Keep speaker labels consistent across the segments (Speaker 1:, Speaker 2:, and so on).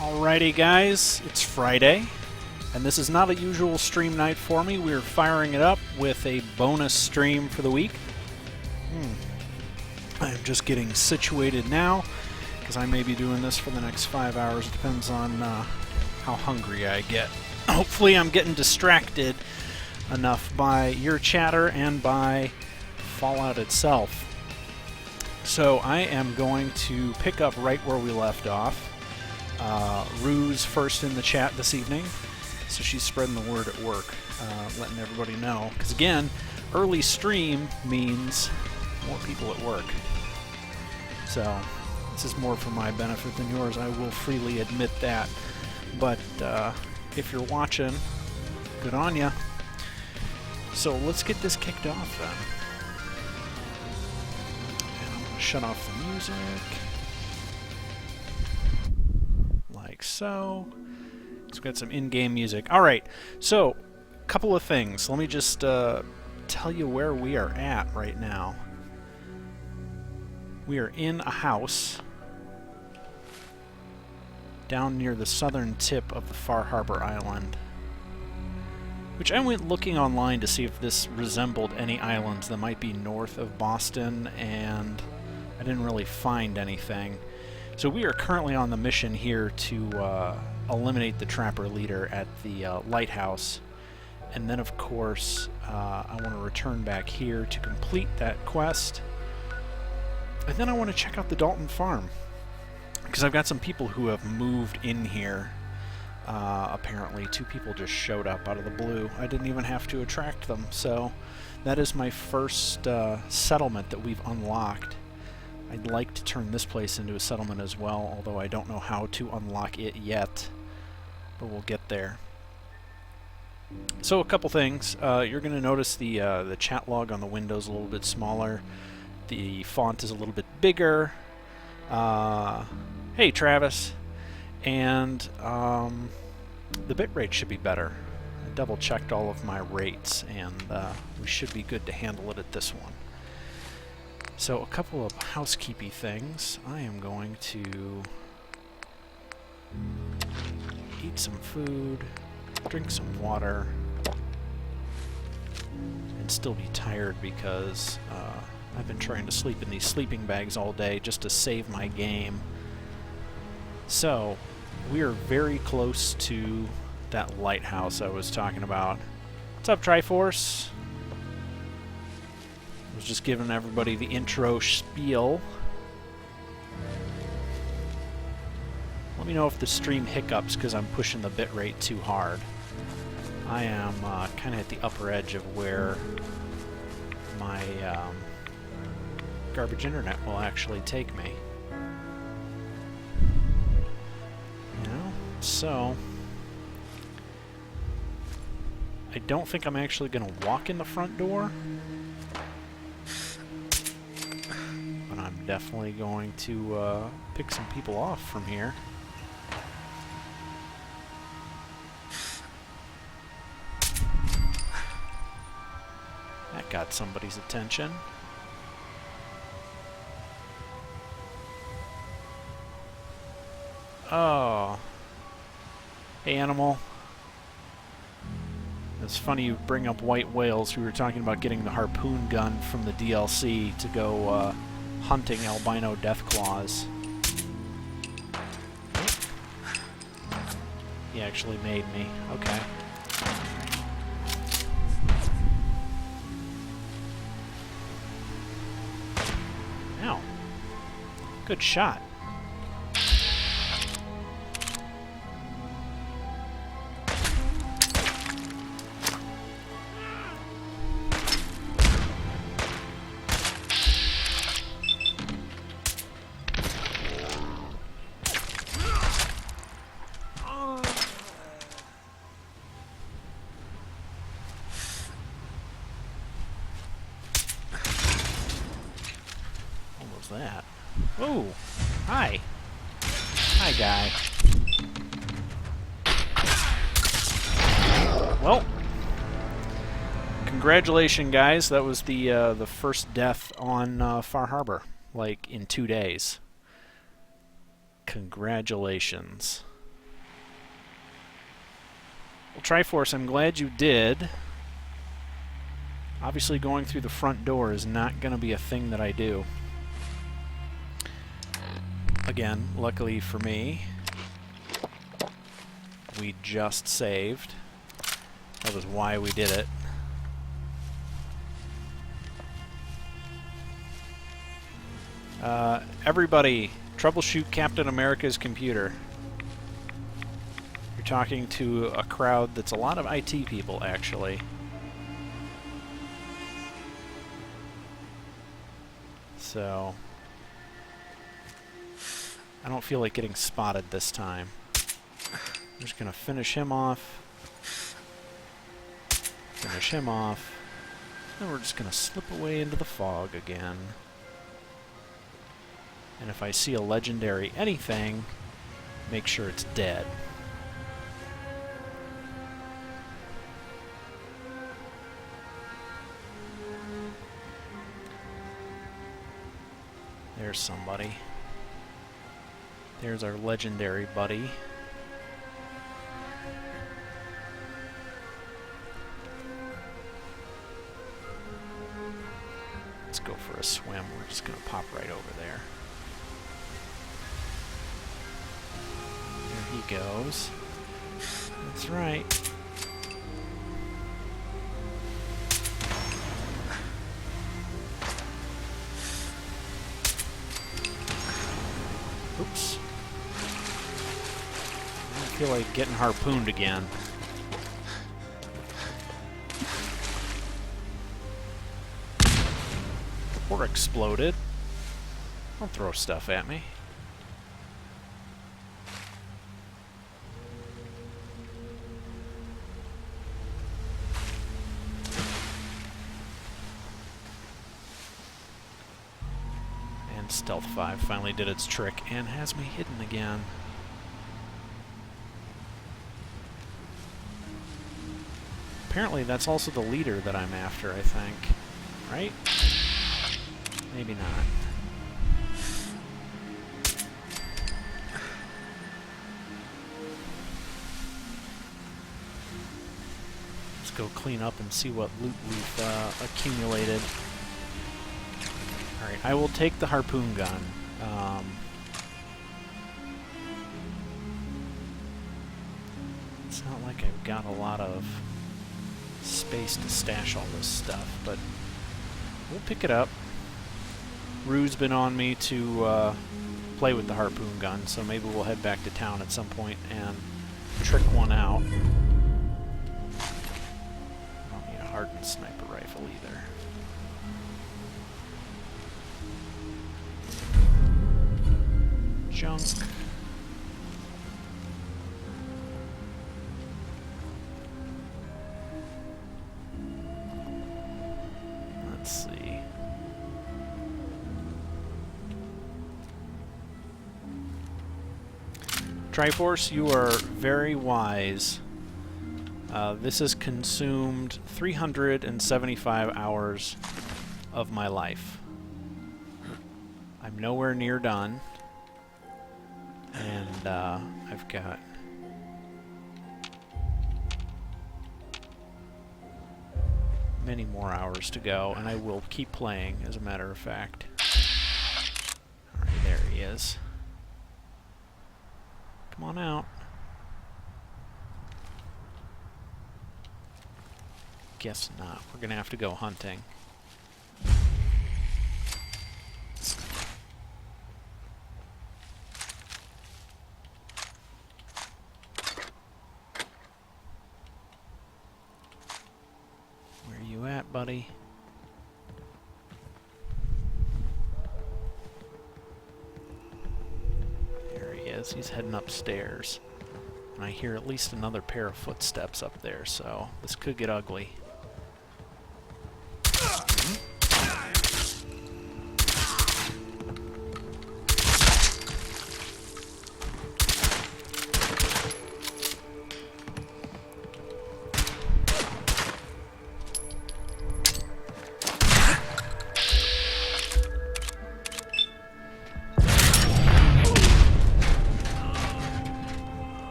Speaker 1: Alrighty guys, it's Friday, and this is not a usual stream night for me. We're firing it up with a bonus stream for the week. I'm just getting situated now, because I may be doing this for the next 5 hours. It depends on how hungry I get. Hopefully I'm getting distracted enough by your chatter and by Fallout itself. So I am going to pick up right where we left off. Rue's first in the chat this evening, so she's spreading the word at work, letting everybody know. Because again, early stream means more people at work. So this is more for my benefit than yours, I will freely admit that. But if you're watching, good on ya. So let's get this kicked off then. And I'm going to shut off the music. Like so. So we've got some in-game music. Alright, so a couple of things. Let me just tell you where we are at right now. We are in a house down near the southern tip of the Far Harbor Island, which I went looking online to see if this resembled any islands that might be north of Boston, and I didn't really find anything. So we are currently on the mission here to eliminate the trapper leader at the lighthouse, and then of course I want to return back here to complete that quest, and then I want to check out the Dalton farm, because I've got some people who have moved in here. Apparently 2 people just showed up out of the blue. I didn't even have to attract them, so that is my first settlement that we've unlocked. I'd like to turn this place into a settlement as well, although I don't know how to unlock it yet, but we'll get there. So a couple things. You're going to notice the chat log on the window's a little bit smaller. The font is a little bit bigger. Hey Travis. And the bitrate should be better. I double checked all of my rates, and we should be good to handle it at this one. So a couple of housekeeping things. I am going to eat some food, drink some water, and still be tired because I've been trying to sleep in these sleeping bags all day just to save my game. So we are very close to that lighthouse I was talking about. What's up, Triforce? I was just giving everybody the intro spiel. Let me know if the stream hiccups because I'm pushing the bitrate too hard. I am kind of at the upper edge of where my garbage internet will actually take me. So I don't think I'm actually going to walk in the front door, but I'm definitely going to pick some people off from here. That got somebody's attention. Oh. Hey, animal. It's funny you bring up white whales. We were talking about getting the harpoon gun from the DLC to go hunting albino deathclaws. He actually made me. Okay. Ow. Good shot. That. Oh, hi. Hi, guy. Well, congratulations, guys. That was the first death on Far Harbor, like in 2 days. Congratulations. Well, Triforce, I'm glad you did. Obviously, going through the front door is not going to be a thing that I do. Again, luckily for me, we just saved. That was why we did it. Everybody, troubleshoot Captain America's computer. You're talking to a crowd that's a lot of IT people, actually. So I don't feel like getting spotted this time. I'm just going to finish him off. Finish him off. Then we're just going to slip away into the fog again. And if I see a legendary anything, make sure it's dead. There's somebody. There's our legendary buddy. Let's go for a swim. We're just going to pop right over there. There he goes. That's right. Oops. I feel like getting harpooned again. Or exploded. Don't throw stuff at me. And Stealth 5 finally did its trick and has me hidden again. Apparently that's also the leader that I'm after, I think. Right? Maybe not. Let's go clean up and see what loot we've accumulated. Alright, I will take the harpoon gun. It's not like I've got a lot of space to stash all this stuff, but we'll pick it up. Rue's been on me to play with the harpoon gun, so maybe we'll head back to town at some point and trick one out. I don't need a hardened sniper rifle either. Junk. Let's see. Triforce, you are very wise. This has consumed 375 hours of my life. I'm nowhere near done. And I've got many more hours to go, and I will keep playing, as a matter of fact. Alright, there he is. Come on out. Guess not. We're gonna have to go hunting. Where you at, buddy? He's heading upstairs. And I hear at least another pair of footsteps up there, so this could get ugly.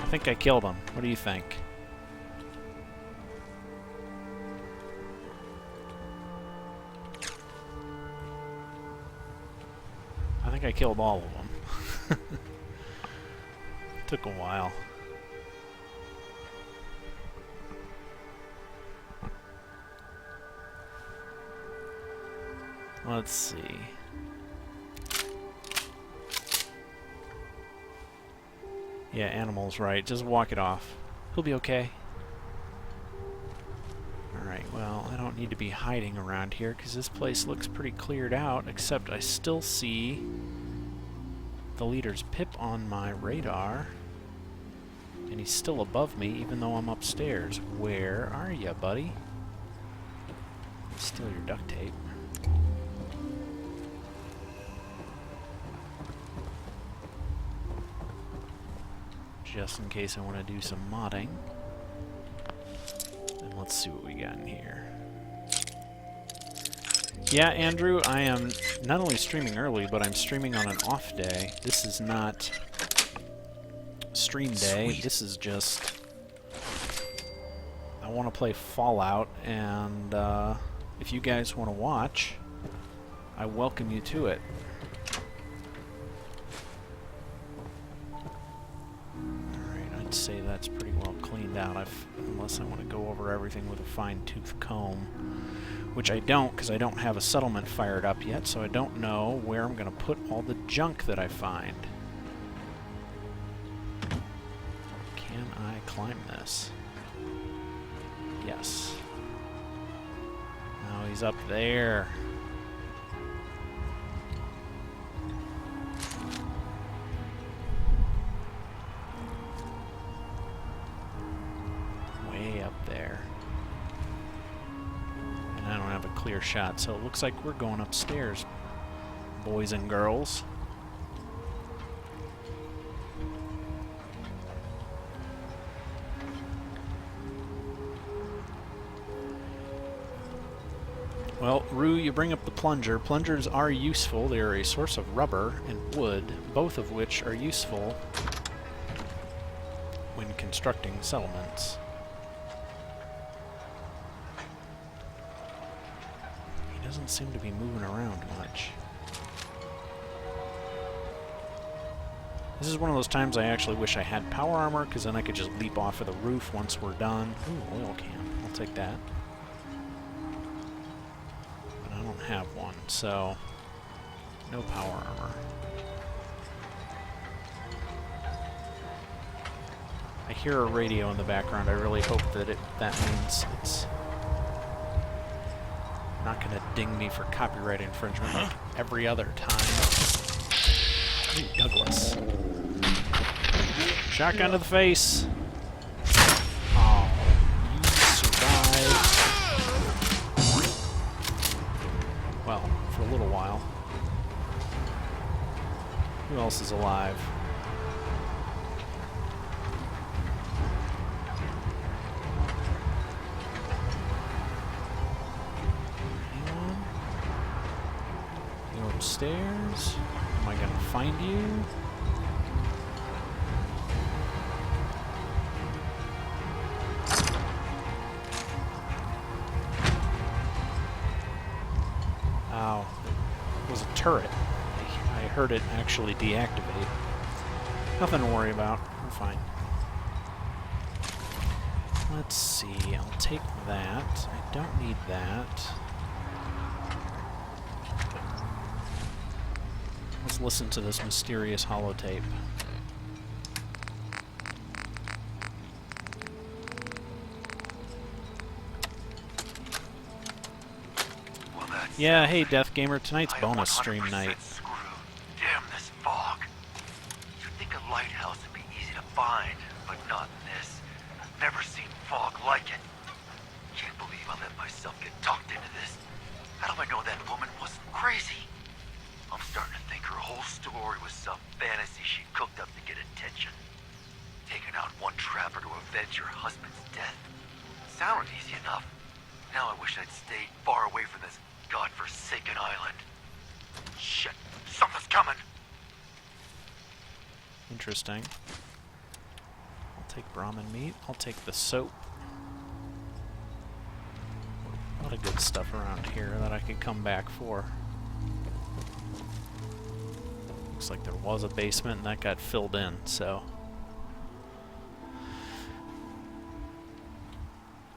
Speaker 1: I think I killed him. What do you think? think I killed all of them. Took a while. Let's see. Yeah, Animal's right. Just walk it off. He'll be okay. Alright, well, I don't need to be hiding around here because this place looks pretty cleared out, except I still see the leader's pip on my radar. And he's still above me, even though I'm upstairs. Where are you, buddy? Steal your duct tape. Just in case I want to do some modding. And let's see what we got in here. Yeah, Andrew, I am not only streaming early, but I'm streaming on an off day. This is not stream day. Sweet. This is just... I want to play Fallout, and if you guys want to watch, I welcome you to it. Say that's pretty well cleaned out, unless I want to go over everything with a fine-tooth comb, which I don't, because I don't have a settlement fired up yet, so I don't know where I'm going to put all the junk that I find. Can I climb this? Yes. Now he's up there. Clear shot, so it looks like we're going upstairs, boys and girls. Well, Rue, you bring up the plunger. Plungers are useful. They are a source of rubber and wood, both of which are useful when constructing settlements. Doesn't seem to be moving around much. This is one of those times I actually wish I had power armor, because then I could just leap off of the roof once we're done. Ooh, oil can. I'll take that. But I don't have one, so no power armor. I hear a radio in the background. I really hope that that means it's not going to ding me for copyright infringement like every other time. Ooh, Douglas. Shotgun to the face. Oh, you survived. Well, for a little while. Who else is alive? Upstairs? Am I gonna find you? Ow. It was a turret. I heard it actually deactivate. Nothing to worry about. I'm fine. Let's see. I'll take that. I don't need that. Let's listen to this mysterious holotape. Yeah, hey Death Gamer, tonight's bonus stream night.
Speaker 2: Damn this fog. You'd think a lighthouse would be easy to find, but not in this. I've never seen fog like it. Can't believe I let myself get talked into this. How do I know that woman wasn't crazy? I'm starting to think her whole story was some fantasy she cooked up to get attention. Taking out one trapper to avenge her husband's death. Sounded easy enough. Now I wish I'd stayed far away from this godforsaken island. Shit, something's coming!
Speaker 1: Interesting. I'll take Brahmin meat. I'll take the soap. A lot of good stuff around here that I could come back for. Looks like there was a basement and that got filled in, so...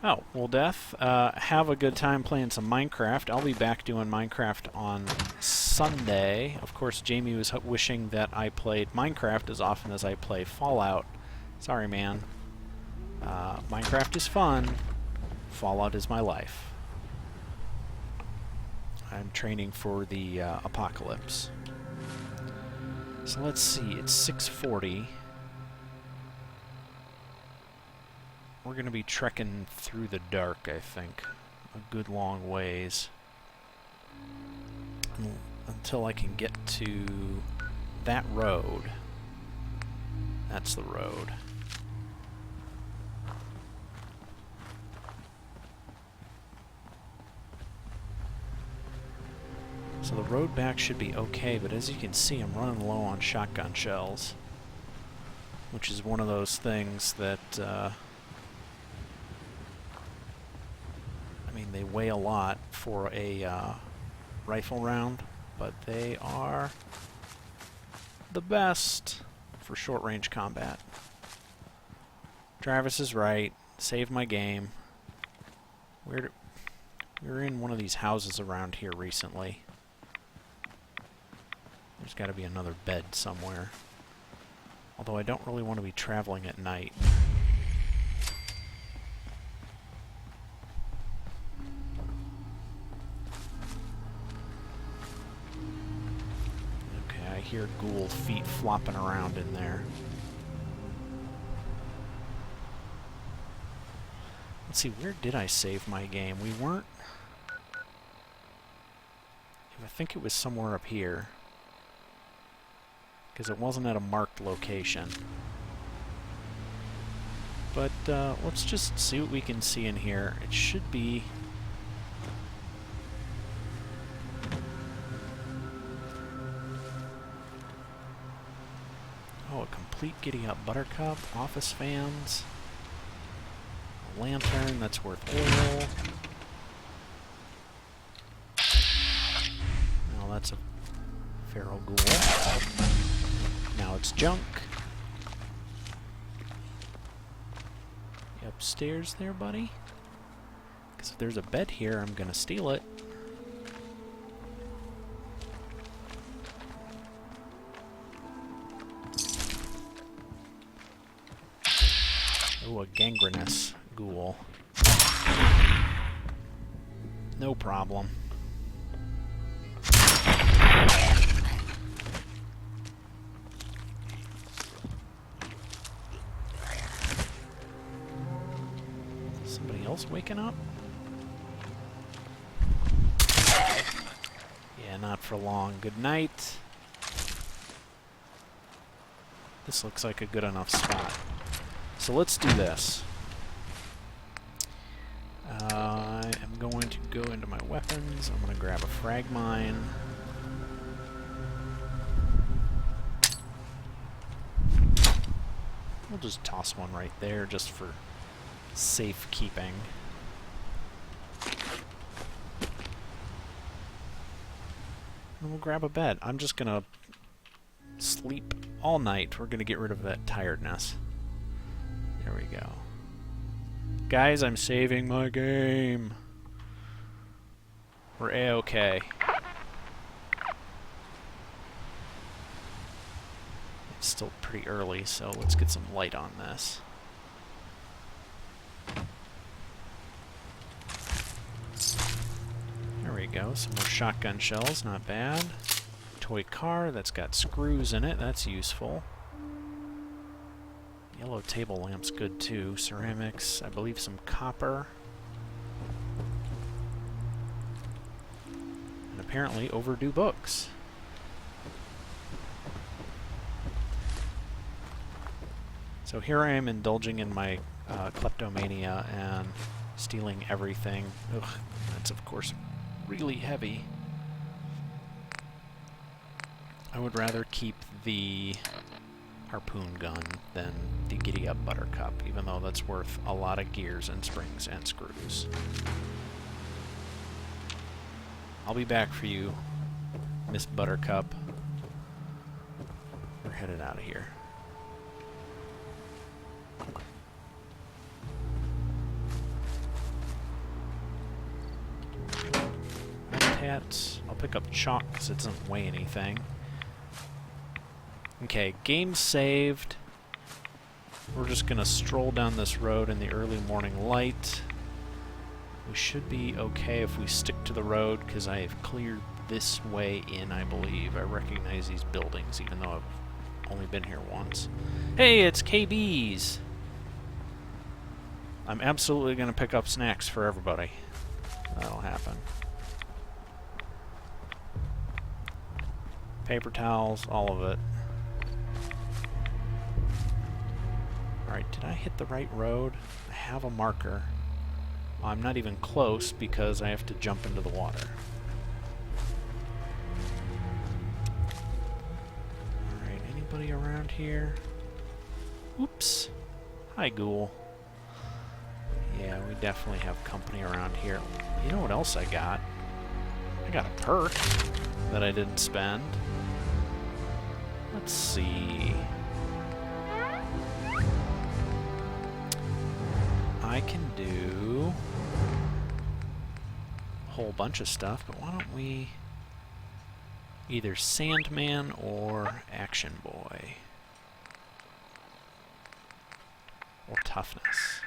Speaker 1: Oh, well, Death, have a good time playing some Minecraft. I'll be back doing Minecraft on Sunday. Of course, Jamie was wishing that I played Minecraft as often as I play Fallout. Sorry, man. Minecraft is fun. Fallout is my life. I'm training for the apocalypse. So let's see, it's 6:40. We're going to be trekking through the dark, I think. A good long ways. Until I can get to that road. That's the road. So the road back should be okay, but as you can see, I'm running low on shotgun shells. Which is one of those things that... I mean, they weigh a lot for a rifle round, but they are the best for short-range combat. Travis is right. Save my game. We were in one of these houses around here recently. There's got to be another bed somewhere. Although I don't really want to be traveling at night. I hear ghoul feet flopping around in there. Let's see, where did I save my game? We weren't... I think it was somewhere up here. Because it wasn't at a marked location. But let's just see what we can see in here. It should be... Oh, a complete giddy-up buttercup, office fans, a lantern that's worth oil. Now that's a feral ghoul. Now it's junk. You upstairs there, buddy? Because if there's a bed here, I'm gonna steal it. Oh, a gangrenous ghoul. No problem. Somebody else waking up? Yeah, not for long. Good night. This looks like a good enough spot. So let's do this. I am going to go into my weapons. I'm going to grab a frag mine. We'll just toss one right there just for safekeeping. And we'll grab a bed. I'm just going to sleep all night. We're going to get rid of that tiredness. There we go. Guys, I'm saving my game. We're A-okay. It's still pretty early, so let's get some light on this. There we go. Some more shotgun shells, not bad. Toy car that's got screws in it, that's useful. Yellow table lamp's good too. Ceramics, I believe some copper. And apparently overdue books. So here I am indulging in my kleptomania and stealing everything. Ugh, that's of course really heavy. I would rather keep the harpoon gun than the giddy-up buttercup, even though that's worth a lot of gears and springs and screws. I'll be back for you, Miss Buttercup. headed out of here. Habitats. I'll pick up chalk because it doesn't weigh anything. Okay, game saved. We're just gonna stroll down this road in the early morning light. We should be okay if we stick to the road because I have cleared this way in, I believe. I recognize these buildings even though I've only been here once. Hey, it's KB's! I'm absolutely gonna pick up snacks for everybody. That'll happen. Paper towels, all of it. Alright, did I hit the right road? I have a marker. I'm not even close because I have to jump into the water. Alright, anybody around here? Oops. Hi, ghoul. Yeah, we definitely have company around here. You know what else I got? I got a perk that I didn't spend. Let's see. I can do a whole bunch of stuff, but why don't we either Sandman or Action Boy? Or Toughness.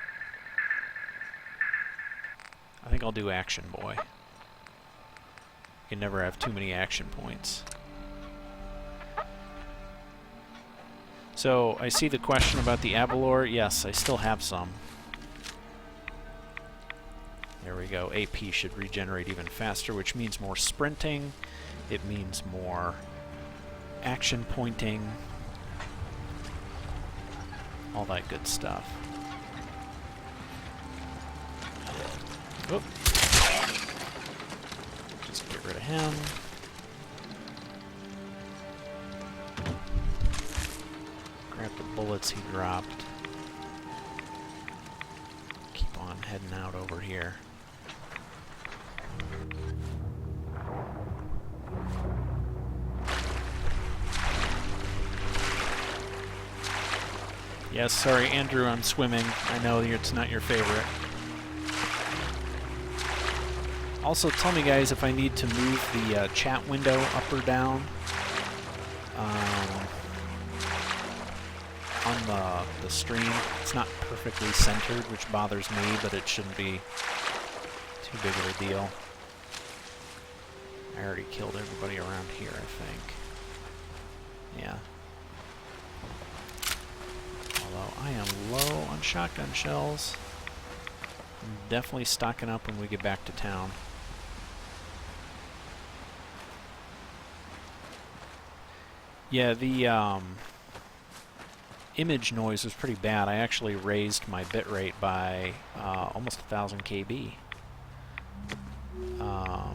Speaker 1: I think I'll do Action Boy. You can never have too many action points. So, I see the question about the Abalor. Yes, I still have some. There we go. AP should regenerate even faster, which means more sprinting. It means more action pointing. All that good stuff. Oop. Just get rid of him. Grab the bullets he dropped. Keep on heading out over here. Yes, sorry, Andrew, I'm swimming. I know it's not your favorite. Also, tell me, guys, if I need to move the chat window up or down on the stream. It's not perfectly centered, which bothers me, but it shouldn't be too big of a deal. I already killed everybody around here, I think. Yeah. Although I am low on shotgun shells. I'm definitely stocking up when we get back to town. Yeah, the image noise was pretty bad. I actually raised my bitrate by almost 1000 KB. I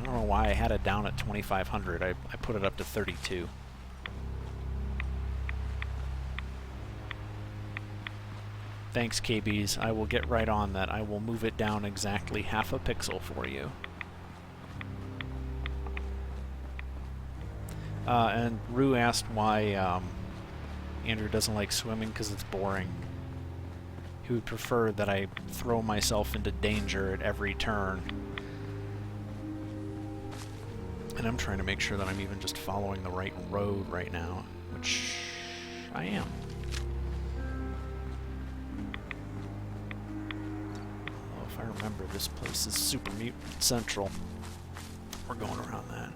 Speaker 1: don't know why I had it down at 2500. I put it up to 32. Thanks, KBs. I will get right on that. I will move it down exactly half a pixel for you. And Rue asked why Andrew doesn't like swimming, because it's boring. He would prefer that I throw myself into danger at every turn. And I'm trying to make sure that I'm even just following the right road right now, which I am. Although if I remember, this place is Super Mutant Central. We're going around that.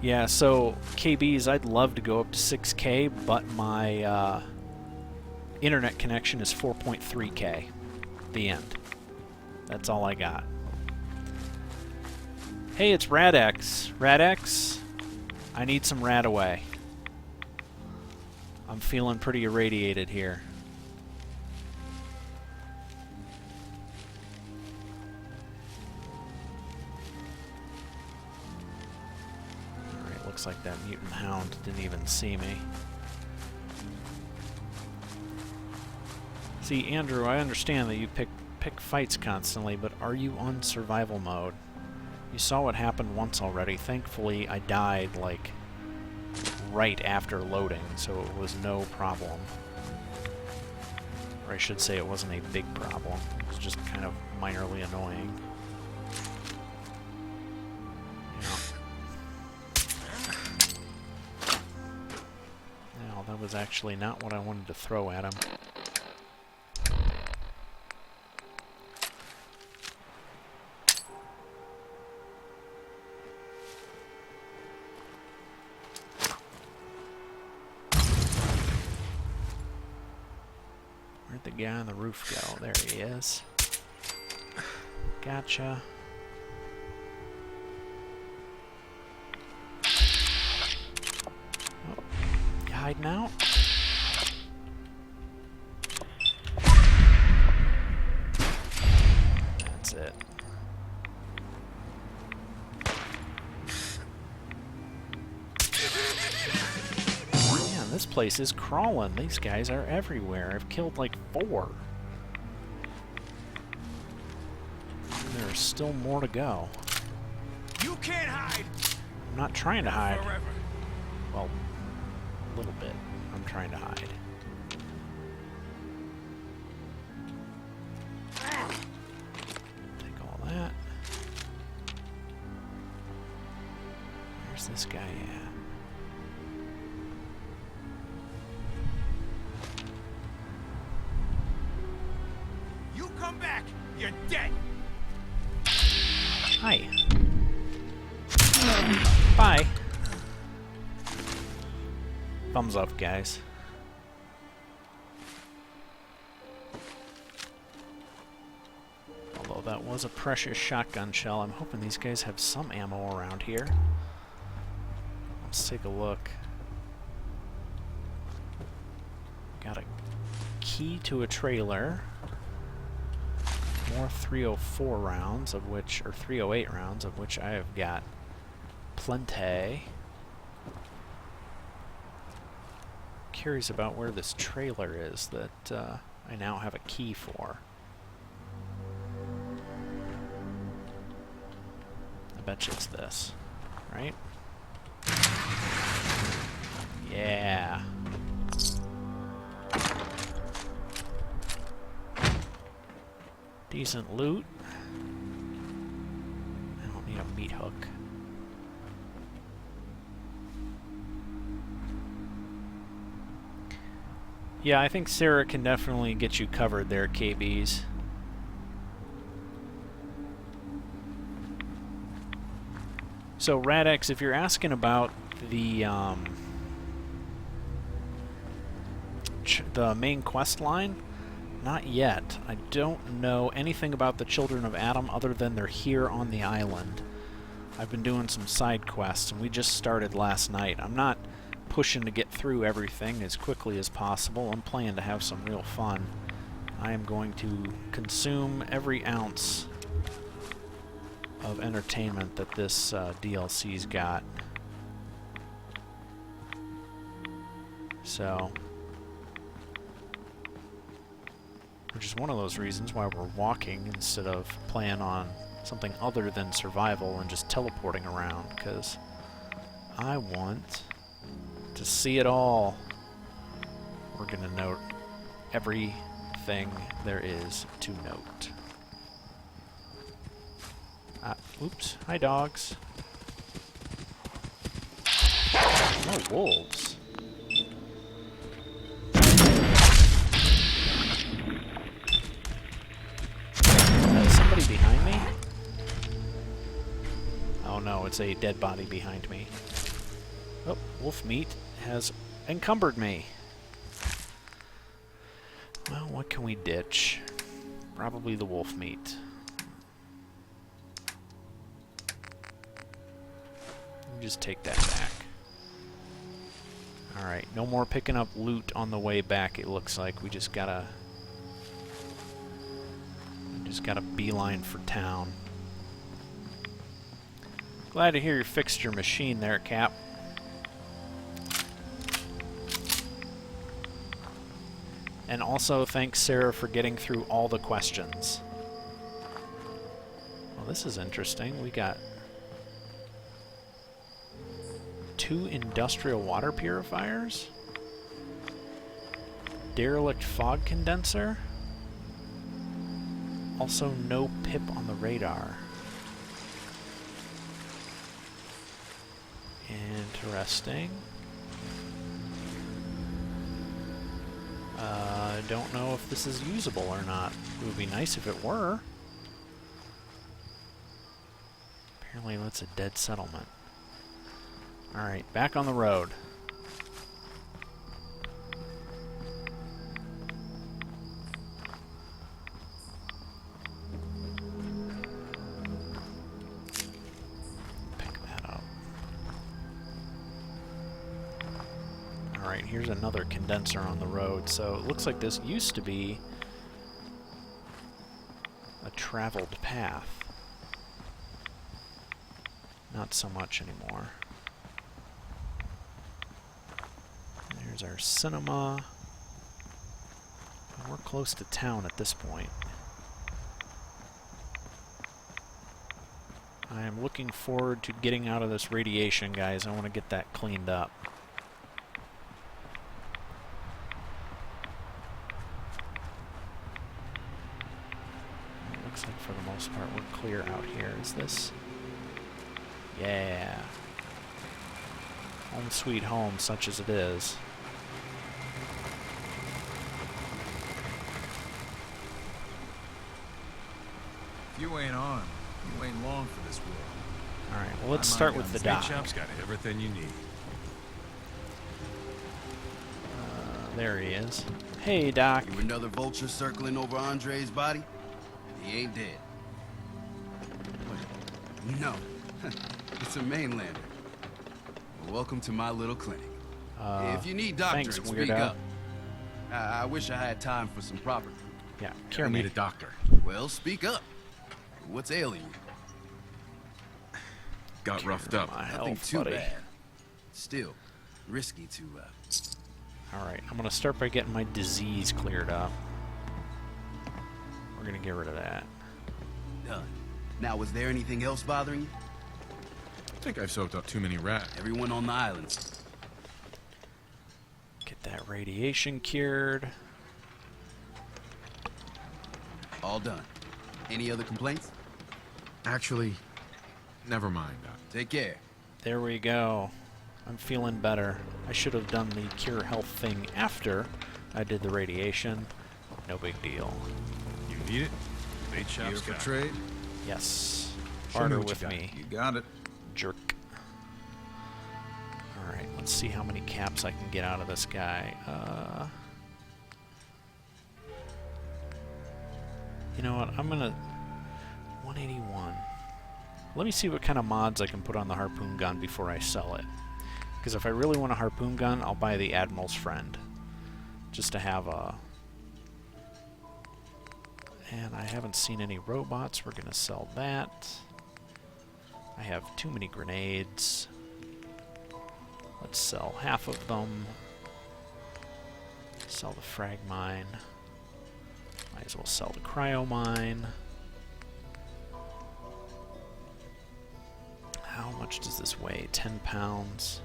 Speaker 1: Yeah, so KBs, I'd love to go up to 6K, but my internet connection is 4.3K. The end. That's all I got. Hey, it's Radex. Radex, I need some Radaway. I'm feeling pretty irradiated here. Alright, looks like that mutant hound didn't even see me. See, Andrew, I understand that you pick fights constantly, but are you on survival mode? You saw what happened once already. Thankfully, I died like right after loading, so it was no problem. Or I should say it wasn't a big problem. It was just kind of minorly annoying. Now, that was actually not what I wanted to throw at him. Where'd the guy on the roof go? There he is. Gotcha. Oh, you hiding out? That's it. Man, this place is crawling. These guys are everywhere. I've killed like 4. There's still more to go.
Speaker 3: You can't hide.
Speaker 1: I'm not trying to hide.
Speaker 3: Forever.
Speaker 1: Well, a little bit. I'm trying to hide. Take all that. Where's this guy at?
Speaker 3: You come back. You're dead.
Speaker 1: Hi. Bye. Thumbs up, guys. Although that was a precious shotgun shell, I'm hoping these guys have some ammo around here. Let's take a look. Got a key to a trailer. More 304 rounds, of which, or 308 rounds, of which I have got plenty. Curious about where this trailer is that I now have a key for. I bet you it's this, right? Yeah. Decent loot. I don't need a meat hook. Yeah, I think Sarah can definitely get you covered there, KBs. So, Radix, if you're asking about the main quest line, not yet. I don't know anything about the Children of Adam other than they're here on the island. I've been doing some side quests, and we just started last night. I'm not pushing to get through everything as quickly as possible. I'm planning to have some real fun. I am going to consume every ounce of entertainment that this DLC's got. So, which is one of those reasons why we're walking instead of playing on something other than survival and just teleporting around, because I want to see it all. We're gonna note everything there is to note. Oops. Hi, dogs. Oh, wolves. Somebody behind me? Oh no, it's a dead body behind me. Oh, wolf meat has encumbered me. Well, what can we ditch? Probably the wolf meat. Just take that back. Alright, no more picking up loot on the way back, it looks like. We just gotta beeline for town. Glad to hear you fixed your machine there, Cap. And also thanks Sarah for getting through all the questions. Well, this is interesting. We got 2 industrial water purifiers. Derelict fog condenser. Also no pip on the radar. Interesting. Don't know if this is usable or not. It would be nice if it were. Apparently that's a dead settlement. Alright, back on the road. Pick that up. Alright, here's another condenser on the road. So it looks like this used to be a traveled path. Not so much anymore. There's our cinema. We're close to town at this point. I am looking forward to getting out of this radiation, guys. I want to get that cleaned up. It looks like for the most part we're clear out here. Is this? Yeah. Home sweet home, such as it is.
Speaker 3: If you ain't armed, you ain't long for this world.
Speaker 1: Alright, well let's start with the dock.
Speaker 3: Shop's got everything you need.
Speaker 1: There he is. Hey, Doc.
Speaker 4: You another vulture circling over Andre's body? He ain't dead. No. It's a mainlander. Well, welcome to my little clinic. If you need doctoring,
Speaker 1: thanks,
Speaker 4: speak
Speaker 1: weirdo.
Speaker 4: up. I wish I had time for some proper.
Speaker 1: Yeah,
Speaker 3: I
Speaker 1: cure
Speaker 3: need
Speaker 1: me.
Speaker 3: a doctor.
Speaker 4: Well, speak up. What's ailing you?
Speaker 3: Got roughed up.
Speaker 1: My
Speaker 4: Nothing
Speaker 1: health,
Speaker 4: too
Speaker 1: buddy.
Speaker 4: bad. Still, risky to,
Speaker 1: Alright, I'm gonna start by getting my disease cleared up. We're gonna get rid of that.
Speaker 4: done. Now, was there anything else bothering you?
Speaker 3: I think I've soaked up too many rats.
Speaker 4: Everyone on the island.
Speaker 1: Get that radiation cured.
Speaker 4: All done. Any other complaints?
Speaker 3: Actually, never mind, Doc.
Speaker 4: Take care.
Speaker 1: There we go. I'm feeling better. I should have done the cure health thing after I did the radiation. No big deal.
Speaker 3: You need it? Bait shop's
Speaker 5: Here
Speaker 3: got
Speaker 5: for
Speaker 3: it.
Speaker 5: trade?
Speaker 1: Yes.
Speaker 3: Show me
Speaker 1: Barter
Speaker 3: what you
Speaker 1: with
Speaker 3: got.
Speaker 1: me.
Speaker 5: You got it.
Speaker 1: Jerk. Alright, let's see how many caps I can get out of this guy. You know what? I'm gonna... 181. Let me see what kind of mods I can put on the harpoon gun before I sell it. Because if I really want a harpoon gun, I'll buy the Admiral's Friend. Just to have a... And I haven't seen any robots. We're gonna sell that. I have too many grenades. Let's sell half of them. Sell the frag mine. Might as well sell the cryo mine. How much does this weigh? 10 pounds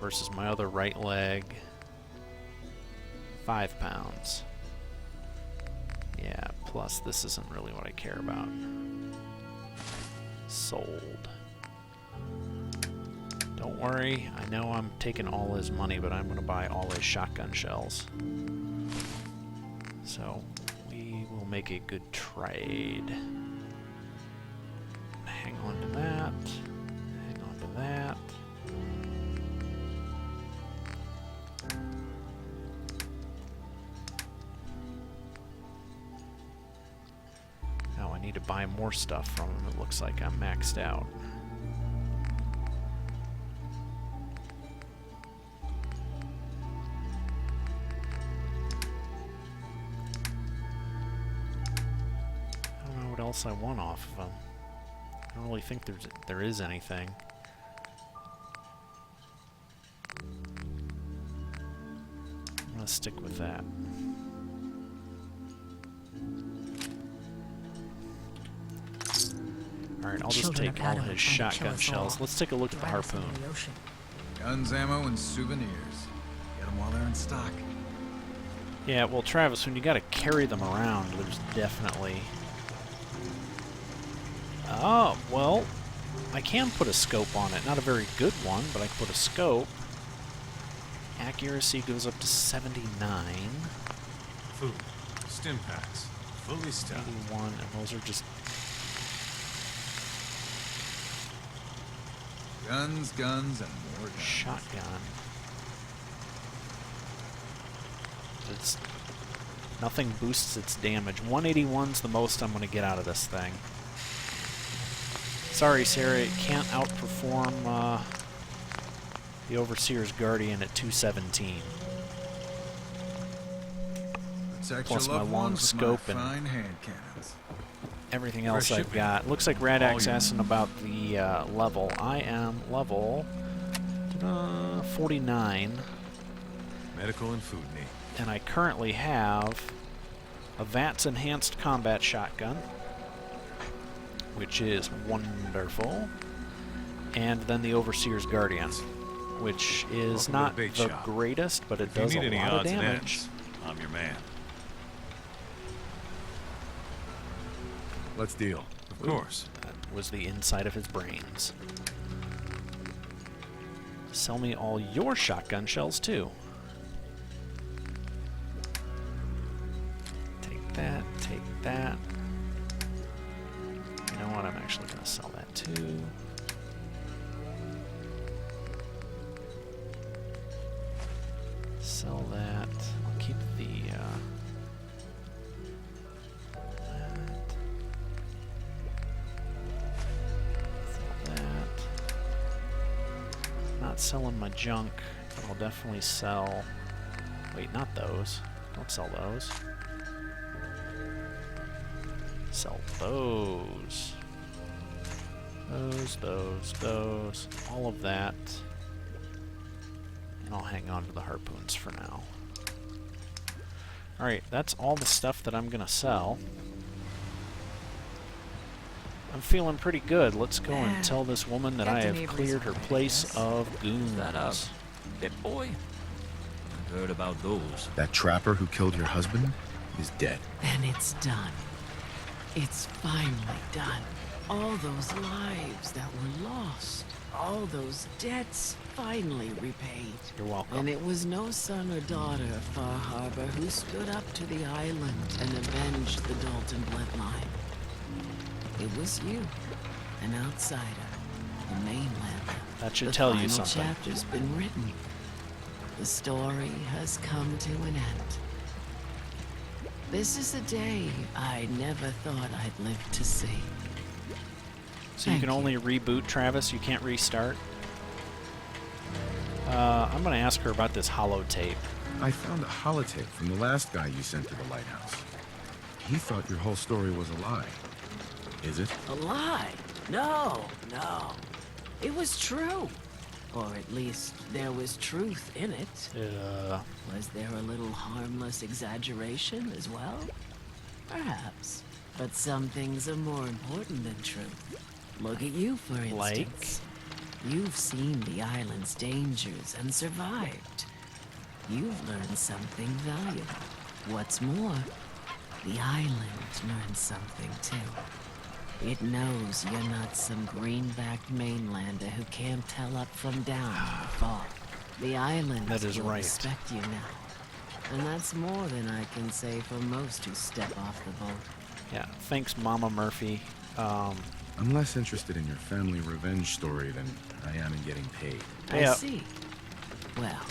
Speaker 1: versus my other right leg. 5 pounds. Yeah, plus this isn't really what I care about. Sold. Don't worry, I know I'm taking all his money, but I'm going to buy all his shotgun shells. So, we will make a good trade. Hang on to that. Hang on to that. Now I need to buy more stuff from him. It looks like I'm maxed out. I don't know what else I want off of him. I don't really think there is anything. I'm gonna stick with that. Alright, I'll just
Speaker 6: Children
Speaker 1: take
Speaker 6: of
Speaker 1: all
Speaker 6: Adam
Speaker 1: his
Speaker 6: are trying to kill
Speaker 1: shotgun
Speaker 6: us
Speaker 1: shells.
Speaker 6: all.
Speaker 1: Let's take a look at the
Speaker 6: Drive us into
Speaker 1: harpoon.
Speaker 6: the ocean.
Speaker 3: Guns, ammo, and souvenirs. Get them while they're in stock.
Speaker 1: Yeah, well, Travis, when you gotta carry them around, there's definitely... Oh, well, I can put a scope on it. Not a very good one, but I can put a scope. Accuracy goes up to 79.
Speaker 5: Food. Stim packs. Fully stocked.
Speaker 1: 81, and those are just...
Speaker 3: Guns, guns, and more guns.
Speaker 1: Shotgun. It's... Nothing boosts its damage. 181's the most I'm going to get out of this thing. Sorry, Sarah, it can't outperform the Overseer's Guardian at 217. Plus my long scope and
Speaker 3: fine hand cannons.
Speaker 1: everything else I've got. Looks like Radak's asking about the level. I am level 49.
Speaker 5: Medical and food need.
Speaker 1: And I currently have a VATS Enhanced Combat Shotgun, which is wonderful, and then the Overseer's Guardian, which is not the greatest, but it does a lot of damage.
Speaker 5: I'm your man.
Speaker 4: Let's deal.
Speaker 5: Of course.
Speaker 1: That was the inside of his brains. Sell me all your shotgun shells, too. Take that, take that. You know what? I'm actually going to sell that, too. Sell that. I'll keep the... Not selling my junk, but I'll definitely sell... Wait, not those. Don't sell those. Sell those. Those. All of that. And I'll hang on to the harpoons for now. Alright, that's all the stuff that I'm gonna sell. I'm feeling pretty good. Let's go and tell this woman that I have cleared her place of goons.
Speaker 6: That up, Bit boy? I heard about those.
Speaker 4: That trapper who killed your husband is dead.
Speaker 7: And it's done. It's finally done. All those lives that were lost, all those debts finally repaid.
Speaker 1: You're welcome.
Speaker 7: And it was no son or daughter of Far Harbor who stood up to the island and avenged the Dalton bloodline. It was you, an outsider, a mainlander.
Speaker 1: That should tell you something.
Speaker 7: The final chapter's been written. The story has come to an end. This is a day I never thought I'd live to see.
Speaker 1: So you can only reboot, Travis? You can't restart? I'm going to ask her about this holotape.
Speaker 4: I found a holotape from the last guy you sent to the lighthouse. He thought your whole story was a lie. Is it?
Speaker 7: A lie? No. It was true. Or at least there was truth in it. Was there a little harmless exaggeration as well? Perhaps. But some things are more important than truth. Look at you, for instance. You've seen the island's dangers and survived. You've learned something valuable. What's more, the island learned something too. It knows you're not some greenbacked mainlander who can't tell up from down in the fog. The island will respect you now. And that's more than I can say for most who step off the boat.
Speaker 1: Yeah, thanks, Mama Murphy.
Speaker 4: I'm less interested in your family revenge story than I am in getting paid.
Speaker 7: I see. Well,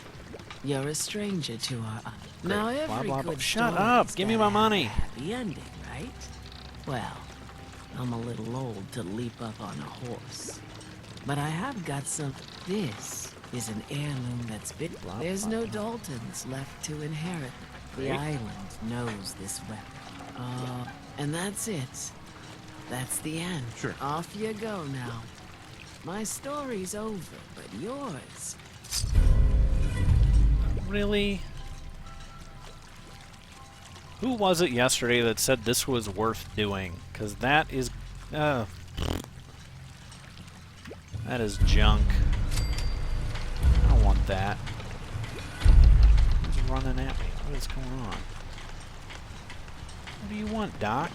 Speaker 7: you're a stranger to our island. Now every good
Speaker 1: Shut up! Give me my money!
Speaker 7: Happy ending, right? Well, I'm a little old to leap up on a horse. But I have got some... This is an heirloom that's bit... There's no Daltons left to inherit. The island knows this weapon. And that's it. That's the end.
Speaker 4: Sure.
Speaker 7: Off you go now. My story's over, but yours...
Speaker 1: Really? Who was it yesterday that said this was worth doing? Because that is... that is junk. that. He's running at me. What is going on? What do you want, Doc?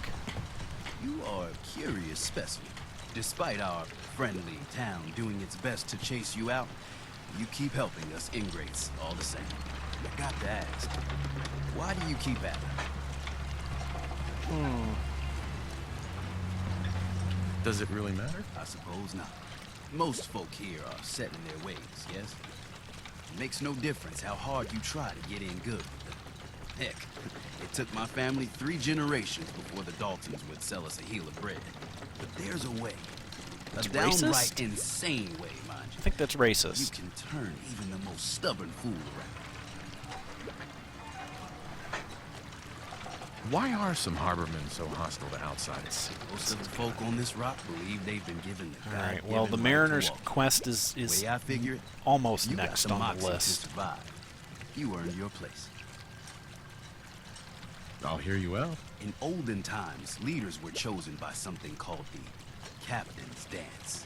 Speaker 8: You are a curious specimen. Despite our friendly town doing its best to chase you out, you keep helping us ingrates all the same. I got to ask, why do you keep at it?
Speaker 4: Does it really matter?
Speaker 8: I suppose not. Most folk here are set in their ways, yes? It makes no difference how hard you try to get in good. Heck, it took my family 3 generations before the Daltons would sell us a heel of bread. But there's a way. A downright
Speaker 1: racist?
Speaker 8: insane way, mind you.
Speaker 1: I think that's racist.
Speaker 8: You can turn even the most stubborn fool around.
Speaker 4: Why are some harbormen so hostile to outsiders?
Speaker 8: Most of the folk on this rock believe they've been given the
Speaker 1: Alright, well, the Mariner's quest is
Speaker 8: way I figure it,
Speaker 1: almost
Speaker 8: you
Speaker 1: next
Speaker 8: got the
Speaker 1: on the
Speaker 8: moxie to
Speaker 1: list.
Speaker 8: survive. You earned your place.
Speaker 4: I'll hear you out.
Speaker 8: In olden times, leaders were chosen by something called the Captain's Dance.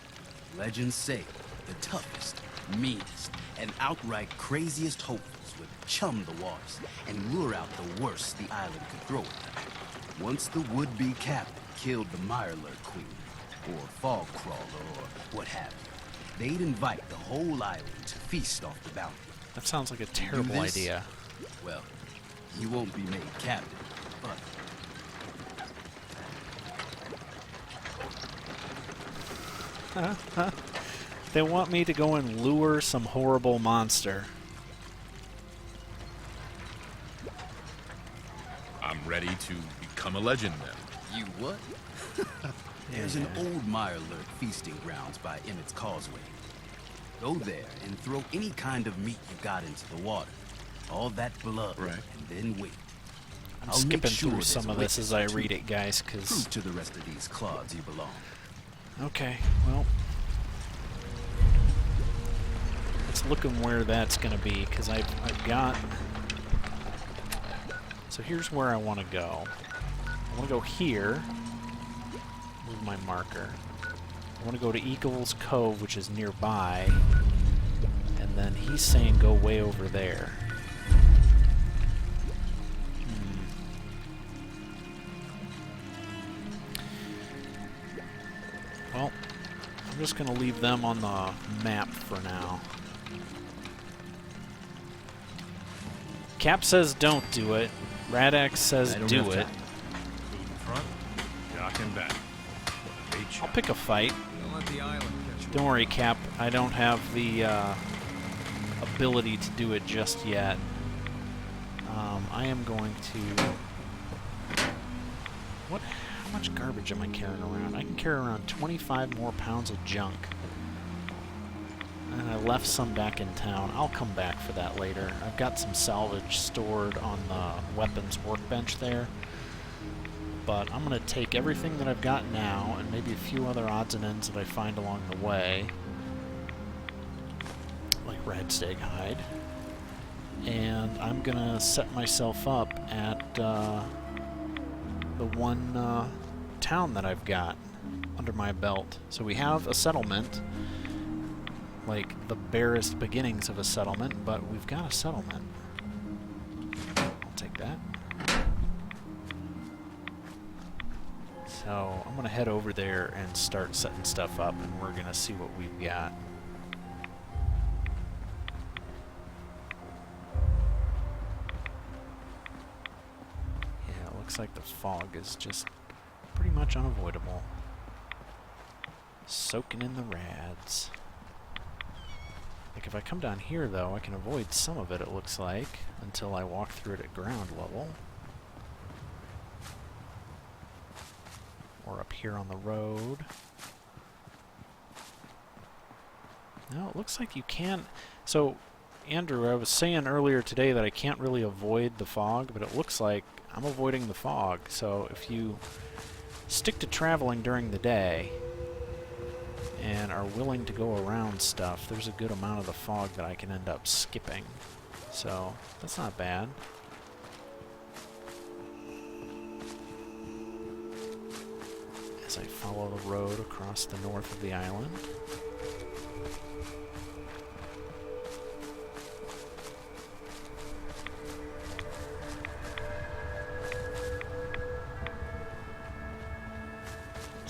Speaker 8: Legends say the toughest, meanest, and outright craziest hopefuls would chum the waters and lure out the worst the island could throw at them. Once the would-be captain killed the Mirelurk Queen, or Fog Crawler, or what have you, they'd invite the whole island to feast off the bounty.
Speaker 1: That sounds like a
Speaker 8: Do
Speaker 1: terrible
Speaker 8: this,
Speaker 1: idea.
Speaker 8: Well, you won't be made captain, but
Speaker 1: They want me to go and lure some horrible monster.
Speaker 4: I'm ready to become a legend then.
Speaker 8: you what? There's an old Mirelurk feasting grounds by Emmett's Causeway. Go there and throw any kind of meat you got into the water. All that blood,
Speaker 4: Right.
Speaker 8: and then wait.
Speaker 1: I'm
Speaker 8: I'll make
Speaker 1: skipping
Speaker 8: sure
Speaker 1: through
Speaker 8: there's
Speaker 1: some
Speaker 8: a
Speaker 1: of this
Speaker 8: witness
Speaker 1: as I
Speaker 8: or two.
Speaker 1: read it, guys, because...
Speaker 8: Prove to the rest of these clods you belong.
Speaker 1: Okay, well... Let's look at where that's going to be, because I've got... So here's where I want to go. I want to go here. Move my marker. I want to go to Eagles Cove, which is nearby. And then he's saying go way over there. Well, I'm just going to leave them on the map for now. Cap says don't do it. Radax says
Speaker 8: I don't
Speaker 1: do
Speaker 8: have
Speaker 1: it.
Speaker 8: time.
Speaker 5: Food in front, Doc in back. Great
Speaker 1: I'll
Speaker 5: job.
Speaker 1: pick a fight.
Speaker 3: Don't let the island catch you.
Speaker 1: Don't worry, Cap. I don't have the ability to do it just yet. I am going to... What? How much garbage am I carrying around? I can carry around 25 more pounds of junk. And I left some back in town. I'll come back for that later. I've got some salvage stored on the weapons workbench there. But I'm going to take everything that I've got now and maybe a few other odds and ends that I find along the way. Like red stag hide. And I'm going to set myself up at the one town that I've got under my belt. So we have a settlement. Like the barest beginnings of a settlement, but we've got a settlement. I'll take that. So I'm gonna head over there and start setting stuff up, and we're gonna see what we've got. Yeah, it looks like the fog is just pretty much unavoidable. Soaking in the rads. Like, if I come down here, though, I can avoid some of it, it looks like, until I walk through it at ground level. Or up here on the road. No, it looks like you can... So, Andrew, I was saying earlier today that I can't really avoid the fog, but it looks like I'm avoiding the fog. So, if you stick to traveling during the day... and are willing to go around stuff, there's a good amount of the fog that I can end up skipping. So, that's not bad. As I follow the road across the north of the island.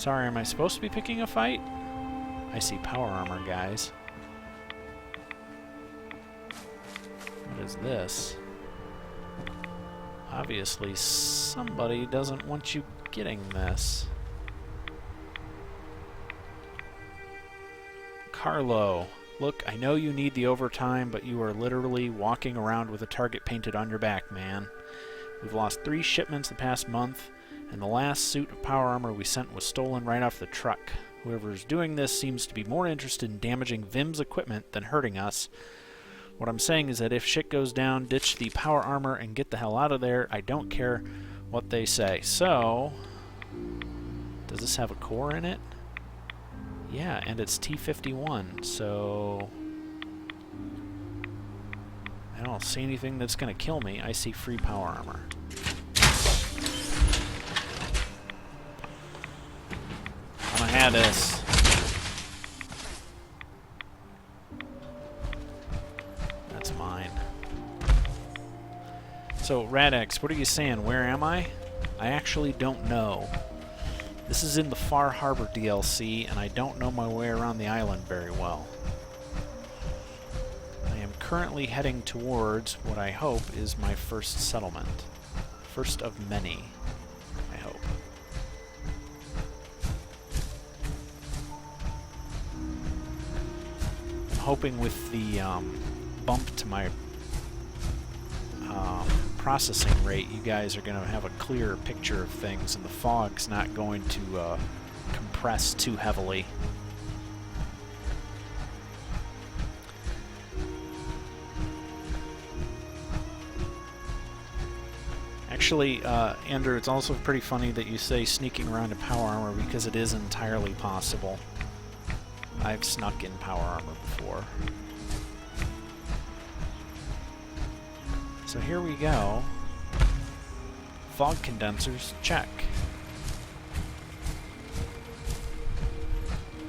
Speaker 1: Sorry, am I supposed to be picking a fight? I see power armor, guys. What is this? Obviously, somebody doesn't want you getting this. Carlo, look, I know you need the overtime, but you are literally walking around with a target painted on your back, man. We've lost 3 shipments the past month, and the last suit of power armor we sent was stolen right off the truck. Whoever is doing this seems to be more interested in damaging Vim's equipment than hurting us. What I'm saying is that if shit goes down, ditch the power armor and get the hell out of there. I don't care what they say. So, does this have a core in it? Yeah, and it's T51, so I don't see anything that's going to kill me. I see free power armor. I'm gonna have this. That's mine. So, Radix, what are you saying? Where am I? I actually don't know. This is in the Far Harbor DLC, and I don't know my way around the island very well. I am currently heading towards what I hope is my first settlement. First of many, I hope. I'm hoping with the bump to my processing rate, you guys are going to have a clearer picture of things, and the fog's not going to compress too heavily. Actually, Andrew, it's also pretty funny that you say sneaking around in power armor, because it is entirely possible. I've snuck in power armor before. So here we go. Fog condensers, check.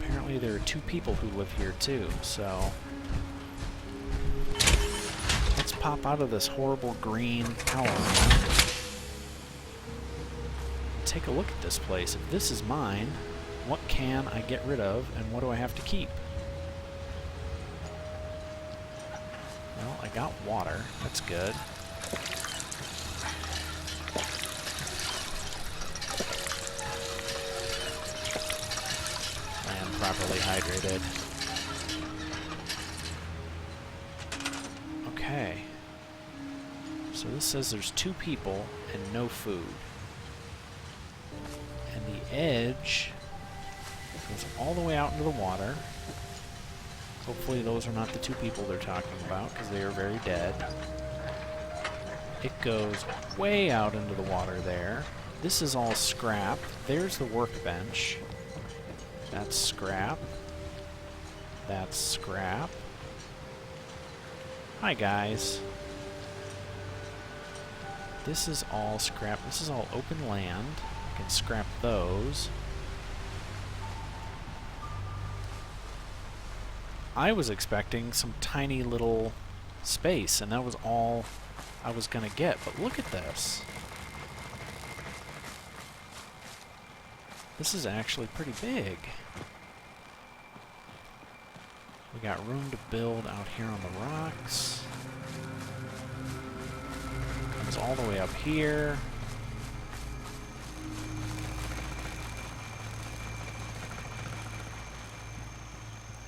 Speaker 1: Apparently there are 2 people who live here too, so let's pop out of this horrible green power armor. Take a look at this place. If this is mine, what can I get rid of, and what do I have to keep? Well, I got water. That's good. I am properly hydrated. Okay. So this says there's 2 people and no food. And the edge goes all the way out into the water. Hopefully those are not the 2 people they're talking about, because they are very dead. It goes way out into the water there. This is all scrap. There's the workbench. That's scrap. That's scrap. Hi, guys. This is all scrap. This is all open land. I can scrap those. I was expecting some tiny little space, and that was all I was gonna get, but look at this. This is actually pretty big. We got room to build out here on the rocks. Comes all the way up here.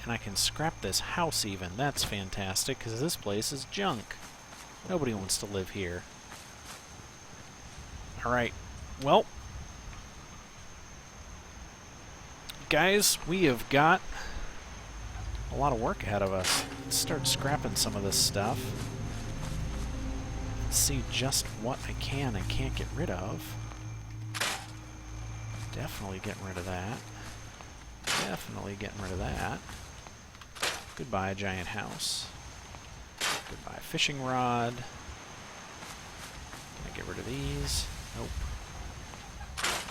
Speaker 1: And I can scrap this house even. That's fantastic, because this place is junk. Nobody wants to live here. Alright, well, guys, we have got a lot of work ahead of us. Let's start scrapping some of this stuff. Let's see just what I can and can't get rid of. Definitely getting rid of that. Definitely getting rid of that. Goodbye, giant house. Goodbye, fishing rod. Can I get rid of these? Nope.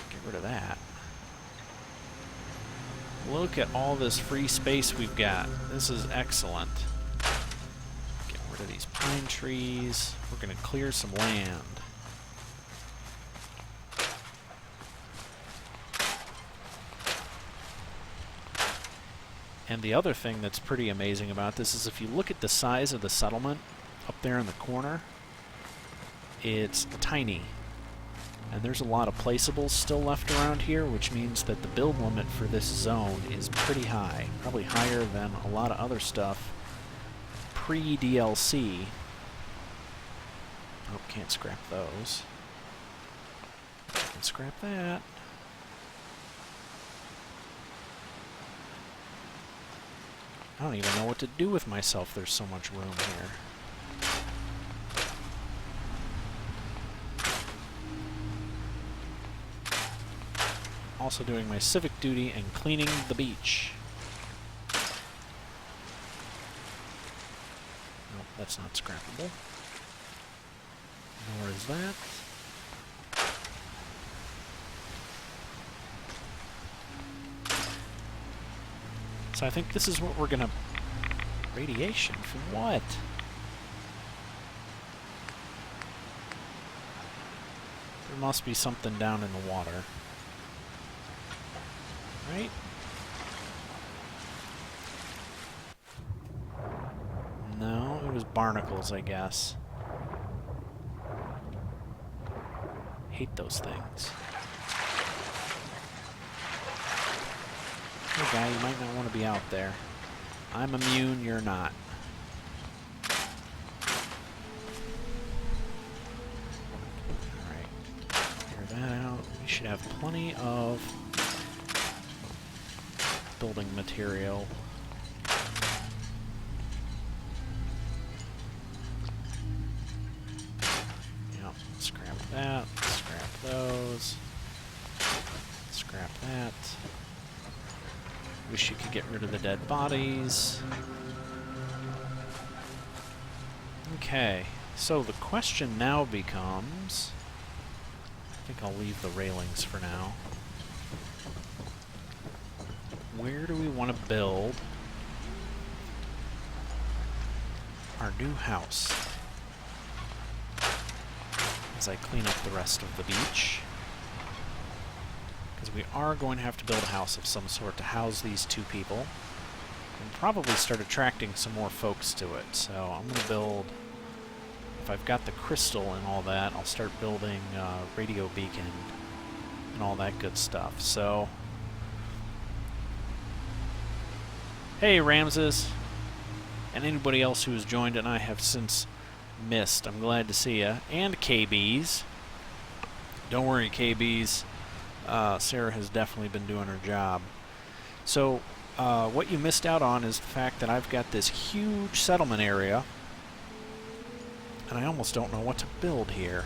Speaker 1: Get rid of that. Look at all this free space we've got. This is excellent. Get rid of these pine trees. We're going to clear some land. And the other thing that's pretty amazing about this is if you look at the size of the settlement up there in the corner, it's tiny. And there's a lot of placeables still left around here, which means that the build limit for this zone is pretty high. Probably higher than a lot of other stuff pre-DLC. Oh, can't scrap those. Can scrap that. I don't even know what to do with myself. There's so much room here. Also doing my civic duty and cleaning the beach. Nope, that's not scrappable. Nor is that. So I think this is what we're gonna... Radiation? From what? There must be something down in the water. Right? No, it was barnacles, I guess. Hate those things. Hey guy, you might not want to be out there. I'm immune, you're not. Alright. Clear that out. We should have plenty of building material. Yep, scrap that, scrap those, scrap that. Wish you could get rid of the dead bodies. Okay, so the question now becomes... I think I'll leave the railings for now. Where do we want to build our new house? As I clean up the rest of the beach. Because we are going to have to build a house of some sort to house these two people. And probably start attracting some more folks to it. So I'm going to build... If I've got the crystal and all that, I'll start building radio beacon and all that good stuff. So... Hey, Ramses, and anybody else who has joined and I have since missed. I'm glad to see ya. And KBs. Don't worry, KBs. Sarah has definitely been doing her job. So, what you missed out on is the fact that I've got this huge settlement area, and I almost don't know what to build here.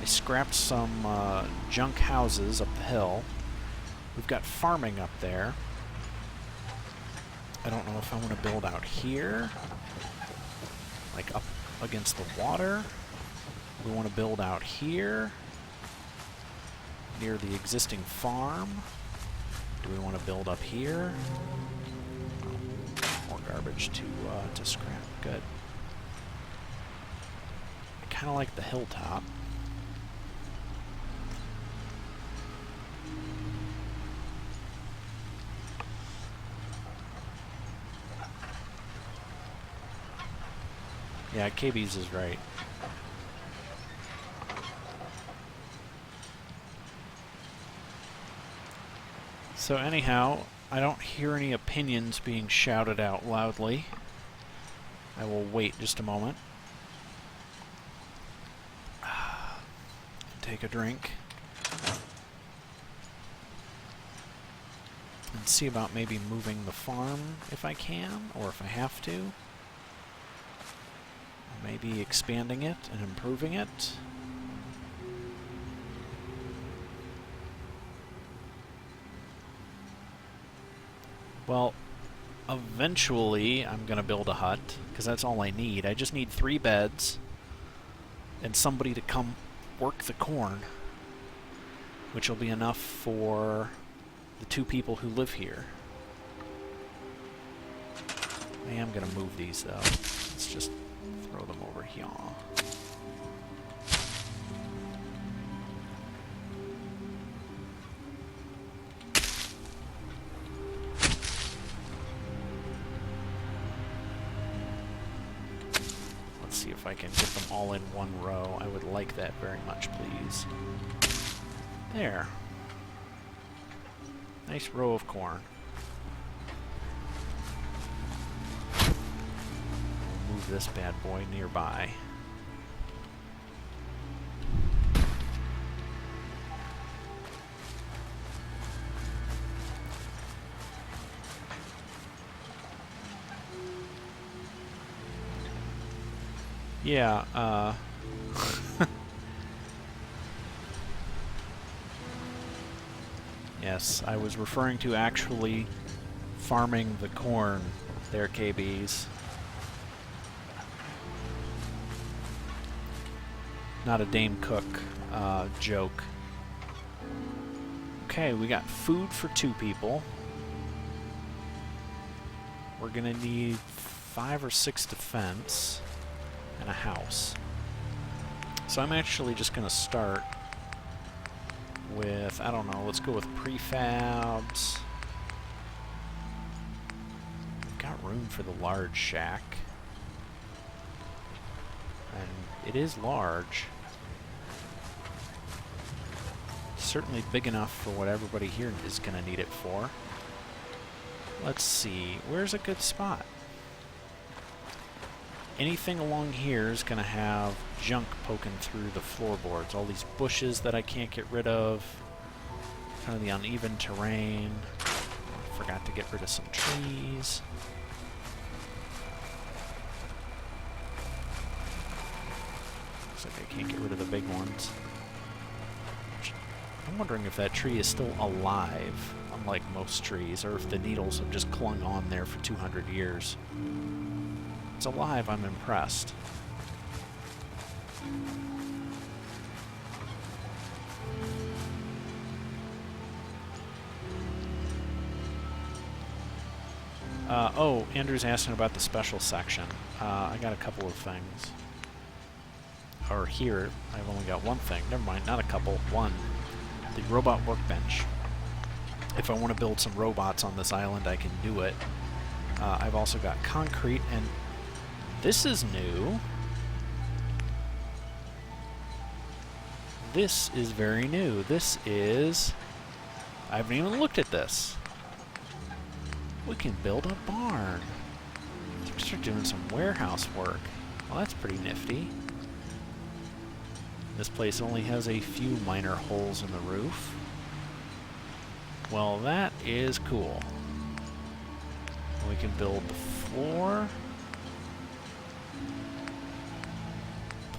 Speaker 1: I scrapped some junk houses up the hill. We've got farming up there. I don't know if I want to build out here, like up against the water. We want to build out here, near the existing farm. Do we want to build up here? Oh, more garbage to scrap. Good. I kind of like the hilltop. Yeah, KB's is right. So anyhow, I don't hear any opinions being shouted out loudly. I will wait just a moment. Take a drink. And see about maybe moving the farm if I can, or if I have to. Maybe expanding it and improving it. Well, eventually I'm going to build a hut, because that's all I need. I just need 3 beds and somebody to come work the corn, which will be enough for the 2 people who live here. I am going to move these, though. Let's just throw them over here. If I can get them all in one row, I would like that very much, please. There. Nice row of corn. We'll move this bad boy nearby. Yeah, yes, I was referring to actually farming the corn there, KBs. Not a Dame Cook joke. Okay, we got food for 2 people. We're gonna need 5 or 6 defense and a house. So I'm actually just gonna start with, I don't know, let's go with prefabs. We've got room for the large shack. And it is large. Certainly big enough for what everybody here is gonna need it for. Let's see, where's a good spot? Anything along here is going to have junk poking through the floorboards. All these bushes that I can't get rid of. Kind of the uneven terrain. Forgot to get rid of some trees. Looks like I can't get rid of the big ones. I'm wondering if that tree is still alive, unlike most trees, or if the needles have just clung on there for 200 years. It's alive, I'm impressed. Oh, Andrew's asking about the special section. I got a couple of things. Or here, I've only got one thing. Never mind, not a couple, one. The robot workbench. If I want to build some robots on this island, I can do it. I've also got concrete, and this is new. This is very new. This is... I haven't even looked at this. We can build a barn. Let's start doing some warehouse work. Well, that's pretty nifty. This place only has a few minor holes in the roof. Well, that is cool. We can build the floor.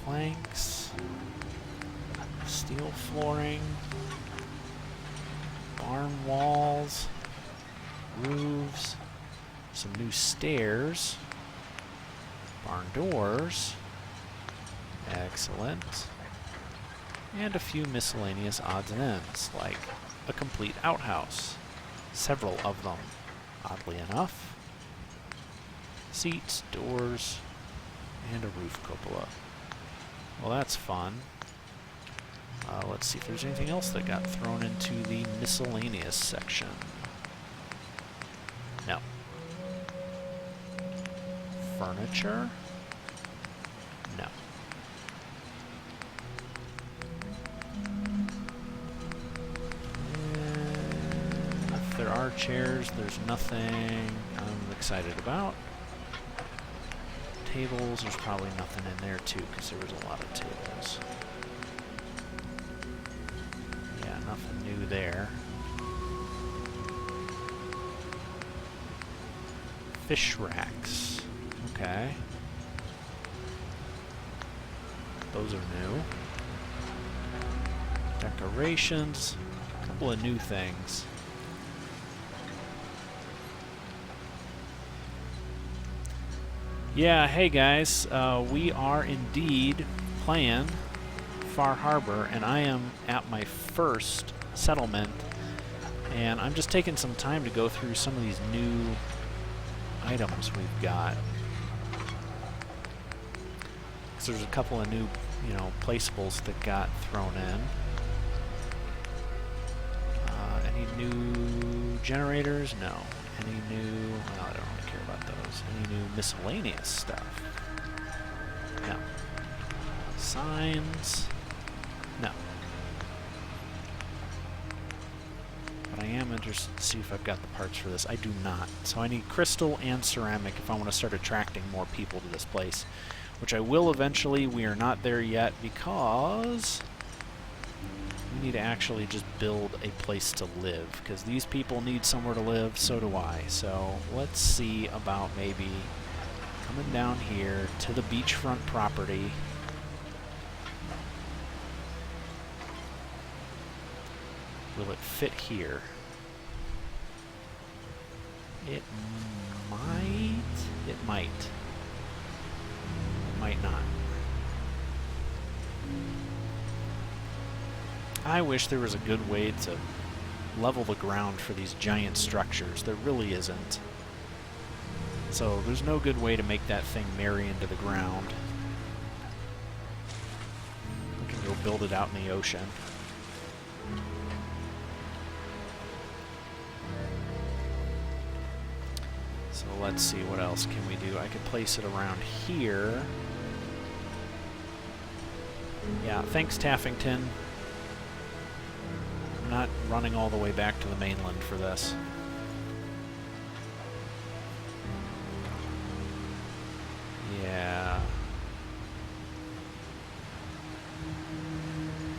Speaker 1: Planks. Steel flooring. Barn walls. Roofs. Some new stairs. Barn doors. Excellent. And a few miscellaneous odds and ends, like a complete outhouse. Several of them, oddly enough. Seats, doors, and a roof cupola. Well, that's fun. Let's see if there's anything else that got thrown into the miscellaneous section. No. Furniture? No. And if there are chairs, there's nothing I'm excited about. Tables, there's probably nothing in there too, because there was a lot of tables. Yeah, nothing new there. Fish racks. Okay. Those are new. Decorations. A couple of new things. Yeah, hey guys. We are indeed playing Far Harbor, and I am at my first settlement. And I'm just taking some time to go through some of these new items we've got. Because there's a couple of new, placeables that got thrown in. Any new generators? No. Any new... Well, I don't really care about those. Any new miscellaneous stuff? No. Signs. No. But I am interested to see if I've got the parts for this. I do not. So I need crystal and ceramic if I want to start attracting more people to this place. Which I will eventually. We are not there yet because we need to actually just build a place to live. Because these people need somewhere to live, so do I. So let's see about maybe coming down here to the beachfront property. Will it fit here? It might. It might. It might not. I wish there was a good way to level the ground for these giant structures. There really isn't. So there's no good way to make that thing marry into the ground. We can go build it out in the ocean. So let's see, what else can we do? I could place it around here. Yeah, thanks, Taffington. I'm not running all the way back to the mainland for this. Yeah.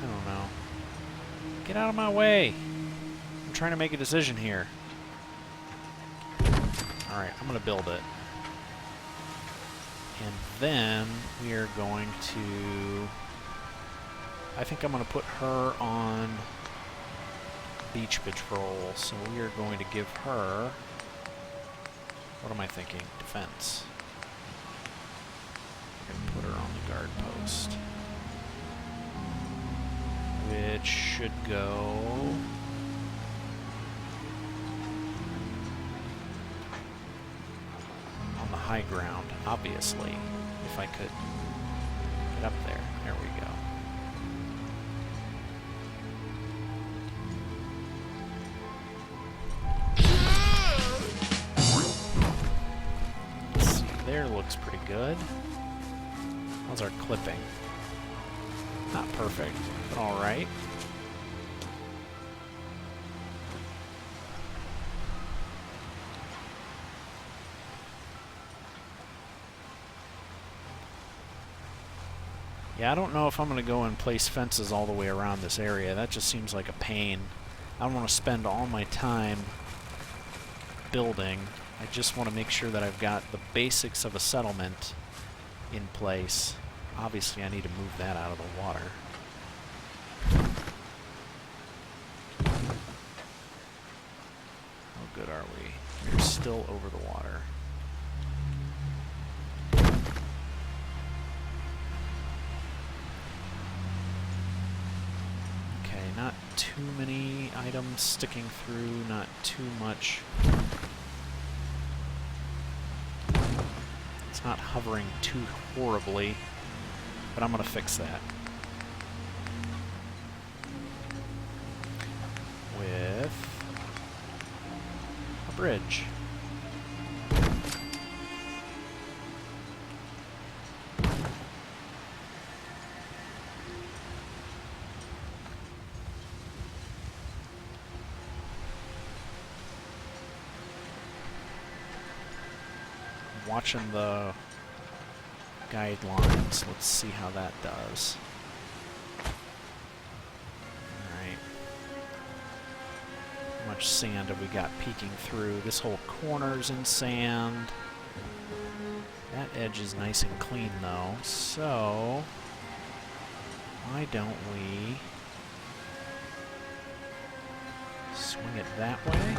Speaker 1: I don't know. Get out of my way! I'm trying to make a decision here. Alright, I'm going to build it. And then we are going to... I think I'm going to put her on beach patrol. So we are going to give her... What am I thinking? Defense. I'm going to put her on the guard post. Which should go... high ground, obviously, if I could get up there. There we go. Let's see, there looks pretty good. How's our clipping? Not perfect, but alright. Yeah, I don't know if I'm going to go and place fences all the way around this area. That just seems like a pain. I don't want to spend all my time building. I just want to make sure that I've got the basics of a settlement in place. Obviously, I need to move that out of the water. How good are we? We're still over the water. Not too many items sticking through, not too much. It's not hovering too horribly, but I'm going to fix that. With a bridge. Watching the guidelines. Let's see how that does. Alright. How much sand have we got peeking through? This whole corner's in sand. That edge is nice and clean though, so why don't we swing it that way?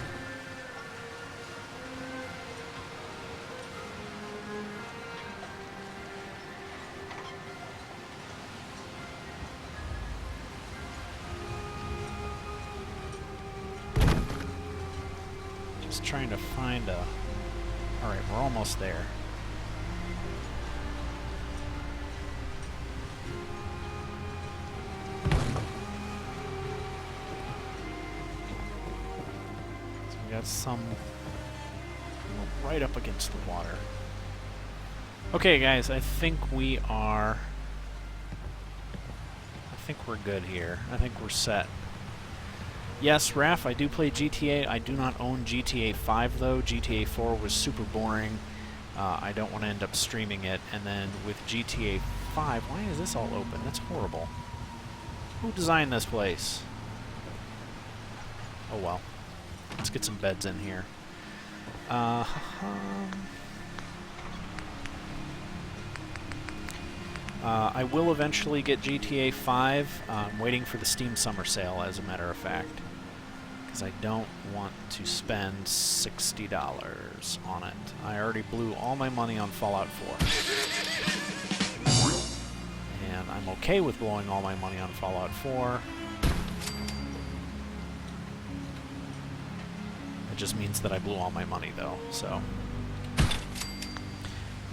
Speaker 1: Trying to find a... Alright, we're almost there. So we got some right up against the water. Okay, guys, I think we're good here. I think we're set. Yes, Raph, I do play GTA. I do not own GTA 5, though. GTA 4 was super boring. I don't want to end up streaming it. And then with GTA 5, why is this all open? That's horrible. Who designed this place? Oh well. Let's get some beds in here. I will eventually get GTA 5. I'm waiting for the Steam Summer Sale, as a matter of fact. Because I don't want to spend $60 on it. I already blew all my money on Fallout 4. And I'm okay with blowing all my money on Fallout 4. It just means that I blew all my money, though, so...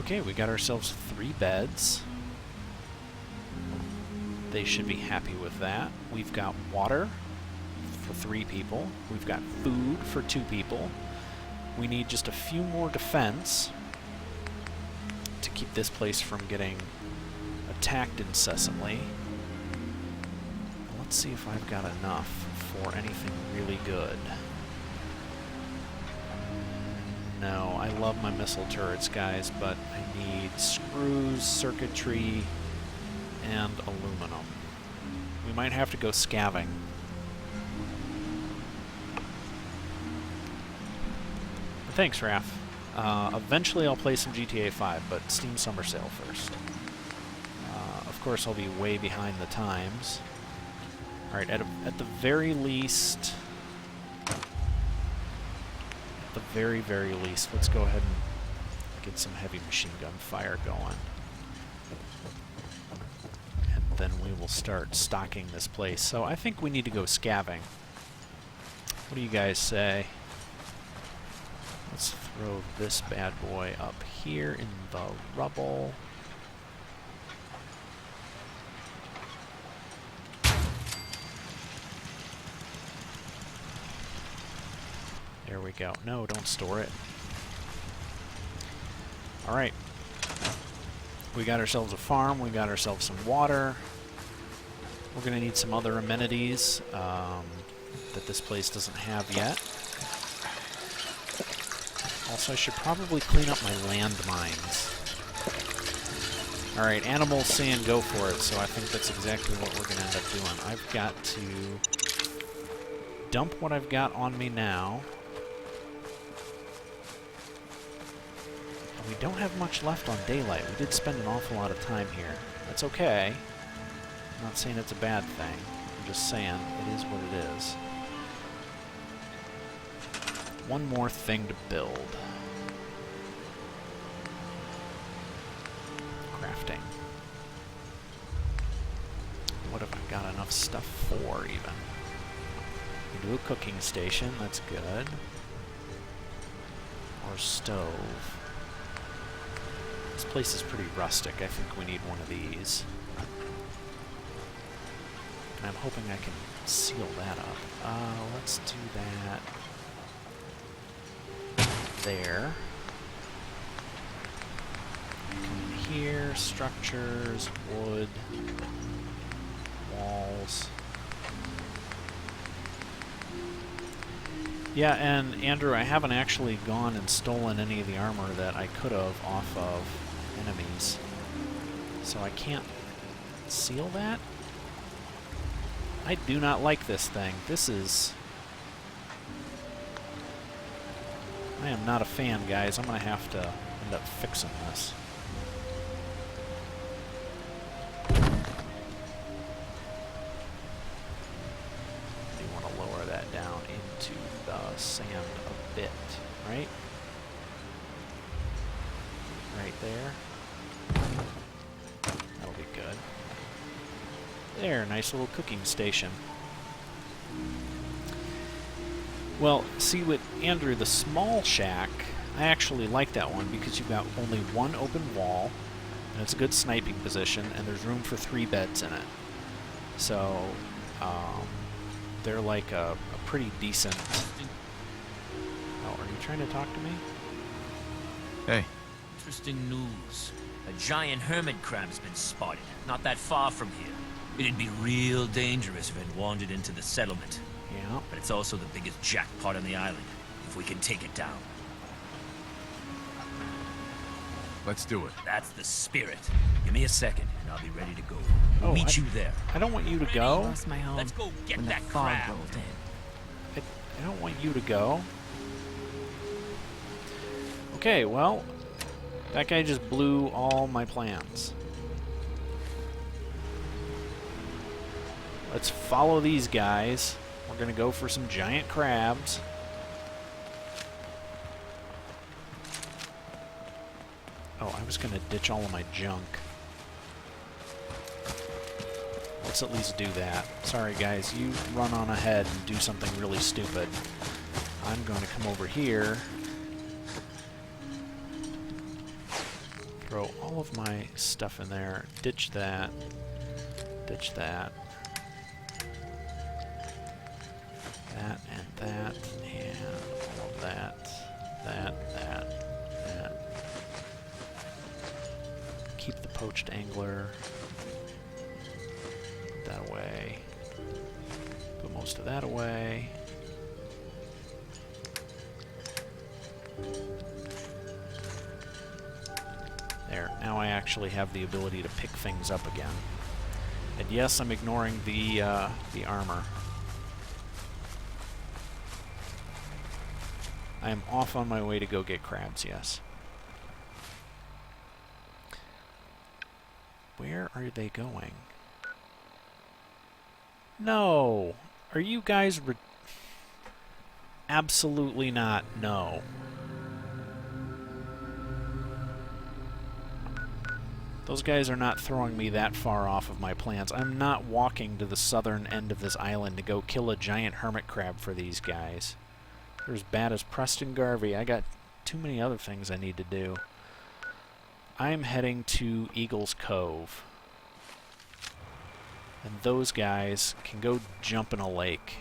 Speaker 1: Okay, we got ourselves 3 beds. They should be happy with that. We've got water for 3 people. We've got food for 2 people. We need just a few more defense to keep this place from getting attacked incessantly. Let's see if I've got enough for anything really good. No, I love my missile turrets, guys, but I need screws, circuitry, and aluminum. We might have to go scavenging. Thanks, Raph. Eventually I'll play some GTA 5, but Steam Summer Sale first. Of course, I'll be way behind the times. Alright, at the very least... At the very, very least, let's go ahead and get some heavy machine gun fire going. And then we will start stocking this place. So I think we need to go scavenging. What do you guys say? Let's throw this bad boy up here in the rubble. There we go. No, don't store it. Alright. We got ourselves a farm, we got ourselves some water. We're going to need some other amenities that this place doesn't have yet. Also, I should probably clean up my landmines. Alright, animals saying go for it, so I think that's exactly what we're going to end up doing. I've got to dump what I've got on me now. We don't have much left on daylight. We did spend an awful lot of time here. That's okay. I'm not saying it's a bad thing. I'm just saying it is what it is. One more thing to build. Crafting. What have I got enough stuff for, even? We do a cooking station. That's good. Or stove. This place is pretty rustic. I think we need one of these. And I'm hoping I can seal that up. Let's do that there. Come in here, structures, wood, walls. Yeah, and Andrew, I haven't actually gone and stolen any of the armor that I could have off of enemies. So I can't seal that? I do not like this thing. This is... I am not a fan, guys. I'm going to have to end up fixing this. You want to lower that down into the sand a bit, right? Right there. That'll be good. There, nice little cooking station. Well, see with Andrew, the small shack, I actually like that one because you've got only one open wall, and it's a good sniping position, and there's room for 3 beds in it. So, they're like a pretty decent... Oh, are you trying to talk to me?
Speaker 4: Hey.
Speaker 6: Interesting news. A giant hermit crab's been spotted, not that far from here. It'd be real dangerous if it wandered into the settlement.
Speaker 1: Yeah.
Speaker 6: But it's also the biggest jackpot on the island, if we can take it down.
Speaker 3: Let's do it.
Speaker 6: That's the spirit. Give me a second, and I'll be ready to go.
Speaker 1: Oh,
Speaker 6: Meet you there.
Speaker 1: I don't want you to go.
Speaker 7: Lost my home
Speaker 6: Let's go get
Speaker 7: when
Speaker 6: that
Speaker 7: the fog
Speaker 6: crab.
Speaker 7: rolled in.
Speaker 1: I don't want you to go. Okay, well, that guy just blew all my plans. Let's follow these guys. We're gonna go for some giant crabs. Oh, I was gonna ditch all of my junk. Let's at least do that. Sorry guys, you run on ahead and do something really stupid. I'm going to come over here. Throw all of my stuff in there. Ditch that. Ditch that. That and that. And all of that. That. Keep the poached angler. Put that away. Put most of that away. There. Now I actually have the ability to pick things up again. And yes, I'm ignoring the armor. I am off on my way to go get crabs, yes. Where are they going? No! Are you guys absolutely not? No. Those guys are not throwing me that far off of my plans. I'm not walking to the southern end of this island to go kill a giant hermit crab for these guys. They're as bad as Preston Garvey. I got too many other things I need to do. I'm heading to Eagle's Cove. And those guys can go jump in a lake.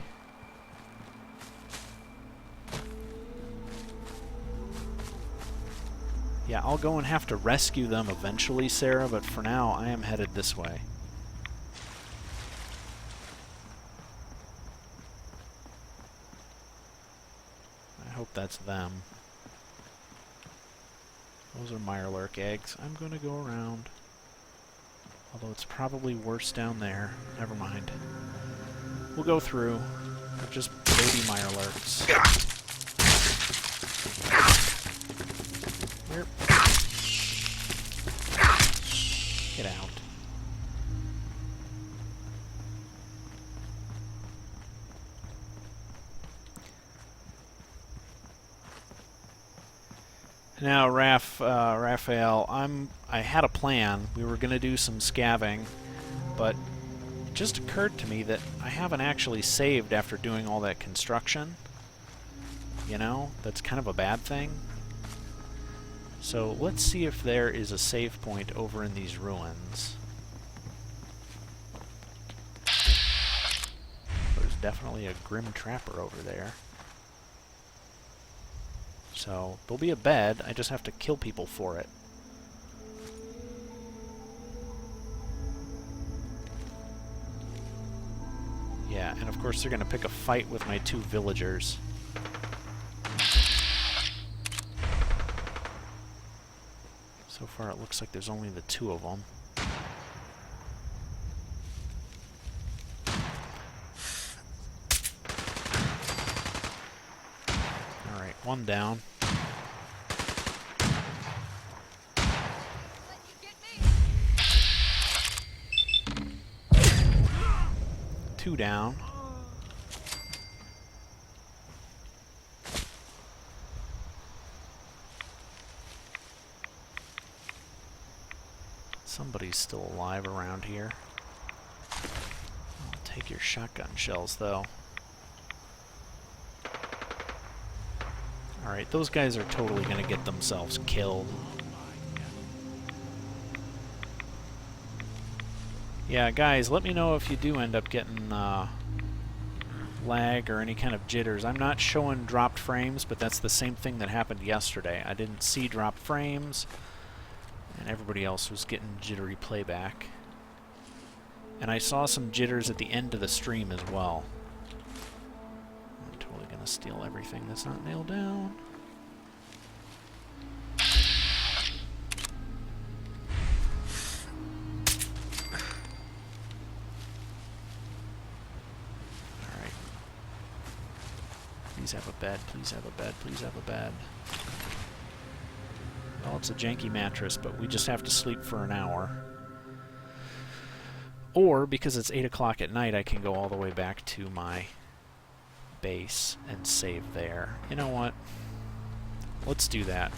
Speaker 1: Yeah, I'll go and have to rescue them eventually, Sarah, but for now, I am headed this way. I hope that's them. Those are Mirelurk eggs. I'm going to go around. Although it's probably worse down there. Never mind. We'll go through. They're just baby Mirelurks. Where? Get out. Now, Raphael, I had a plan. We were going to do some scavenging, but it just occurred to me that I haven't actually saved after doing all that construction. You know, that's kind of a bad thing. So let's see if there is a save point over in these ruins. There's definitely a Grim Trapper over there. So, there'll be a bed, I just have to kill people for it. Yeah, and of course they're going to pick a fight with my two villagers. So far it looks like there's only the two of them. Alright, one down. Two down. Somebody's still alive around here. I'll take your shotgun shells, though. Alright, those guys are totally going to get themselves killed. Yeah, guys, let me know if you do end up getting lag or any kind of jitters. I'm not showing dropped frames, but that's the same thing that happened yesterday. I didn't see dropped frames, And everybody else was getting jittery playback. And I saw some jitters at the end of the stream as well. I'm totally gonna steal everything that's not nailed down. Alright. Please have a bed, please have a bed, please have a bed. Well, it's a janky mattress, but we just have to sleep for an hour. Or, because it's 8 o'clock at night, I can go all the way back to my base and save there. You know what? Let's do that.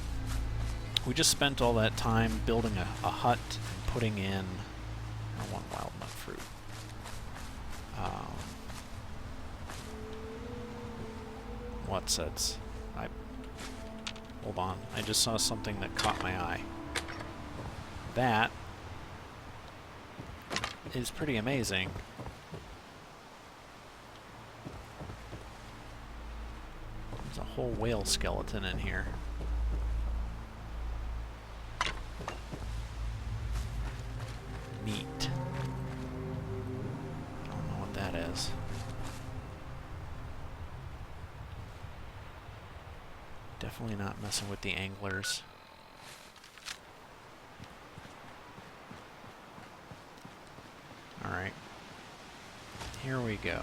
Speaker 1: We just spent all that time building a hut and putting in... I want wild nut fruit. What's that? Hold on. I just saw something that caught my eye. That is pretty amazing. There's a whole whale skeleton in here. Meat. I don't know what that is. Definitely not messing with the anglers. Alright. Here we go.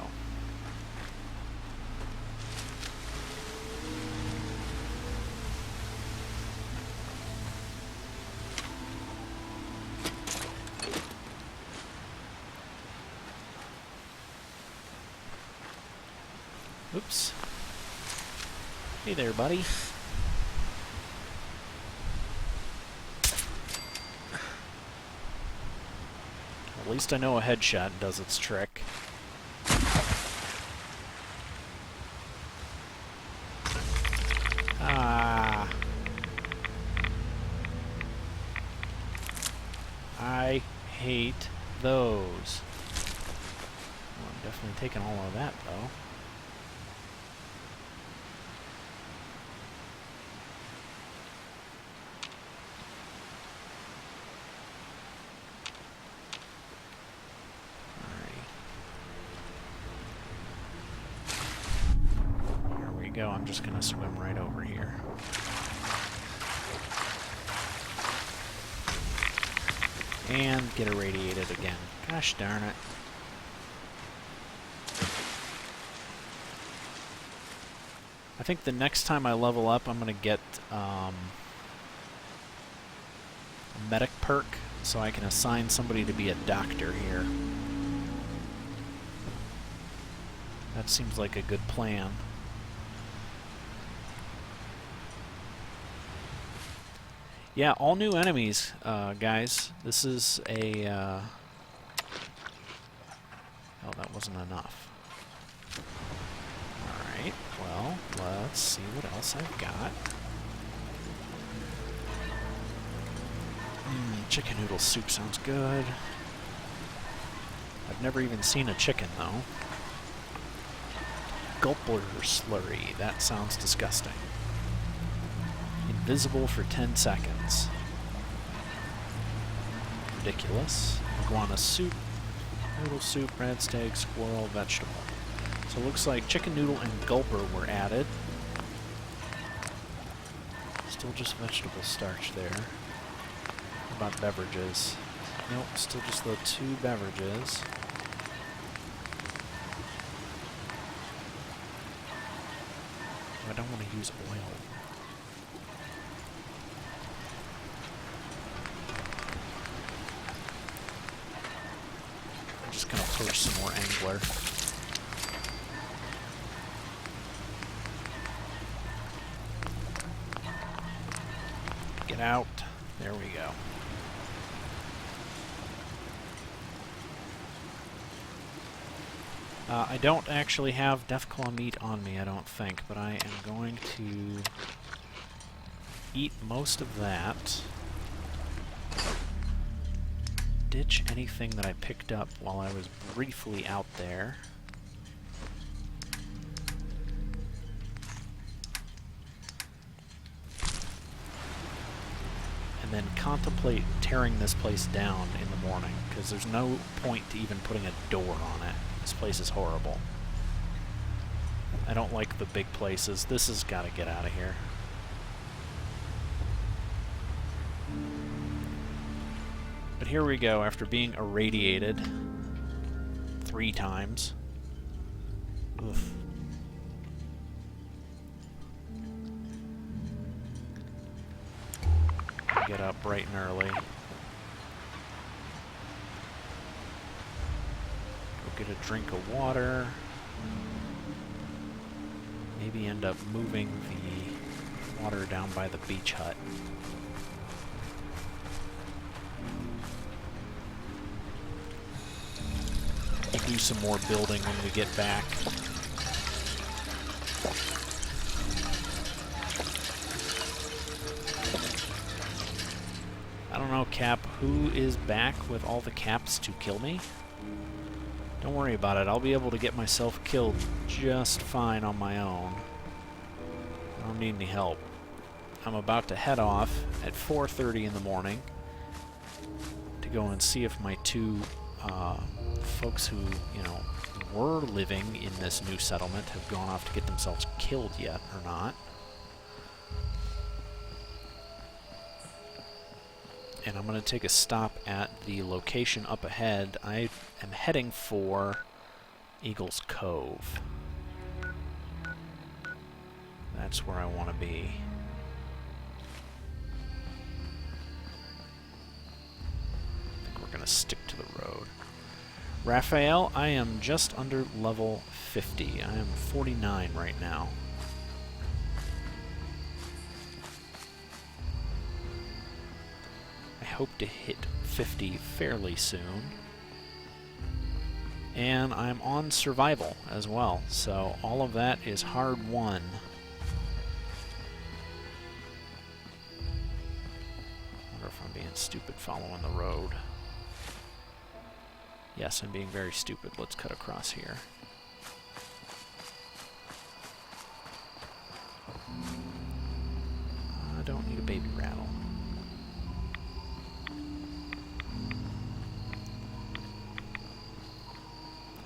Speaker 1: Oops. Hey there, buddy. At least I know a headshot does its trick. Ah. I hate those. Well, I'm definitely taking all of that, though. I'm just gonna swim right over here. And get irradiated again. Gosh darn it. I think the next time I level up, I'm gonna get a medic perk, so I can assign somebody to be a doctor here. That seems like a good plan. Yeah, all new enemies, guys. This is a... Oh, that wasn't enough. Alright, well, let's see what else I've got. Chicken noodle soup sounds good. I've never even seen a chicken, though. Gulper slurry. That sounds disgusting. Invisible for 10 seconds. Ridiculous. Iguana soup, noodle soup, red steak, squirrel, vegetable. So it looks like chicken noodle and gulper were added. Still just vegetable starch there. What about beverages? Nope, still just the 2 beverages. I don't want to use oil. I'm just gonna push some more angler. Get out. There we go. I don't actually have Deathclaw meat on me, I don't think, but I am going to eat most of that. Ditch anything that I picked up while I was briefly out there. and then contemplate tearing this place down in the morning, because there's no point to even putting a door on it. This place is horrible. I don't like the big places. This has got to get out of here. But here we go, after being irradiated 3 times. Oof. Get up bright and early. Go get a drink of water. Maybe end up moving the water down by the beach hut. We'll do some more building when we get back. I don't know, Cap, who is back with all the caps to kill me? Don't worry about it. I'll be able to get myself killed just fine on my own. I don't need any help. I'm about to head off at 4:30 in the morning to go and see if my 2 folks who, you know, were living in this new settlement have gone off to get themselves killed yet or not. And I'm going to take a stop at the location up ahead. I am heading for Eagle's Cove. That's where I want to be. I think we're going to stick to the road. Raphael, I am just under level 50. I am 49 right now. I hope to hit 50 fairly soon. And I'm on survival as well, so all of that is hard won. I wonder if I'm being stupid following the road. Yes, I'm being very stupid. Let's cut across here. I don't need a baby rattle.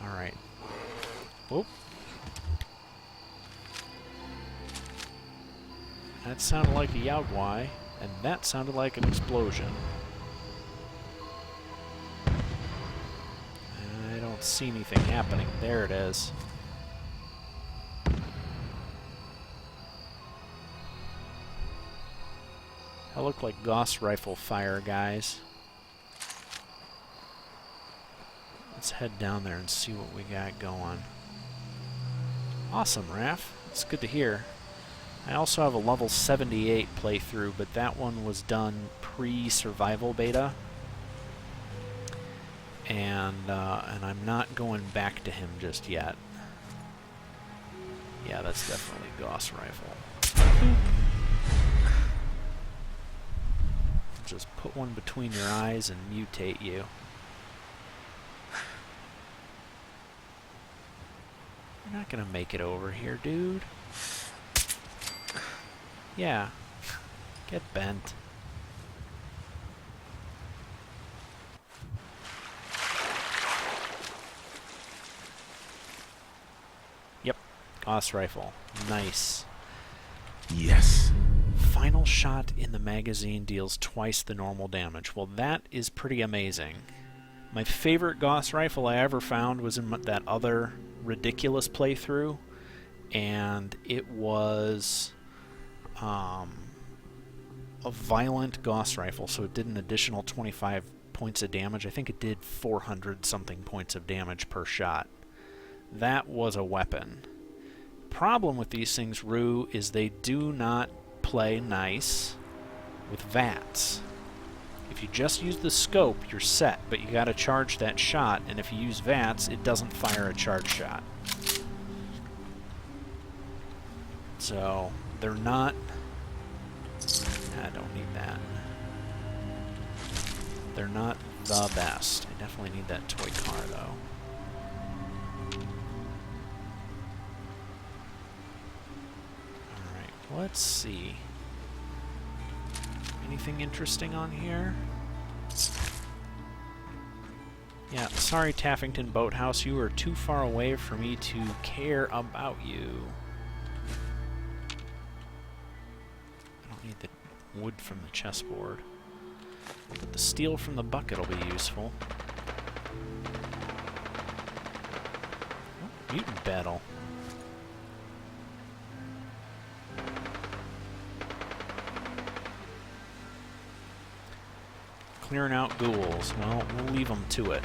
Speaker 1: Alright. Whoop. That sounded like a Yaogwai, and that sounded like an explosion. I don't see anything happening. There it is. That looked like Gauss rifle fire, guys. Let's head down there and see what we got going. Awesome, Raph. It's good to hear. I also have a level 78 playthrough, but that one was done pre-survival beta. And I'm not going back to him just yet. Yeah, that's definitely Gauss rifle. Just put one between your eyes and mutate you. You're not gonna make it over here, dude. Yeah. Get bent. Yep. Gauss rifle. Nice.
Speaker 4: Yes.
Speaker 1: Final shot in the magazine deals twice the normal damage. Well, that is pretty amazing. My favorite Gauss rifle I ever found was in that other ridiculous playthrough, and it was a violent Gauss rifle, so it did an additional 25 points of damage. I think it did 400 something points of damage per shot. That was a weapon. Problem with these things, Rue, is they do not play nice with VATS. If you just use the scope, you're set, but you gotta charge that shot, and if you use VATS, it doesn't fire a charge shot. So, they're not... I don't need that. They're not the best. I definitely need that toy car, though. Alright, let's see. Anything interesting on here? Yeah, sorry, Taffington Boathouse, you are too far away for me to care about you. I don't need the wood from the chessboard. But the steel from the bucket will be useful. Oh, mutant battle. Clearing out ghouls. Well, we'll leave them to it.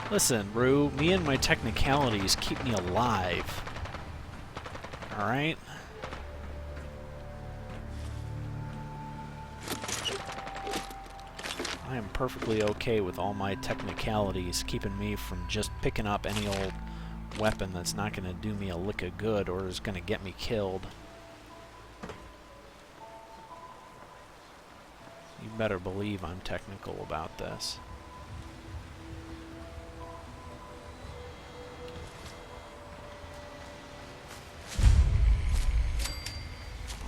Speaker 1: Listen, Rue, me and my technicalities keep me alive. Alright? I am perfectly okay with all my technicalities keeping me from just picking up any old weapon that's not going to do me a lick of good or is going to get me killed. You better believe I'm technical about this.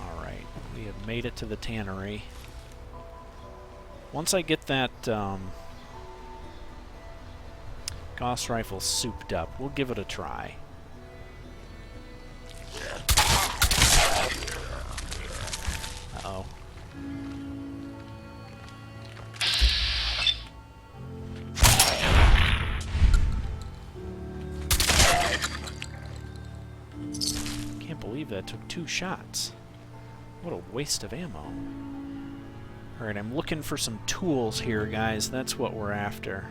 Speaker 1: Alright, we have made it to the tannery. Once I get that Gauss rifle souped up, we'll give it a try. Uh-oh. Can't believe that took 2 shots. What a waste of ammo. Alright, I'm looking for some tools here, guys. That's what we're after.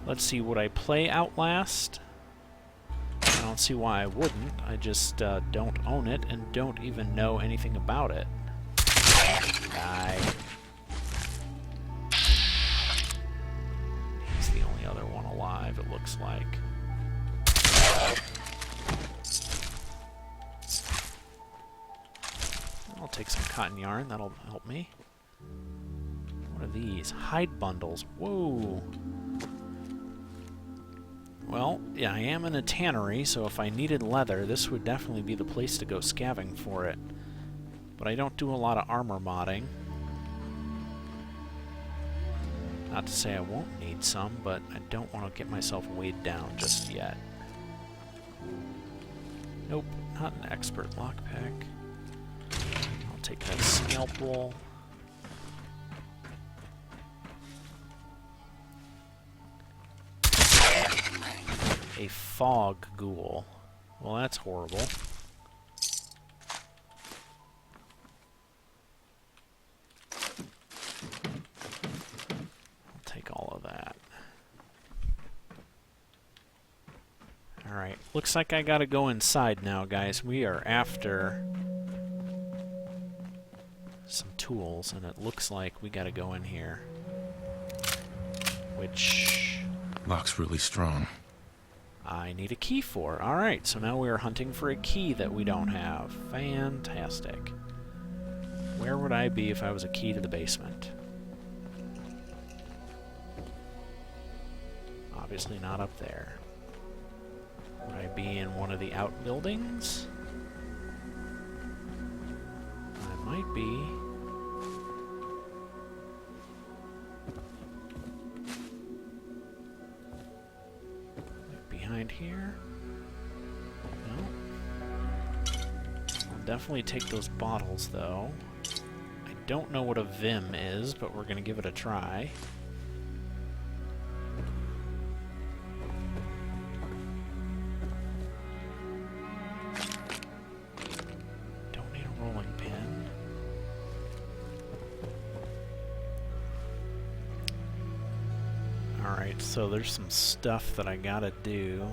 Speaker 1: Let's see, would I play Outlast? I don't see why I wouldn't. I just don't own it and don't even know anything about it. Die. He's the only other one alive, it looks like. I'll take some cotton yarn, that'll help me. What are these? Hide bundles. Whoa! Well, yeah, I am in a tannery, so if I needed leather, this would definitely be the place to go scavenging for it. But I don't do a lot of armor modding. Not to say I won't need some, but I don't want to get myself weighed down just yet. Nope, not an expert lockpick. I'll take that scalpel. A fog ghoul. Well, that's horrible. I'll take all of that. Alright, looks like I gotta go inside now, guys. We are after some tools, and it looks like we gotta go in here. Which...
Speaker 4: Lock's really strong.
Speaker 1: I need a key for. Alright, so now we are hunting for a key that we don't have. Fantastic. Where would I be if I was a key to the basement? Obviously not up there. Would I be in one of the outbuildings? I might be. Behind here? No. I'll definitely take those bottles, though. I don't know what a Vim is, but we're gonna give it a try. Don't need a rolling pin. Alright, so there's some stuff that I gotta do.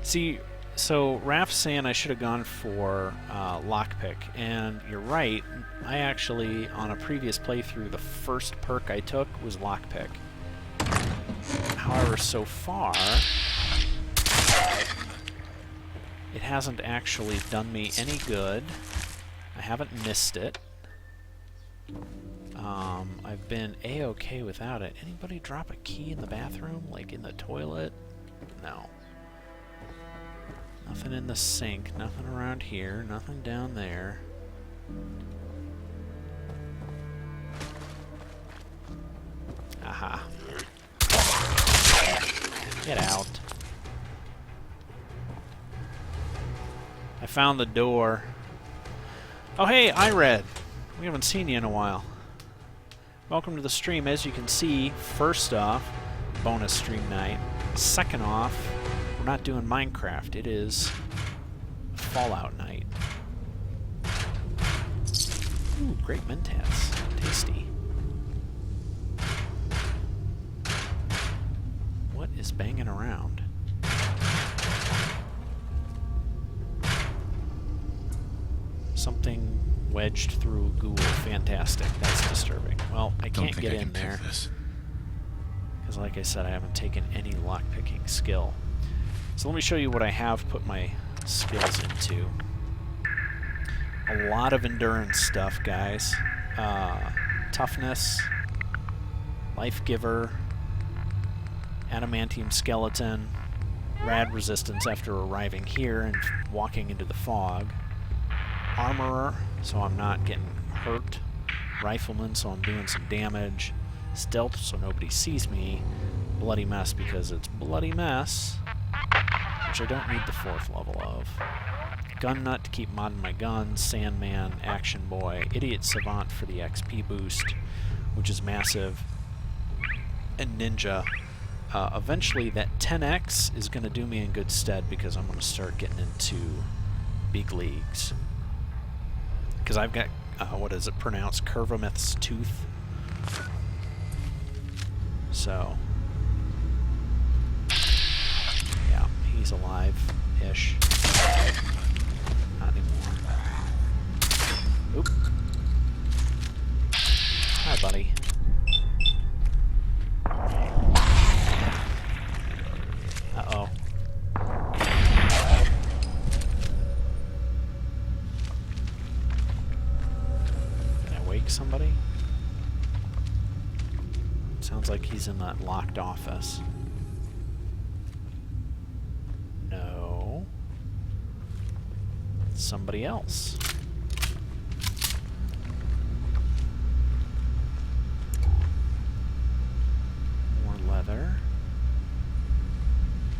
Speaker 1: See, so Raph's saying I should have gone for lockpick, and you're right. I actually, on a previous playthrough, the first perk I took was lockpick. However, so far... It hasn't actually done me any good. I haven't missed it. I've been a-okay without it. Anybody drop a key in the bathroom? Like in the toilet? No. Nothing in the sink, nothing around here, nothing down there. Aha. Get out. I found the door. Oh hey, iRed! We haven't seen you in a while. Welcome to the stream. As you can see, first off, bonus stream night. Second off, we're not doing Minecraft. It is Fallout night. Ooh, great mentats. Tasty. What is banging around? Something wedged through a ghoul. Fantastic. That's disturbing. Well, I can't get in there. Because like I said, I haven't taken any lockpicking skill. So let me show you what I have put my skills into. A lot of endurance stuff, guys. Toughness, Life Giver, Adamantium Skeleton, Rad Resistance after arriving here and walking into the fog, Armorer, so I'm not getting hurt, Rifleman, so I'm doing some damage, Stealth, so nobody sees me, Bloody Mess because it's Bloody Mess, which I don't need the 4th level of, Gun Nut to keep modding my guns, Sandman, Action Boy, Idiot Savant for the XP boost, which is massive, and Ninja. Eventually that 10x is going to do me in good stead because I'm going to start getting into big leagues. Because I've got, what is it pronounced, Curvamith's Tooth. So, yeah, he's alive-ish. Not anymore. Oop. Hi, buddy. Uh-oh. Can I wake somebody? Sounds like he's in that locked office. No. Somebody else. More leather.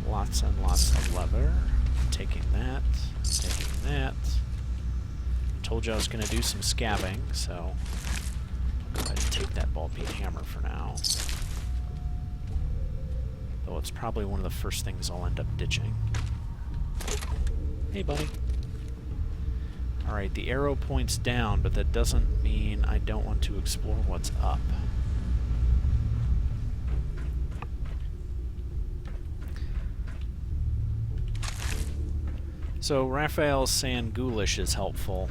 Speaker 1: Lots and lots of leather. Taking that. Taking that. Told you I was going to do some scabbing, so I'd take that ball-peen hammer for now. Though it's probably one of the first things I'll end up ditching. Hey, buddy. Alright, the arrow points down, but that doesn't mean I don't want to explore what's up. So Raphael's saying ghoulish is helpful.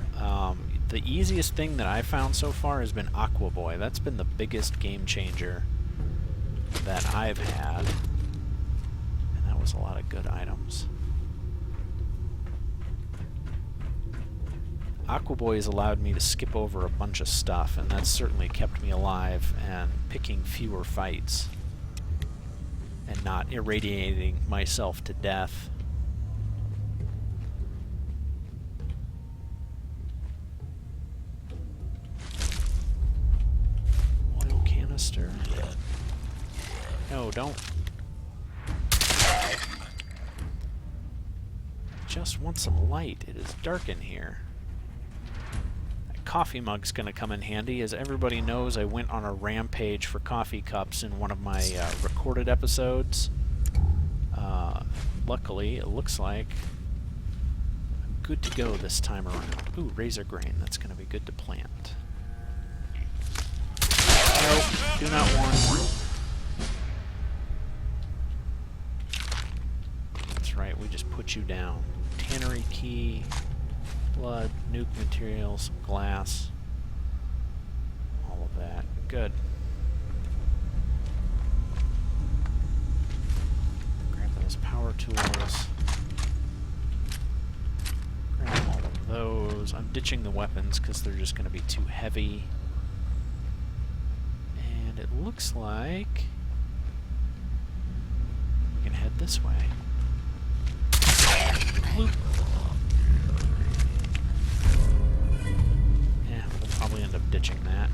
Speaker 1: The easiest thing that I've found so far has been Aqua Boy. That's been the biggest game changer that I've had. And that was a lot of good items. Aqua Boy has allowed me to skip over a bunch of stuff, and that's certainly kept me alive and picking fewer fights and not irradiating myself to death. Oil canister. No, don't. Just want some light. It is dark in here. Coffee mug's going to come in handy. As everybody knows, I went on a rampage for coffee cups in one of my recorded episodes. Luckily, it looks like I'm good to go this time around. Ooh, razor grain. That's going to be good to plant. Nope, do not want. That's right, we just put you down. Tannery key. Blood, nuke material, some glass, all of that. Good. Grab those power tools. suppose. I'm ditching the weapons because they're just going to be too heavy. And it looks like we can head this way. Bloop. Yeah, we'll probably end up ditching that.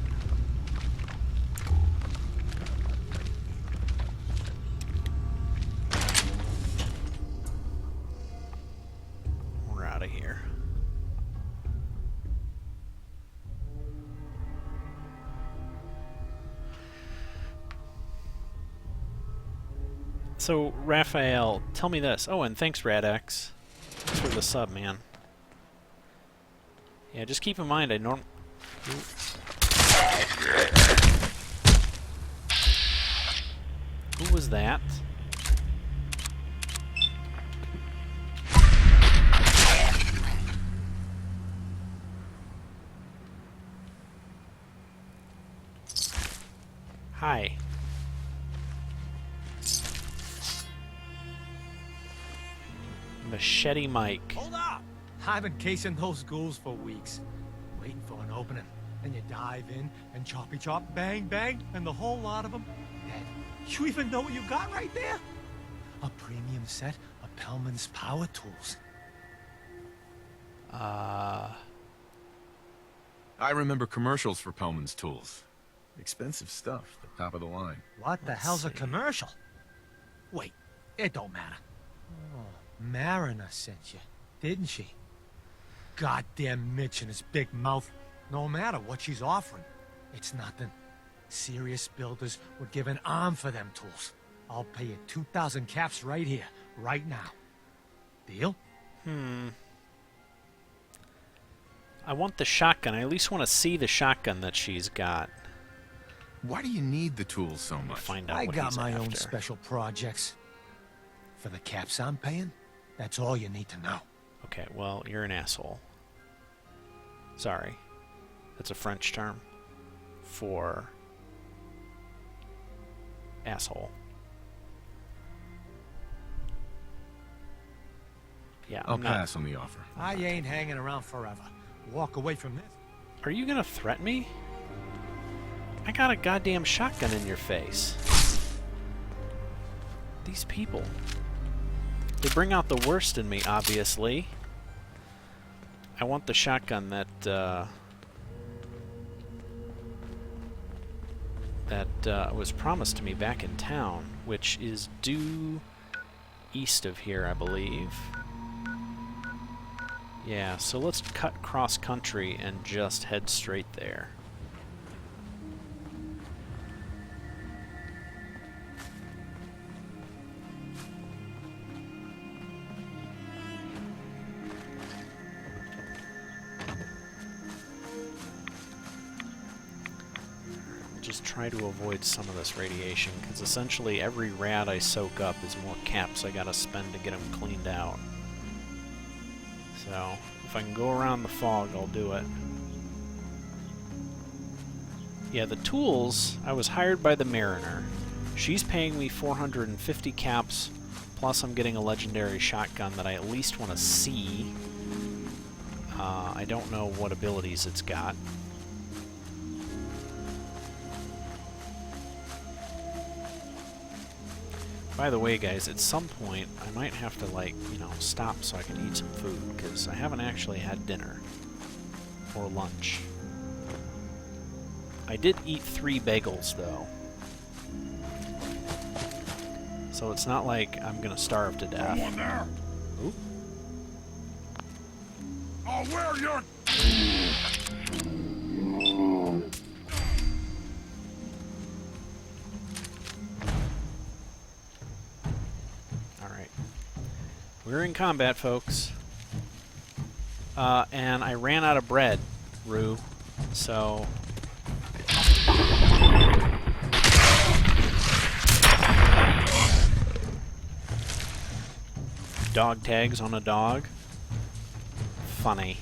Speaker 1: We're out of here. So, Raphael, tell me this. Oh, and thanks, Radex. Thanks for the sub, man. Yeah, just keep in mind, I norm... Who was that? Hi. Machete Mike.
Speaker 9: Hold up! I've been casing those ghouls for weeks. Waiting for an opening. And you dive in and choppy chop, bang bang, and the whole lot of them dead. You even know what you got right there? A premium set of Pellman's power tools.
Speaker 4: I remember commercials for Pellman's tools. Expensive stuff, the top of the line.
Speaker 9: What the hell's a commercial? Wait, it don't matter. Oh, Mariner sent you, didn't she? Goddamn Mitch and his big mouth. No matter what she's offering, it's nothing. Serious builders would give an arm for them tools. I'll pay you 2,000 caps right here, right now. Deal?
Speaker 1: I want the shotgun. I at least want to see the shotgun that she's got.
Speaker 4: Why do you need the tools so much?
Speaker 1: Find out
Speaker 9: I
Speaker 1: what
Speaker 9: got
Speaker 1: he's
Speaker 9: my
Speaker 1: after.
Speaker 9: own special projects. For the caps I'm paying, that's all you need to know.
Speaker 1: Okay, well, you're an asshole. Sorry. That's a French term for asshole. Yeah,
Speaker 4: I'll
Speaker 1: I'm not...
Speaker 4: pass on the offer.
Speaker 9: I ain't hanging around forever. Walk away from this.
Speaker 1: Are you gonna threaten me? I got a goddamn shotgun in your face. These people. They bring out the worst in me, obviously. I want the shotgun that, was promised to me back in town, which is due east of here, I believe. Yeah, so let's cut cross-country and just head straight there. Just try to avoid some of this radiation, because essentially every rad I soak up is more caps I gotta spend to get them cleaned out. So, if I can go around the fog, I'll do it. Yeah, the tools, I was hired by the Mariner. She's paying me 450 caps, plus I'm getting a legendary shotgun that I at least want to see. I don't know what abilities it's got. By the way, guys, at some point, I might have to, like, you know, stop so I can eat some food, because I haven't actually had dinner. Or lunch. I did eat 3 bagels, though. So it's not like I'm gonna starve to death.
Speaker 5: Someone there!
Speaker 1: Oop.
Speaker 5: I'll wear your...
Speaker 1: Alright. We're in combat, folks. And I ran out of bread, Rue. So... Dog tags on a dog. Funny.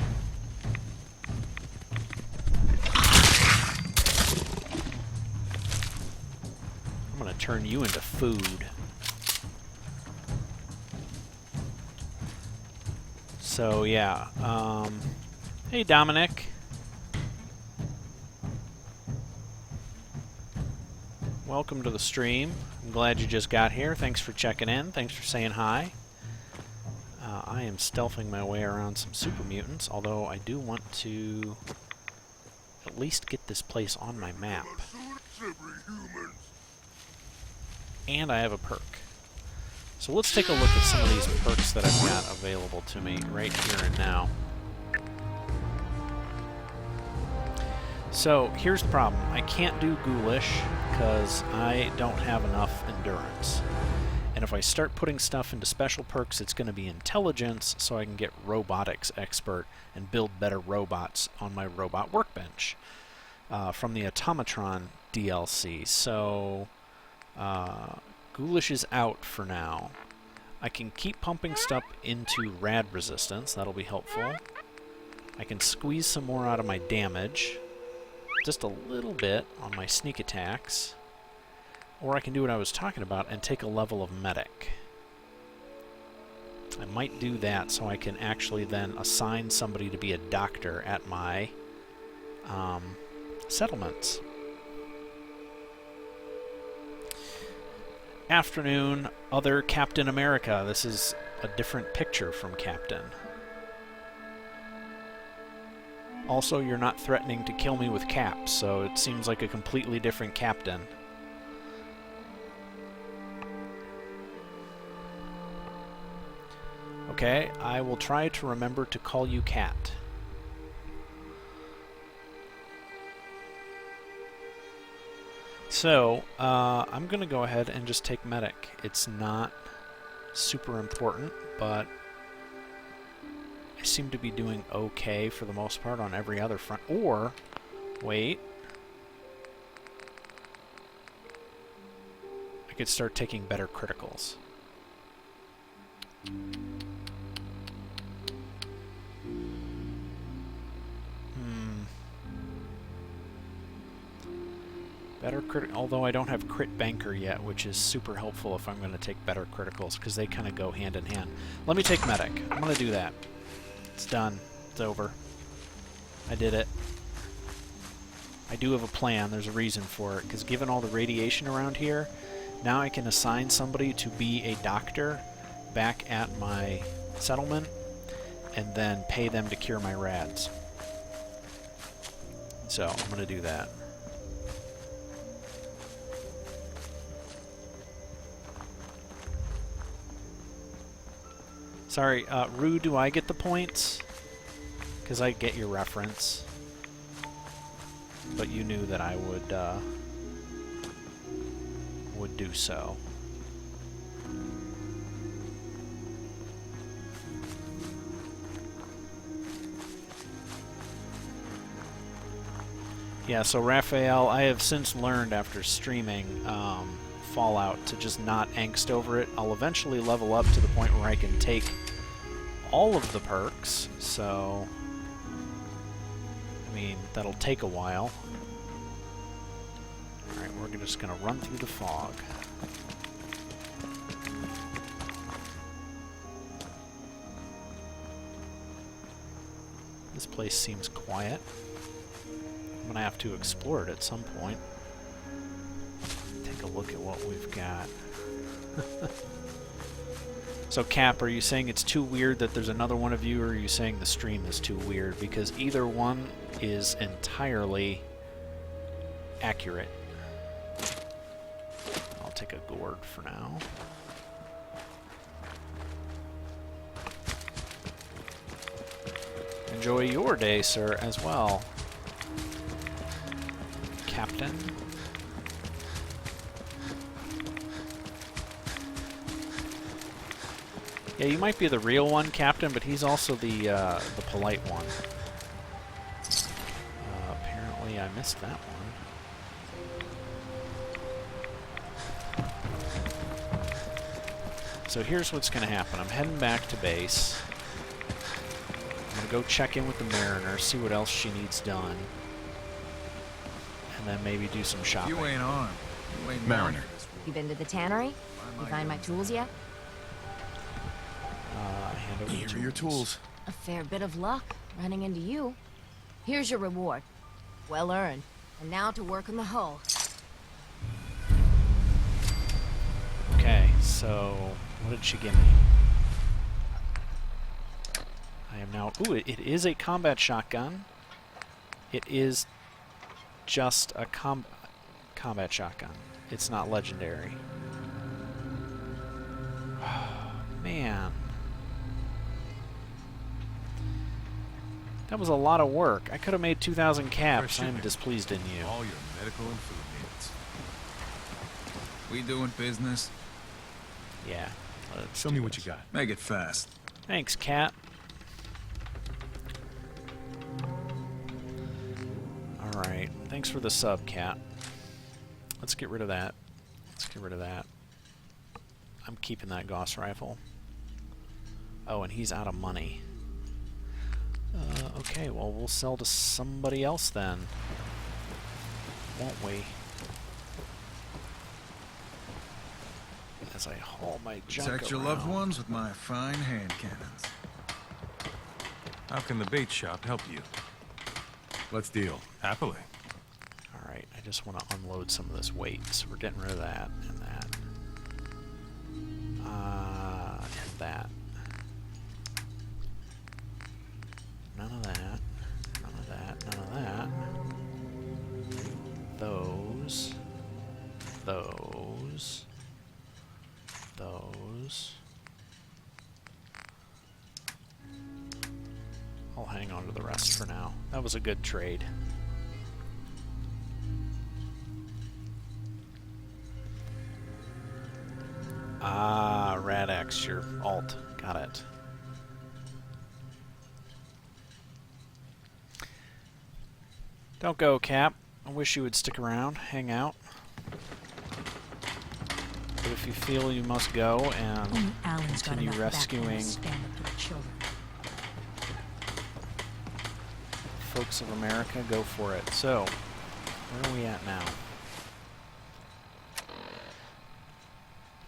Speaker 1: I'm gonna turn you into food. So yeah, Hey, Dominic. Welcome to the stream. I'm glad you just got here. Thanks for checking in. Thanks for saying hi. I am stealthing my way around some super mutants, although I do want to at least get this place on my map. And I have a perk. So let's take a look at some of these perks that I've got available to me right here and now. So here's the problem. I can't do Ghoulish because I don't have enough endurance. And if I start putting stuff into special perks, it's going to be intelligence, so I can get robotics expert and build better robots on my robot workbench from the Automatron DLC. So Ghoulish is out for now. I can keep pumping stuff into rad resistance. That'll be helpful. I can squeeze some more out of my damage, just a little bit on my sneak attacks. Or I can do what I was talking about and take a level of medic. I might do that so I can actually then assign somebody to be a doctor at my settlements. Afternoon, other Captain America. This is a different picture from Captain. Also, you're not threatening to kill me with Cap, so it seems like a completely different Captain. Okay, I will try to remember to call you Cat. So, I'm going to go ahead and just take Medic. It's not super important, but I seem to be doing okay for the most part on every other front. Or, wait. I could start taking better criticals. Better crit, although I don't have crit banker yet, which is super helpful if I'm going to take better criticals, because they kind of go hand in hand. Let me take medic. I'm going to do that. It's done. It's over. I did it. I do have a plan. There's a reason for it, because given all the radiation around here, now I can assign somebody to be a doctor back at my settlement, and then pay them to cure my rads. So, I'm going to do that. Sorry, Rue, do I get the points? Because I get your reference. But you knew that I would do so. Yeah, so Raphael, I have since learned after streaming Fallout to just not angst over it. I'll eventually level up to the point where I can take all of the perks, so I mean, that'll take a while. Alright, we're just gonna run through the fog. This place seems quiet. I'm gonna have to explore it at some point. Take a look at what we've got. So, Cap, are you saying it's too weird that there's another one of you, or are you saying the stream is too weird? Because either one is entirely accurate. I'll take a gourd for now. Enjoy your day, sir, as well, Captain. Yeah, you might be the real one, Captain, but he's also the polite one. Apparently I missed that one. So here's what's going to happen. I'm heading back to base. I'm going to go check in with the Mariner, see what else she needs done. And then maybe do some shopping.
Speaker 3: You ain't on. You ain't
Speaker 4: Mariner.
Speaker 10: You been to the tannery? You find my tools yet?
Speaker 4: Here are your tools.
Speaker 10: A fair bit of luck running into you. Here's your reward. Well earned. And now to work on the hull.
Speaker 1: Okay, so what did she give me? I am now... Ooh, it is a combat shotgun. It is just a combat shotgun. It's not legendary. Man. That was a lot of work. I could have made 2,000 caps. I am displeased in you.
Speaker 3: All your medical and food needs. We doing business?
Speaker 1: Yeah.
Speaker 5: Show me what you got.
Speaker 3: Make it fast.
Speaker 1: Thanks, cat. Alright. Thanks for the sub, cat. Let's get rid of that. Let's get rid of that. I'm keeping that Gauss rifle. Oh, and he's out of money. Okay, well, we'll sell to somebody else then. Won't we? As I haul my junk
Speaker 3: Protect your
Speaker 1: around.
Speaker 3: loved ones with my fine hand cannons.
Speaker 5: How can the bait shop help you?
Speaker 4: Let's deal.
Speaker 5: Happily.
Speaker 1: Alright, I just want to unload some of this weight, so we're getting rid of that and that. And that. None of that. None of that. None of that. Those. Those. Those. I'll hang on to the rest for now. That was a good trade. Ah, Rad-X, your alt. Got it. Don't go, Cap. I wish you would stick around, hang out. But if you feel you must go and continue rescuing folks of America, go for it. So, where are we at now?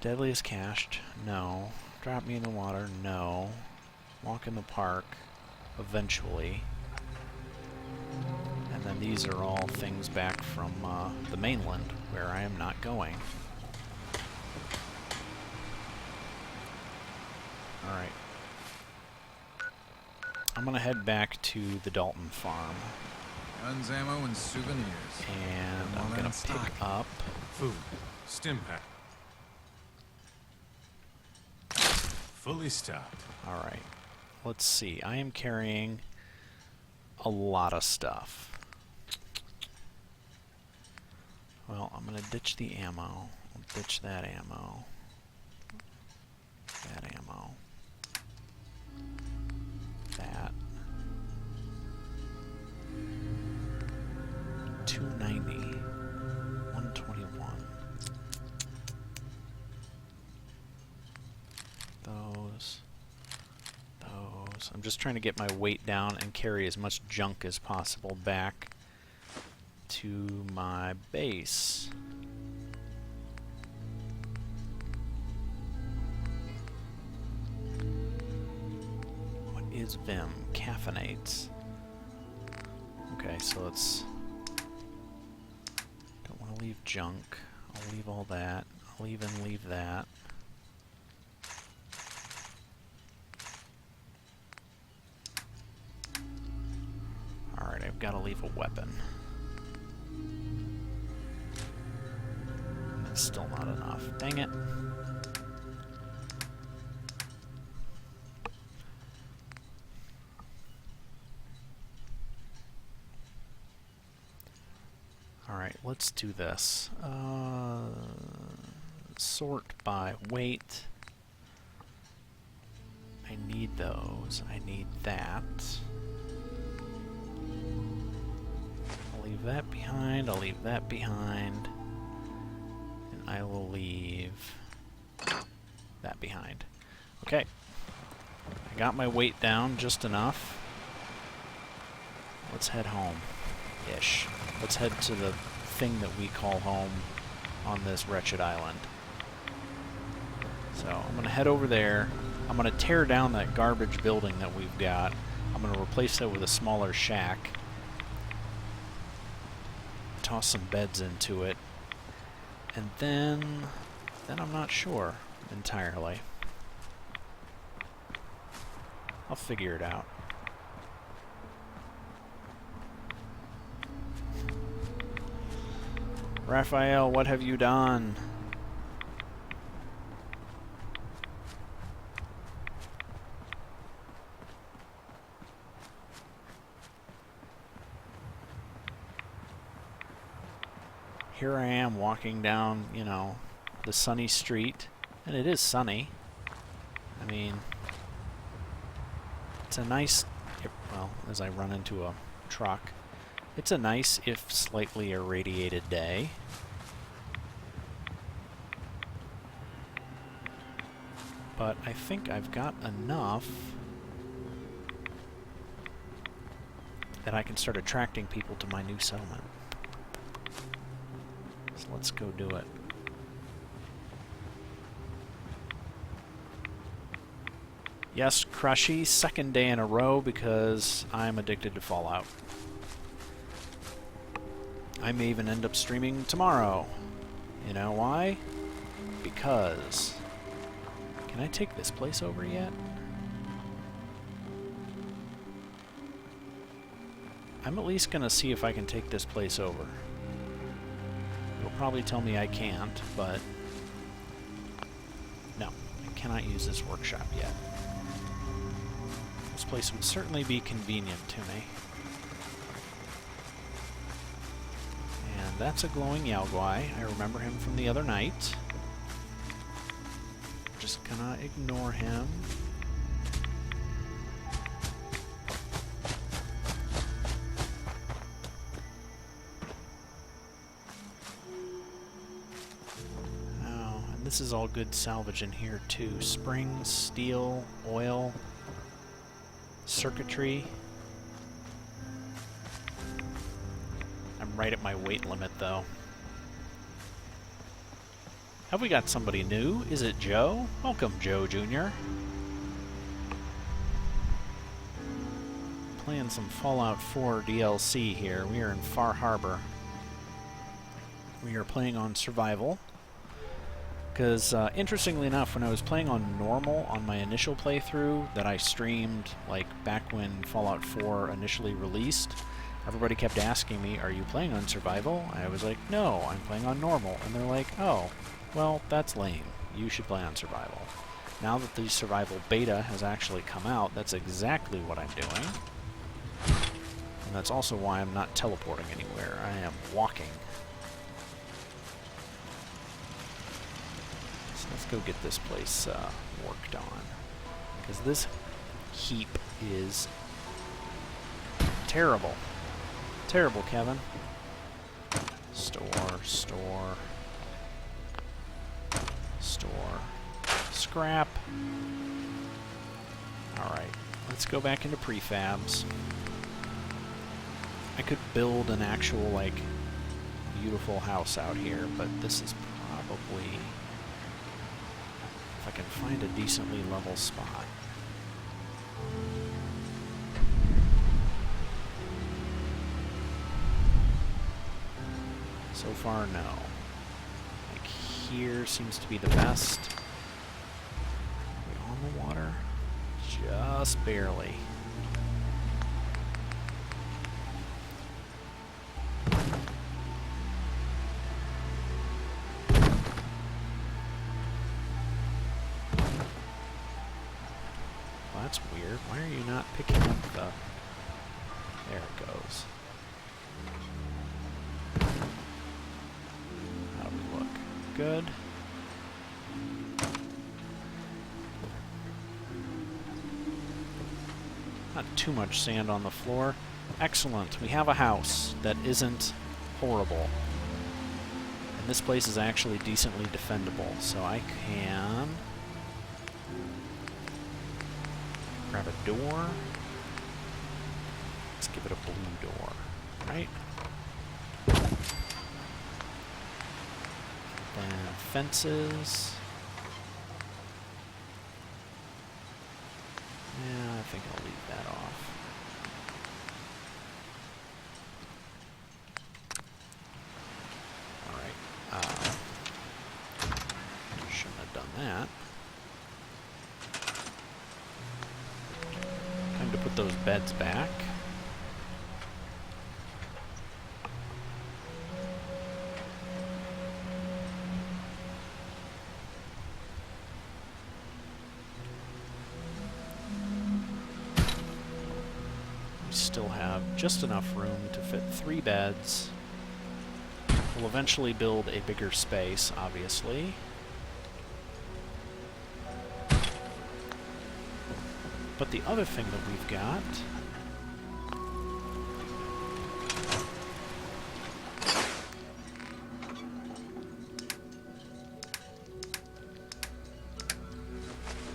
Speaker 1: Deadly is cached. No. Drop me in the water. No. Walk in the park. Eventually. And then these are all things back from the mainland, where I am not going. Alright. I'm gonna head back to the Dalton farm.
Speaker 3: Guns, ammo, and souvenirs.
Speaker 1: And I'm gonna pick up...
Speaker 5: Food. Stim pack. Fully stocked.
Speaker 1: Alright. Let's see. I am carrying a lot of stuff. Well, I'm gonna ditch the ammo. I'll ditch that ammo. That ammo. That. 290. 121. Those. Those. I'm just trying to get my weight down and carry as much junk as possible back to my base. What is Vim? Caffeinates. Okay, so let's... Don't want to leave junk. I'll leave all that. I'll even leave that. Alright, I've got to leave a weapon. That's still not enough. Dang it. Alright, let's do this. Sort by weight. I need those. I need that. I'll leave that behind. I'll leave that behind. And I will leave that behind. Okay. I got my weight down just enough. Let's head home. Ish. Let's head to the thing that we call home on this wretched island. So I'm gonna head over there, I'm going to tear down that garbage building that we've got. I'm going to replace it with a smaller shack. Toss some beds into it. And then I'm not sure entirely. I'll figure it out. Raphael, what have you done? Here I am walking down, you know, the sunny street, and it is sunny. I mean, it's a nice, well, as I run into a truck, it's a nice, if slightly irradiated day. But I think I've got enough that I can start attracting people to my new settlement. So let's go do it. Yes, Crushy, second day in a row because I'm addicted to Fallout. I may even end up streaming tomorrow. You know why? Because... Can I take this place over yet? I'm at least gonna see if I can take this place over. It'll probably tell me I can't, but... No, I cannot use this workshop yet. This place would certainly be convenient to me. And that's a glowing Yaoguai. I remember him from the other night. Just gonna ignore him. Oh, and this is all good salvage in here too. Springs, steel, oil, circuitry. I'm right at my weight limit though. Have we got somebody new? Is it Joe? Welcome, Joe Jr. Playing some Fallout 4 DLC here. We are in Far Harbor. We are playing on survival. Because, interestingly enough, when I was playing on normal on my initial playthrough that I streamed, like, back when Fallout 4 initially released, everybody kept asking me, are you playing on survival? I was like, no, I'm playing on normal. And they're like, oh. Well, that's lame. You should play on survival. Now that the survival beta has actually come out, that's exactly what I'm doing. And that's also why I'm not teleporting anywhere. I am walking. So let's go get this place worked on. Because this heap is terrible. Terrible, Kevin. Store, store. Store. Scrap. Alright, let's go back into prefabs. I could build an actual, like, beautiful house out here, but this is probably... if I can find a decently level spot. So far, no. Here seems to be the best. Are we on the water? Just barely. Well, that's weird. Why are you not picking up the... There it goes. How do we look? Good. Not too much sand on the floor. Excellent. We have a house that isn't horrible. And this place is actually decently defendable. So I can grab a door. Let's give it a blue door, right? And fences. think I'll leave that off. Alright, shouldn't have done that. Time to put those beds back. Still have just enough room to fit 3 beds. We'll eventually build a bigger space, obviously. But the other thing that we've got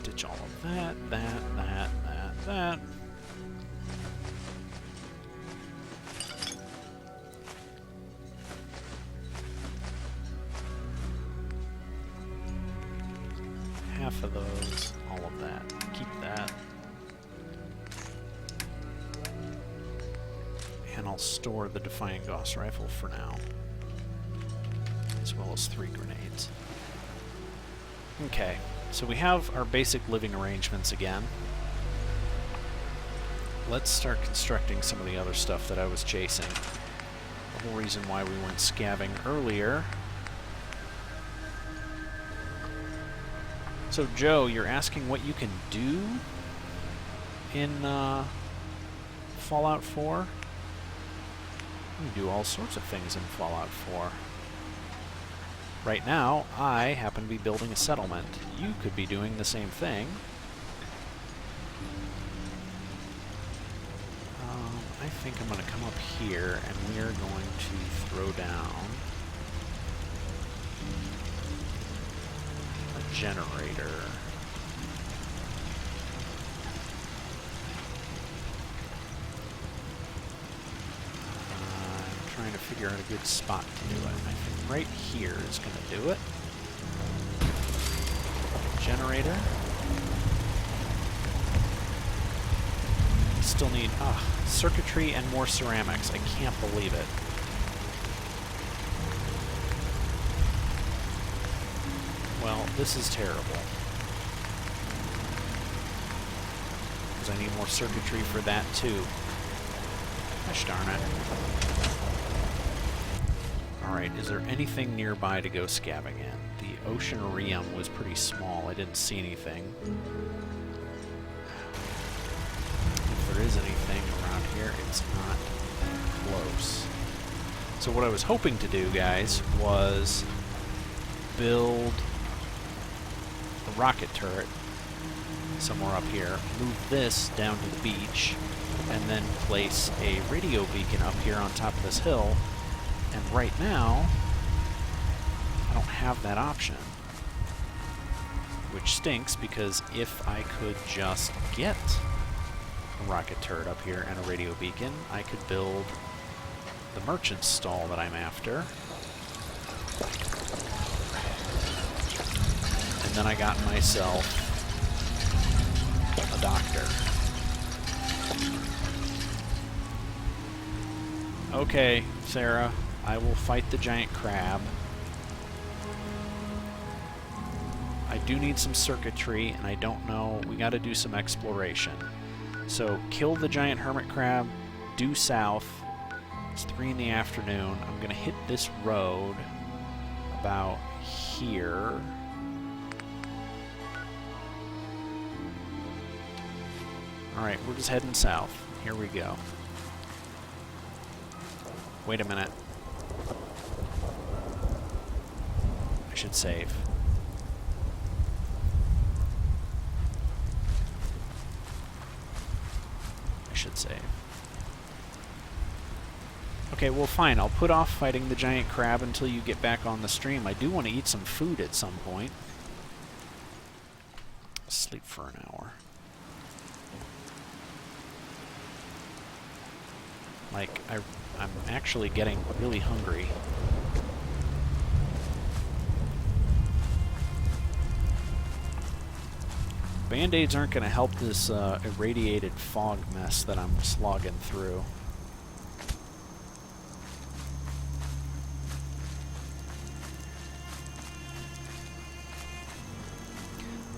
Speaker 1: ditch all of that. Half of those, all of that. Keep that. And I'll store the Defiant Gauss rifle for now, as well as 3 grenades. Okay, so we have our basic living arrangements again. Let's start constructing some of the other stuff that I was chasing. The whole reason why we weren't scavving earlier. So Joe, you're asking what you can do in Fallout 4? You can do all sorts of things in Fallout 4. Right now, I happen to be building a settlement. You could be doing the same thing. I think I'm going to come up here, and we are going to throw down a generator. I'm trying to figure out a good spot to do it. I think right here is going to do it. Generator. Still need circuitry and more ceramics. I can't believe it. Well, this is terrible. Because I need more circuitry for that too. Gosh darn it. Alright, is there anything nearby to go scabbing in? The Oceanarium was pretty small. I didn't see anything. If there is anything around here, it's not close. So what I was hoping to do, guys, was build a rocket turret somewhere up here, move this down to the beach, and then place a radio beacon up here on top of this hill. And right now, I don't have that option. Which stinks, because if I could just get a rocket turret up here and a radio beacon, I could build the merchant stall that I'm after. And then I got myself a doctor. Okay, Sarah, I will fight the giant crab. I do need some circuitry, and I don't know, we gotta do some exploration. So, kill the giant hermit crab, due south. It's 3 in the afternoon. I'm gonna hit this road about here. Alright, we're just heading south. Here we go. Wait a minute. I should save. I should save. Okay, well fine. I'll put off fighting the giant crab until you get back on the stream. I do want to eat some food at some point. Sleep for an hour. Like, I'm actually getting really hungry. Band-aids aren't going to help this irradiated fog mess that I'm slogging through.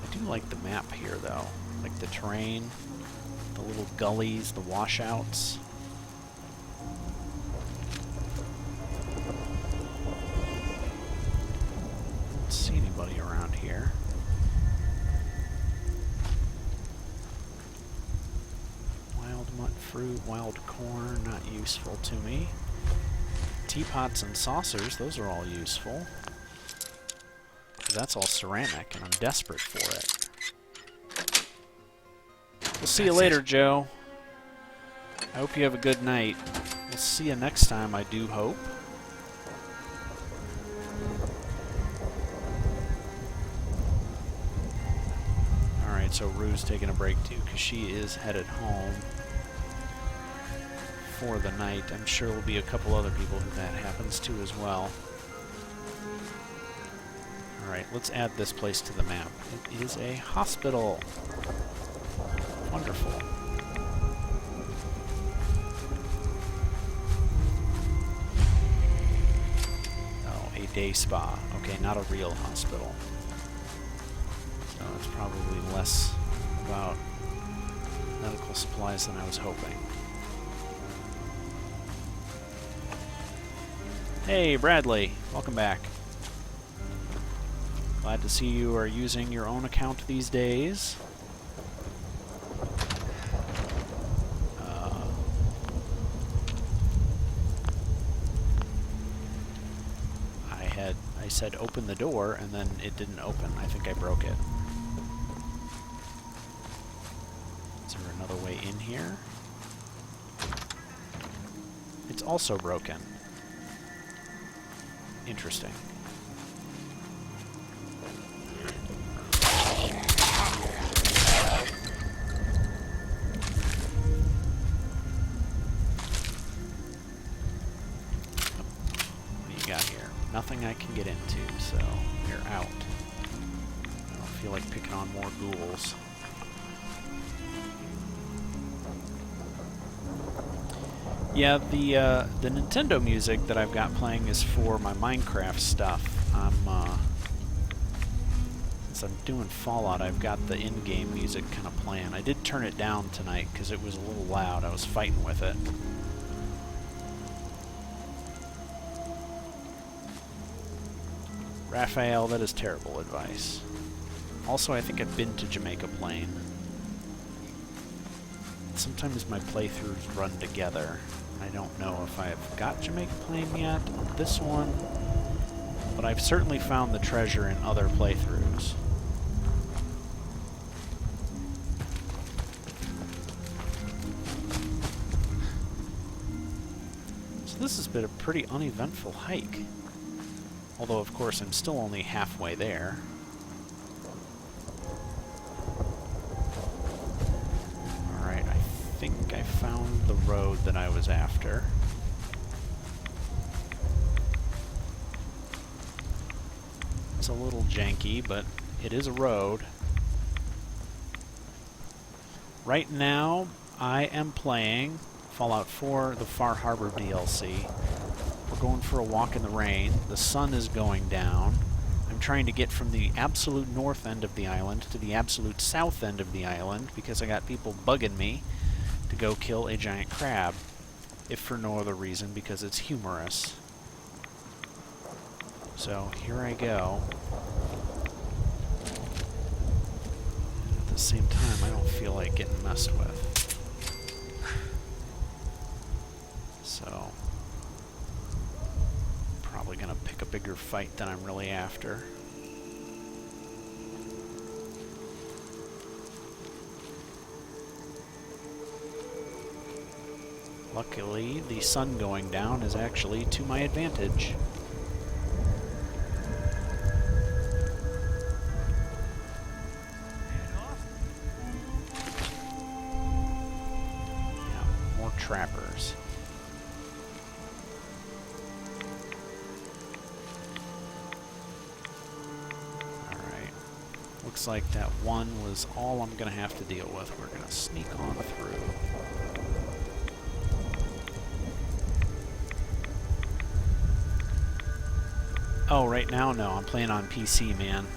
Speaker 1: I do like the map here, though. Like the terrain, the little gullies, the washouts. Don't see anybody around here. Wild fruit, wild corn, not useful to me. Teapots and saucers, those are all useful. That's all ceramic, and I'm desperate for it. We'll see you later, Joe. I hope you have a good night. We'll see you next time, I do hope. Alright, so Rue's taking a break too, because she is headed home for the night. I'm sure there'll be a couple other people who that happens to as well. Alright, let's add this place to the map. It is a hospital. Wonderful. Oh, a day spa. Okay, not a real hospital. So it's probably less about medical supplies than I was hoping. Hey, Bradley. Welcome back. Glad to see you are using your own account these days. I said open the door, and then it didn't open. I think I broke it. Is there another way in here? It's also broken. Interesting. Nothing I can get into, so you're out. I don't feel like picking on more ghouls. Yeah, the Nintendo music that I've got playing is for my Minecraft stuff. Since I'm doing Fallout, I've got the in-game music kind of playing. I did turn it down tonight because it was a little loud. I was fighting with it. Raphael, that is terrible advice. Also, I think I've been to Jamaica Plain. Sometimes my playthroughs run together. I don't know if I've got Jamaica Plain yet on this one, but I've certainly found the treasure in other playthroughs. So this has been a pretty uneventful hike. Although, of course, I'm still only halfway there. Alright, I think I found the road that I was after. It's a little janky, but it is a road. Right now, I am playing Fallout 4, the Far Harbor DLC. We're going for a walk in the rain. The sun is going down. I'm trying to get from the absolute north end of the island to the absolute south end of the island because I got people bugging me to go kill a giant crab, if for no other reason because it's humorous. So here I go. And at the same time, I don't feel like getting messed with. So probably gonna pick a bigger fight than I'm really after. Luckily, the sun going down is actually to my advantage. Yeah, more trappers. looks like that one was all I'm going to have to deal with. We're going to sneak on through. Oh, right now, no. I'm playing on PC, man.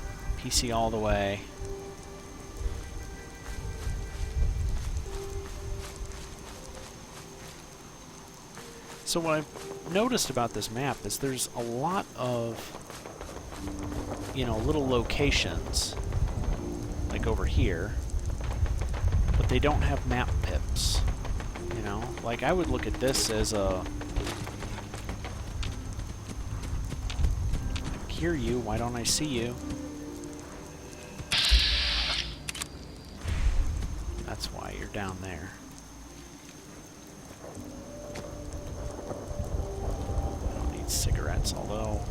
Speaker 1: PC all the way. So what I've noticed about this map is there's a lot of, you know, little locations, like over here, but they don't have map pips, you know? Like, I would look at this as a... I hear you, why don't I see you? That's why you're down there. I don't need cigarettes, although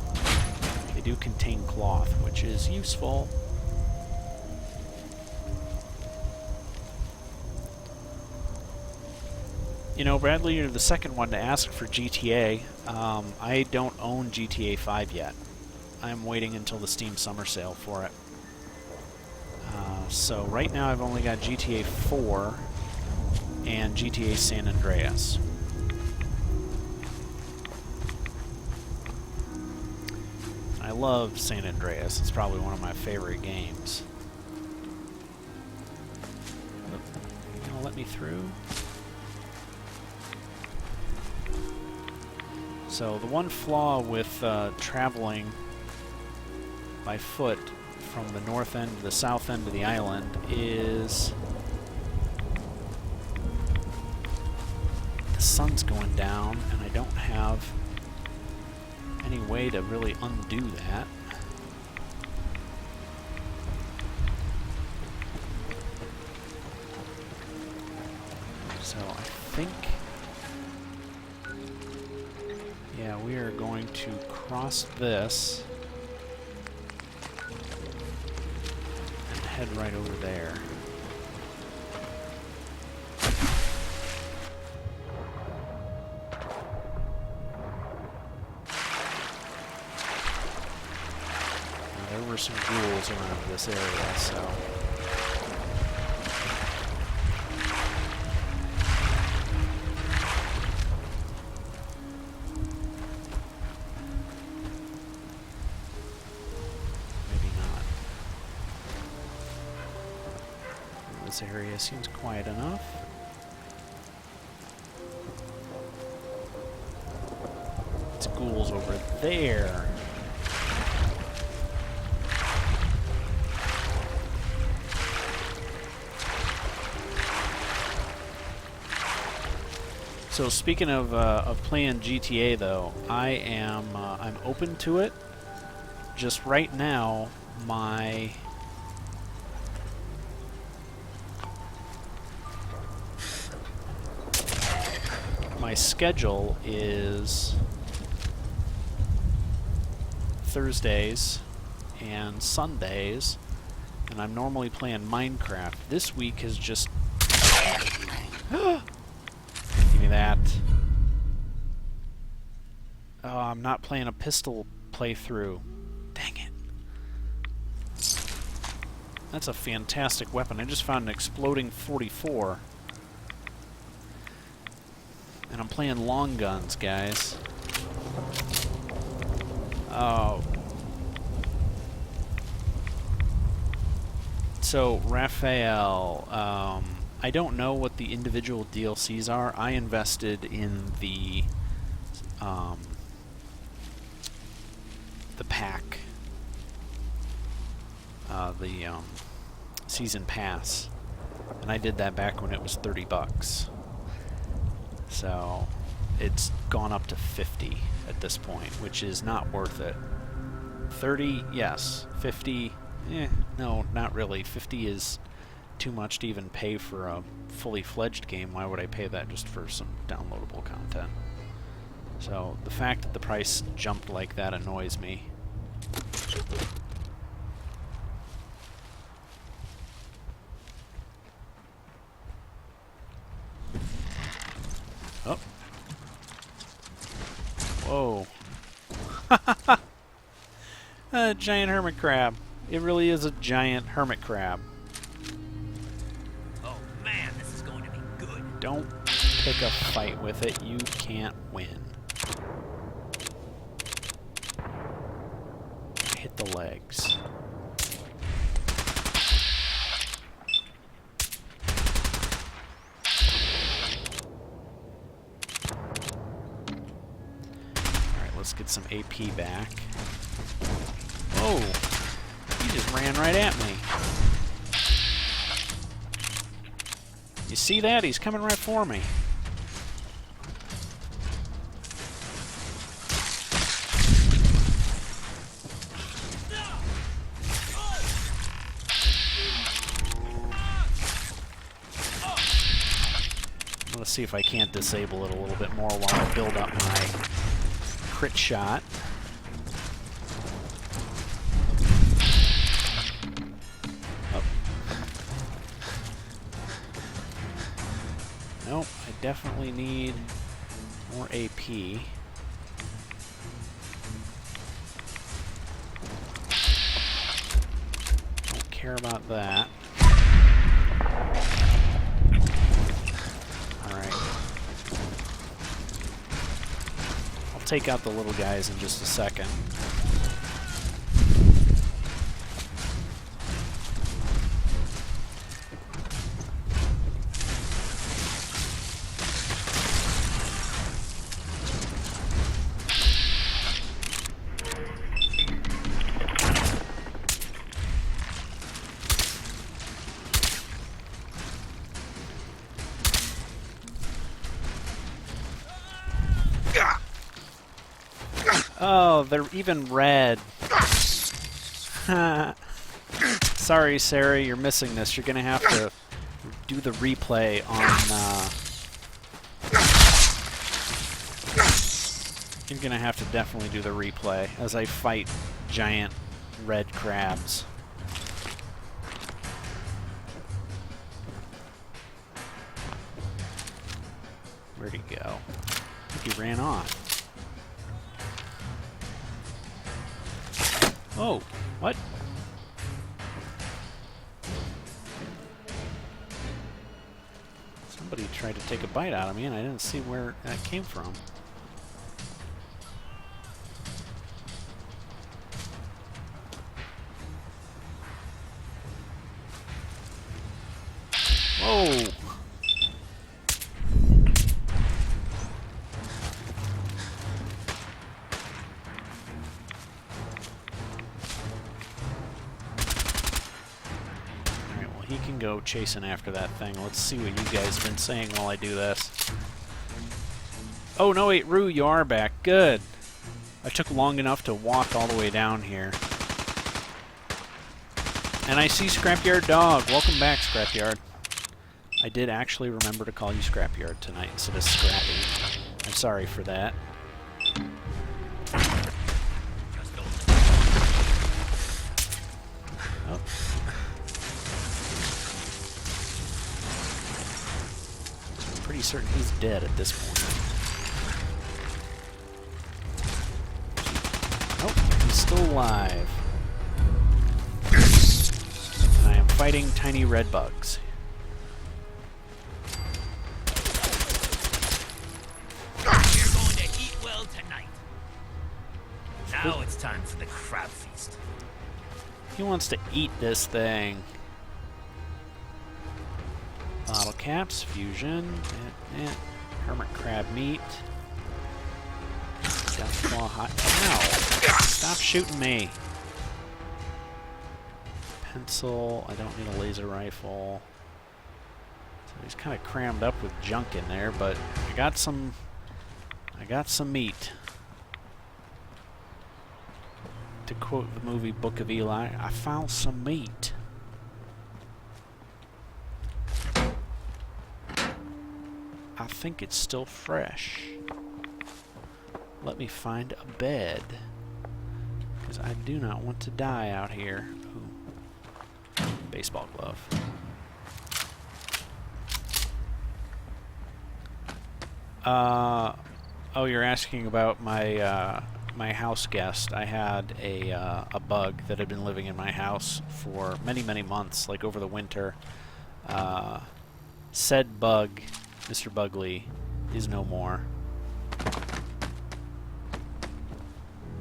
Speaker 1: they do contain cloth, which is useful. You know, Bradley, you're the second one to ask for GTA. I don't own GTA 5 yet. I'm waiting until the Steam Summer Sale for it. So right now I've only got GTA 4 and GTA San Andreas. I love San Andreas. It's probably one of my favorite games. You gonna let me through? So the one flaw with traveling by foot from the north end to the south end of the island is the sun's going down and I don't have any way to really undo that. So I think, yeah, we are going to cross this and head right over there. Now, there were some ghouls around this area, so... This area seems quiet enough. It's ghouls over there. So speaking of playing GTA, though, I'm open to it. Just right now, my schedule is Thursdays and Sundays, and I'm normally playing Minecraft. This week has just... Give me that. Oh, I'm not playing a pistol playthrough. Dang it. That's a fantastic weapon. I just found an exploding 44. And I'm playing long guns, guys. Oh. So, Raphael, I don't know what the individual DLCs are. I invested in the pack, the season pass, and I did that back when it was $30. So it's gone up to 50 at this point, which is not worth it. 30, yes. 50, no, not really. 50 is too much to even pay for a fully fledged game. Why would I pay that just for some downloadable content? So the fact that the price jumped like that annoys me. Oh. Whoa. A giant hermit crab. It really is a giant hermit crab.
Speaker 6: Oh man, this is going to be good.
Speaker 1: Don't pick a fight with it. You can't win. Hit the legs. Alright, let's get some AP back. Whoa! He just ran right at me. You see that? He's coming right for me. Let's see if I can't disable it a little bit more while I build up my crit shot. Oh. Nope, I definitely need more AP. Don't care about that. Take out the little guys in just a second. Oh, they're even red. Sorry, Sarah, you're missing this. You're gonna have to do the replay on... You're gonna have to definitely do the replay as I fight giant red crabs. Where'd he go? I think he ran off. Oh, what? Somebody tried to take a bite out of me and I didn't see where that came from. Whoa! He can go chasing after that thing. Let's see what you guys have been saying while I do this. Oh, no, wait, Rue, you are back. Good. I took long enough to walk all the way down here. And I see Scrapyard Dog. Welcome back, Scrapyard. I did actually remember to call you Scrapyard tonight instead of Scrappy. I'm sorry for that. Oh. Pretty certain he's dead at this point. Nope, he's still alive. And I am fighting tiny red bugs.
Speaker 6: You're going to eat well tonight. Now it's time for the crab feast.
Speaker 1: He wants to eat this thing. Bottle caps, fusion, hermit crab meat. Deathclaw hot. No! Stop shooting me! Pencil. I don't need a laser rifle. So he's kind of crammed up with junk in there, but I got some meat. To quote the movie Book of Eli, I found some meat. I think it's still fresh. Let me find a bed. Because I do not want to die out here. Ooh. Baseball glove. Oh, you're asking about my my house guest, I had a bug that had been living in my house for many, many months, like over the winter. Said bug, Mr. Bugley, is no more.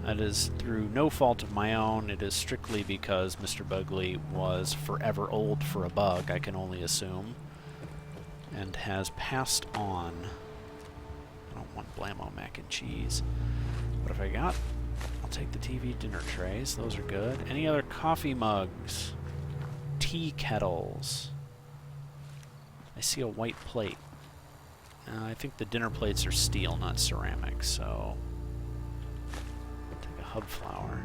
Speaker 1: That is through no fault of my own. It is strictly because Mr. Bugley was forever old for a bug, I can only assume, and has passed on. I don't want blammo mac and cheese. What have I got? I'll take the TV dinner trays. Those are good. Any other coffee mugs? Tea kettles. I see a white plate. I think the dinner plates are steel, not ceramic, so... take a hub flower.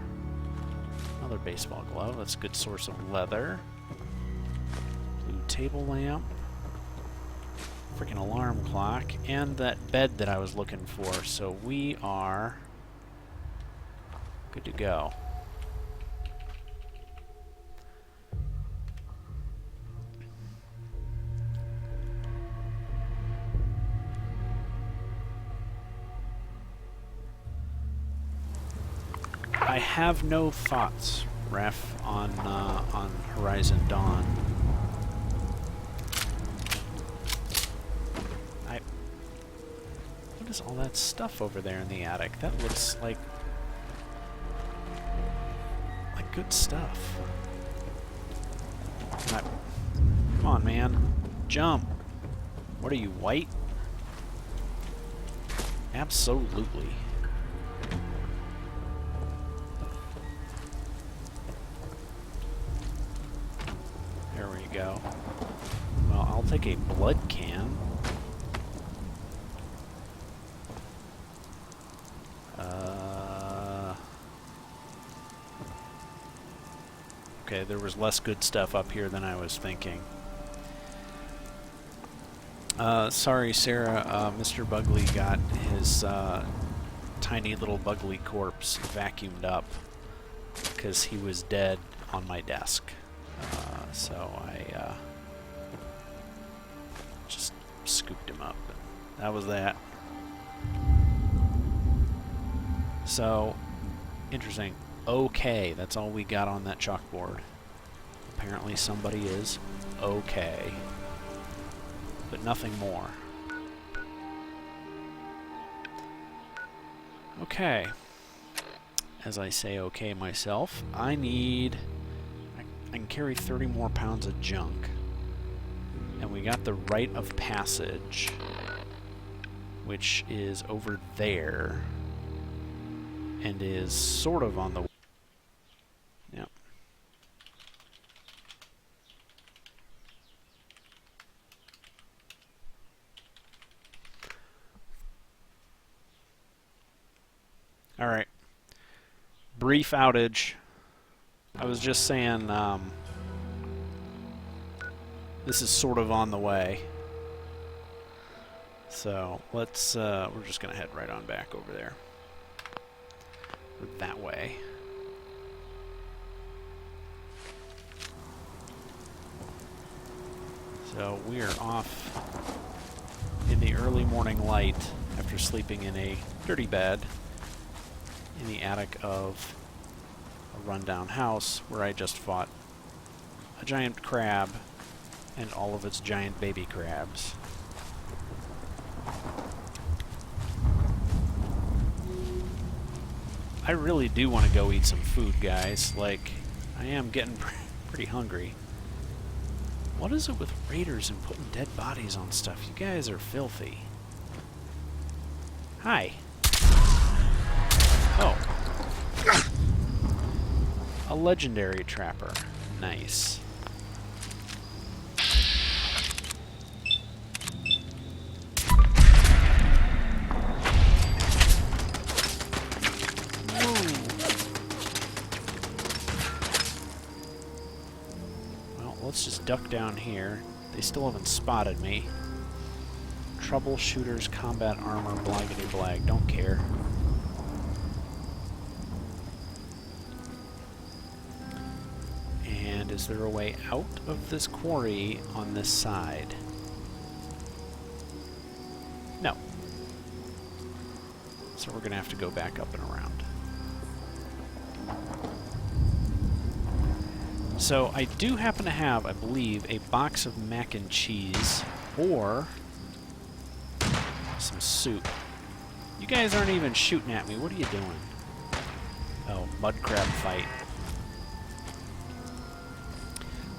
Speaker 1: Another baseball glove. That's a good source of leather. Blue table lamp. Freaking alarm clock. And that bed that I was looking for. So we are... good to go. I have no thoughts, Ref, on Horizon Dawn. What is all that stuff over there in the attic? That looks like good stuff. Come on, man. Jump. What are you, white? Absolutely. There we go. Well, I'll take a blood can. Okay, there was less good stuff up here than I was thinking. Sorry, Sarah. Mr. Bugley got his tiny little Bugley corpse vacuumed up because he was dead on my desk. So I just scooped him up. That was that. So, interesting. Okay, that's all we got on that chalkboard. Apparently somebody is okay. But nothing more. Okay. As I say okay myself, I can carry 30 more pounds of junk. And we got the rite of passage, which is over there. And is sort of on the... Yep. Alright. Brief outage. I was just saying, this is sort of on the way. So, let's, we're just gonna head right on back over there. That way. So we are off in the early morning light after sleeping in a dirty bed in the attic of a rundown house where I just fought a giant crab and all of its giant baby crabs. I really do want to go eat some food, guys. Like, I am getting pretty hungry. What is it with raiders and putting dead bodies on stuff? You guys are filthy. Hi. Oh. A legendary trapper. Nice. Let's just duck down here. They still haven't spotted me. Troubleshooters, combat armor, blaggity blag. Don't care. And is there a way out of this quarry on this side? No. So we're gonna have to go back up and around. So I do happen to have, I believe, a box of mac and cheese or some soup. You guys aren't even shooting at me. What are you doing? Oh, mud crab fight.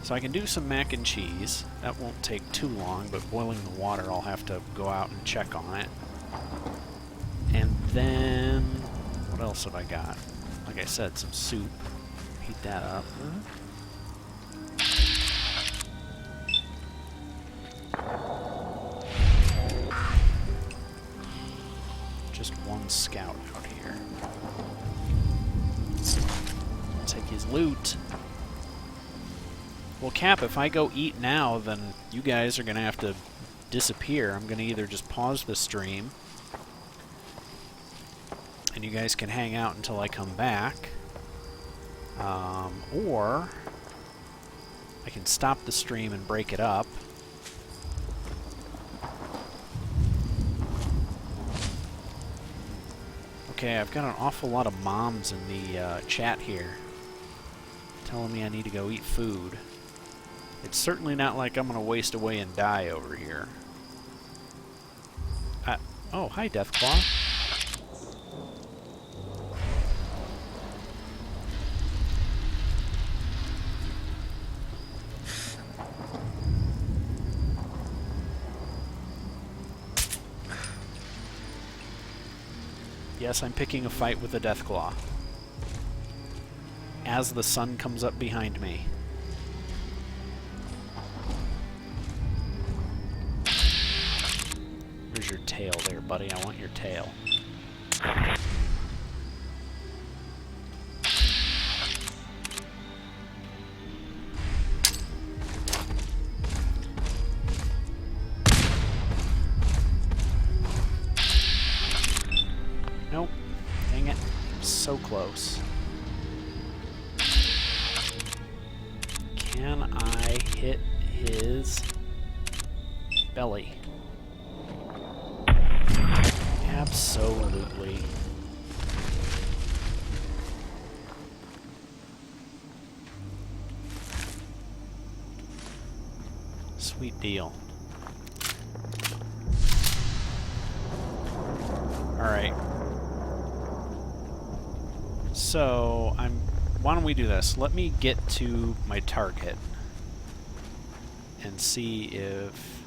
Speaker 1: So I can do some mac and cheese. That won't take too long, but boiling the water, I'll have to go out and check on it. And then, what else have I got? Like I said, some soup. Heat that up. Just one scout out here. Take his loot. Well, Cap, if I go eat now, then you guys are going to have to disappear. I'm going to either just pause the stream, and you guys can hang out until I come back, or I can stop the stream and break it up. Okay, I've got an awful lot of moms in the chat here telling me I need to go eat food. It's certainly not like I'm going to waste away and die over here. Oh, hi, Deathclaw. Yes, I'm picking a fight with a Deathclaw. As the sun comes up behind me. Where's your tail there, buddy? I want your tail. Nope. Dang it. So close. Can I hit his belly? Absolutely. Sweet deal. Alright. So, why don't we do this? Let me get to my target and see if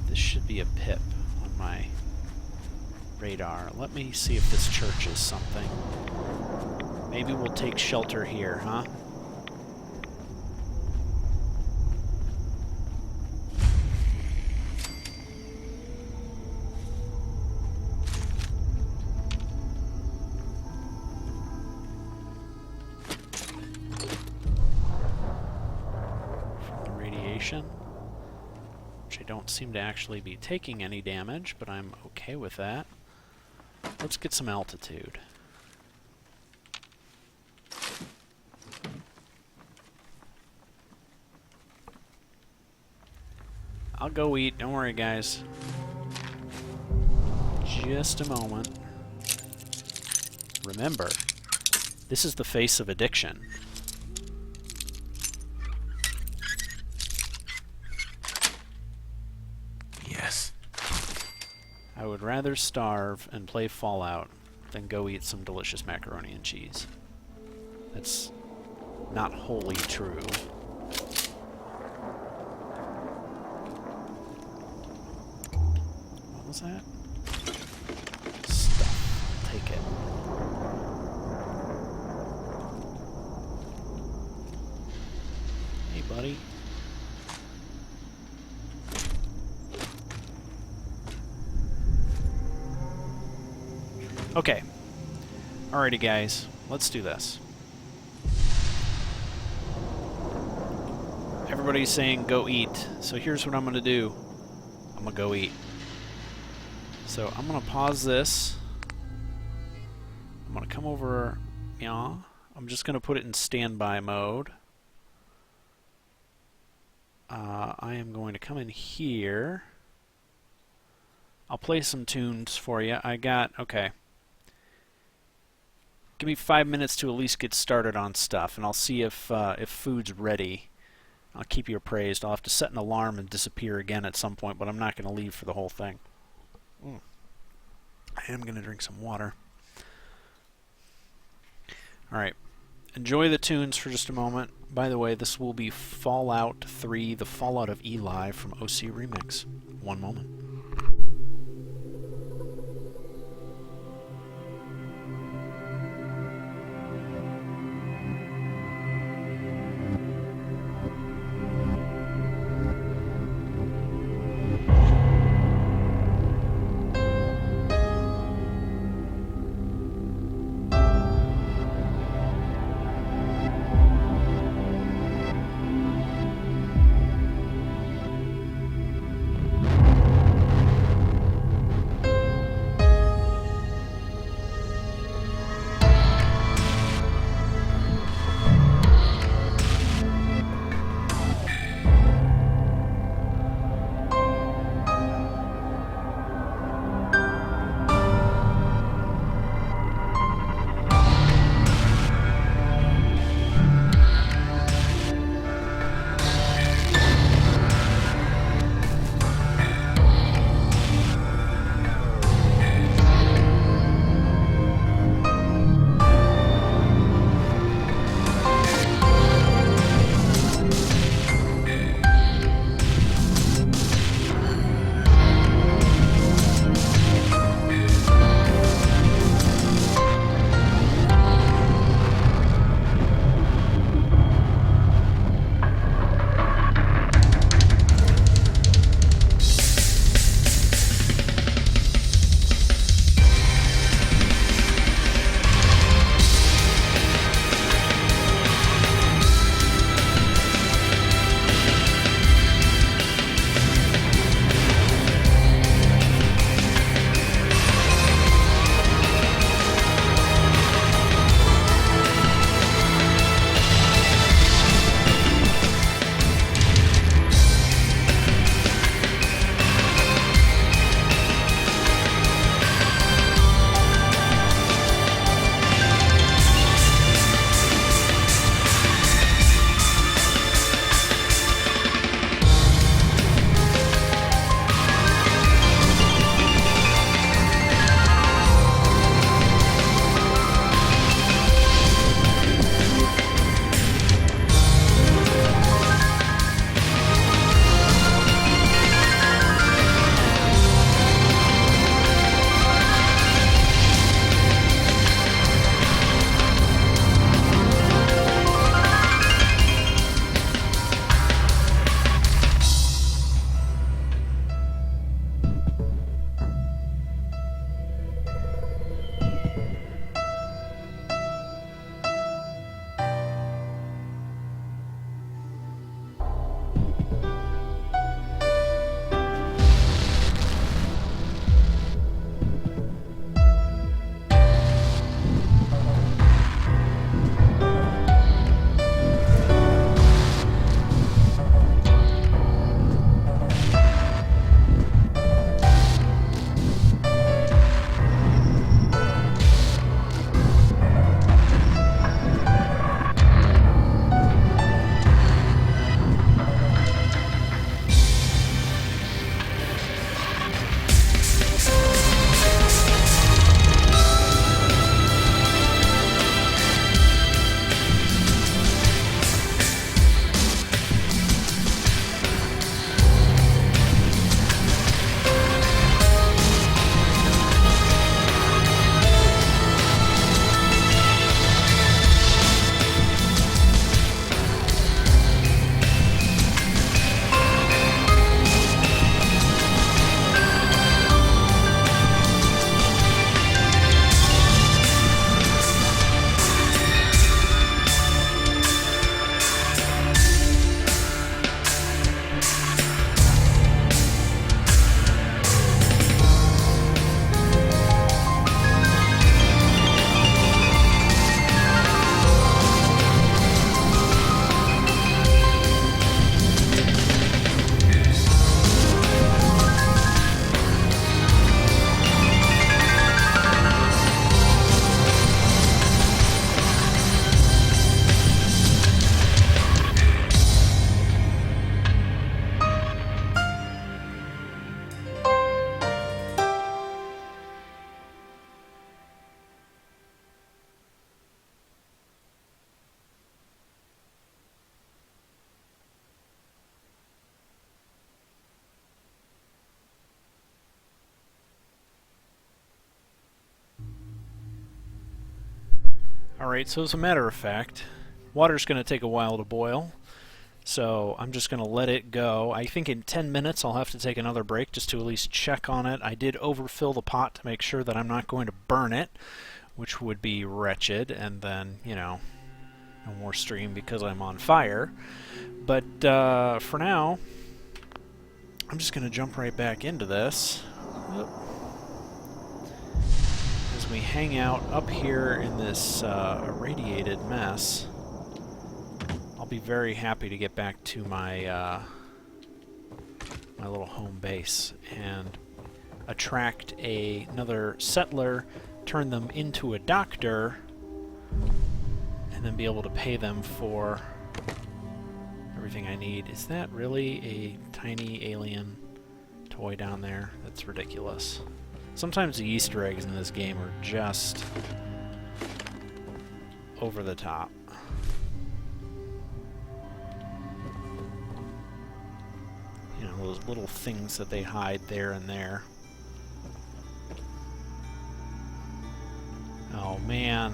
Speaker 1: this should be a pip on my radar. Let me see if this church is something. Maybe we'll take shelter here, huh? Which I don't seem to actually be taking any damage, but I'm okay with that. Let's get some altitude. I'll go eat, don't worry guys. Just a moment. Remember, this is the face of addiction. I would rather starve and play Fallout than go eat some delicious macaroni and cheese. That's not wholly true. What was that? Stuff. Take it. Hey, buddy. Okay. Alrighty, guys. Let's do this. Everybody's saying go eat. So here's what I'm going to do. I'm going to go eat. So I'm going to pause this. I'm going to come over. Yeah. I'm just going to put it in standby mode. I am going to come in here. I'll play some tunes for you. I got... Okay. Give me 5 minutes to at least get started on stuff, and I'll see if food's ready. I'll keep you appraised. I'll have to set an alarm and disappear again at some point, but I'm not going to leave for the whole thing. I am going to drink some water. Alright. Enjoy the tunes for just a moment. By the way, this will be Fallout 3, The Fallout of Eli from OC Remix. One moment. Alright, so as a matter of fact, water's going to take a while to boil, so I'm just going to let it go. I think in 10 minutes I'll have to take another break just to at least check on it. I did overfill the pot to make sure that I'm not going to burn it, which would be wretched, and then, you know, no more stream because I'm on fire. But for now, I'm just going to jump right back into this. As we hang out up here in this irradiated mess, I'll be very happy to get back to my my little home base and attract another settler, turn them into a doctor, and then be able to pay them for everything I need. Is that really a tiny alien toy down there? That's ridiculous. Sometimes the Easter eggs in this game are just over the top. You know, those little things that they hide there and there. Oh man.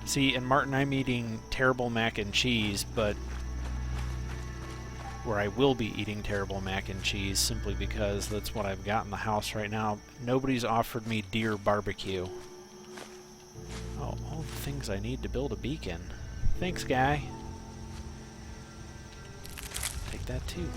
Speaker 1: See, and Martin, I'm eating terrible mac and cheese, but where I will be eating terrible mac and cheese simply because that's what I've got in the house right now. Nobody's offered me deer barbecue. Oh, all the things I need to build a beacon. Thanks, guy. Take that too.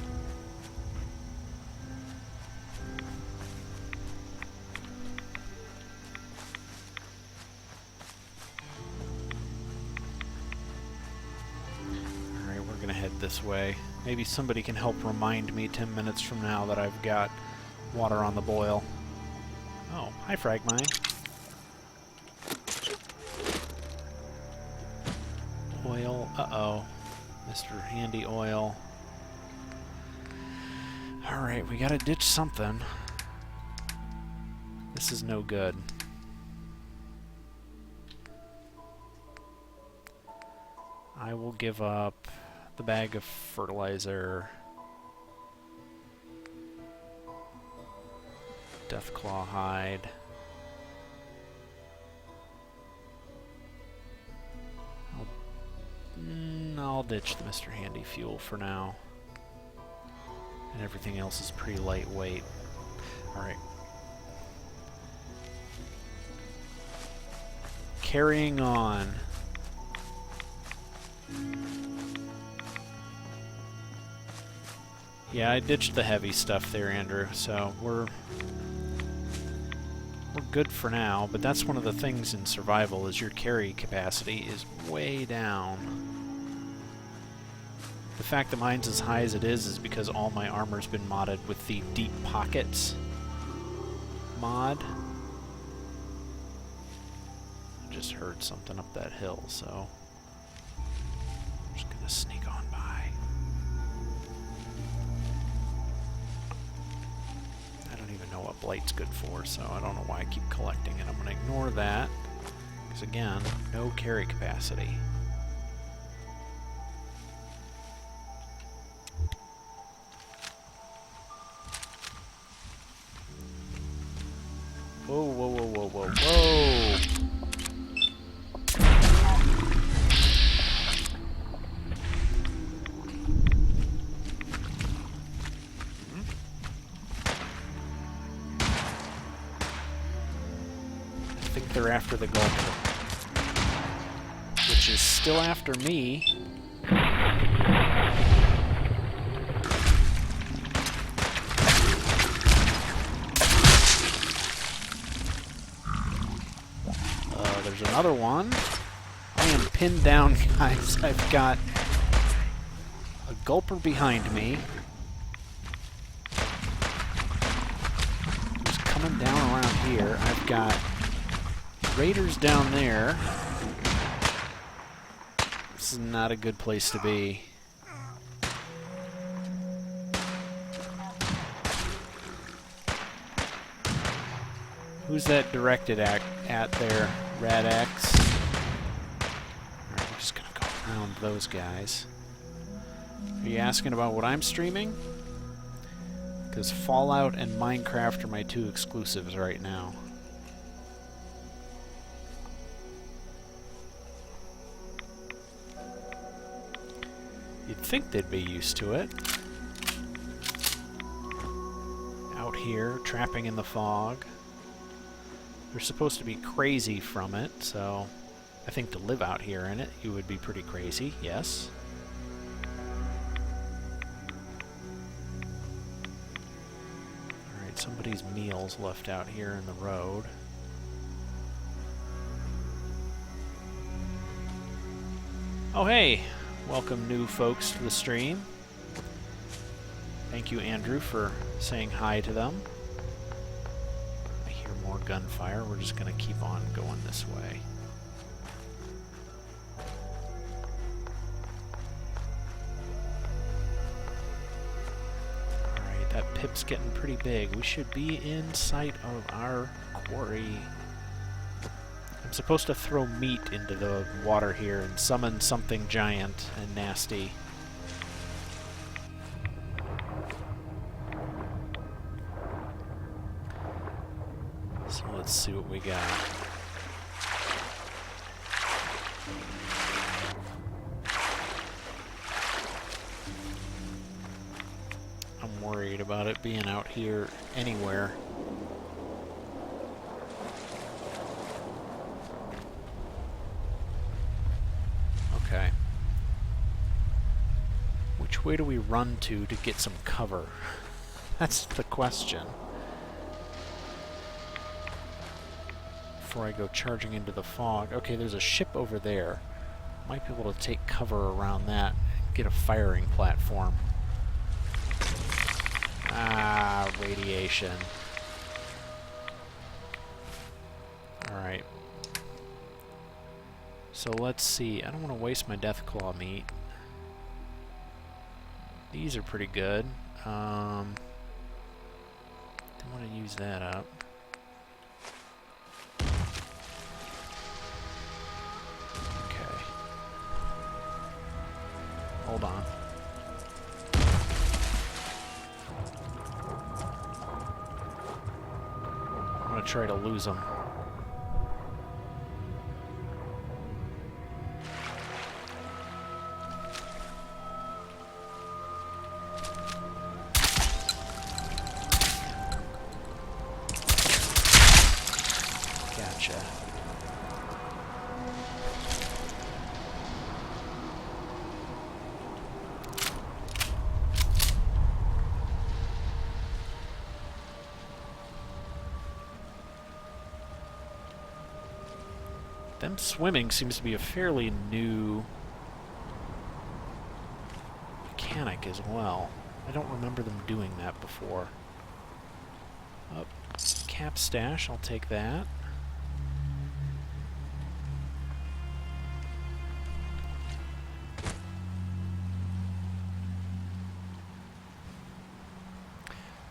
Speaker 1: Alright, we're gonna head this way. Maybe somebody can help remind me 10 minutes from now that I've got water on the boil. Oh, hi, Fragmine. Oil. Uh-oh. Mr. Handy Oil. Alright, we gotta ditch something. This is no good. I will give up the bag of fertilizer, Deathclaw hide, I'll ditch the Mr. Handy fuel for now, and everything else is pretty lightweight. Alright. Carrying on. Yeah, I ditched the heavy stuff there, Andrew, so we're good for now, but that's one of the things in survival is your carry capacity is way down. The fact that mine's as high as it is because all my armor's been modded with the Deep Pockets mod. I just heard something up that hill, so I'm just gonna sneak on by. Know what blight's good for, so I don't know why I keep collecting it. I'm going to ignore that, because again, no carry capacity. Whoa, whoa, whoa, whoa, whoa, whoa! They're after the Gulper, which is still after me. There's another one. I am pinned down, guys. I've got a Gulper behind me. He's coming down around here. I've got Raiders down there. This is not a good place to be. Who's that directed at there, Rad-X? Alright, we're just gonna go around those guys. Are you asking about what I'm streaming? Because Fallout and Minecraft are my two exclusives right now. You'd think they'd be used to it. Out here, trapping in the fog. They're supposed to be crazy from it, so I think to live out here in it, you would be pretty crazy, yes. Alright, somebody's meal's left out here in the road. Oh hey! Welcome new folks to the stream. Thank you, Andrew, for saying hi to them. I hear more gunfire. We're just gonna keep on going this way. Alright, that pip's getting pretty big. We should be in sight of our quarry. I'm supposed to throw meat into the water here and summon something giant and nasty. So let's see what we got. I'm worried about it being out here anywhere. Okay. Which way do we run to get some cover? That's the question. Before I go charging into the fog. Okay, there's a ship over there. Might be able to take cover around that and get a firing platform. Ah, radiation. Alright. So let's see. I don't want to waste my Deathclaw meat. These are pretty good. Don't want to use that up. Okay. Hold on. I'm going to try to lose them. Them swimming seems to be a fairly new mechanic as well. I don't remember them doing that before. Oh, cap stash, I'll take that.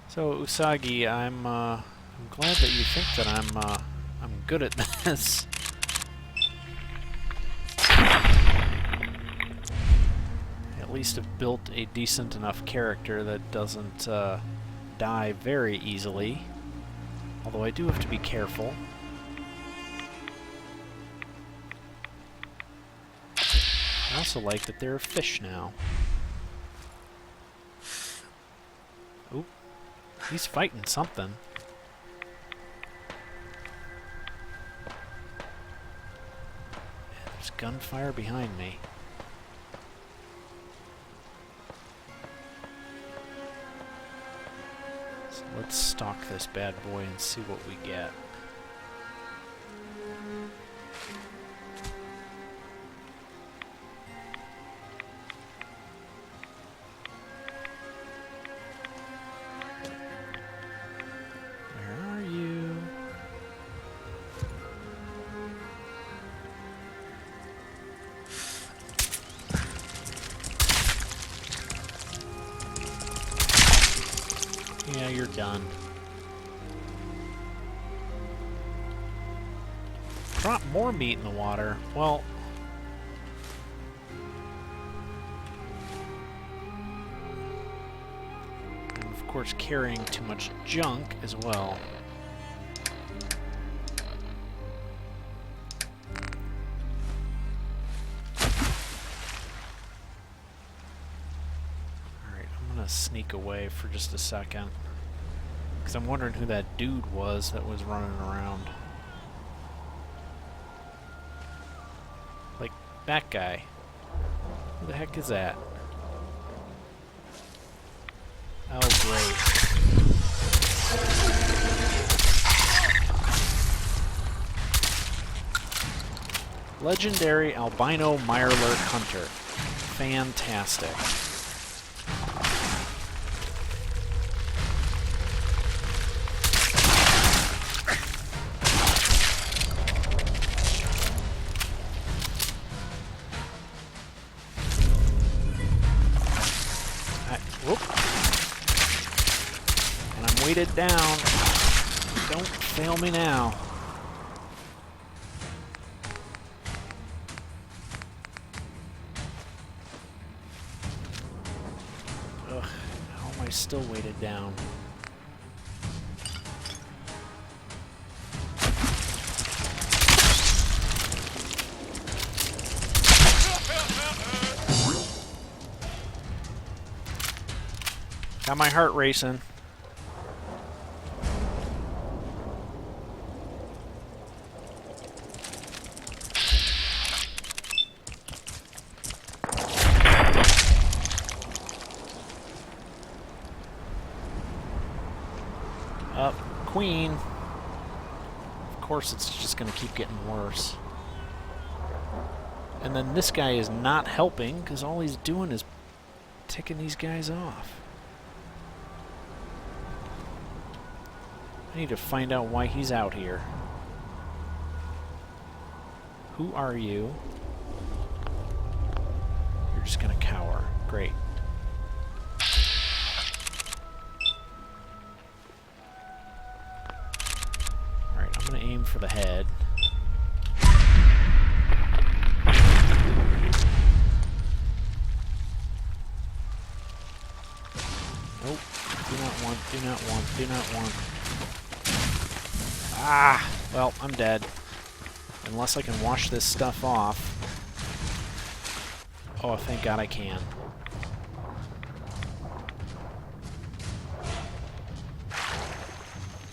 Speaker 1: So Usagi, I'm glad that you think that I'm good at this. At least have built a decent enough character that doesn't die very easily. Although I do have to be careful. I also like that there are fish now. Oop. He's fighting something. There's gunfire behind me. So let's stalk this bad boy and see what we get. Yeah, you're done. Drop more meat in the water. Well... and of course carrying too much junk as well. gonna sneak away for just a second. Because I'm wondering who that dude was that was running around. Like, that guy. Who the heck is that? Oh, great. Legendary albino mirelurk hunter. Fantastic. Whoop. And I'm weighted down. Don't fail me now. Ugh, how am I still weighted down? Got my heart racing. Up, Queen. Of course it's just gonna keep getting worse. And then this guy is not helping because all he's doing is ticking these guys off. I need to find out why he's out here. Who are you? You're just gonna cower. Great. Alright, I'm gonna aim for the head. Nope. Do not want, do not want, do not want. Ah! Well, I'm dead. Unless I can wash this stuff off. Oh, thank God I can.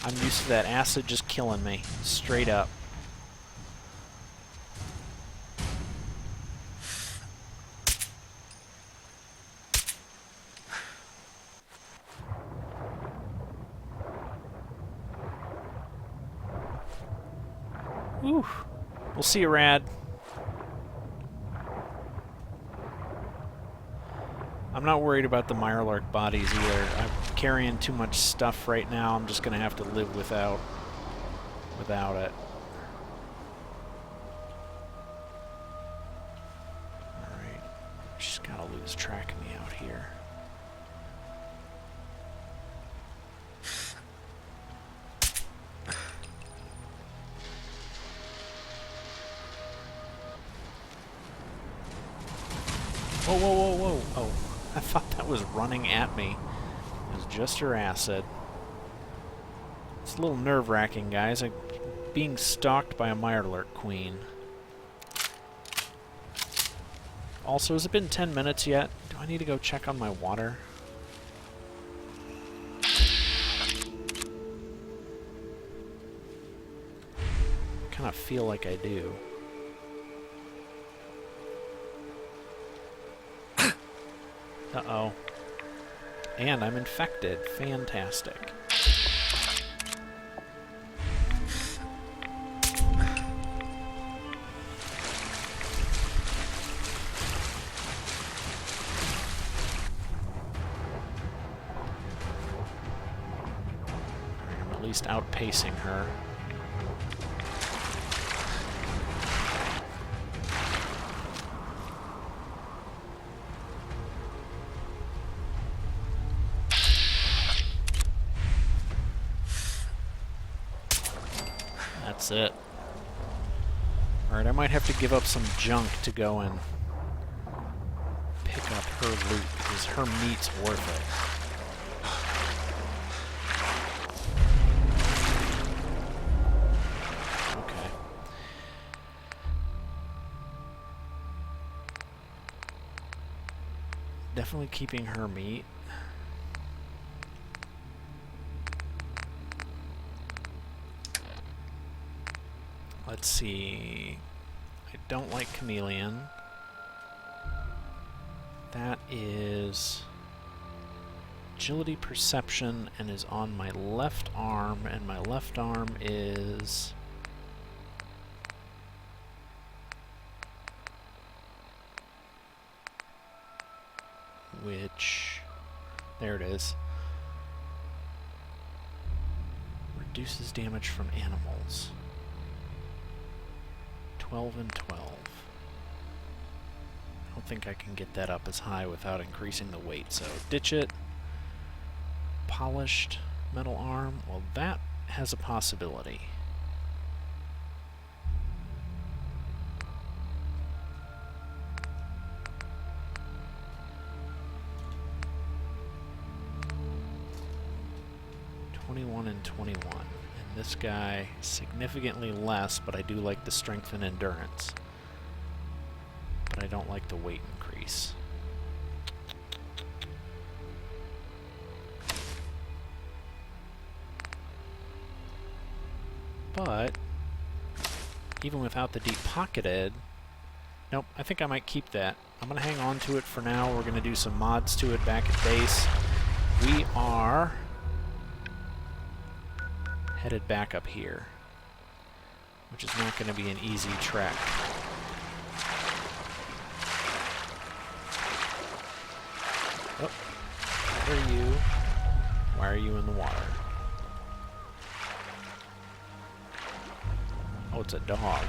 Speaker 1: I'm used to that acid just killing me. Straight up. Whew. We'll see you, Rad. I'm not worried about the Mirelurk bodies either. I'm carrying too much stuff right now. I'm just gonna have to live without it. Alright. She's gotta lose track of me out here. Whoa, whoa, whoa, whoa. Oh, I thought that was running at me. It was just her acid. It's a little nerve-wracking, guys. I'm being stalked by a Mirelurk queen. Also, has it been 10 minutes yet? Do I need to go check on my water? I kind of feel like I do. Uh-oh. And I'm infected. Fantastic. I'm at least outpacing her. That's it. Alright, I might have to give up some junk to go and pick up her loot, because her meat's worth it. Okay. Definitely keeping her meat. Let's see. I don't like Chameleon. That is agility perception and is on my left arm, and my left arm is which, there it is. Reduces damage from animals. 12 and 12. I don't think I can get that up as high without increasing the weight, so ditch it. Polished metal arm, well that has a possibility. And 21. And this guy significantly less, but I do like the strength and endurance. But I don't like the weight increase. But even without the deep pocketed, nope, I think I might keep that. I'm gonna hang on to it for now. We're gonna do some mods to it back at base. We are headed back up here, which is not going to be an easy trek. Oh, what are you? Why are you in the water? Oh, it's a dog. I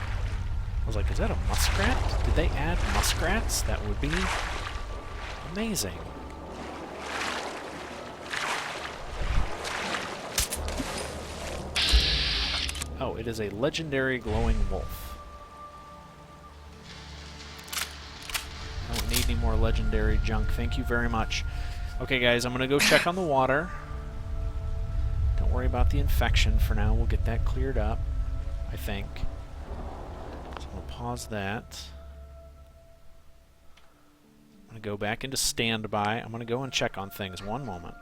Speaker 1: was like, is that a muskrat? Did they add muskrats? That would be amazing. Oh, it is a legendary glowing wolf. I don't need any more legendary junk. Thank you very much. Okay, guys, I'm going to go check on the water. Don't worry about the infection for now. We'll get that cleared up, I think. So I'm going to pause that. I'm going to go back into standby. I'm going to go and check on things. One moment.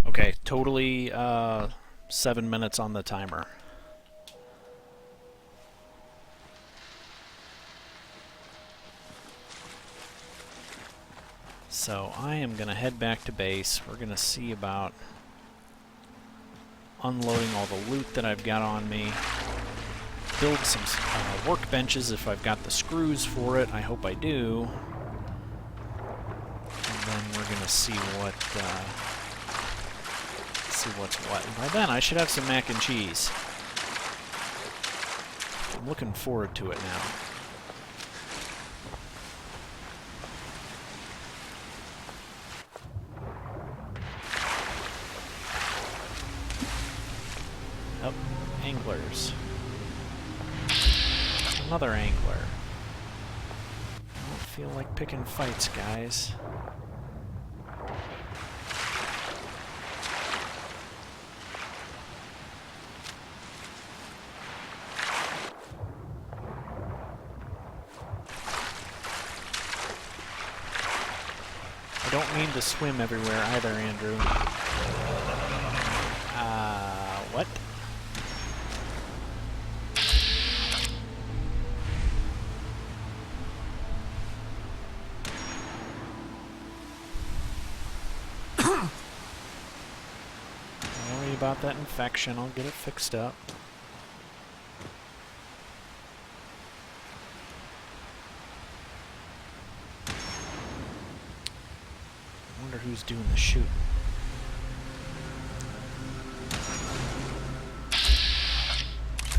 Speaker 1: Okay, totally 7 minutes on the timer. So I am going to head back to base. We're going to see about unloading all the loot that I've got on me. Build some workbenches if I've got the screws for it. I hope I do. And then we're going to see what... see what's what. And by then, I should have some mac and cheese. I'm looking forward to it now. Oh, anglers. Another angler. I don't feel like picking fights, guys. I don't mean to swim everywhere either, Andrew. What? Don't worry about that infection, I'll get it fixed up. wonder who's doing the shooting.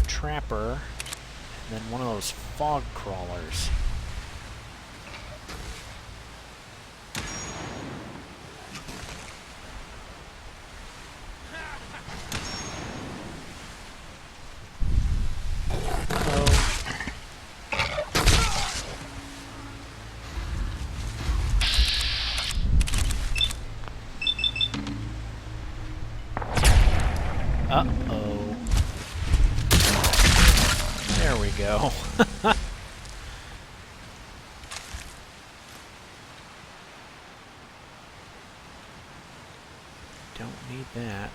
Speaker 1: Trapper, and then one of those fog crawlers. Uh-oh. There we go. Don't need that.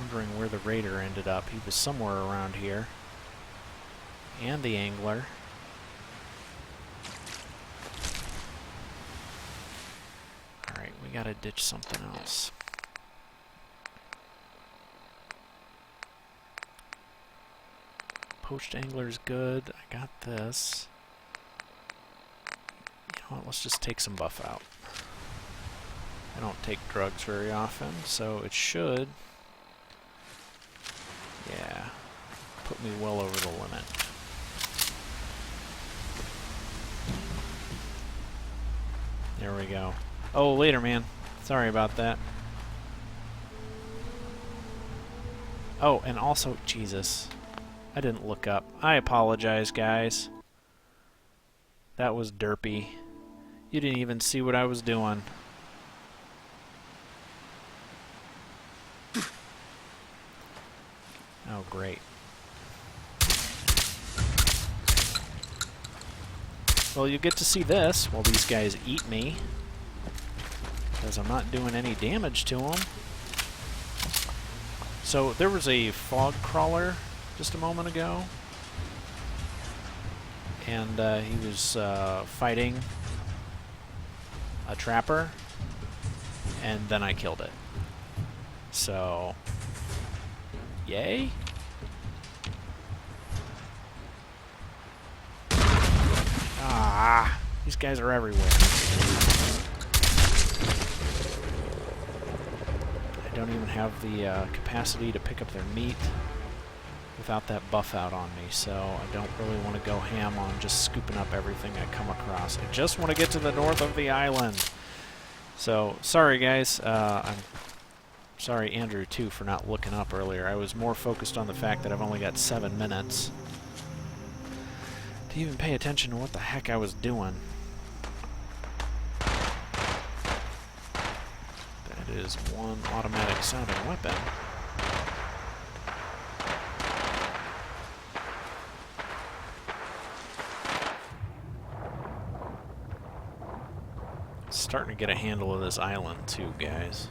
Speaker 1: Wondering where the raider ended up. He was somewhere around here. And the angler. Alright, we gotta ditch something else. Poached angler's good. I got this. You know what, let's just take some buff out. I don't take drugs very often, so it should, yeah, put me well over the limit. There we go. Oh, later, man. Sorry about that. Oh, and also, Jesus. I didn't look up. I apologize, guys. That was derpy. You didn't even see what I was doing. Oh, great. Well, you get to see this while these guys eat me, because I'm not doing any damage to them. So, there was a fog crawler just a moment ago, and he was fighting a trapper, and then I killed it. So, yay? Ah, these guys are everywhere. I don't even have the capacity to pick up their meat without that buff out on me, so I don't really want to go ham on just scooping up everything I come across. I just want to get to the north of the island. So, sorry guys, I'm sorry Andrew too for not looking up earlier. I was more focused on the fact that I've only got 7 minutes to even pay attention to what the heck I was doing. That is one automatic sounding weapon. Starting to get a handle of this island too, guys.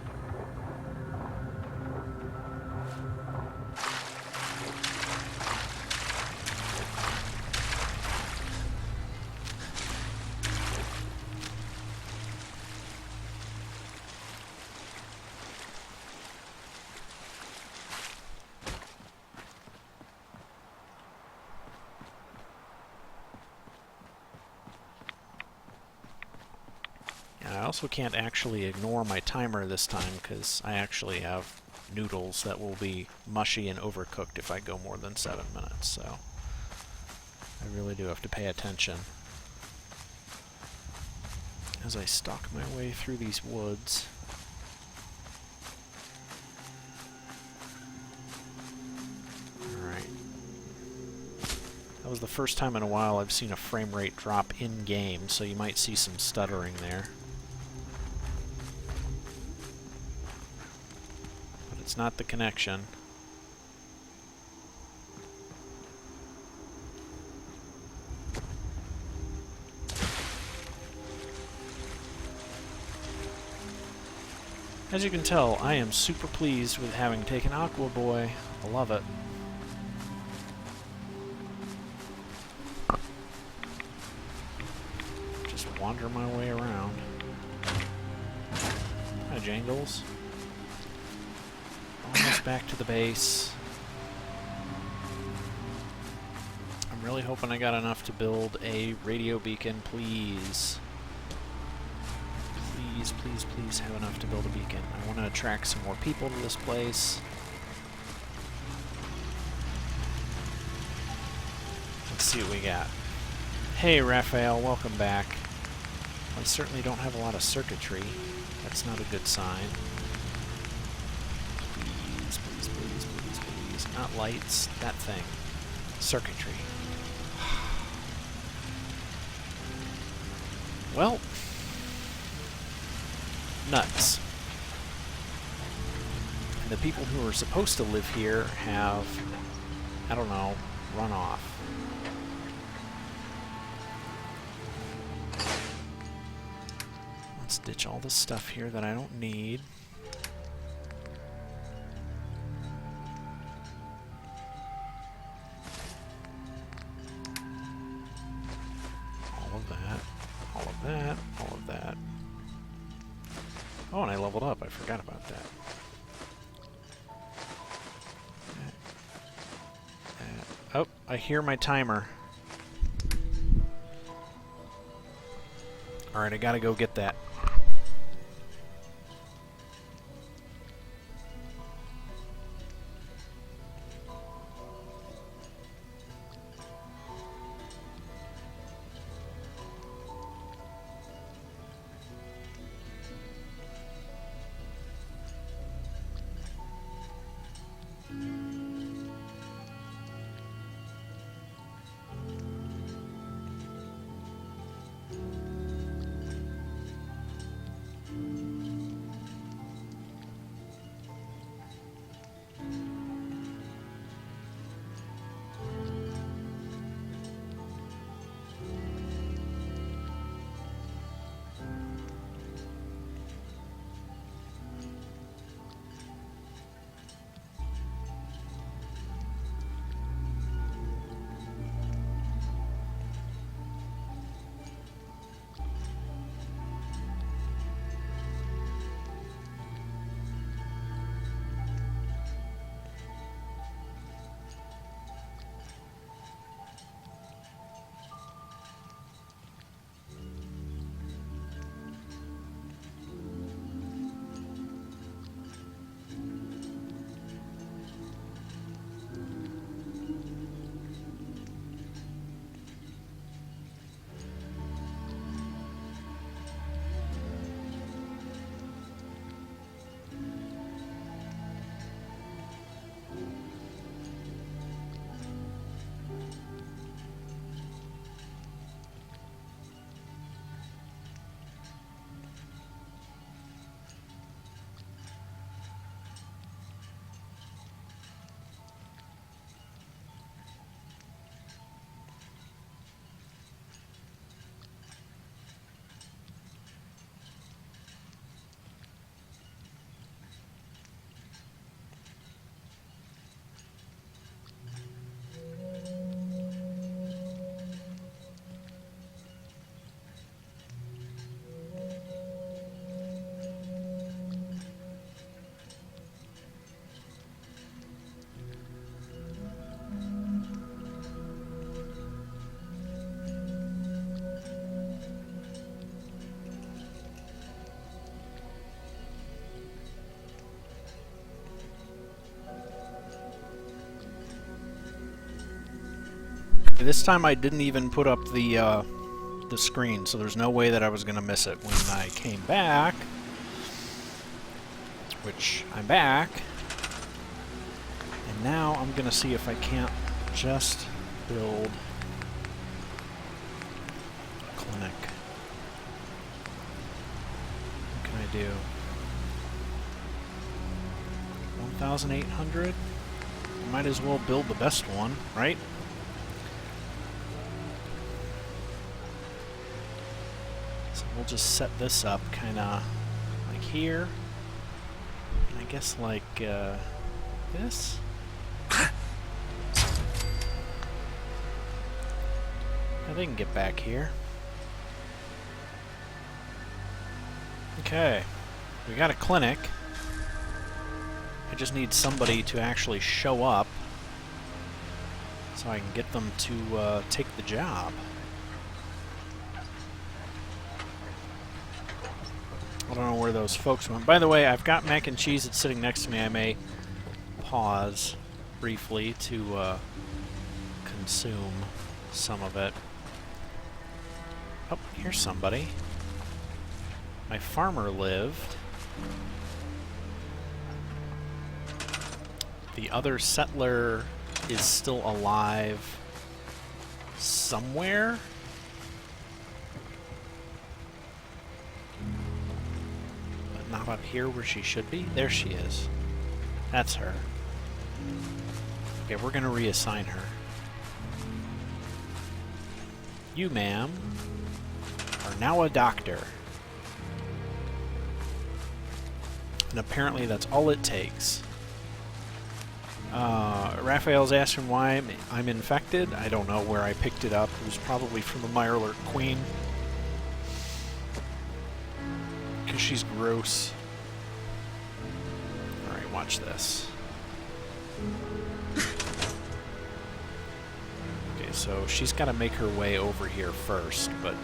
Speaker 1: I also can't actually ignore my timer this time because I actually have noodles that will be mushy and overcooked if I go more than 7 minutes, so I really do have to pay attention as I stalk my way through these woods. Alright. That was the first time in a while I've seen a frame rate drop in-game, so you might see some stuttering there. It's not the connection. As you can tell, I am super pleased with having taken Aqua Boy. I love it. Just wander my way around. Hi, Jangles. Almost back to the base. I'm really hoping I got enough to build a radio beacon, please. please, please, please have enough to build a beacon. I want to attract some more people to this place. Let's see what we got. Hey, Raphael, welcome back. I certainly don't have a lot of circuitry. That's not a good sign. Please, please, please, please, please. Not lights, that thing. Circuitry. Well, nuts. And the people who are supposed to live here have, I don't know, run off. Let's ditch all this stuff here that I don't need. All of that, all of that, all of that. Oh, and I leveled up. I forgot about that. Oh, I hear my timer. Alright, I gotta go get that. This time I didn't even put up the screen, so there's no way that I was going to miss it when I came back. Which, I'm back. And now I'm going to see if I can't just build a clinic. What can I do? 1,800? I might as well build the best one, right? We'll just set this up kind of like here, and I guess like this. Now they can get back here. Okay, we got a clinic. I just need somebody to actually show up so I can get them to take the job. I where those folks went. By the way, I've got mac and cheese that's sitting next to me. I may pause briefly to consume some of it. Oh, here's somebody. My farmer lived. The other settler is still alive somewhere. But not up here where she should be. There she is. That's her. Okay, we're gonna reassign her. You, ma'am, are now a doctor. And apparently that's all it takes. Raphael's asking why I'm infected. I don't know where I picked it up. It was probably from the Mirelurk Queen. Because she's gross. Alright, watch this. Okay, so she's got to make her way over here first, but...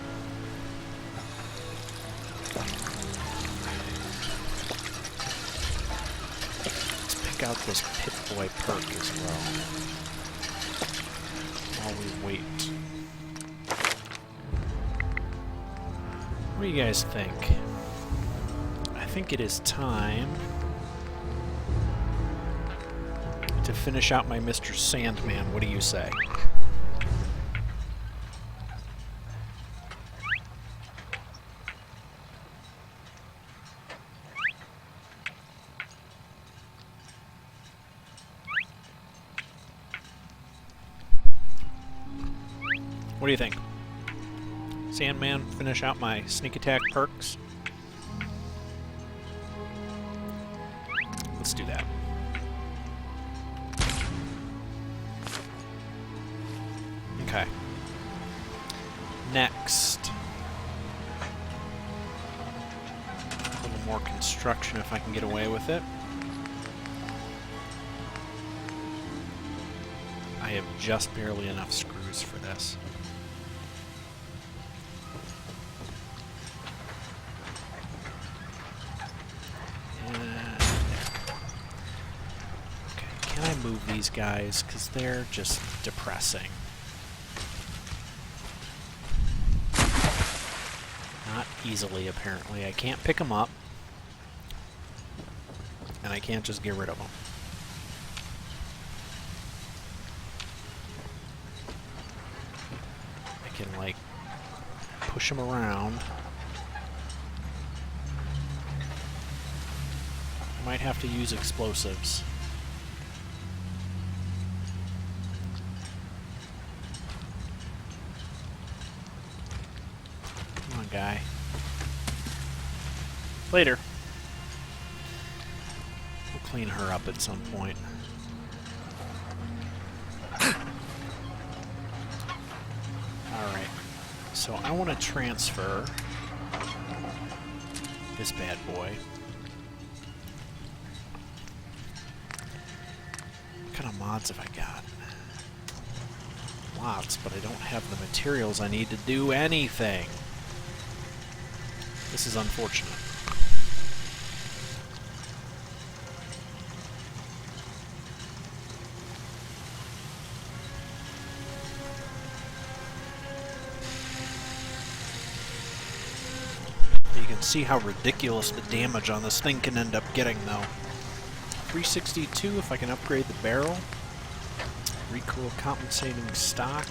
Speaker 1: out this Pip-Boy perk as well while we wait. What do you guys think? I think it is time to finish out my Mr. Sandman. What do you say? What do you think? Sandman, finish out my sneak attack perks? Let's do that. Okay. Next. A little more construction if I can get away with it. I have just barely enough screws for this. Move these guys because they're just depressing. Not easily, apparently. I can't pick them up, and I can't just get rid of them. I can, like, push them around. I might have to use explosives. Guy. Later. We'll clean her up at some point. Alright. So I want to transfer this bad boy. What kind of mods have I got? Lots, but I don't have the materials I need to do anything. This is unfortunate. You can see how ridiculous the damage on this thing can end up getting, though. 362 if I can upgrade the barrel. Recoil compensating stock.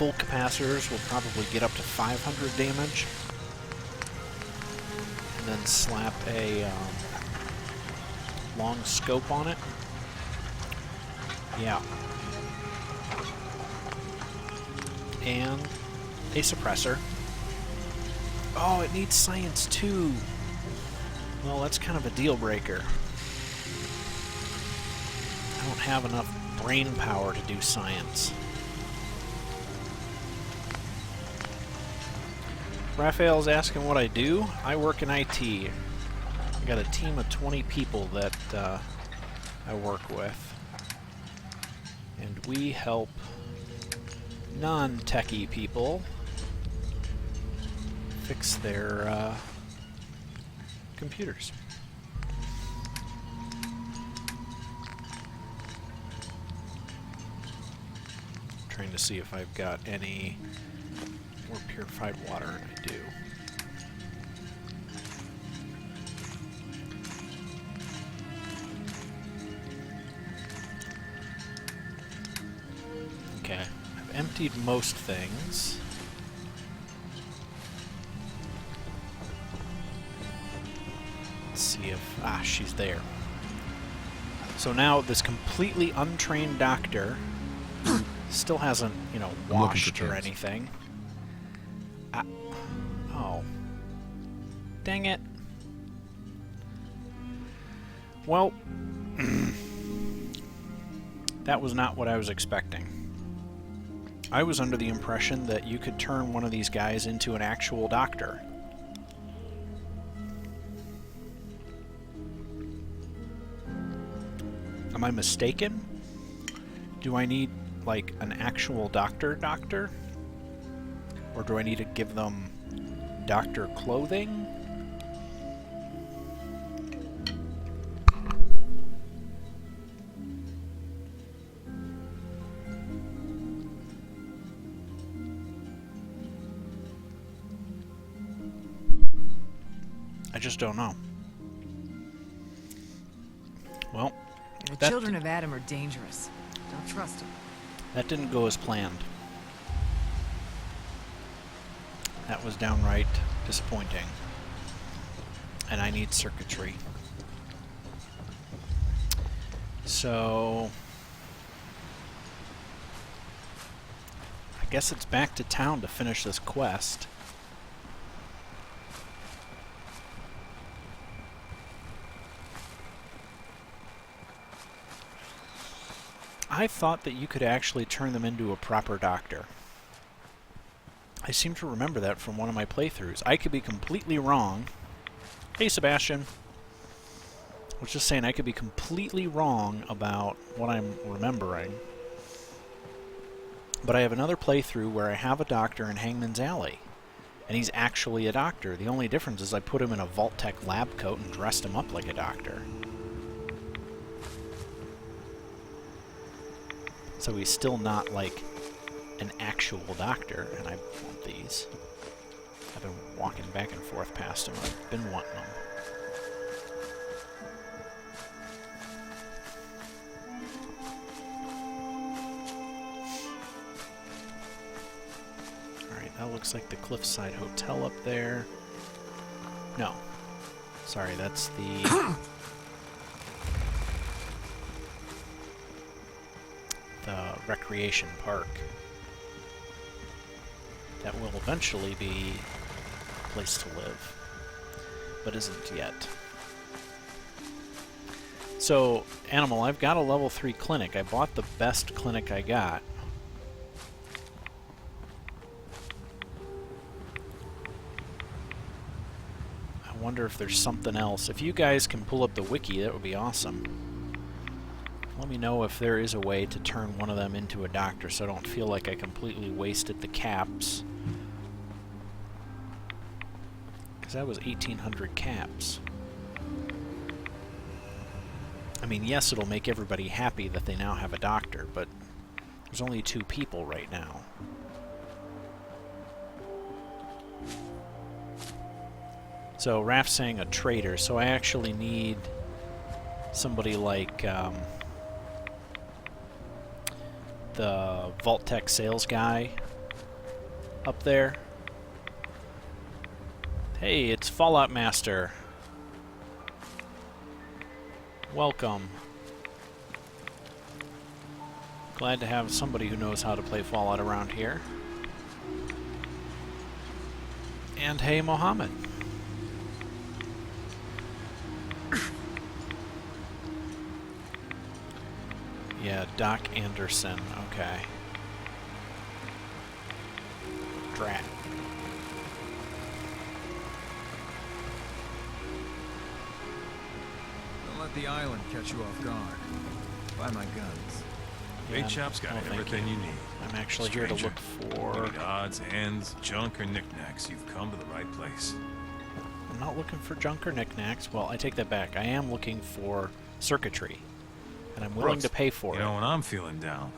Speaker 1: Full capacitors will probably get up to 500 damage. And then slap a long scope on it. Yeah. And a suppressor. Oh, it needs science too. Well, that's kind of a deal breaker. I don't have enough brain power to do science. Raphael's asking what I do. I work in IT. I got a team of 20 people that I work with. And we help non-techie people fix their computers. Trying to see if I've got any more purified water, and I do. Okay, I've emptied most things. Let's see if... Ah, she's there. So now this completely untrained doctor still hasn't, you know, washed or anything. Oh. Dang it. Well, that was not what I was expecting. I was under the impression that you could turn one of these guys into an actual doctor. Am I mistaken? Do I need, like, an actual doctor? Or do I need to give them doctor clothing? I just don't know. Well,
Speaker 11: the children of Adam are dangerous. Don't trust them.
Speaker 1: That didn't go as planned. That was downright disappointing. And I need circuitry. So... I guess it's back to town to finish this quest. I thought that you could actually turn them into a proper doctor. I seem to remember that from one of my playthroughs. I could be completely wrong. Hey, Sebastian. I was just saying I could be completely wrong about what I'm remembering. But I have another playthrough where I have a doctor in Hangman's Alley. And he's actually a doctor. The only difference is I put him in a Vault-Tec lab coat and dressed him up like a doctor. So he's still not, like, an actual doctor, and I want these. I've been walking back and forth past him. I've been wanting them. Alright, that looks like the Cliffside Hotel up there. No. Sorry, that's the... the recreation park. That will eventually be a place to live, but isn't yet. So, Animal, I've got a level 3 clinic. I bought the best clinic I got. I wonder if there's something else. If you guys can pull up the wiki, that would be awesome. Let me know if there is a way to turn one of them into a doctor so I don't feel like I completely wasted the caps. Because that was 1,800 caps. I mean, yes, it'll make everybody happy that they now have a doctor, but there's only 2 people right now. So, Raph's saying a trader, so I actually need somebody like... the Vault-Tec sales guy up there. Hey, it's Fallout Master. Welcome. Glad to have somebody who knows how to play Fallout around here. And hey, Mohammed. Yeah, Doc Anderson, okay. Drat.
Speaker 3: Don't let the island catch you off guard. Buy my guns.
Speaker 5: Bait shop's got everything you need.
Speaker 1: I'm actually here to look for...
Speaker 5: Need odds, ends, junk, or knickknacks. You've come to the right place.
Speaker 1: I'm not looking for junk or knickknacks. Well, I take that back. I am looking for circuitry, and I'm willing
Speaker 5: Brooks,
Speaker 1: to pay for
Speaker 5: you
Speaker 1: it.
Speaker 5: know, when I'm feeling down,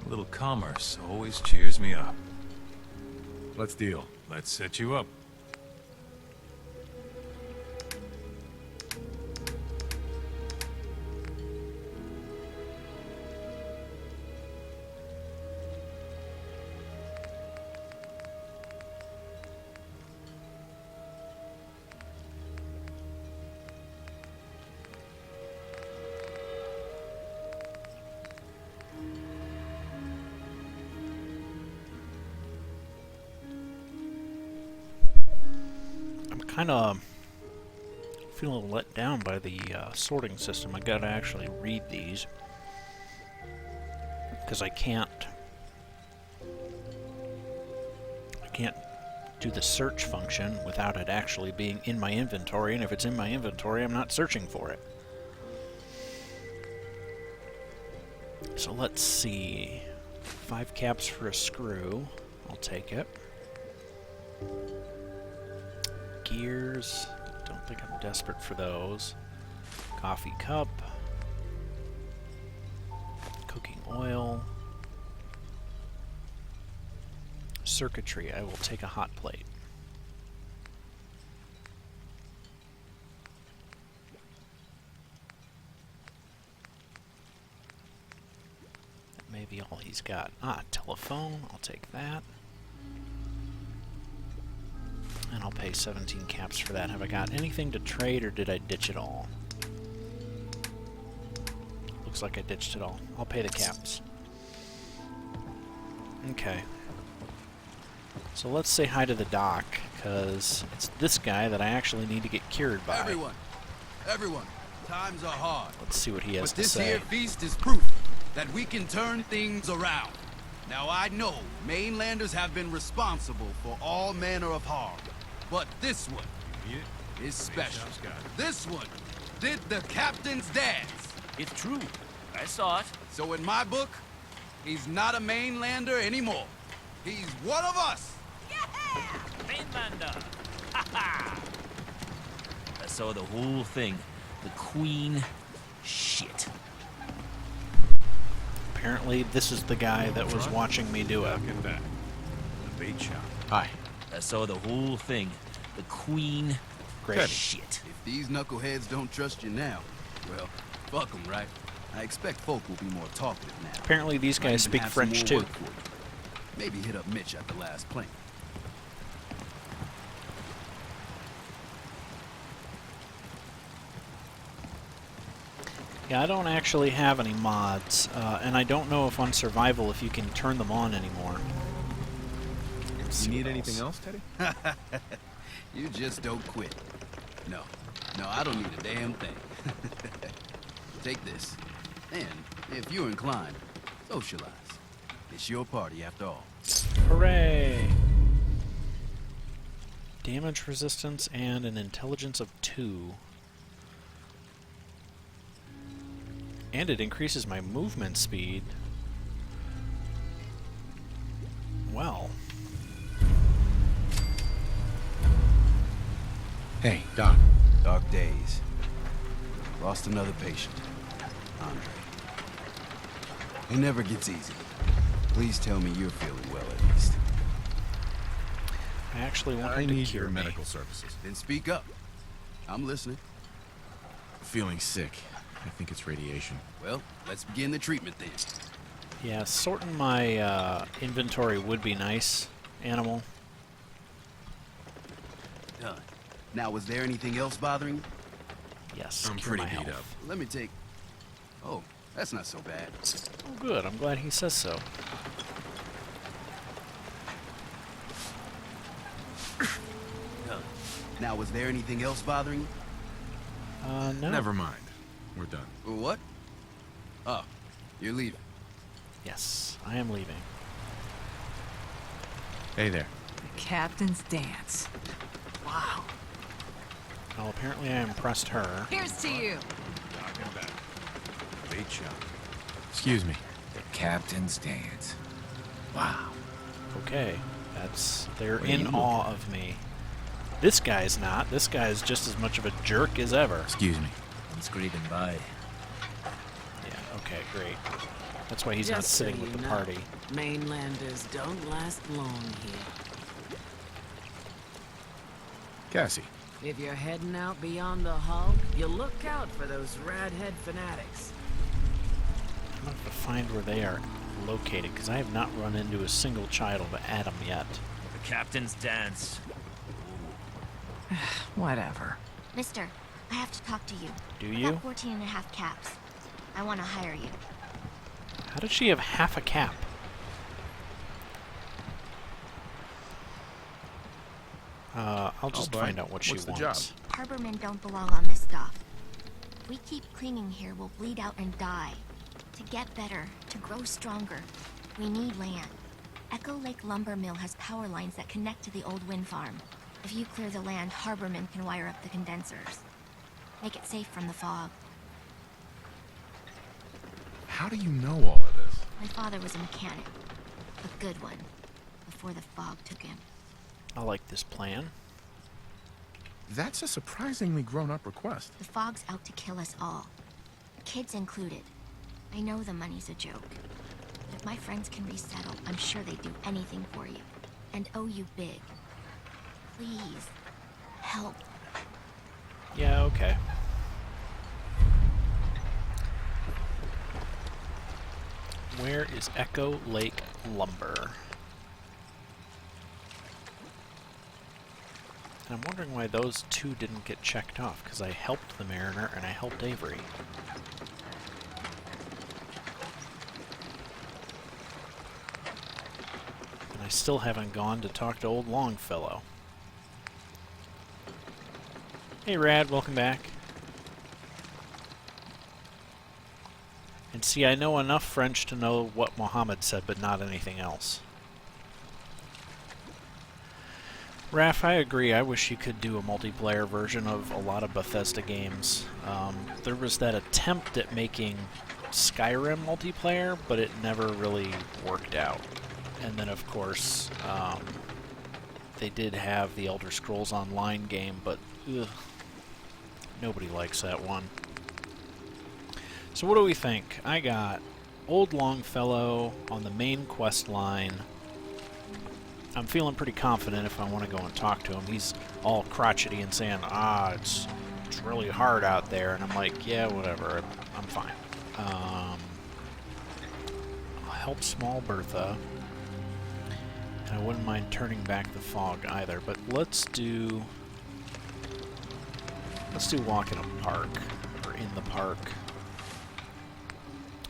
Speaker 5: a little commerce always cheers me up.
Speaker 4: Let's deal.
Speaker 5: Let's set you up.
Speaker 1: Kind of feeling let down by the sorting system. I gotta actually read these because I can't do the search function without it actually being in my inventory, and if it's in my inventory, I'm not searching for it. So let's see. 5 caps for a screw. I'll take it. Gears. Don't think I'm desperate for those. Coffee cup. Cooking oil. Circuitry. I will take a hot plate. That may be all he's got. Ah, telephone. I'll take that. And I'll pay 17 caps for that. Have I got anything to trade, or did I ditch it all? Looks like I ditched it all. I'll pay the caps. Okay. So let's say hi to the doc, because it's this guy that I actually need to get cured by.
Speaker 8: Everyone, times are hard.
Speaker 1: Let's see what he has
Speaker 8: But
Speaker 1: to
Speaker 8: this
Speaker 1: say.
Speaker 8: here feast is proof that we can turn things around. Now I know mainlanders have been responsible for all manner of harm. But this one is special. This one did the captain's dance.
Speaker 6: It's true. I saw it.
Speaker 8: So in my book, he's not a mainlander anymore. He's one of us.
Speaker 6: Yeah! Mainlander. Ha ha! I saw the whole thing. The Queen. Shit.
Speaker 1: Apparently, this is the guy that was watching me do it.
Speaker 5: Get back. The bait shop.
Speaker 4: Hi.
Speaker 6: I saw the whole thing. The Queen.
Speaker 1: Great.
Speaker 6: Shit.
Speaker 8: If these knuckleheads don't trust you now, well, fuck them, right? I expect folk will be more talkative now.
Speaker 1: Apparently, these
Speaker 8: Might
Speaker 1: guys
Speaker 8: even
Speaker 1: speak
Speaker 8: have some
Speaker 1: French
Speaker 8: more
Speaker 1: too.
Speaker 8: work for you. Maybe hit up Mitch at the last plane.
Speaker 1: Yeah, I don't actually have any mods, and I don't know if on survival if you can turn them on anymore.
Speaker 4: You need anything else, Teddy?
Speaker 8: You just don't quit. No, I don't need a damn thing. Take this, and if you're inclined, socialize. It's your party after all.
Speaker 1: Hooray! Damage resistance and an intelligence of 2. And it increases my movement speed. Well.
Speaker 4: Hey, Doc.
Speaker 8: Dark days. Lost another patient. Andre. It never gets easy. Please tell me you're feeling well at least.
Speaker 1: I actually want
Speaker 4: I
Speaker 1: him to
Speaker 4: need
Speaker 1: cure
Speaker 4: your
Speaker 1: me.
Speaker 4: medical services.
Speaker 8: Then speak up. I'm listening.
Speaker 4: Feeling sick. I think it's radiation.
Speaker 8: Well, let's begin the treatment then.
Speaker 1: Yeah, sorting my inventory would be nice, Animal.
Speaker 8: Done. Now, was there anything else bothering you?
Speaker 1: Yes,
Speaker 4: I'm
Speaker 1: cure
Speaker 4: pretty
Speaker 1: my
Speaker 4: beat
Speaker 1: health.
Speaker 4: up.
Speaker 8: Let me take... Oh, that's not so bad.
Speaker 1: Oh, good. I'm glad he says so.
Speaker 8: Done. Now, was there anything else bothering you?
Speaker 1: No.
Speaker 4: Never mind. We're done.
Speaker 8: What? Oh, you're leaving.
Speaker 1: Yes, I am leaving.
Speaker 4: Hey there.
Speaker 11: The captain's dance. Wow.
Speaker 1: Well, apparently I impressed her.
Speaker 11: Here's to you.
Speaker 5: Knocking back. Bait shop.
Speaker 4: Excuse me.
Speaker 3: The captain's dance. Wow.
Speaker 1: Okay, they're
Speaker 4: What are you
Speaker 1: in
Speaker 4: looking
Speaker 1: awe of me. This guy's not. This guy's just as much of a jerk as ever.
Speaker 4: Excuse me.
Speaker 6: I'm scraping by.
Speaker 1: Yeah, okay, great. That's why he's not
Speaker 7: Just so
Speaker 1: sitting with
Speaker 7: you
Speaker 1: the
Speaker 7: know,
Speaker 1: party.
Speaker 7: Mainlanders don't last long here.
Speaker 4: Cassie.
Speaker 7: If you're heading out beyond the hull, you look out for those radhead fanatics.
Speaker 1: I'm going to have to find where they are located, because I have not run into a single child of Adam yet.
Speaker 6: The captain's dance.
Speaker 11: Whatever.
Speaker 10: Mister, I have to talk to you.
Speaker 1: Do
Speaker 10: I
Speaker 1: you?
Speaker 10: got 14 and a half caps. I want to hire you.
Speaker 1: How did she have half a cap? I'll just find out what she
Speaker 4: What's the
Speaker 1: wants.
Speaker 4: job?
Speaker 10: Harbormen don't belong on this dock. If we keep clinging here, we'll bleed out and die. To get better, to grow stronger, we need land. Echo Lake Lumber Mill has power lines that connect to the old wind farm. If you clear the land, Harbormen can wire up the condensers. Make it safe from the fog.
Speaker 4: How do you know all of this?
Speaker 10: My father was a mechanic. A good one. Before the fog took him.
Speaker 1: I like this plan.
Speaker 4: That's a surprisingly grown-up request.
Speaker 10: The fog's out to kill us all. Kids included. I know the money's a joke. But if my friends can resettle, I'm sure they'd do anything for you. And owe you big. Please. Help.
Speaker 1: Yeah, okay. Where is Echo Lake Lumber? And I'm wondering why those two didn't get checked off, because I helped the Mariner and I helped Avery. And I still haven't gone to talk to old Longfellow. Hey Rad, welcome back. And see, I know enough French to know what Mohammed said, but not anything else. Raph, I agree. I wish you could do a multiplayer version of a lot of Bethesda games. There was that attempt at making Skyrim multiplayer, but it never really worked out. And then, of course, they did have the Elder Scrolls Online game, but ugh, nobody likes that one. So what do we think? I got Old Longfellow on the main quest line. I'm feeling pretty confident if I want to go and talk to him. He's all crotchety and saying, it's really hard out there. And I'm like, yeah, whatever. I'm fine. I'll help Small Bertha. And I wouldn't mind turning back the fog either. But let's do walk in a park. Or in the park.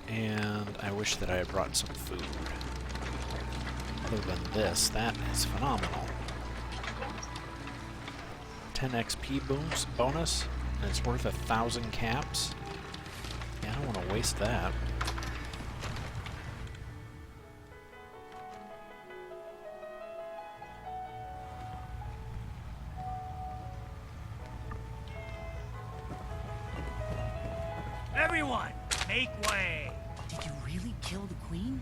Speaker 1: And I wish that I had brought some food. Other than this, that is phenomenal. 10 XP bonus, and it's worth 1,000 caps. Yeah, I don't want to waste that.
Speaker 12: Everyone, make way!
Speaker 13: Did you really kill the queen?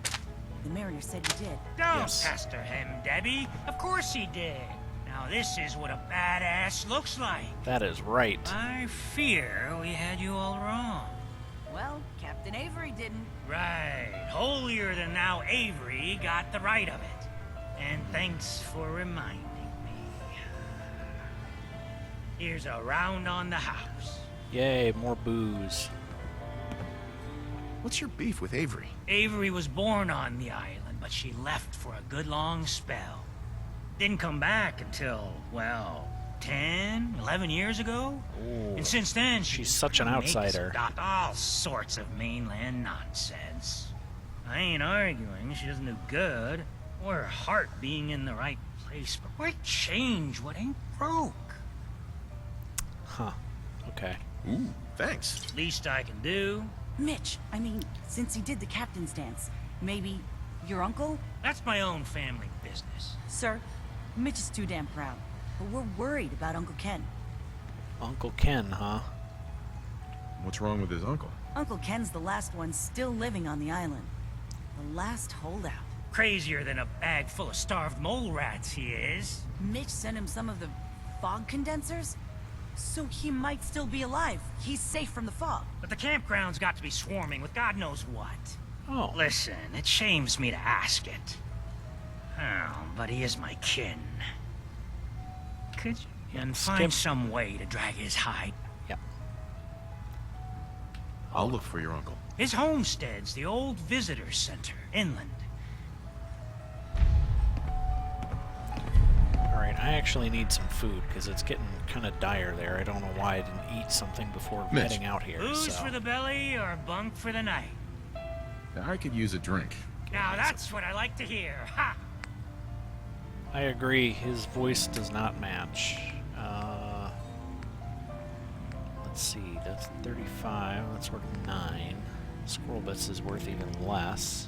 Speaker 13: The Mariner said you did.
Speaker 12: Don't pester him, Debbie. Of course he did. Now this is what a badass looks like.
Speaker 1: That is right.
Speaker 12: I fear we had you all wrong.
Speaker 13: Well, Captain Avery didn't.
Speaker 12: Right. Holier than thou Avery got the right of it. And thanks for reminding me. Here's a round on the house.
Speaker 1: Yay, more booze.
Speaker 4: What's your beef with Avery?
Speaker 12: Avery was born on the island, but she left for a good long spell. Didn't come back until, well, 10, 11 years ago.
Speaker 1: Ooh,
Speaker 12: and since then,
Speaker 1: she's such an outsider.
Speaker 12: Adopt all sorts of mainland nonsense. I ain't arguing she doesn't do good, or her heart being in the right place, but why change what ain't broke?
Speaker 1: Huh. Okay.
Speaker 4: Ooh, thanks.
Speaker 12: Least I can do.
Speaker 13: Mitch, I mean, since he did the captain's dance, maybe your uncle?
Speaker 12: That's my own family business.
Speaker 13: Sir, Mitch is too damn proud, but we're worried about Uncle Ken.
Speaker 1: Uncle Ken, huh?
Speaker 4: What's wrong with his uncle?
Speaker 13: Uncle Ken's the last one still living on the island. The last holdout.
Speaker 12: Crazier than a bag full of starved mole rats, he is.
Speaker 13: Mitch sent him some of the fog condensers? So he might still be alive. He's safe from the fog.
Speaker 12: But the campground's got to be swarming with God knows what.
Speaker 1: Oh.
Speaker 12: Listen, it shames me to ask it. Oh, but he is my kin. Could you and find some way to drag his hide?
Speaker 1: Yep.
Speaker 4: I'll look for your uncle.
Speaker 12: His homestead's the old visitor center, inland.
Speaker 1: Alright, I actually need some food, because it's getting kind of dire there. I don't know why I didn't eat something before heading out here.
Speaker 12: Booze for the belly or bunk for the night?
Speaker 4: I could use a drink.
Speaker 12: Now that's what I like to hear. Ha!
Speaker 1: I agree, his voice does not match. Let's see, that's 35, that's worth 9. Squirrel Bits is worth even less.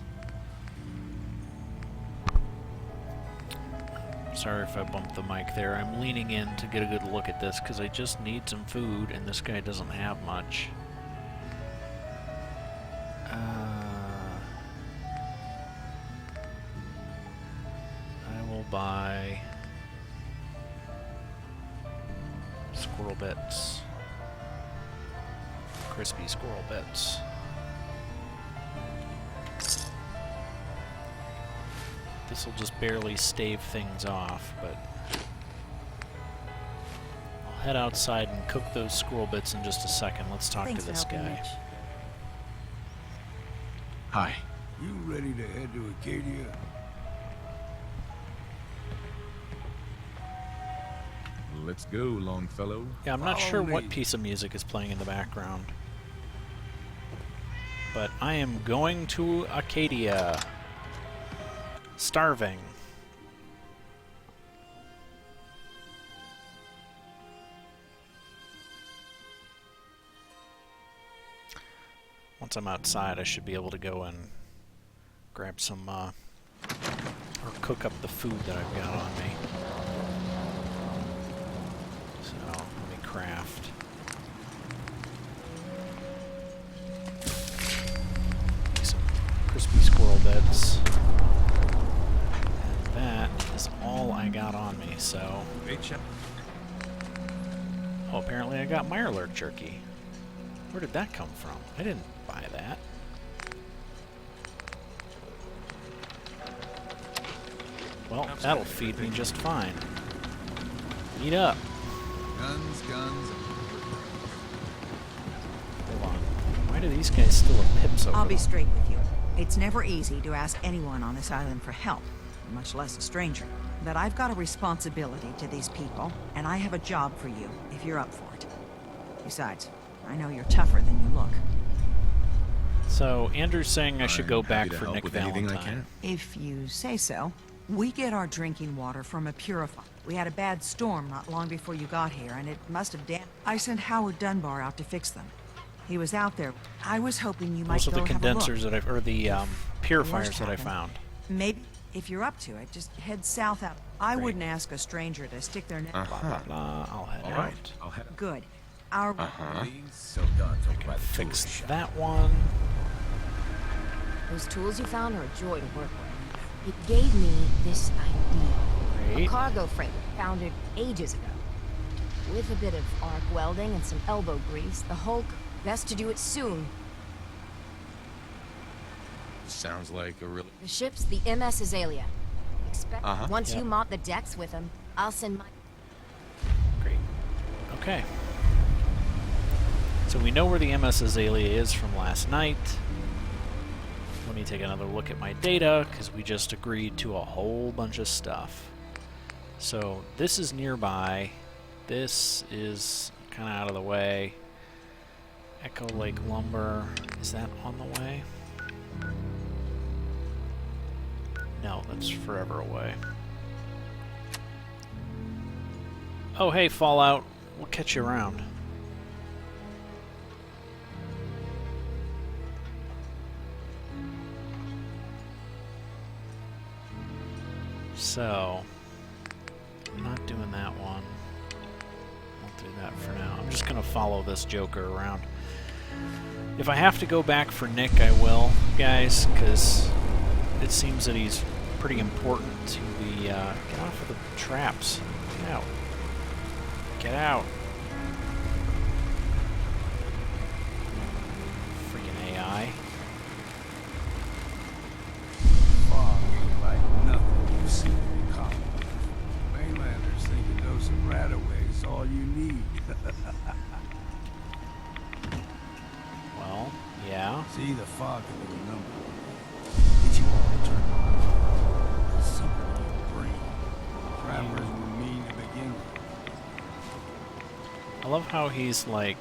Speaker 1: Sorry if I bumped the mic there. I'm leaning in to get a good look at this because I just need some food and this guy doesn't have much. I will buy Squirrel Bits. Crispy Squirrel Bits. This will just barely stave things off, but I'll head outside and cook those Squirrel Bits in just a second. Let's talk to this guy.
Speaker 4: Hi.
Speaker 14: You ready to head to Acadia?
Speaker 4: Let's go, Longfellow.
Speaker 1: Yeah, I'm not sure what piece of music is playing in the background. But I am going to Acadia. Starving. Once I'm outside, I should be able to go and grab some, or cook up the food that I've got on me. So, let me craft. Some crispy Squirrel Bits. That is all I got on me, so... Oh, apparently I got Mirelurk jerky. Where did that come from? I didn't buy that. Well, that'll feed me just fine. Eat up.
Speaker 3: Guns.
Speaker 1: Hold on. Why do these guys still have pips over
Speaker 11: I'll be
Speaker 1: them?
Speaker 11: straight with you. It's never easy to ask anyone on this island for help, much less a stranger. But I've got a responsibility to these people, and I have a job for you, if you're up for it. Besides, I know you're tougher than you look.
Speaker 1: So, Andrew's saying I should go
Speaker 4: I'm
Speaker 1: back
Speaker 4: happy to
Speaker 1: for
Speaker 4: help
Speaker 1: Nick
Speaker 4: with anything I
Speaker 1: Valentine.
Speaker 11: If you say so. We get our drinking water from a purifier. We had a bad storm not long before you got here, and it must have damaged. I sent Howard Dunbar out to fix them. He was out there. I was hoping you might
Speaker 1: Those are
Speaker 11: go
Speaker 1: the
Speaker 11: have a look.
Speaker 1: condensers that or the purifiers
Speaker 11: Worst
Speaker 1: that I
Speaker 11: happened.
Speaker 1: found.
Speaker 11: Maybe, if you're up to it, just head south out. I wouldn't ask a stranger to stick their neck.
Speaker 1: Blah, blah, blah. I'll head
Speaker 4: All
Speaker 1: out.
Speaker 4: right. I'll head.
Speaker 11: Good. Our
Speaker 4: So God, talk about the
Speaker 1: Fix
Speaker 4: tourist shop.
Speaker 1: that one.
Speaker 10: Those tools you found are a joy to work with. It gave me this idea.
Speaker 1: Great.
Speaker 10: A cargo freight founded ages ago. With a bit of arc welding and some elbow grease, the Hulk, best to do it soon.
Speaker 4: Sounds like a really...
Speaker 10: The ship's the MS Azalea. Expect once
Speaker 1: Yep.
Speaker 10: you mop the decks with them, I'll send my...
Speaker 1: Great. Okay. So we know where the MS Azalea is from last night. Let me take another look at my data, because we just agreed to a whole bunch of stuff. So this is nearby. This is kind of out of the way. Echo Lake Lumber, is that on the way? No, that's forever away. Oh, hey, Fallout. We'll catch you around. So, I'm not doing that one. I'll do that for now. I'm just going to follow this Joker around. If I have to go back for Nick, I will, guys, because it seems that he's pretty important to the... get off of the traps. Get out. Get out. Freaking AI.
Speaker 14: Fog ain't like nothing you've seen in the Commonwealth. Mainlanders think a dose of Radaway is all you need.
Speaker 1: Well, yeah.
Speaker 14: See, the fog can do a number. Get you all turned on. There's something in your brain. Travelers were mean to begin with.
Speaker 1: I love how he's, like,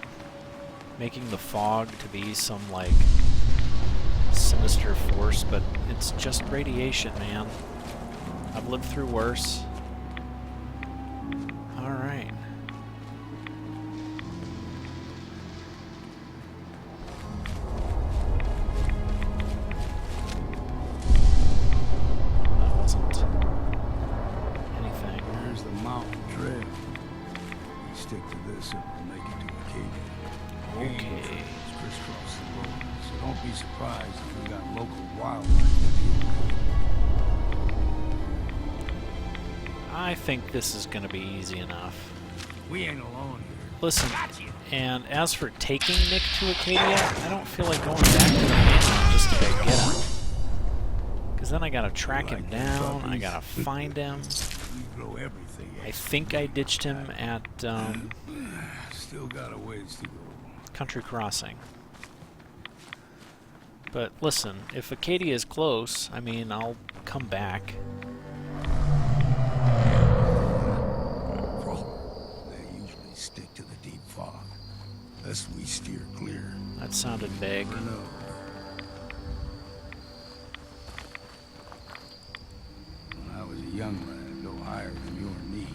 Speaker 1: making the fog to be some, like, sinister force, but it's just radiation, man. I've lived through worse. Alright. That wasn't anything.
Speaker 14: There's the mountain trail. We stick to this and we'll make it to Acadia.
Speaker 1: Okay.
Speaker 14: Crisscross the road, so don't be surprised if we got local wildlife to deal with.
Speaker 1: I think this is going to be easy enough.
Speaker 14: We ain't alone here.
Speaker 1: Listen, and as for taking Nick to Acadia, I don't feel like going back to the mainland just to go get him. Because then I gotta track him down, I gotta find him.
Speaker 14: We grow everything.
Speaker 1: I think I ditched him at,
Speaker 14: Still got a ways to go.
Speaker 1: Country Crossing. But listen, if Acadia is close, I mean, I'll come back.
Speaker 14: They usually stick to the deep fog. Thus we steer clear.
Speaker 1: That sounded vague.
Speaker 14: Never know. When I was a young lad, no higher than your knee,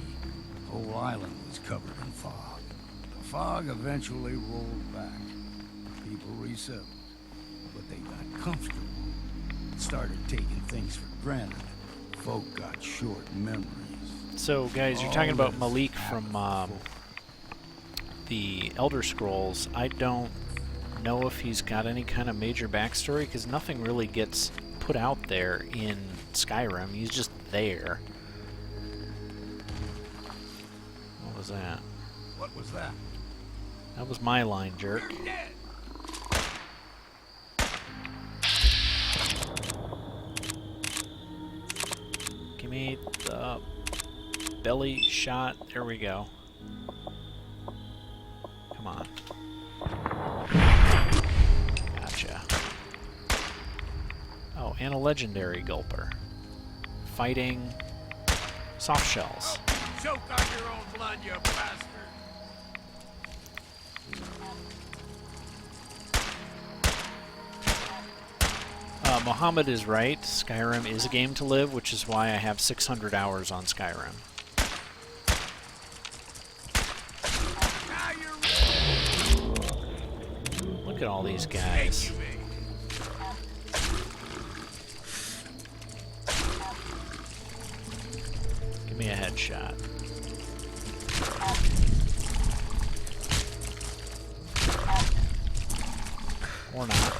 Speaker 14: the whole island was covered in fog. The fog eventually rolled back. People resettled, but they got comfortable. Started taking things for granted. Folk got short memories.
Speaker 1: So, guys, you're talking about Malik from the Elder Scrolls. I don't know if he's got any kind of major backstory, because nothing really gets put out there in Skyrim. He's just there. What was that?
Speaker 14: What was that?
Speaker 1: That was my line, jerk. Give me the belly shot. There we go. Come on. Gotcha. Oh, and a legendary gulper. Fighting soft shells.
Speaker 14: Choke on your own blood, you bastard!
Speaker 1: Mohammed is right. Skyrim is a game to live, which is why I have 600 hours on Skyrim. Look at all these guys. Give me a headshot. Or not.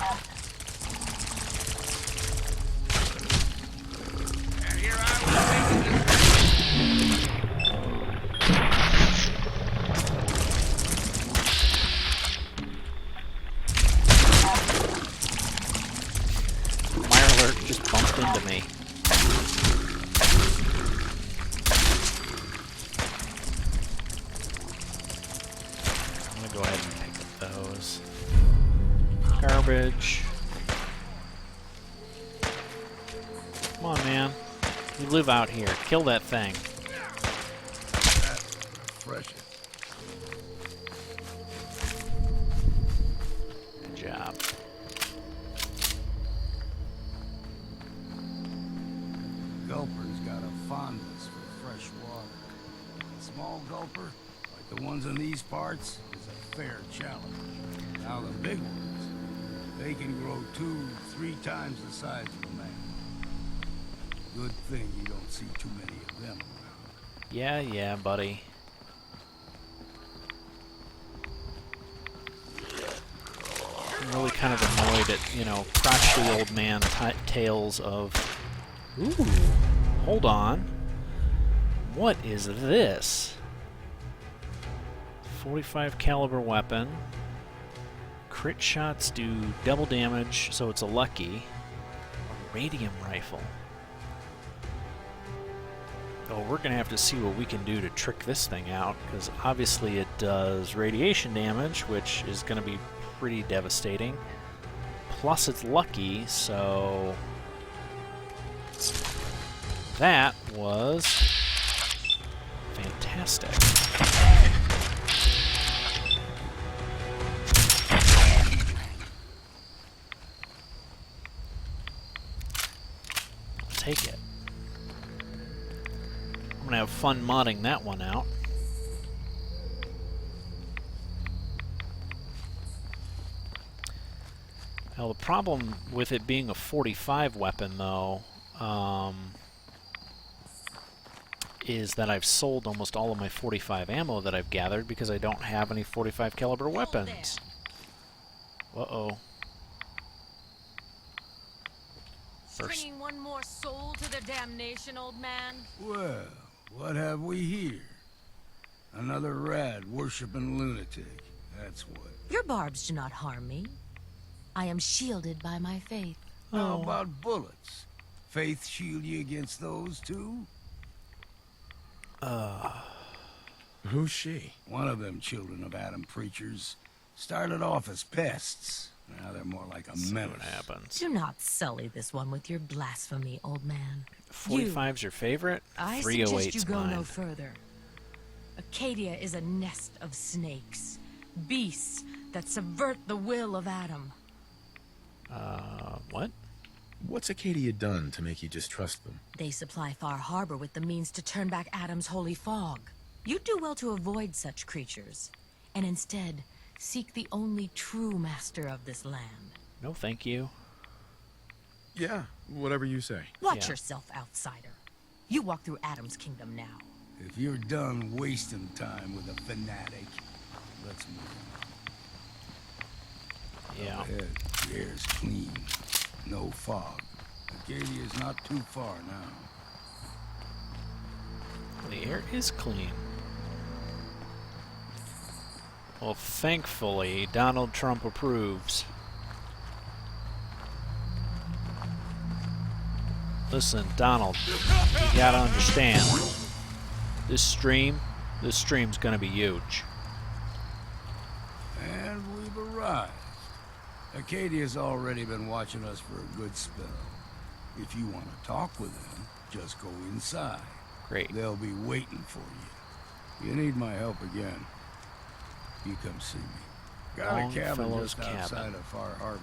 Speaker 1: Mirelurk just bumped into me. I'm gonna go ahead and pick up those. Garbage. Come on, man. You live out here. Kill that thing.
Speaker 14: Fresh.
Speaker 1: Good job.
Speaker 14: Gulper's got a fondness for fresh water. A small gulper, like the ones in these parts, is a fair challenge. Now the big ones, they can grow 2-3 times the size of a man. Good thing you don't see too many of them around.
Speaker 1: Yeah, buddy. I'm really kind of annoyed at, you know, crotchety old man tales of... Ooh, hold on. What is this? .45 caliber weapon. Crit shots do double damage, so it's a lucky. A radium rifle. Oh, we're gonna have to see what we can do to trick this thing out, because obviously it does radiation damage, which is gonna be pretty devastating. Plus it's lucky, so that was fantastic. Take it. I'm gonna have fun modding that one out. Now the problem with it being a 45 weapon though, is that I've sold almost all of my 45 ammo that I've gathered because I don't have any 45 caliber weapons. Uh-oh.
Speaker 15: Bringing one more soul to their damnation, old man.
Speaker 14: Well, what have we here? Another rad worshipping lunatic. That's what.
Speaker 15: Your barbs do not harm me. I am shielded by my faith.
Speaker 14: How about bullets? Faith shield you against those too?
Speaker 4: Who's she?
Speaker 14: One of them children of Adam preachers. Started off as pests. Now they're more like a menace.
Speaker 1: What happens?
Speaker 15: Do not sully this one with your blasphemy, old man.
Speaker 1: 45's your favorite?
Speaker 15: I
Speaker 1: 308's
Speaker 15: suggest you go
Speaker 1: mine.
Speaker 15: no further. Acadia is a nest of snakes. Beasts that subvert the will of Adam.
Speaker 1: What?
Speaker 4: What's Acadia done to make you distrust them?
Speaker 15: They supply Far Harbor with the means to turn back Adam's holy fog. You do well to avoid such creatures, and instead seek the only true master of this land.
Speaker 1: No, thank you.
Speaker 4: Yeah, whatever you say.
Speaker 15: Watch yourself, outsider. You walk through Adam's kingdom now.
Speaker 14: If you're done wasting time with a fanatic, let's move on.
Speaker 1: Yeah.
Speaker 14: Ahead, the air's clean. No fog. Acadia's not too far now.
Speaker 1: The air is clean. Well, thankfully, Donald Trump approves. Listen, Donald, you gotta understand. This stream's gonna be huge.
Speaker 14: And we've arrived. Acadia's already been watching us for a good spell. If you want to talk with them, just go inside.
Speaker 1: Great.
Speaker 14: They'll be waiting for you. You need my help again, you come see me. Got a cabin
Speaker 1: Longfellow's
Speaker 14: just outside
Speaker 1: cabin.
Speaker 14: of Far Harbor.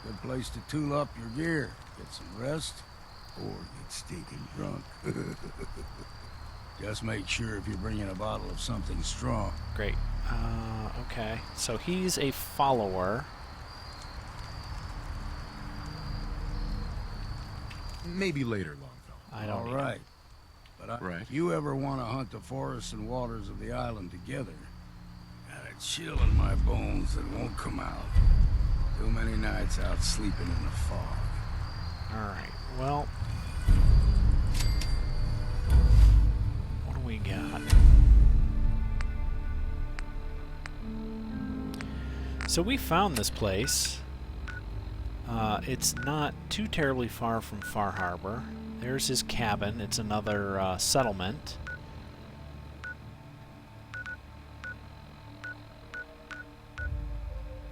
Speaker 14: Good place to tool up your gear, get some rest, or get stinking drunk. Just make sure if you're bringing a bottle of something strong.
Speaker 1: Great. Okay. So he's a follower.
Speaker 4: Maybe later, Longfellow.
Speaker 1: I don't
Speaker 14: All right. But if you ever want to hunt the forests and waters of the island together, got a chill in my bones that won't come out. Too many nights out sleeping in the fog.
Speaker 1: Alright, well... what do we got? So we found this place. It's not too terribly far from Far Harbor. There's his cabin. It's another settlement.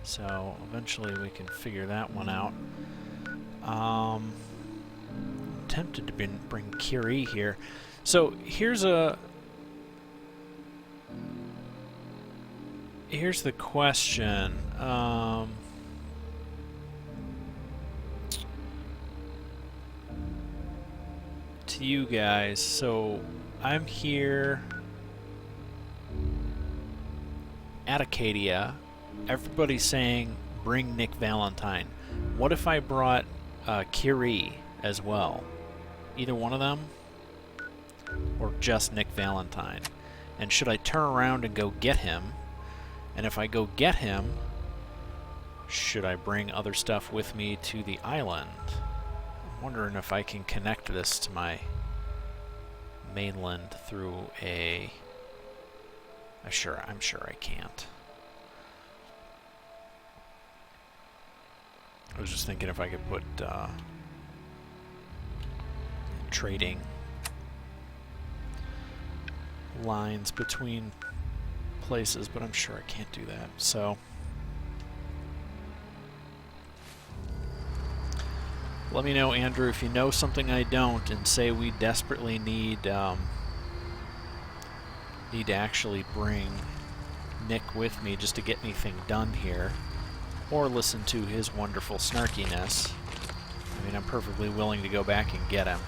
Speaker 1: So eventually we can figure that one out. I'm tempted to bring Kiri here. So here's the question. To you guys. So I'm here at Acadia. Everybody's saying bring Nick Valentine. What if I brought Kiri as well? Either one of them? Or just Nick Valentine? And should I turn around and go get him? And if I go get him, should I bring other stuff with me to the island? I'm wondering if I can connect this to my mainland through a I'm sure I can't. I was just thinking if I could put trading lines between places, but I'm sure I can't do that. So let me know, Andrew, if you know something I don't, and say we desperately need to actually bring Nick with me just to get anything done here, or listen to his wonderful snarkiness. I mean, I'm perfectly willing to go back and get him.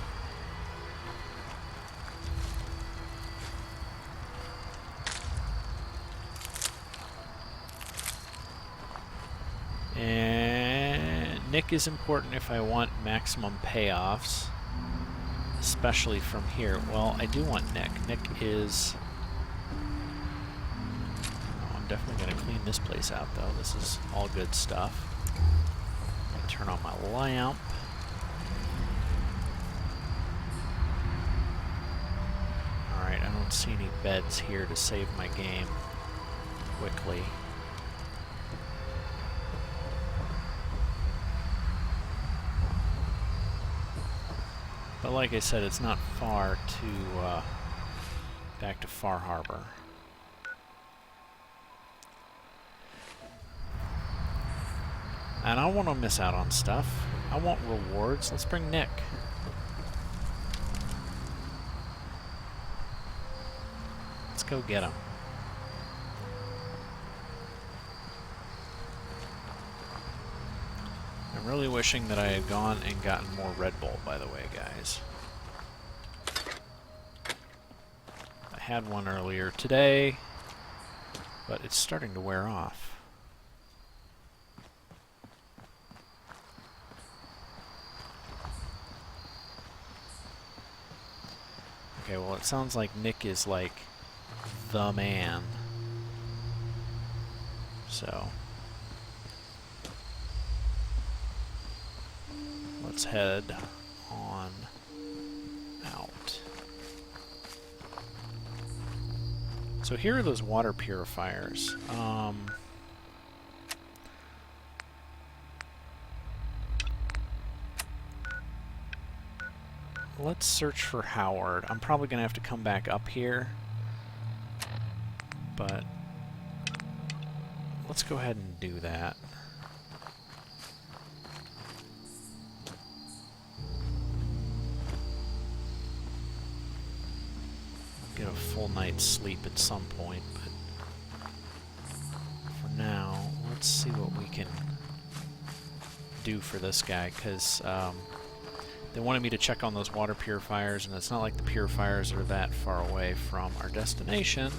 Speaker 1: And Nick is important if I want maximum payoffs, especially from here. Well, I do want Nick. Nick is... Oh, I'm definitely going to clean this place out, though. This is all good stuff. I'm going to turn on my lamp. Alright, I don't see any beds here to save my game quickly. But like I said, it's not far to back to Far Harbor. And I don't want to miss out on stuff. I want rewards. Let's bring Nick. Let's go get him. I'm really wishing that I had gone and gotten more Red Bull, by the way, guys. I had one earlier today, but it's starting to wear off. Okay, well, it sounds like Nick is like the man. So let's head on out. So here are those water purifiers. Let's search for Howard. I'm probably going to have to come back up here, but let's go ahead and do that. Get a full night's sleep at some point, but for now, let's see what we can do for this guy, because they wanted me to check on those water purifiers, and it's not like the purifiers are that far away from our destination.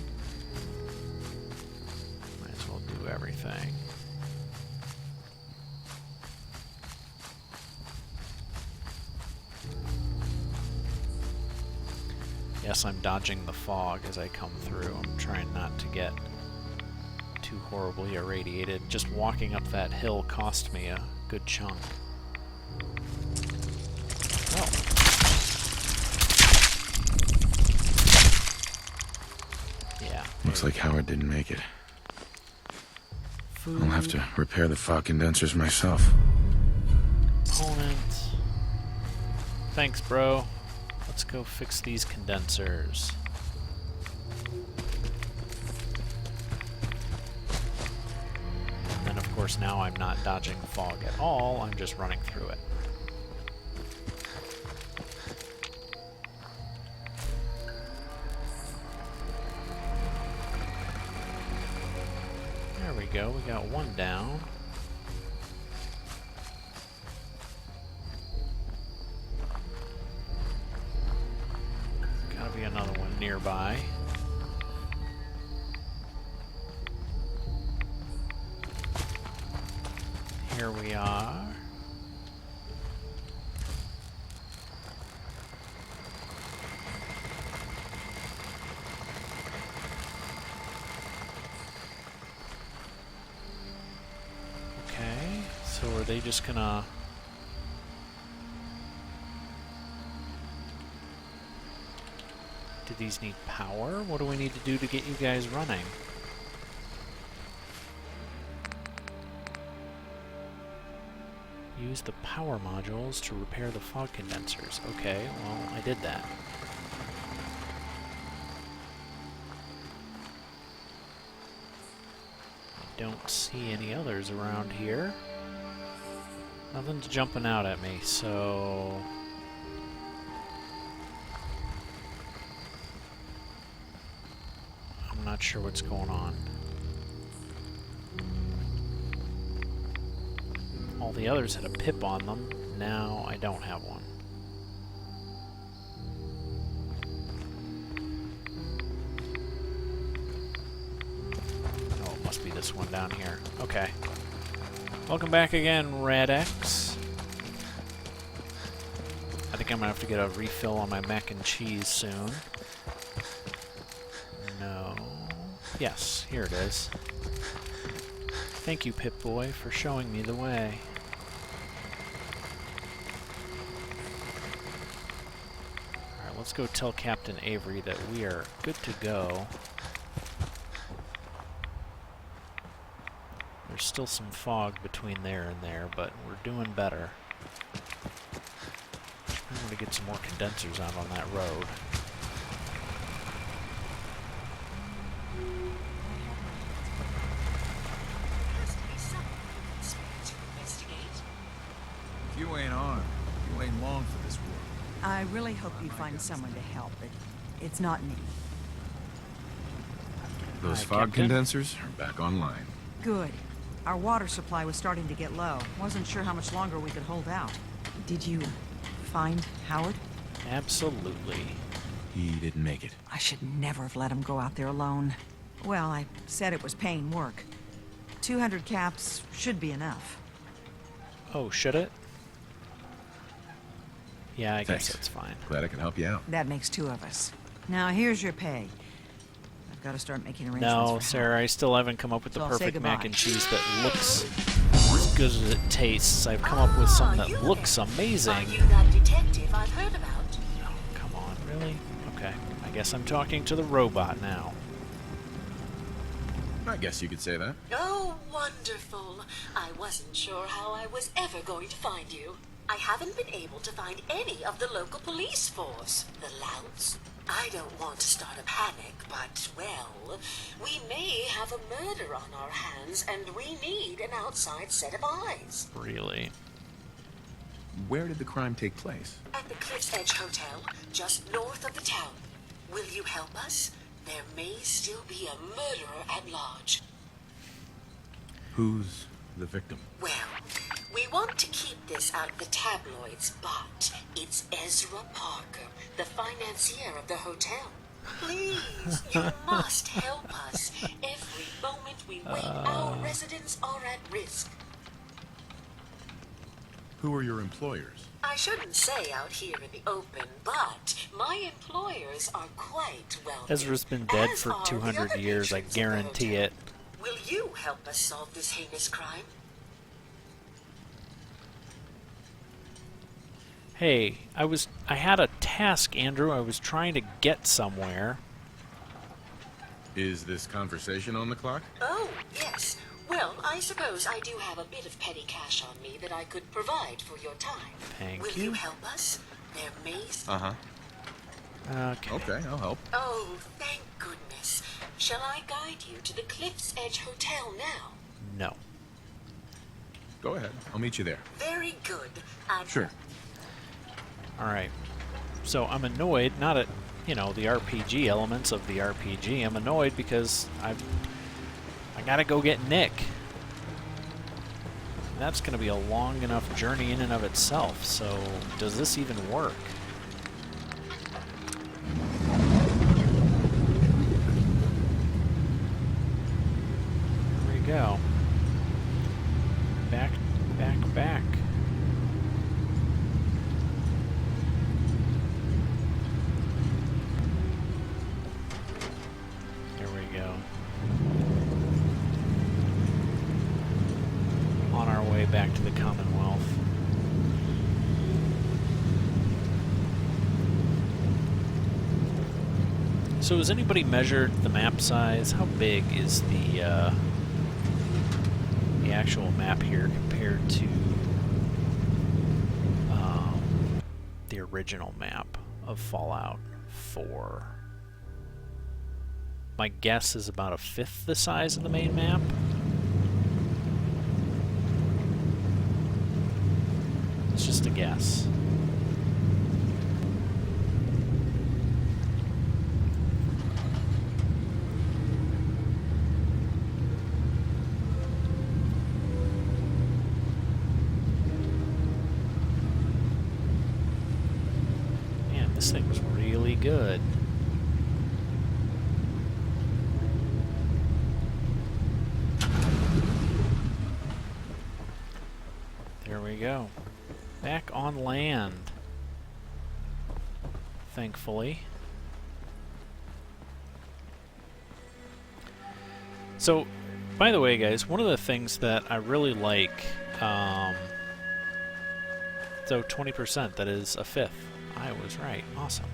Speaker 1: Might as well do everything. Yes, I'm dodging the fog as I come through. I'm trying not to get too horribly irradiated. Just walking up that hill cost me a good chunk. Oh. Yeah.
Speaker 4: Looks like Howard didn't make it.
Speaker 1: Food.
Speaker 4: I'll have to repair the fog condensers myself.
Speaker 1: Component. Thanks, bro. Let's go fix these condensers. And then, of course, now I'm not dodging the fog at all. I'm just running through it. There we go. We got one down. Gotta be another one nearby. Here we are. Okay, so are they just gonna... Did these need power? What do we need to do to get you guys running? Use the power modules to repair the fog condensers. Okay, well, I did that. I don't see any others around here. Nothing's jumping out at me, so... I'm not sure what's going on. All the others had a pip on them. Now I don't have one. Oh, it must be this one down here. Okay. Welcome back again, Radex. I think I'm gonna have to get a refill on my mac and cheese soon. No. Yes, here it is. Thank you, Pip-Boy, for showing me the way. Alright, let's go tell Captain Avery that we are good to go. There's still some fog between there and there, but we're doing better. I'm going to get some more condensers out on that road.
Speaker 3: If you ain't armed, you ain't long for this world.
Speaker 11: I really hope you find someone to help, but it's not me.
Speaker 4: Those
Speaker 1: Hi,
Speaker 4: fog
Speaker 1: Captain.
Speaker 4: condensers are back online.
Speaker 11: Good. Our water supply was starting to get low. Wasn't sure how much longer we could hold out. Did you find Howard?
Speaker 1: Absolutely.
Speaker 4: He didn't make it.
Speaker 11: I should never have let him go out there alone. Well, I said it was paying work. 200 caps should be enough.
Speaker 1: Oh, should it? Yeah, I
Speaker 4: Thanks.
Speaker 1: guess that's fine.
Speaker 4: Glad I could help you out.
Speaker 11: That makes 2 of us. Now, here's your pay. I've got to start making arrangements
Speaker 1: No,
Speaker 11: for
Speaker 1: Sarah, I still haven't come up with the
Speaker 11: So I'll say
Speaker 1: perfect mac
Speaker 11: goodbye.
Speaker 1: and cheese that looks as good as it tastes. I've come up with some that looks amazing.
Speaker 15: Are you that detective I've heard about?
Speaker 1: Oh, come on, really? Okay, I guess I'm talking to the robot now.
Speaker 4: I guess you could say that.
Speaker 15: Oh, wonderful. I wasn't sure how I was ever going to find you. I haven't been able to find any of the local police force. The louts. I don't want to start a panic, but, well, we may have a murder on our hands, and we need an outside set of eyes.
Speaker 1: Really?
Speaker 4: Where did the crime take place?
Speaker 15: At the Cliff's Edge Hotel, just north of the town. Will you help us? There may still be a murderer at large.
Speaker 4: Who's the victim?
Speaker 15: Well, we want to keep this out of the tabloids, but it's Ezra Parker, the financier of the hotel. Please, you must help us. Every moment we wait, our residents are at risk.
Speaker 4: Who are your employers?
Speaker 15: I shouldn't say out here in the open, but my employers are quite wealthy.
Speaker 1: Ezra's been dead
Speaker 15: as
Speaker 1: for
Speaker 15: are the
Speaker 1: 200
Speaker 15: other
Speaker 1: years, I
Speaker 15: patrons of the
Speaker 1: guarantee
Speaker 15: hotel.
Speaker 1: it.
Speaker 15: Will you help us solve this heinous crime?
Speaker 1: Hey, I had a task, Andrew. I was trying to get somewhere.
Speaker 4: Is this conversation on the clock?
Speaker 15: Oh, yes. Well, I suppose I do have a bit of petty cash on me that I could provide for your time.
Speaker 1: Thank
Speaker 15: Will
Speaker 1: you.
Speaker 15: you help us? There may...
Speaker 4: Uh-huh.
Speaker 1: Okay.
Speaker 4: Okay, I'll help.
Speaker 15: Oh, thank goodness. Shall I guide you to the Cliff's Edge Hotel now?
Speaker 1: No.
Speaker 4: Go ahead. I'll meet you there.
Speaker 15: Very good.
Speaker 4: Sure.
Speaker 1: Alright. So I'm annoyed, not at, you know, the RPG elements of the RPG. I'm annoyed because I gotta go get Nick. That's gonna be a long enough journey in and of itself, so does this even work? There we go. Back, back, back. There we go. On our way back to the Commonwealth. So has anybody measured the map size? How big is the actual map here compared to the original map of Fallout 4? My guess is about 1/5 the size of the main map. It's just a guess. Man, this thing was really good. There we go. Back on land. Thankfully. So, by the way, guys, one of the things that I really like, so 20%, that is 1/5. I was right. Awesome.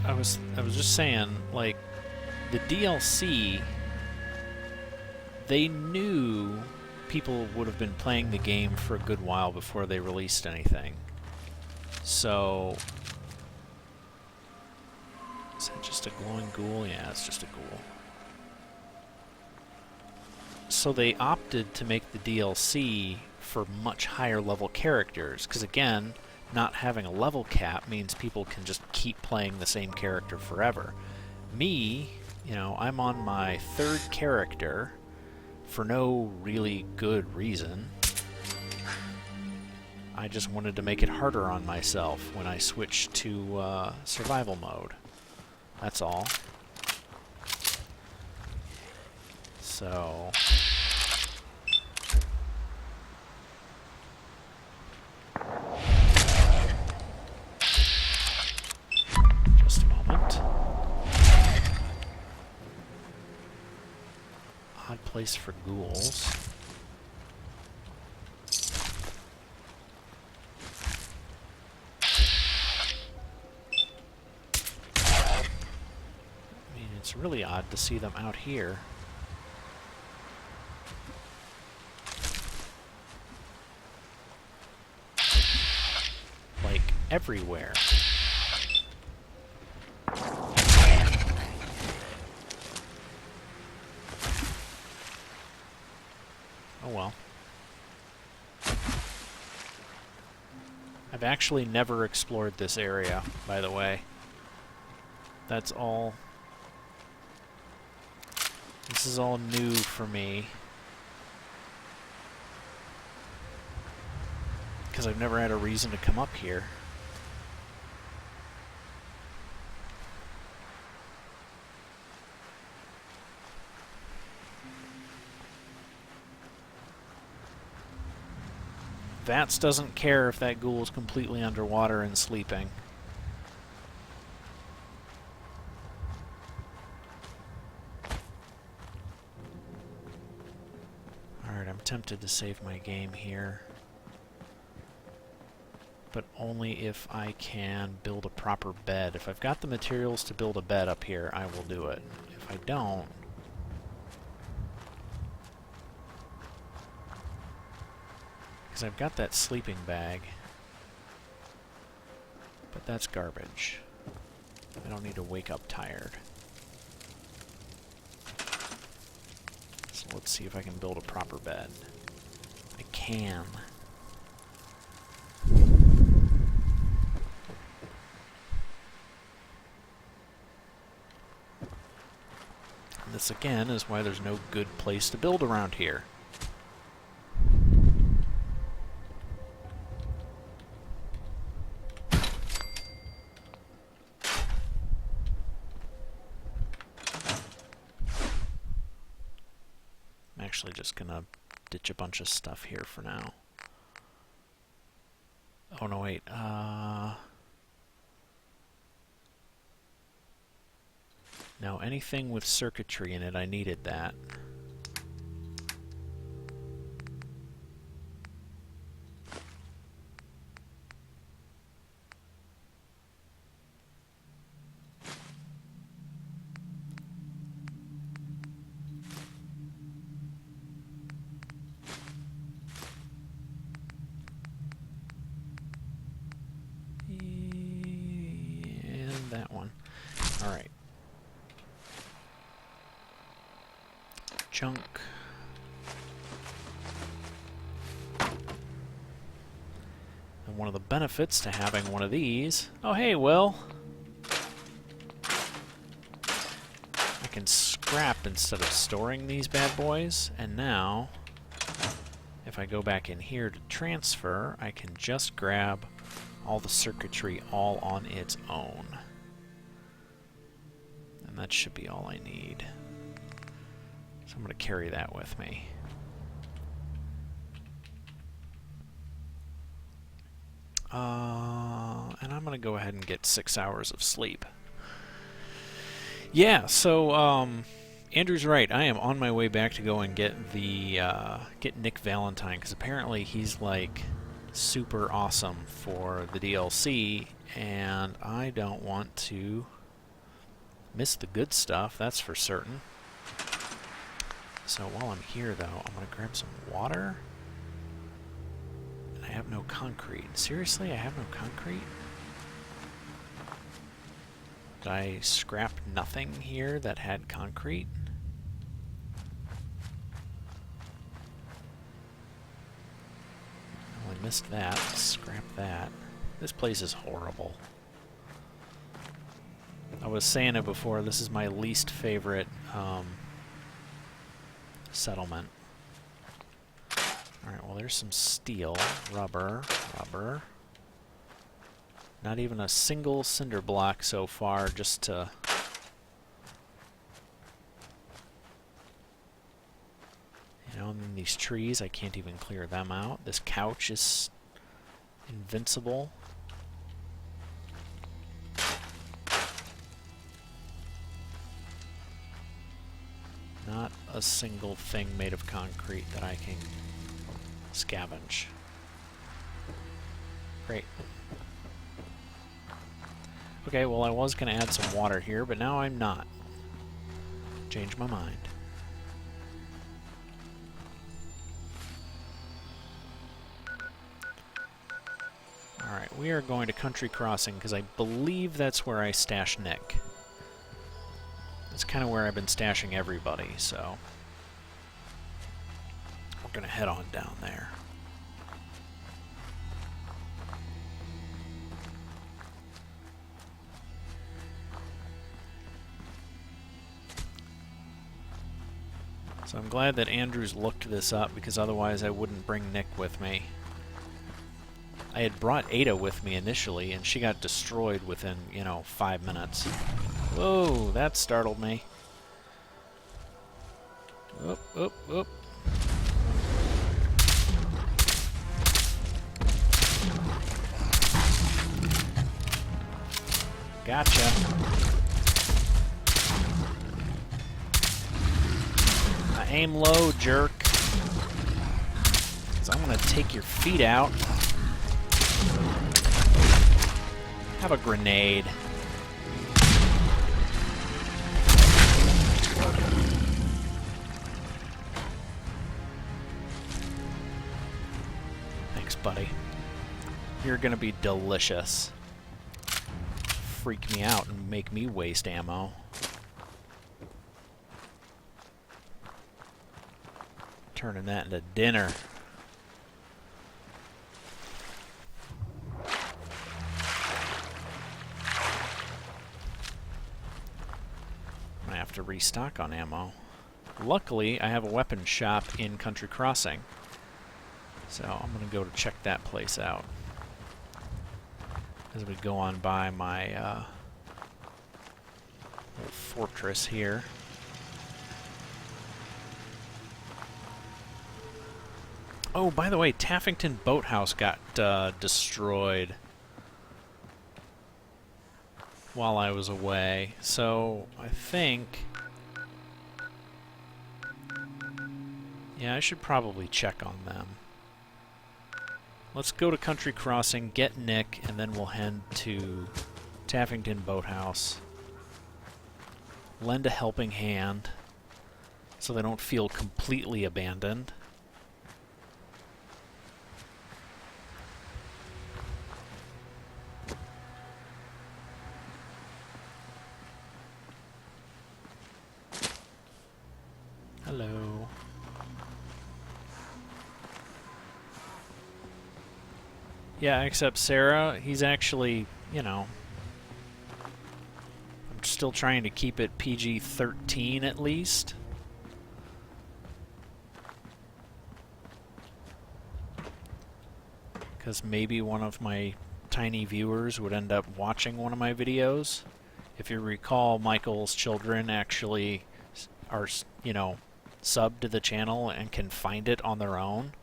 Speaker 1: I was just saying, like, the DLC, they knew people would have been playing the game for a good while before they released anything. So, is that just a glowing ghoul? Yeah, it's just a ghoul. So they opted to make the DLC for much higher level characters, because again, not having a level cap means people can just keep playing the same character forever. Me, you know, I'm on my 3rd character for no really good reason. I just wanted to make it harder on myself when I switched to survival mode. That's all. So... just a moment. Odd place for ghouls. I mean, it's really odd to see them out here. Like, everywhere. Oh well. I've actually never explored this area, by the way. That's all... this is all new for me. Because I've never had a reason to come up here. Vats doesn't care if that ghoul is completely underwater and sleeping. Alright, I'm tempted to save my game here. But only if I can build a proper bed. If I've got the materials to build a bed up here, I will do it. If I don't... because I've got that sleeping bag. But that's garbage. I don't need to wake up tired. So let's see if I can build a proper bed. I can. And this again is why there's no good place to build around here. Actually just gonna ditch a bunch of stuff here for now. Oh no, wait, no, anything with circuitry in it, I needed that. that one. Alright. Junk. And one of the benefits to having one of these... Oh, hey, Will! I can scrap instead of storing these bad boys, and now, if I go back in here to transfer, I can just grab all the circuitry all on its own. And that should be all I need. So I'm going to carry that with me. And I'm going to go ahead and get 6 hours of sleep. Yeah, so Andrew's right. I am on my way back to go and get the get Nick Valentine, because apparently he's like super awesome for the DLC, and I don't want to miss the good stuff, that's for certain. So while I'm here, though, I'm going to grab some water. And I have no concrete. Seriously, I have no concrete? Did I scrap nothing here that had concrete? Well, I missed that. Scrap that. This place is horrible. I was saying it before, this is my least favorite settlement. Alright, well there's some steel, rubber. Not even a single cinder block so far, just to... You know, and then these trees, I can't even clear them out. This couch is invincible. Not a single thing made of concrete that I can scavenge. Great. Okay, well I was going to add some water here, but now I'm not. Changed my mind. Alright, we are going to Country Crossing, because I believe that's where I stash Nick. That's kind of where I've been stashing everybody, so we're going to head on down there. So I'm glad that Andrews looked this up, because otherwise I wouldn't bring Nick with me. I had brought Ada with me initially, and she got destroyed within, 5 minutes. Whoa, that startled me. Oop, oop, oop. Gotcha. Aim low, jerk. 'Cause I'm gonna take your feet out. Have a grenade. Thanks, buddy. You're gonna be delicious. Freak me out and make me waste ammo. Turning that into dinner. I'm gonna have to restock on ammo. Luckily, I have a weapon shop in Country Crossing, so I'm gonna go to check that place out as we go on by my little fortress here. Oh, by the way, Taffington Boathouse got destroyed while I was away, so I think... Yeah, I should probably check on them. Let's go to Country Crossing, get Nick, and then we'll head to Taffington Boathouse. Lend a helping hand so they don't feel completely abandoned. Hello. Yeah, except Sarah, he's actually, you know, I'm still trying to keep it PG-13 at least. Because maybe one of my tiny viewers would end up watching one of my videos. If you recall, Michael's children actually are, you know, subbed to the channel and can find it on their own.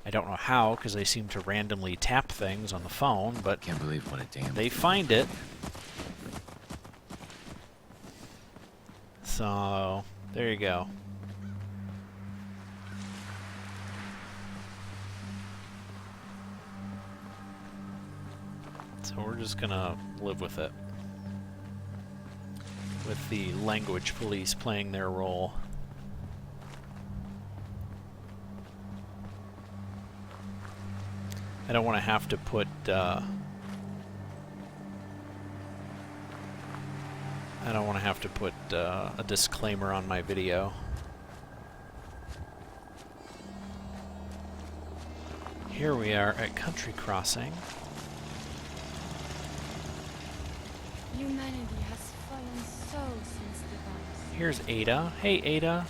Speaker 1: I don't know how, because they seem to randomly tap things on the phone, but
Speaker 4: can't believe what a damn
Speaker 1: they find it. So, there you go. So we're just gonna live with it. With the language police playing their role. I don't want to have to put I don't want to have to put a disclaimer on my video. Here we are at Country Crossing.
Speaker 16: Humanity has fallen so since the bombs.
Speaker 1: Here's Ada. Hey, Ada.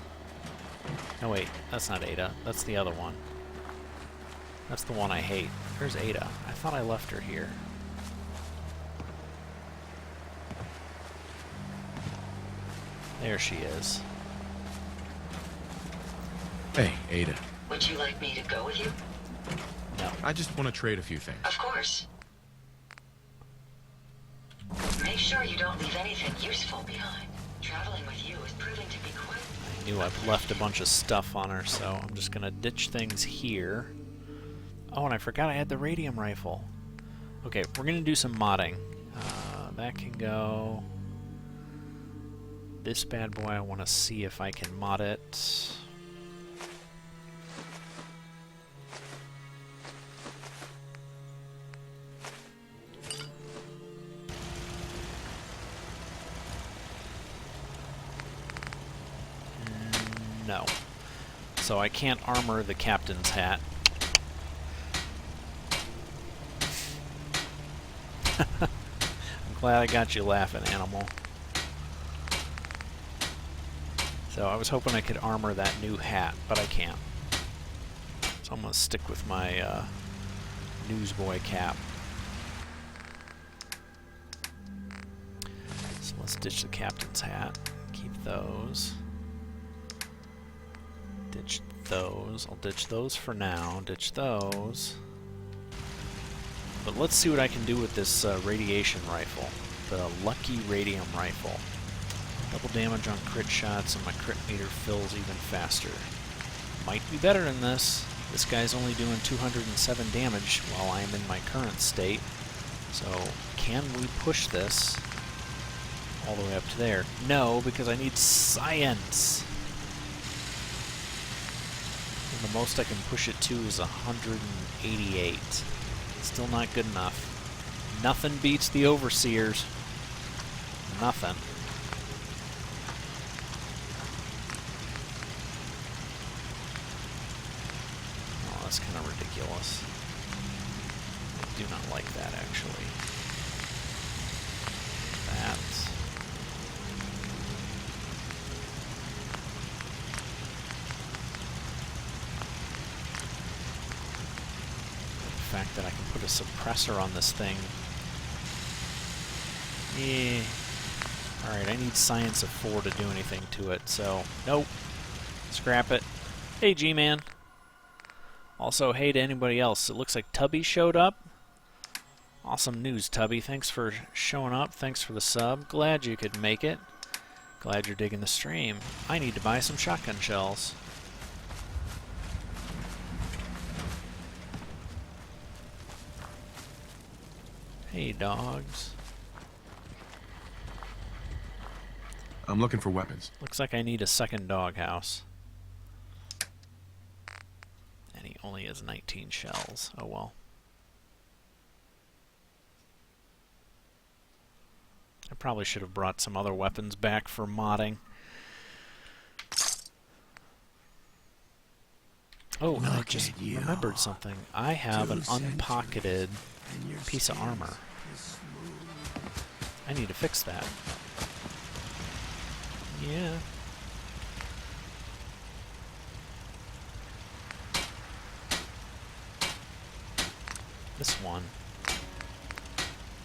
Speaker 1: No, wait. That's not Ada. That's the other one. That's the one I hate. There's Ada. I thought I left her here. There she is.
Speaker 4: Hey, Ada.
Speaker 15: Would you like me to go with you?
Speaker 1: No.
Speaker 4: I just want to trade a few things.
Speaker 15: Of course. Make sure you don't leave anything useful behind. Traveling with you is proving to be quite...
Speaker 1: I knew I've left a bunch of stuff on her, so I'm just gonna ditch things here. Oh, and I forgot I had the radium rifle. Okay, we're gonna do some modding. That can go... This bad boy, I want to see if I can mod it. No. So I can't armor the captain's hat. I'm glad I got you laughing, animal. So I was hoping I could armor that new hat, but I can't. So I'm going to stick with my newsboy cap. So let's ditch the captain's hat. Keep those. Ditch those. I'll ditch those for now. Ditch those. But let's see what I can do with this radiation rifle. The Lucky Radium Rifle. Double damage on crit shots, and my crit meter fills even faster. Might be better than this. This guy's only doing 207 damage while I'm in my current state. So, can we push this all the way up to there? No, because I need science! And the most I can push it to is 188. Still not good enough. Nothing beats the Overseers. Nothing. That's kind of ridiculous. I do not like that, actually. That. The fact that I can put a suppressor on this thing. Yeah. Alright, I need science of 4 to do anything to it, so nope. Scrap it. Hey, G-Man. Also, hey to anybody else. It looks like Tubby showed up. Awesome news, Tubby. Thanks for showing up. Thanks for the sub. Glad you could make it. Glad you're digging the stream. I need to buy some shotgun shells. Hey, dogs.
Speaker 4: I'm looking for weapons.
Speaker 1: Looks like I need a second doghouse. And he only has 19 shells. Oh well. I probably should have brought some other weapons back for modding. Oh, I just remembered something. I have an unpocketed piece of armor. I need to fix that. Yeah. This one.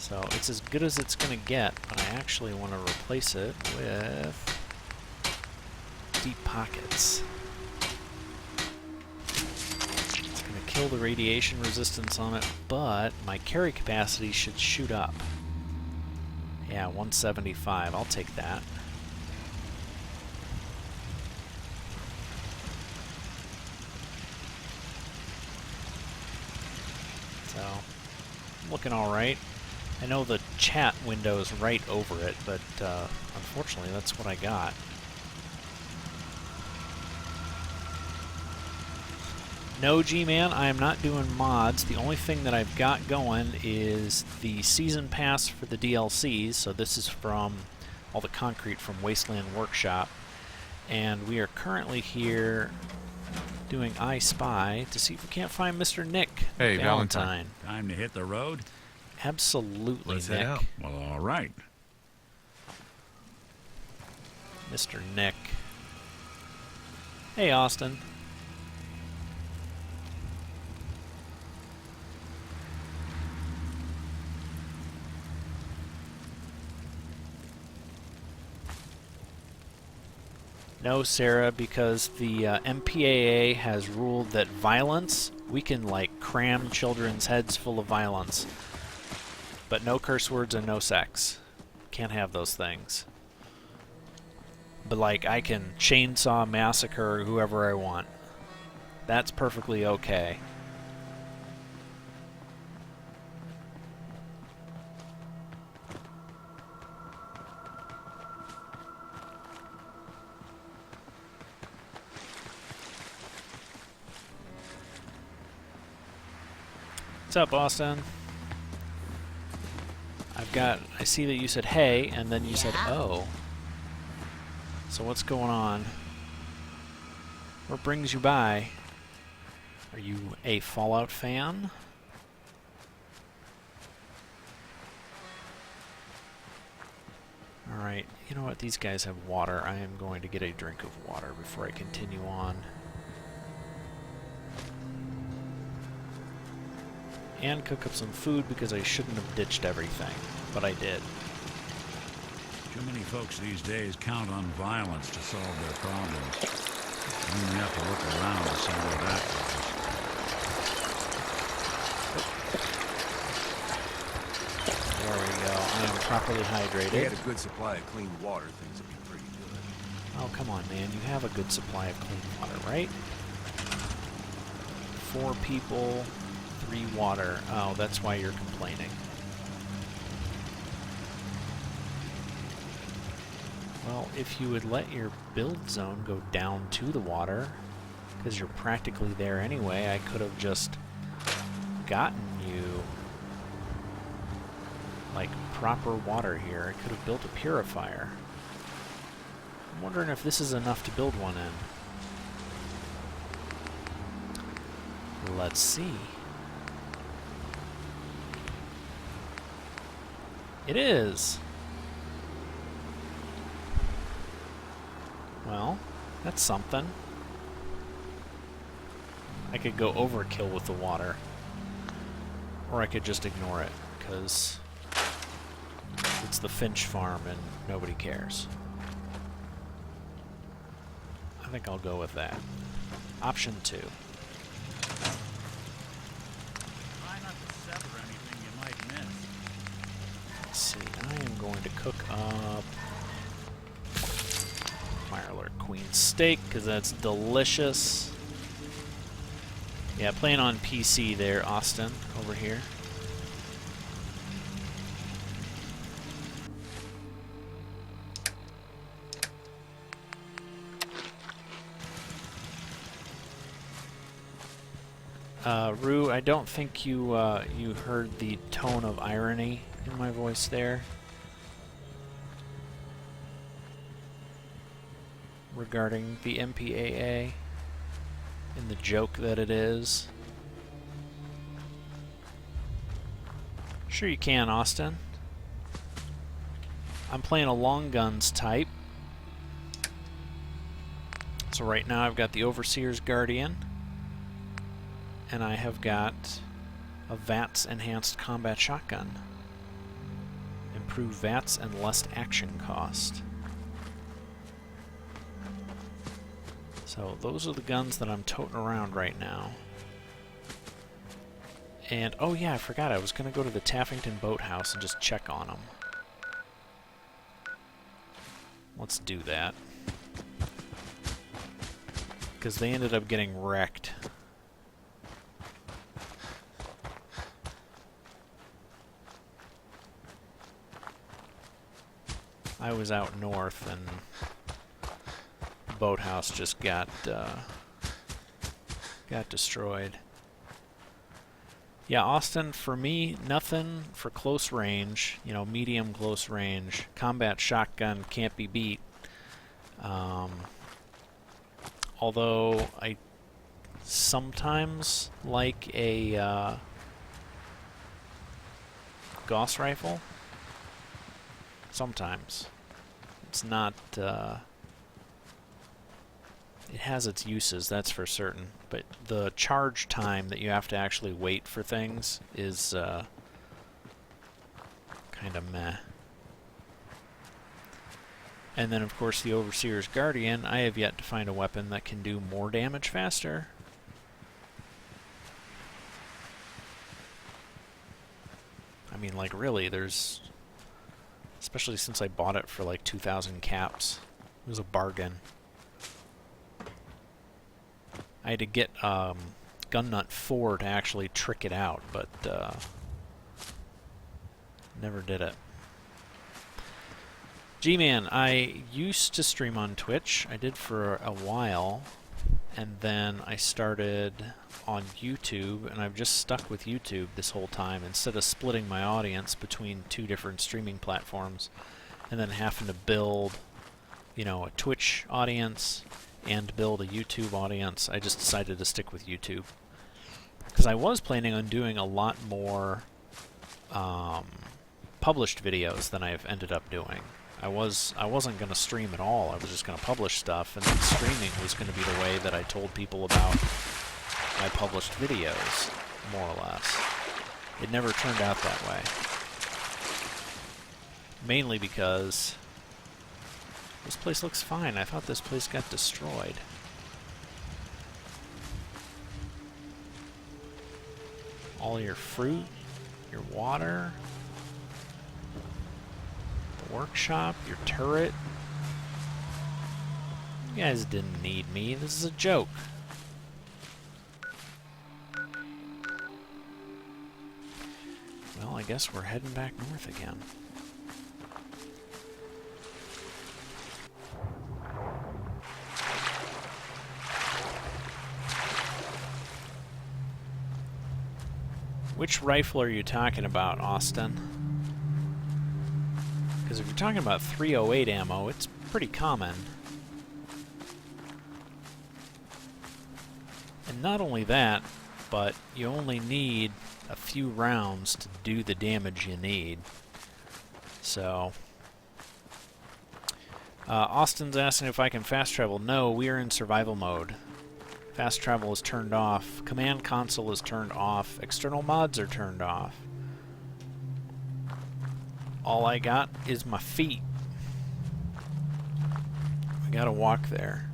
Speaker 1: So it's as good as it's gonna get, but I actually want to replace it with deep pockets. It's gonna kill the radiation resistance on it, but my carry capacity should shoot up. Yeah, 175. I'll take that. So, looking alright. I know the chat window is right over it, but unfortunately that's what I got. No, G-Man, I am not doing mods. The only thing that I've got going is the season pass for the DLCs. So this is from all the concrete from Wasteland Workshop. And we are currently here doing I Spy to see if we can't find Mr. Nick Valentine.
Speaker 17: Time to hit the road?
Speaker 1: Absolutely,
Speaker 17: Let's
Speaker 1: Nick.
Speaker 17: head out. Well, all right.
Speaker 1: Mr. Nick. Hey, Austin. No, Sarah, because the MPAA has ruled that violence, we can, like, cram children's heads full of violence. But no curse words and no sex. Can't have those things. But, like, I can chainsaw massacre whoever I want. That's perfectly okay. What's up, Austin? I see that you said hey, and then you said oh. So what's going on? What brings you by? Are you a Fallout fan? Alright, you know what? These guys have water. I am going to get a drink of water before I continue on. And cook up some food because I shouldn't have ditched everything, but I did.
Speaker 17: Too many folks these days count on violence to solve their problems. And then we have to look around to see where that goes.
Speaker 1: There we go. I am properly hydrated.
Speaker 18: They had a good supply of clean water. Things would be pretty good.
Speaker 1: Oh, come on, man. You have a good supply of clean water, right? 4 people, 3 water. Oh, that's why you're complaining. Well, if you would let your build zone go down to the water, because you're practically there anyway, I could have just gotten you, like, proper water here. I could have built a purifier. I'm wondering if this is enough to build one in. Let's see. It is! Well, that's something. I could go overkill with the water. Or I could just ignore it, because it's the Finch farm and nobody cares. I think I'll go with that. Option 2.
Speaker 17: Try not to sever anything you might miss.
Speaker 1: Let's see, I am going to cook up Mirelurk Queen steak, because that's delicious. Yeah, playing on PC there, Austin, over here. Rue, I don't think you you heard the tone of irony in my voice there. Regarding the MPAA. in the joke that it is. Sure you can, Austin. I'm playing a long guns type. So right now I've got the Overseer's Guardian, and I have got a VATS enhanced combat shotgun. Improved VATS and less action cost. So those are the guns that I'm toting around right now. And oh yeah, I forgot, I was going to go to the Taffington Boathouse and just check on them. Let's do that. Because they ended up getting wrecked. I was out north and the boathouse just got destroyed. Yeah, Austin, for me, nothing for close range, you know, medium close range. Combat shotgun can't be beat. Although I sometimes like a Gauss rifle. Sometimes. It's not, it has its uses, that's for certain. But the charge time that you have to actually wait for things is kind of meh. And then, of course, the Overseer's Guardian. I have yet to find a weapon that can do more damage faster. I mean, like, really, there's... Especially since I bought it for like 2,000 caps. It was a bargain. I had to get Gun Nut 4 to actually trick it out, but never did it. G-Man, I used to stream on Twitch. I did for a while, and then I started on YouTube, and I've just stuck with YouTube this whole time instead of splitting my audience between two different streaming platforms and then having to build, you know, a Twitch audience and build a YouTube audience. I just decided to stick with YouTube because I was planning on doing a lot more published videos than I've ended up doing. I wasn't going to stream at all. I was just going to publish stuff, and then streaming was going to be the way that I told people about my published videos, more or less. It never turned out that way. Mainly because this place looks fine. I thought this place got destroyed. All your fruit, your water, the workshop, your turret. You guys didn't need me. This is a joke. Well, I guess we're heading back north again. Which rifle are you talking about, Austin? Because if you're talking about 308 ammo, it's pretty common. And not only that, but you only need a few rounds to do the damage you need. So, Austin's asking if I can fast travel. No, we are in survival mode. Fast travel is turned off. Command console is turned off. External mods are turned off. All I got is my feet. I gotta walk there.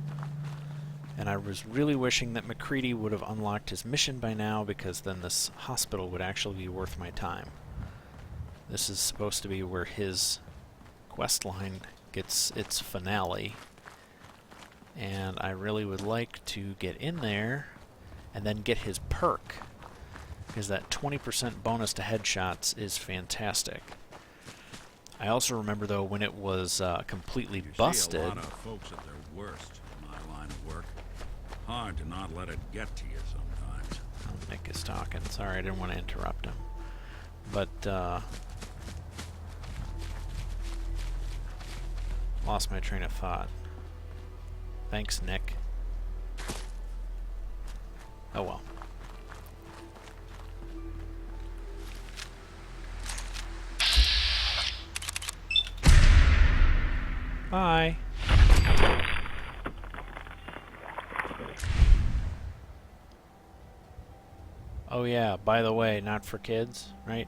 Speaker 1: And I was really wishing that McCready would have unlocked his mission by now, because then this hospital would actually be worth my time. This is supposed to be where his quest line gets its finale. And I really would like to get in there and then get his perk, because that 20% bonus to headshots is fantastic. I also remember, though, when it was completely busted.
Speaker 17: See a lot of folks at their worst in my line of work. Hard to not let it get to you sometimes.
Speaker 1: Oh, Nick is talking. Sorry, I didn't want to interrupt him. But, lost my train of thought. Thanks, Nick. Oh well. Bye. Oh yeah, by the way, not for kids, right?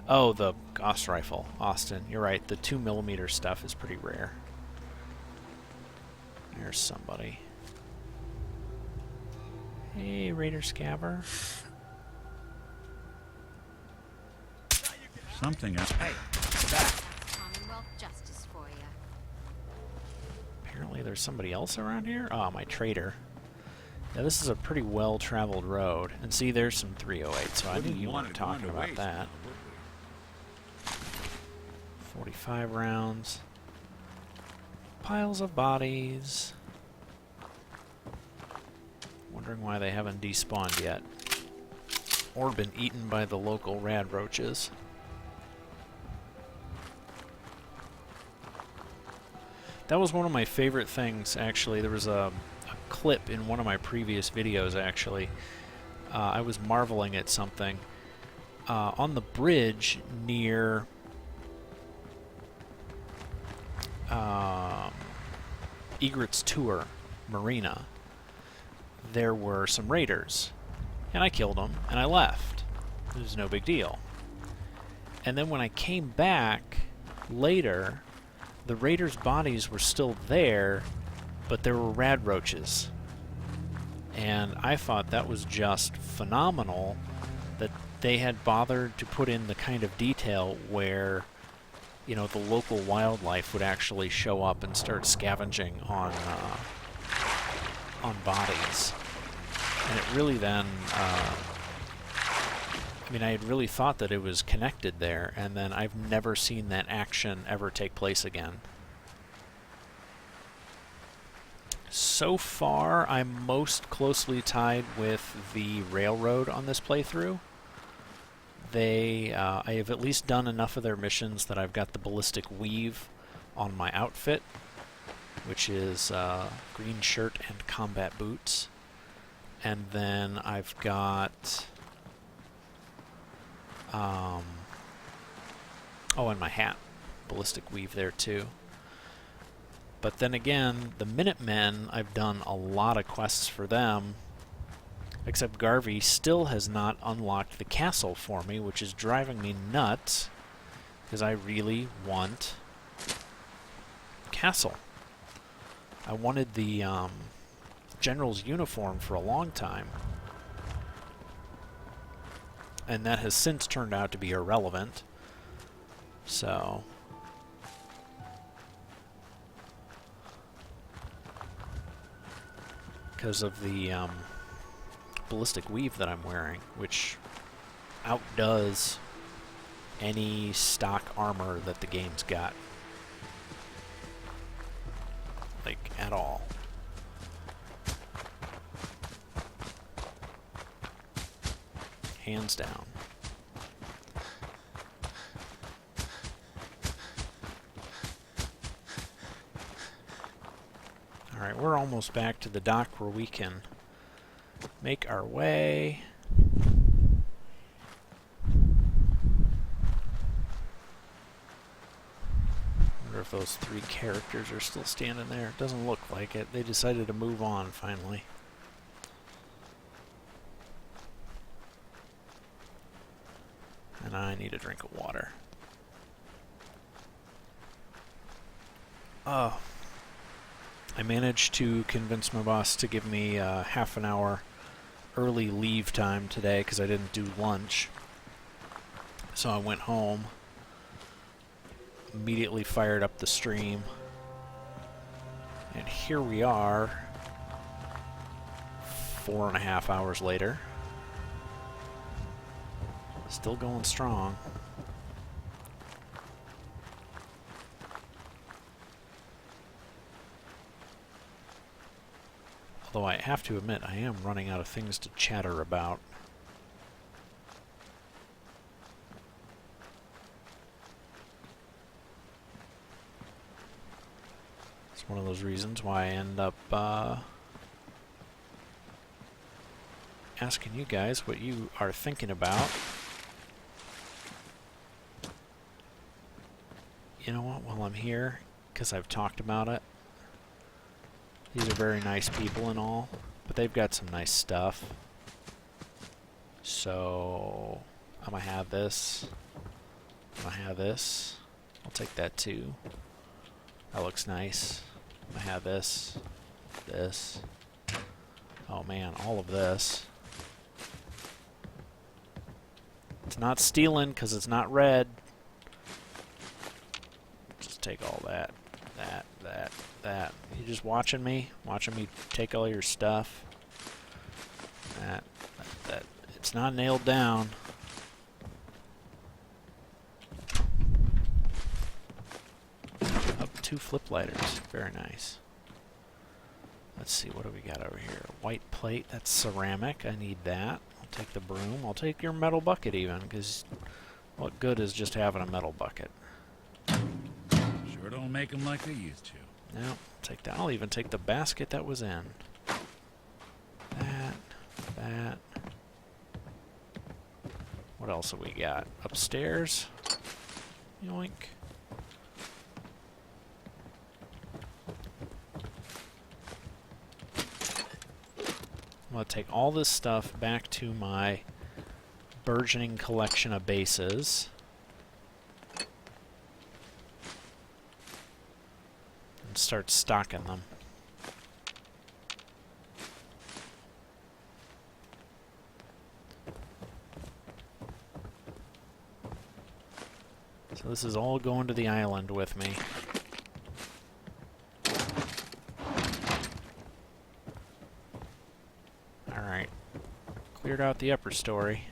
Speaker 1: Oh, the Gauss rifle. Austin, you're right. The 2mm stuff is pretty rare. There's somebody. Hey, Raider Scabber.
Speaker 17: Something else.
Speaker 19: Hey, back. Commonwealth justice for you.
Speaker 1: Apparently there's somebody else around here? Oh, my trader. Yeah, this is a pretty well-traveled road. And see, there's some 308, so I knew you weren't talking about that. 45 rounds. Piles of bodies. Wondering why they haven't despawned yet. Or been eaten by the local rad roaches. That was one of my favorite things, actually. There was a clip in one of my previous videos, actually. I was marveling at something. On the bridge near Egret's Tour Marina, there were some raiders. And I killed them, and I left. It was no big deal. And then when I came back later, the raiders' bodies were still there, but there were rad roaches. And I thought that was just phenomenal that they had bothered to put in the kind of detail where, you know, the local wildlife would actually show up and start scavenging on bodies. And it really then, I mean, I had really thought that it was connected there, and then I've never seen that action ever take place again. So far, I'm most closely tied with the railroad on this playthrough. I have at least done enough of their missions that I've got the ballistic weave on my outfit, which is green shirt and combat boots. And then I've got... oh, and my hat. Ballistic weave there, too. But then again, the Minutemen, I've done a lot of quests for them, except Garvey still has not unlocked the castle for me, which is driving me nuts, because I really want castle. I wanted the general's uniform for a long time, and that has since turned out to be irrelevant, so... because of the ballistic weave that I'm wearing, which outdoes any stock armor that the game's got. Like, at all. Hands down. Alright, we're almost back to the dock where we can make our way. Wonder if those three characters are still standing there. It doesn't look like it. They decided to move on finally. And I need a drink of water. Oh. I managed to convince my boss to give me half an hour early leave time today because I didn't do lunch. So I went home, immediately fired up the stream, and here we are 4.5 hours later. Still going strong. Although I have to admit, I am running out of things to chatter about. It's one of those reasons why I end up asking you guys what you are thinking about. You know what, while I'm here, because I've talked about it, these are very nice people and all, but they've got some nice stuff. So, I'm gonna have this. I'm gonna have this. I'll take that too. That looks nice. I'm gonna have this. This. Oh man, all of this. It's not stealing because it's not red. Just take all that. That. You just watching me? Watching me take all your stuff? That. It's not nailed down. Oh, 2 flip lighters. Very nice. Let's see, what do we got over here? White plate, that's ceramic. I need that. I'll take the broom. I'll take your metal bucket even, because what good is just having a metal bucket?
Speaker 17: Sure don't make them like they used to.
Speaker 1: No, I'll take that. I'll even take the basket that was in. That. What else have we got? Upstairs? Yoink. I'm going to take all this stuff back to my burgeoning collection of bases. And start stocking them. So this is all going to the island with me. Alright. Cleared out the upper story.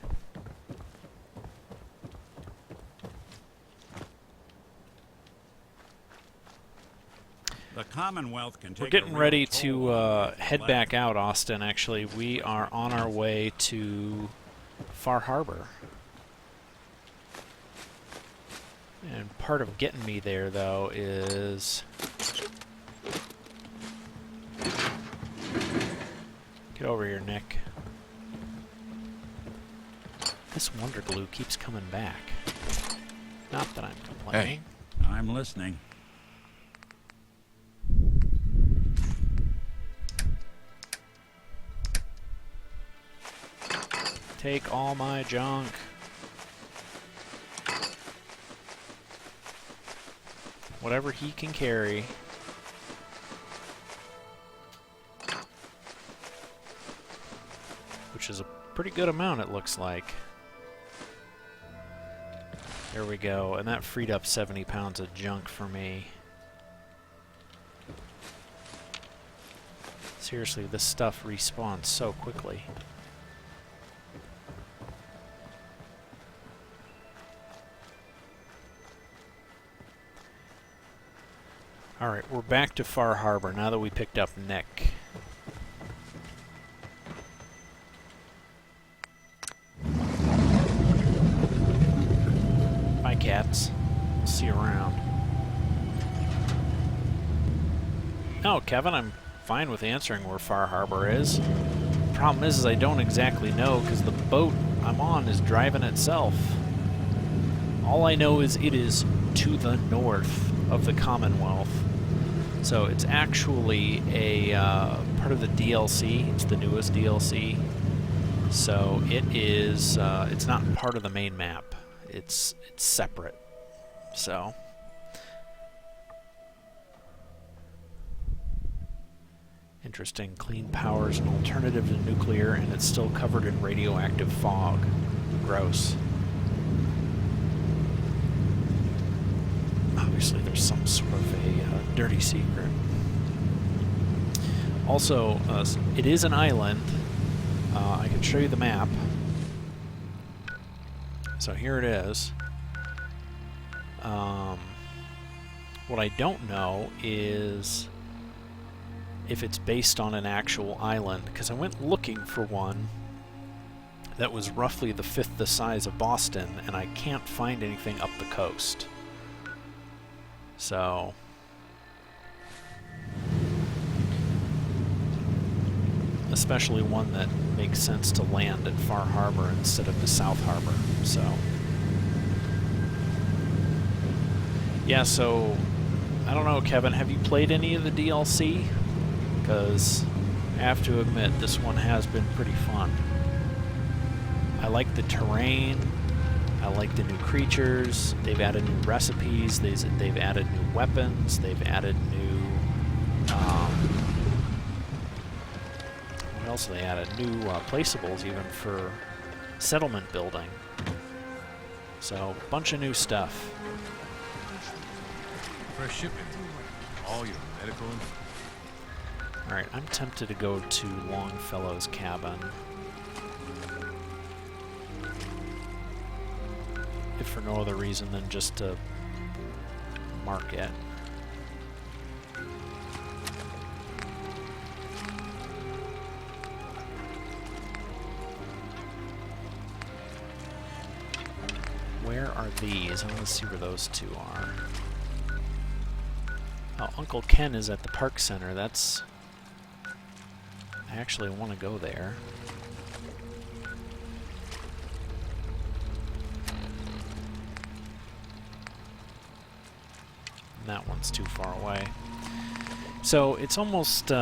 Speaker 17: The Commonwealth can take
Speaker 1: We're getting ready to head back out, Austin, actually. We are on our way to Far Harbor. And part of getting me there, though, is... Get over here, Nick. This Wonder Glue keeps coming back. Not that I'm complaining.
Speaker 17: Hey, I'm listening.
Speaker 1: Take all my junk. Whatever he can carry. Which is a pretty good amount, it looks like. There we go, and that freed up 70 pounds of junk for me. Seriously, this stuff respawns so quickly. Alright, we're back to Far Harbor now that we picked up Nick. Bye, cats. We'll see you around. No, Kevin, I'm fine with answering where Far Harbor is. Problem is I don't exactly know because the boat I'm on is driving itself. All I know is it is to the north of the Commonwealth. So it's actually a part of the DLC. It's the newest DLC. So it is. It's not part of the main map. It's separate. So interesting. Clean power is an alternative to nuclear, and it's still covered in radioactive fog. Gross. Obviously, there's some sort of a dirty secret. Also, it is an island. I can show you the map. So here it is. What I don't know is if it's based on an actual island, because I went looking for one that was roughly the 5th the size of Boston, and I can't find anything up the coast. So, especially one that makes sense to land at Far Harbor instead of the South Harbor. So, yeah, so, I don't know, Kevin, have you played any of the DLC? Because I have to admit, this one has been pretty fun. I like the terrain, I like the new creatures, they've added new recipes, they've added new weapons, they've added new, what else have they added? New placeables even for settlement building. So, a bunch of new stuff.
Speaker 3: Fresh shipment. All your medical info.
Speaker 1: Alright, I'm tempted to go to Longfellow's cabin. If for no other reason than just to mark it. Where are these? I want to see where those two are. Oh, Uncle Ken is at the park center. That's... I actually want to go there. And that one's too far away. So it's almost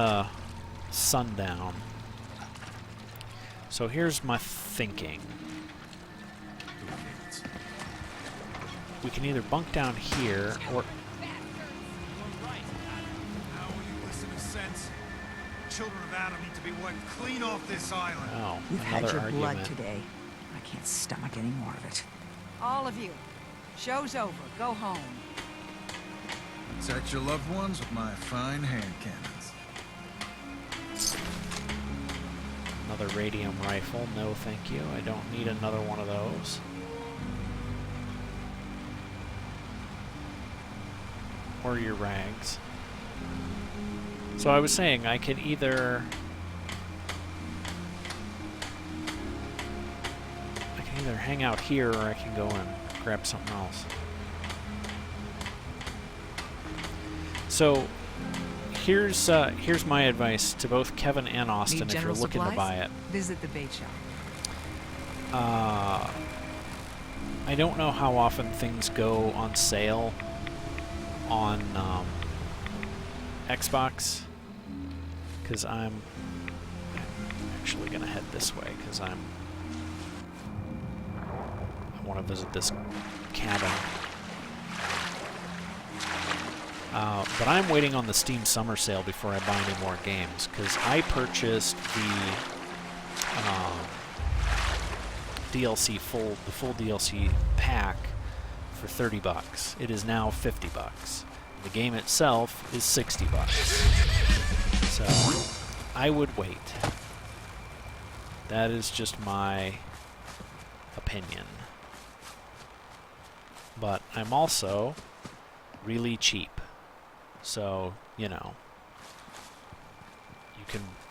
Speaker 1: sundown. So here's my thinking. We can either bunk down here or...
Speaker 9: Children of Adam need to be wiped clean off this island.
Speaker 1: Oh,
Speaker 11: You've had
Speaker 1: another
Speaker 11: your
Speaker 1: argument.
Speaker 11: blood today. I can't stomach any more of it. All of you, show's over. Go home.
Speaker 3: Protect your loved ones with my fine hand cannons.
Speaker 1: Another radium rifle. No, thank you. I don't need another one of those. Or your rags. So I was saying I could either hang out here or I can go and grab something else. So here's my advice to both Kevin and Austin if you're looking to buy it.
Speaker 11: Visit the bait shop.
Speaker 1: I don't know how often things go on sale on Xbox, because I'm actually gonna head this way because I want to visit this cabin. But I'm waiting on the Steam Summer Sale before I buy any more games, because I purchased the DLC the full DLC pack for $30. It is now $50. The game itself is $60. So I would wait. That is just my opinion. But I'm also really cheap. So, you know,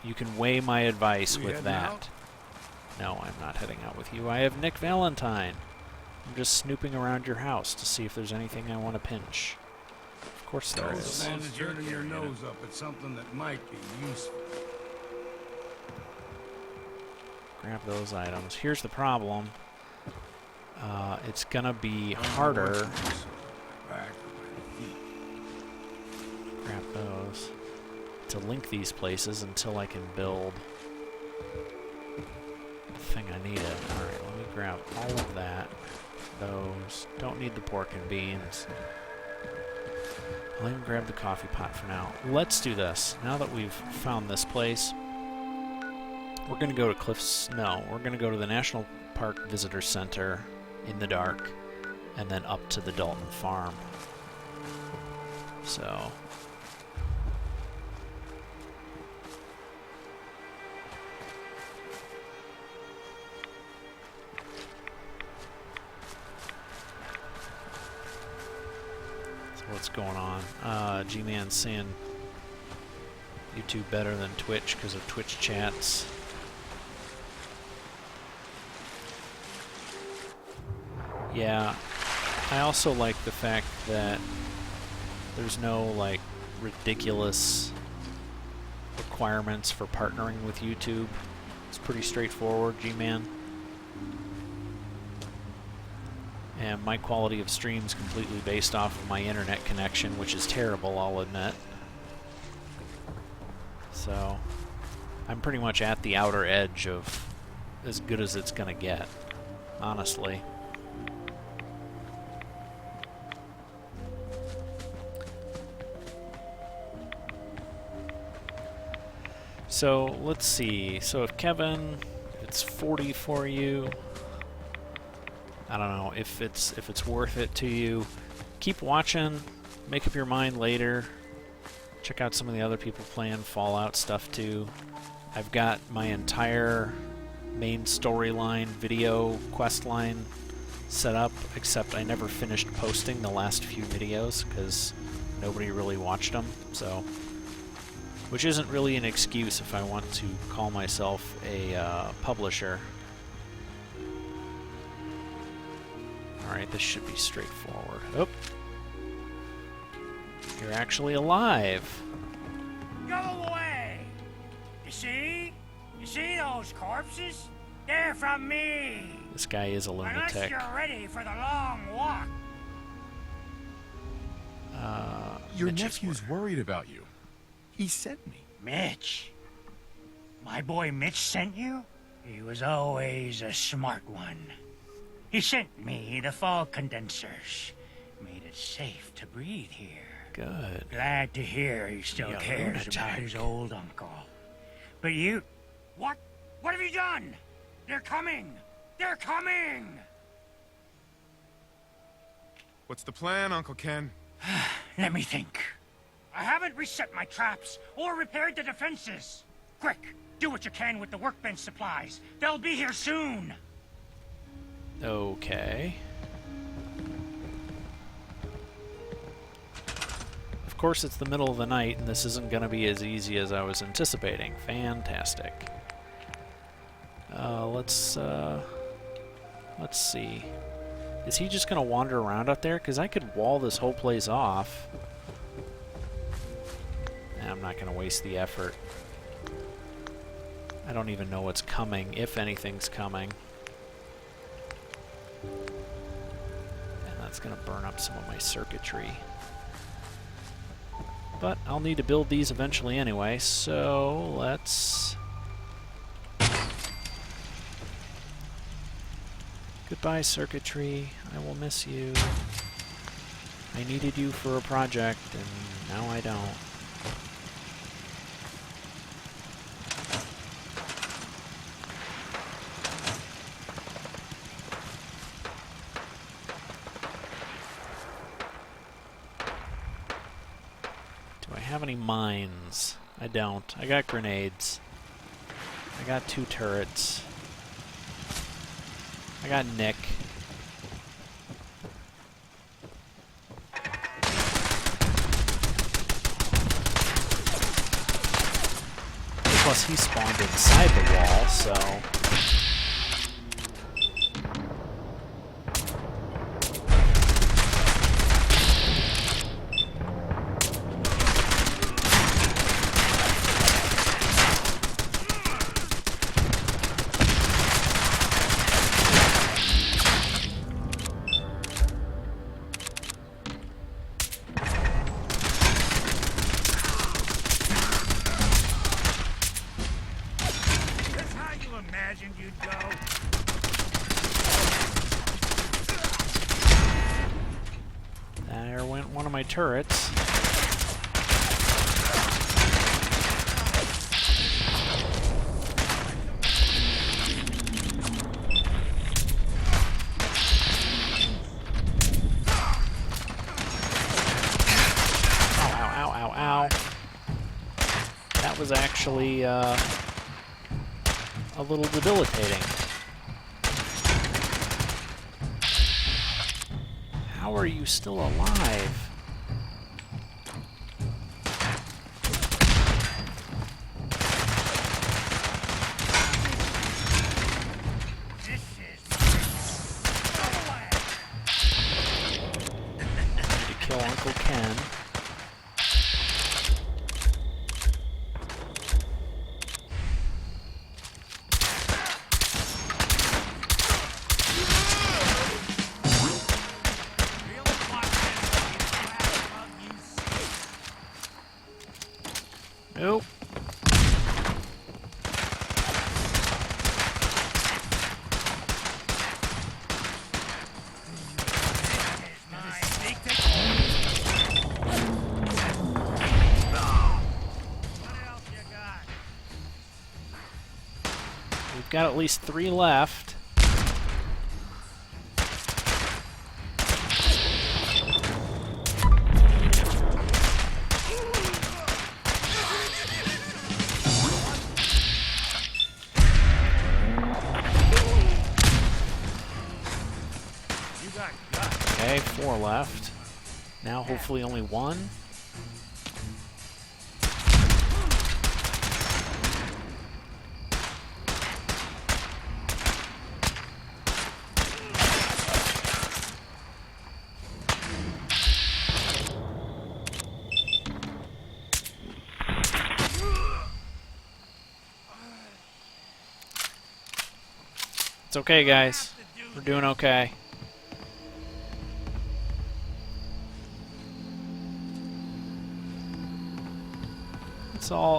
Speaker 1: you can weigh my advice with that. No, I'm not heading out with you. I have Nick Valentine. I'm just snooping around your house to see if there's anything I want to pinch. Of course there is.
Speaker 14: Turning your nose up at something that might be useful.
Speaker 1: Grab those items. Here's the problem. It's gonna be harder. Grab those to link these places until I can build the thing I needed. Alright, let me grab all of that. Those. Don't need the pork and beans. I'll even grab the coffee pot for now. Let's do this. Now that we've found this place, we're going to go to we're going to go to the National Park Visitor Center in the dark, and then up to the Dalton Farm. So... what's going on? G-Man's saying YouTube better than Twitch because of Twitch chats. Yeah, I also like the fact that there's no, like, ridiculous requirements for partnering with YouTube. It's pretty straightforward, G-Man. And my quality of stream is completely based off of my internet connection, which is terrible, I'll admit. So, I'm pretty much at the outer edge of as good as it's gonna get, honestly. So, let's see. So if Kevin, it's 40 for you. I don't know if it's worth it to you. Keep watching, make up your mind later. Check out some of the other people playing Fallout stuff too. I've got my entire main storyline video quest line set up, except I never finished posting the last few videos because nobody really watched them, so which isn't really an excuse if I want to call myself a publisher. Alright, this should be straightforward. Oh! You're actually alive!
Speaker 12: Go away! You see? You see those corpses? They're from me!
Speaker 1: This guy is a lunatic.
Speaker 12: Unless you're ready for the long walk.
Speaker 4: Your nephew's worried about you. He sent me.
Speaker 12: Mitch? My boy Mitch sent you? He was always a smart one. He sent me the fog condensers. Made it safe to breathe here.
Speaker 1: Good.
Speaker 12: Glad to hear he still cares about his old uncle. But you... What? What have you done? They're coming! They're coming!
Speaker 3: What's the plan, Uncle Ken?
Speaker 12: Let me think. I haven't reset my traps or repaired the defenses. Quick, do what you can with the workbench supplies. They'll be here soon.
Speaker 1: Okay. Of course, it's the middle of the night, and this isn't going to be as easy as I was anticipating. Fantastic. Let's see. Is he just going to wander around out there? Because I could wall this whole place off. I'm not going to waste the effort. I don't even know what's coming, if anything's coming. And that's going to burn up some of my circuitry. But I'll need to build these eventually anyway, so let's... Goodbye, circuitry. I will miss you. I needed you for a project, and now I don't. Do I have any mines? I don't. I got grenades. I got 2 turrets. I got Nick. Plus he spawned inside the wall, so... There went one of my turrets. Ow, ow, ow. That was actually a little debilitating. How are you still alive? Need to kill Uncle Ken. Nope. We've got at least 3 left. Okay, 4 left. Now hopefully only 1. It's okay, guys. We're doing okay.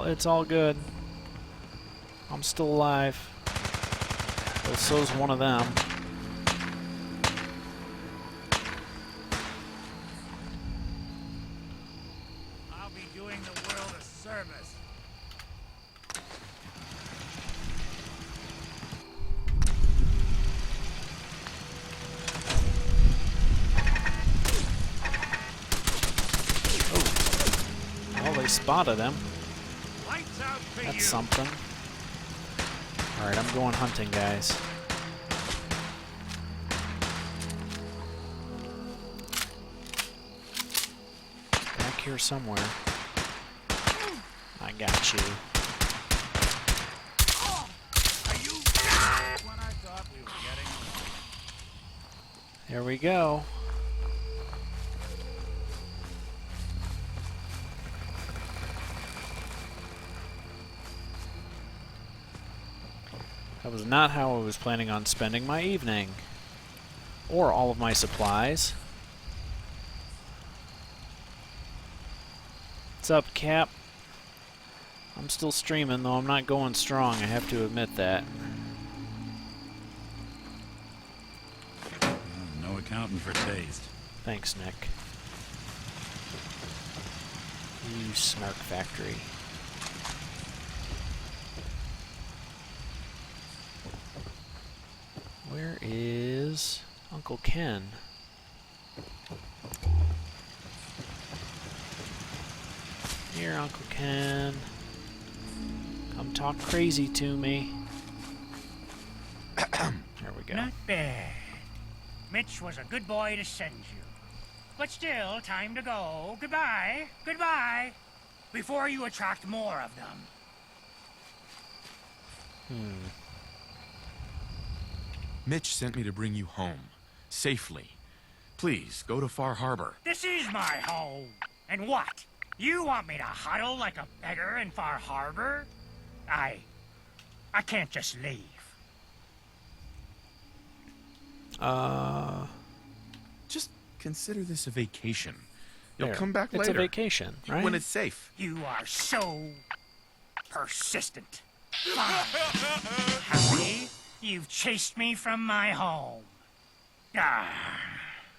Speaker 1: It's all good. I'm still alive. Well, so's one of them.
Speaker 12: I'll be doing the world a service.
Speaker 1: Well, they spotted him. That's something. Alright, I'm going hunting, guys. Back here somewhere. I got you. There we go. That was not how I was planning on spending my evening. Or all of my supplies. What's up, Cap? I'm still streaming, though I'm not going strong, I have to admit that.
Speaker 17: No accounting for taste.
Speaker 1: Thanks, Nick. You snark factory. Where is Uncle Ken? Here, Uncle Ken. Come talk crazy to me. There we go.
Speaker 12: Not bad. Mitch was a good boy to send you. But still, time to go. Goodbye. Goodbye. Before you attract more of them.
Speaker 4: Mitch sent me to bring you home. Safely. Please, go to Far Harbor.
Speaker 12: This is my home. And what? You want me to huddle like a beggar in Far Harbor? I can't just leave.
Speaker 4: Just consider this a vacation. You'll
Speaker 1: There.
Speaker 4: come back
Speaker 1: It's
Speaker 4: later.
Speaker 1: a vacation, right?
Speaker 4: When it's safe.
Speaker 12: You are so persistent. Fine. Happy? You've chased me from my home.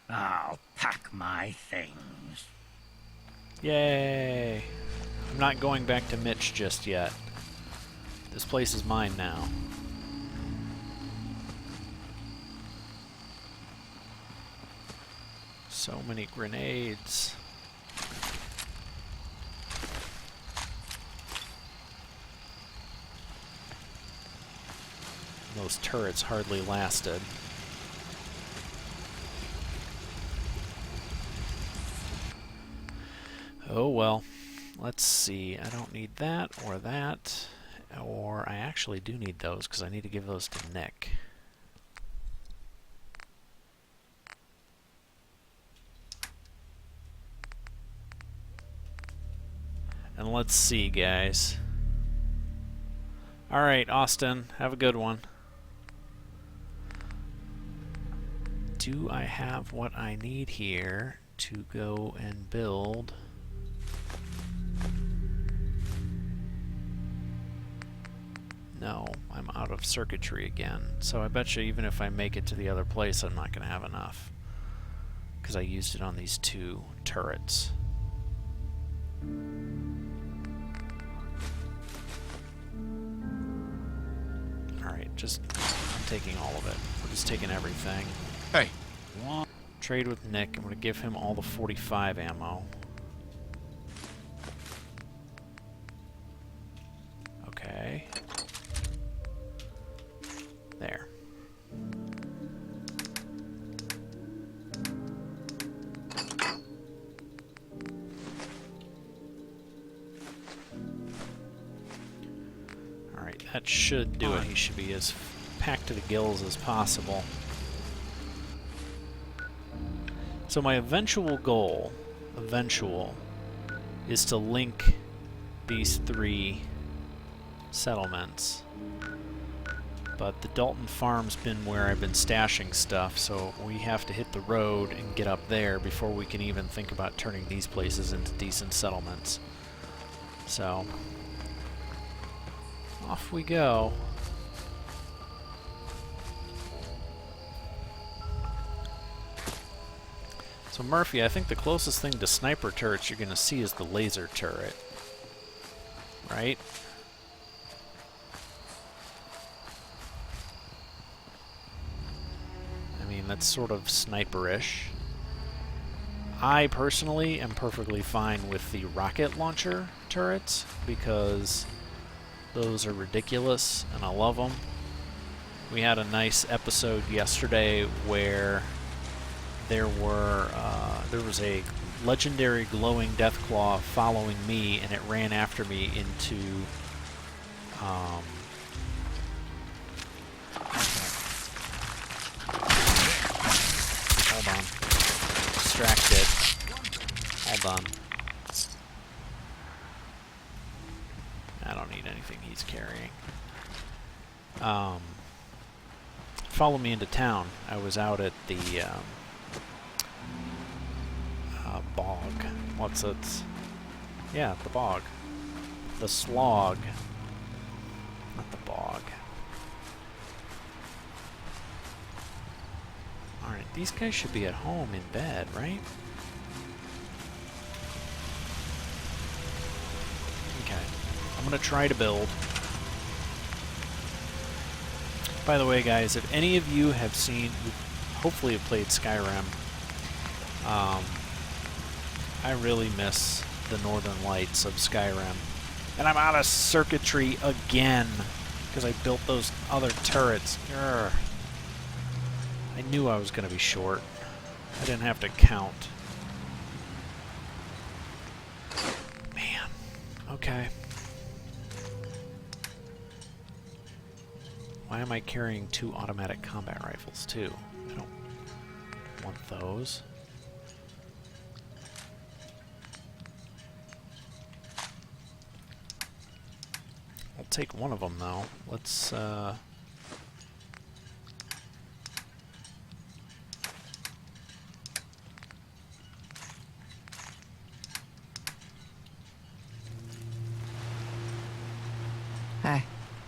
Speaker 12: I'll pack my things.
Speaker 1: Yay! I'm not going back to Mitch just yet. This place is mine now. So many grenades. Those turrets hardly lasted. Oh well. Let's see. I don't need that or that. Or I actually do need those because I need to give those to Nick. And let's see, guys. Alright, Austin. Have a good one. Do I have what I need here to go and build No, I'm out of circuitry again. So I bet you even if I make it to the other place, I'm not going to have enough. Because I used it on these 2 turrets. Alright, I'm taking all of it. We're just taking everything.
Speaker 4: Hey!
Speaker 1: Trade with Nick. I'm going to give him all the 45 ammo. Okay. There. Alright, that should do it. He should be as packed to the gills as possible. So my eventual goal, is to link these 3 settlements. But the Dalton Farm's been where I've been stashing stuff, so we have to hit the road and get up there before we can even think about turning these places into decent settlements. So, off we go. So Murphy, I think the closest thing to sniper turrets you're going to see is the laser turret. Right? I mean, that's sort of sniper-ish. I personally am perfectly fine with the rocket launcher turrets because those are ridiculous and I love them. We had a nice episode yesterday where there was a legendary glowing deathclaw following me, and it ran after me into hold on. Distracted. Hold on. I don't need anything he's carrying. Follow me into town. I was out at the bog. What's it? Yeah, the bog. The slog. Not the bog. Alright, these guys should be at home in bed, right? Okay. I'm gonna try to build. By the way, guys, if any of you have seen, hopefully have played Skyrim, I really miss the northern lights of Skyrim. And I'm out of circuitry again, because I built those other turrets. Urgh. I knew I was going to be short. I didn't have to count. Man. Okay. Why am I carrying 2 automatic combat rifles, too? I don't want those. I'll take one of them, though. Let's,
Speaker 20: Hey.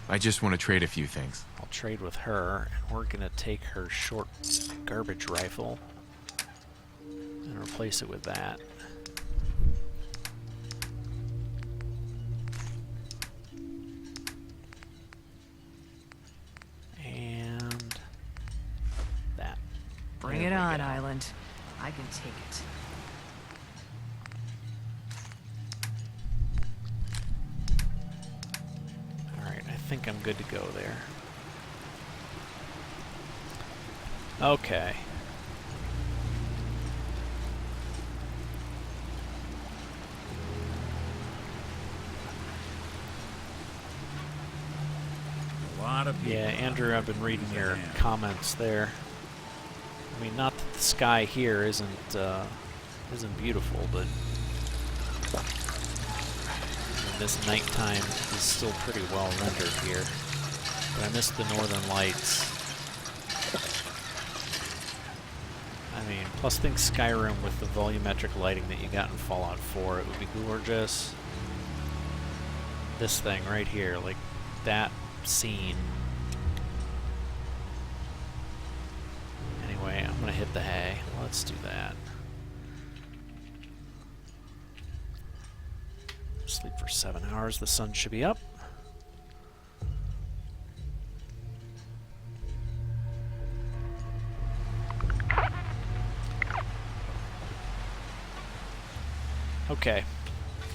Speaker 20: I just want to trade a few things.
Speaker 1: I'll trade with her, and we're gonna take her short garbage rifle and replace it with that. And that.
Speaker 11: Bring it on, Island. I can take it.
Speaker 1: I think I'm good to go there. Okay.
Speaker 17: A lot of people.
Speaker 1: Yeah, Andrew, I've been reading your comments there. I mean, not that the sky here isn't beautiful, but this nighttime is still pretty well rendered here. But I missed the northern lights. I mean, plus think Skyrim with the volumetric lighting that you got in Fallout 4, it would be gorgeous. This thing right here, like that seen. Anyway, I'm gonna hit the hay. Let's do that. Sleep for 7 hours. The sun should be up. Okay,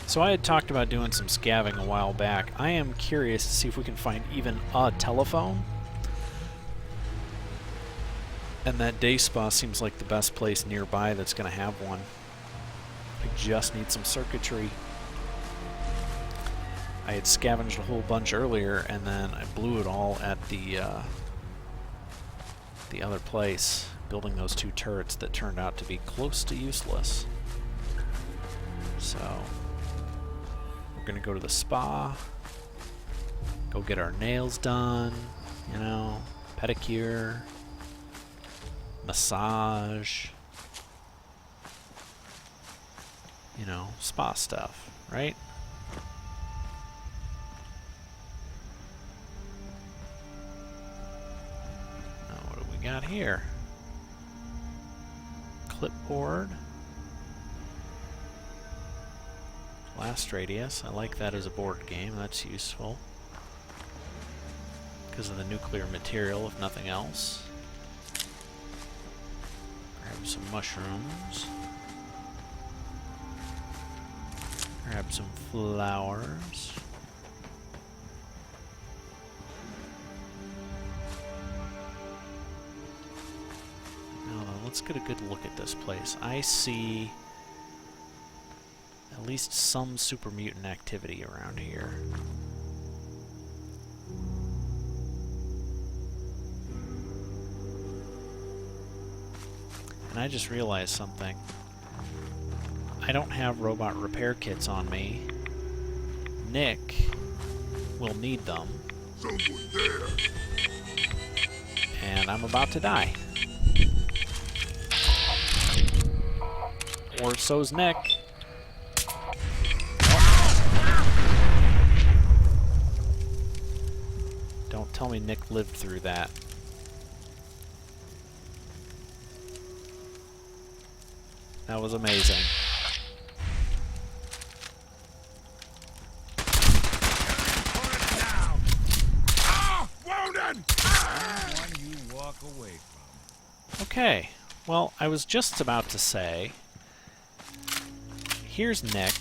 Speaker 1: so I had talked about doing some scavenging a while back. I am curious to see if we can find even a telephone. And that day spa seems like the best place nearby that's going to have one. I just need some circuitry. I had scavenged a whole bunch earlier, and then I blew it all at the other place, building those 2 turrets that turned out to be close to useless. So, we're gonna go to the spa, go get our nails done, you know, pedicure, massage, you know, spa stuff, right? Now, what do we got here? Clipboard. Blast radius. I like that as a board game. That's useful. Because of the nuclear material, if nothing else. Grab some mushrooms. Grab some flowers. Now then, let's get a good look at this place. I see at least some super mutant activity around here. And I just realized something. I don't have robot repair kits on me. Nick will need them.
Speaker 21: Someone there.
Speaker 1: And I'm about to die. Or so's Nick. Don't tell me Nick lived through that. That was amazing. Okay, well, I was just about to say, here's Nick.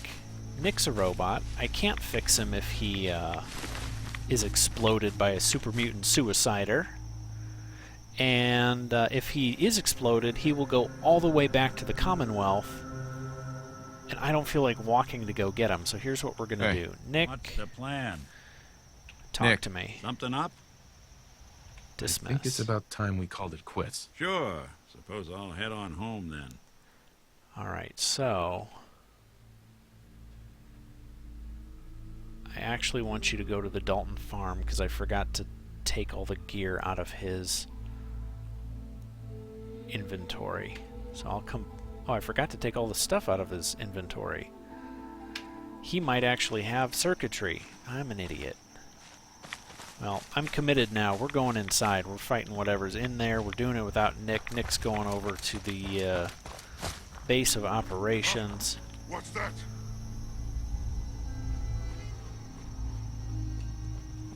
Speaker 1: Nick's a robot. I can't fix him if he is exploded by a super mutant suicider. And if he is exploded, he will go all the way back to the Commonwealth. And I don't feel like walking to go get him, so here's what we're going to do. Nick,
Speaker 17: what's the plan?
Speaker 1: Talk to me.
Speaker 17: Something up?
Speaker 1: Dismiss.
Speaker 4: I think it's about time we called it quits.
Speaker 17: Sure. Suppose I'll head on home then.
Speaker 1: Alright, so I actually want you to go to the Dalton farm because I forgot to take all the gear out of his inventory. So I'll come... Oh, I forgot to take all the stuff out of his inventory. He might actually have circuitry. I'm an idiot. Well, I'm committed now. We're going inside. We're fighting whatever's in there. We're doing it without Nick. Nick's going over to the base of operations.
Speaker 21: What's that?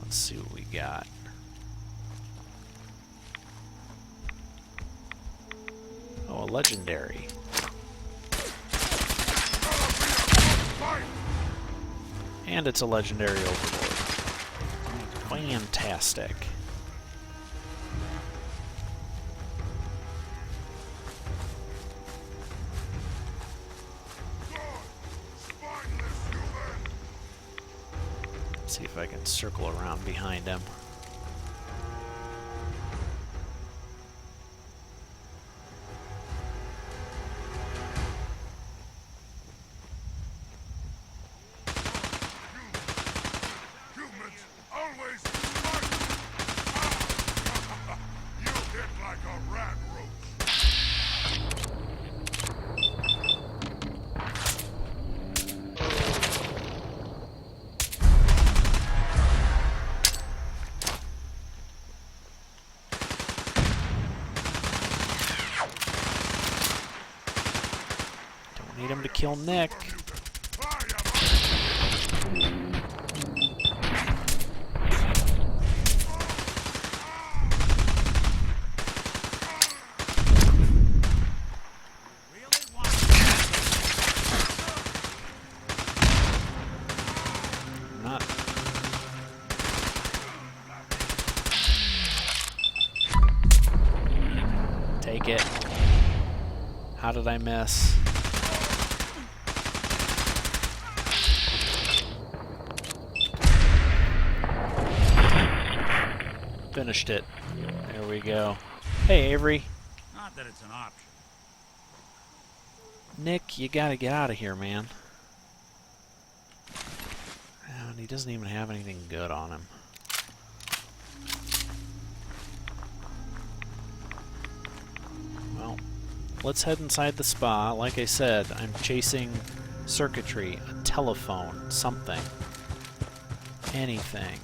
Speaker 1: Let's see what we got. Oh, a legendary. And it's a legendary overlord. Fantastic. Let's see if I can circle around behind him. kill Nick. Not. Take it. How did I miss? Finished it. There we go. Hey, Avery.
Speaker 17: Not that it's an option.
Speaker 1: Nick, you gotta get out of here, man. And he doesn't even have anything good on him. Well, let's head inside the spa. Like I said, I'm chasing circuitry, a telephone, something. Anything.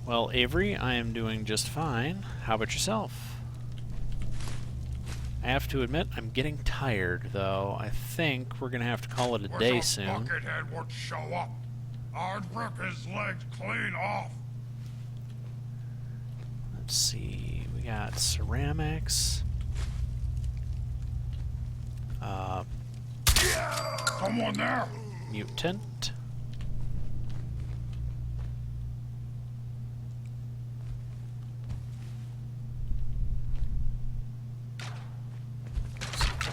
Speaker 1: Well, Avery, I am doing just fine. How about yourself? I have to admit, I'm getting tired, though. I think we're gonna have to call it a day soon.
Speaker 21: Buckethead would show up. I'd rip his legs clean off.
Speaker 1: Let's see. We got ceramics.
Speaker 21: Someone there.
Speaker 1: Mutant.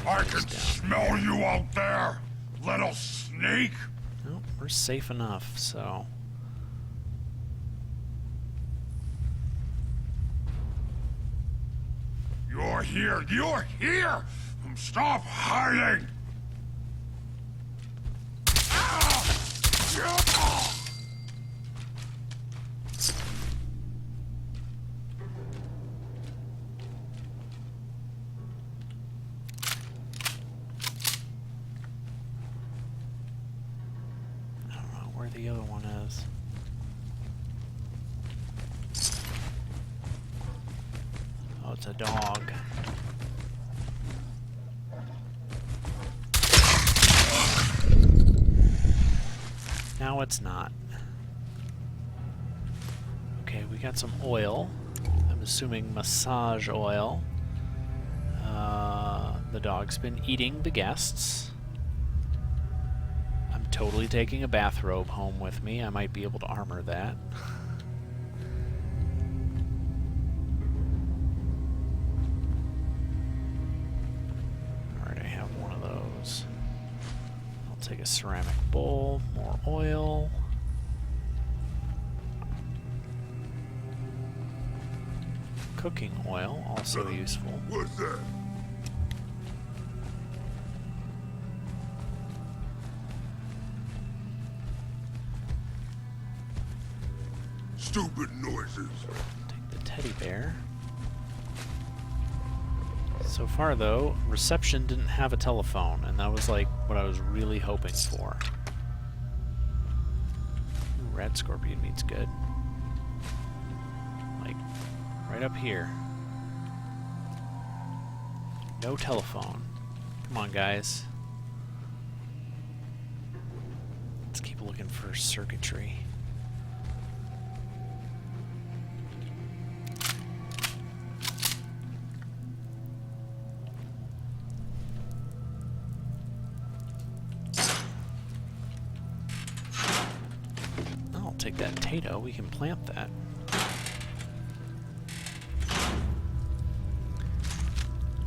Speaker 21: I can smell you out there, little sneak.
Speaker 1: Nope, we're safe enough, so.
Speaker 21: You're here. You're here. Stop hiding.
Speaker 1: The other one is. Oh, it's a dog. Now it's not. Okay, we got some oil. I'm assuming massage oil. The dog's been eating the guests. Totally taking a bathrobe home with me. I might be able to armor that. Alright, I have one of those. I'll take a ceramic bowl, more oil. Cooking oil, also useful.
Speaker 21: What's that? Stupid noises.
Speaker 1: Take the teddy bear. So far, though, reception didn't have a telephone, and that was like what I was really hoping for. Ooh, red scorpion meat's good. Like, right up here. No telephone. Come on, guys. Let's keep looking for circuitry. Take that potato, we can plant that.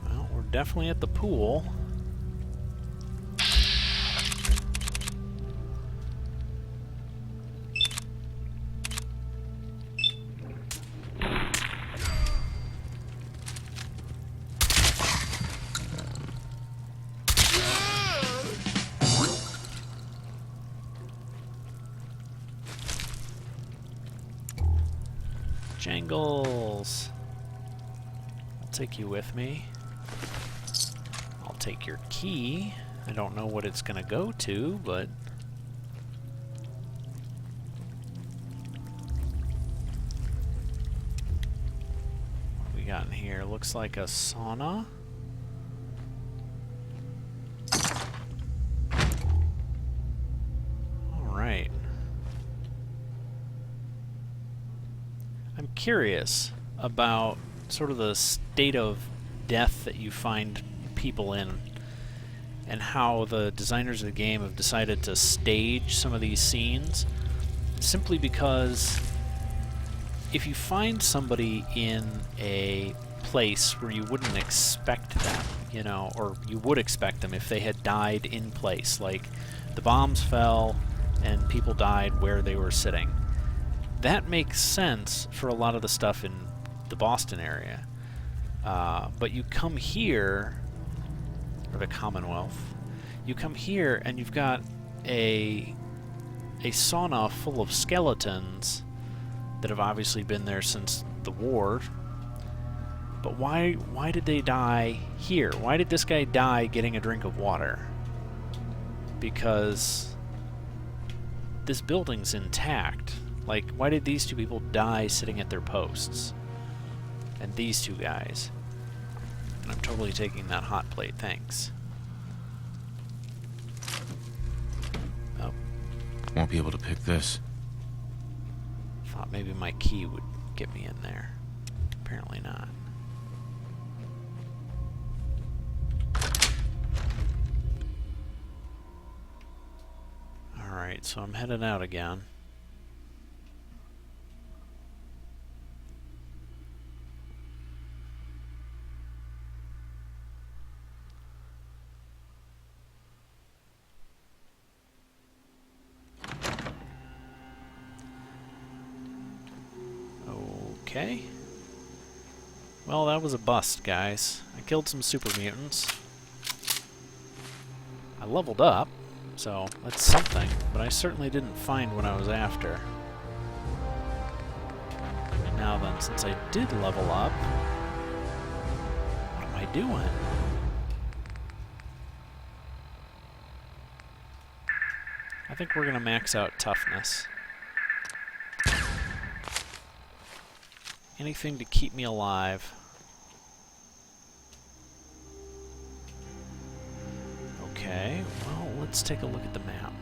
Speaker 1: Well, we're definitely at the pool. Jangles. I'll take you with me. take your key. I don't know what it's gonna go to, but... what we got in here? Looks like a sauna. Alright. I'm curious about sort of the state of death that you find people in, and how the designers of the game have decided to stage some of these scenes, simply because if you find somebody in a place where you wouldn't expect them, you know, or you would expect them if they had died in place, like the bombs fell and people died where they were sitting, that makes sense for a lot of the stuff in the Boston area. But you come here, or the Commonwealth, you come here and you've got a sauna full of skeletons that have obviously been there since the war. But why did they die here? Why did this guy die getting a drink of water? Because this building's intact. Like, why did these two people die sitting at their posts? And these two guys. And I'm totally taking that hot plate, thanks. Oh.
Speaker 20: Won't be able to pick this.
Speaker 1: Thought maybe my key would get me in there. Apparently not. Alright, so I'm headed out again. Okay. Well, that was a bust, guys. I killed some super mutants. I leveled up, so that's something, but I certainly didn't find what I was after. Now then, since I did level up, what am I doing? I think we're gonna max out toughness. Anything to keep me alive. Okay, well, let's take a look at the map.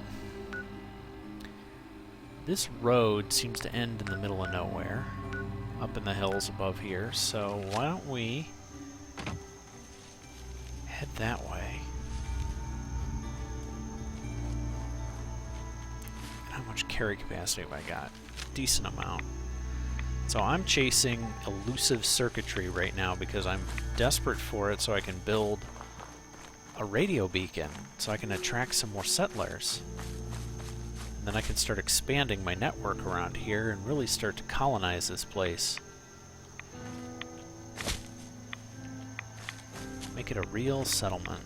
Speaker 1: This road seems to end in the middle of nowhere, up in the hills above here, so why don't we head that way. How much carry capacity have I got? Decent amount. So I'm chasing elusive circuitry right now because I'm desperate for it so I can build a radio beacon so I can attract some more settlers. And then I can start expanding my network around here and really start to colonize this place. Make it a real settlement.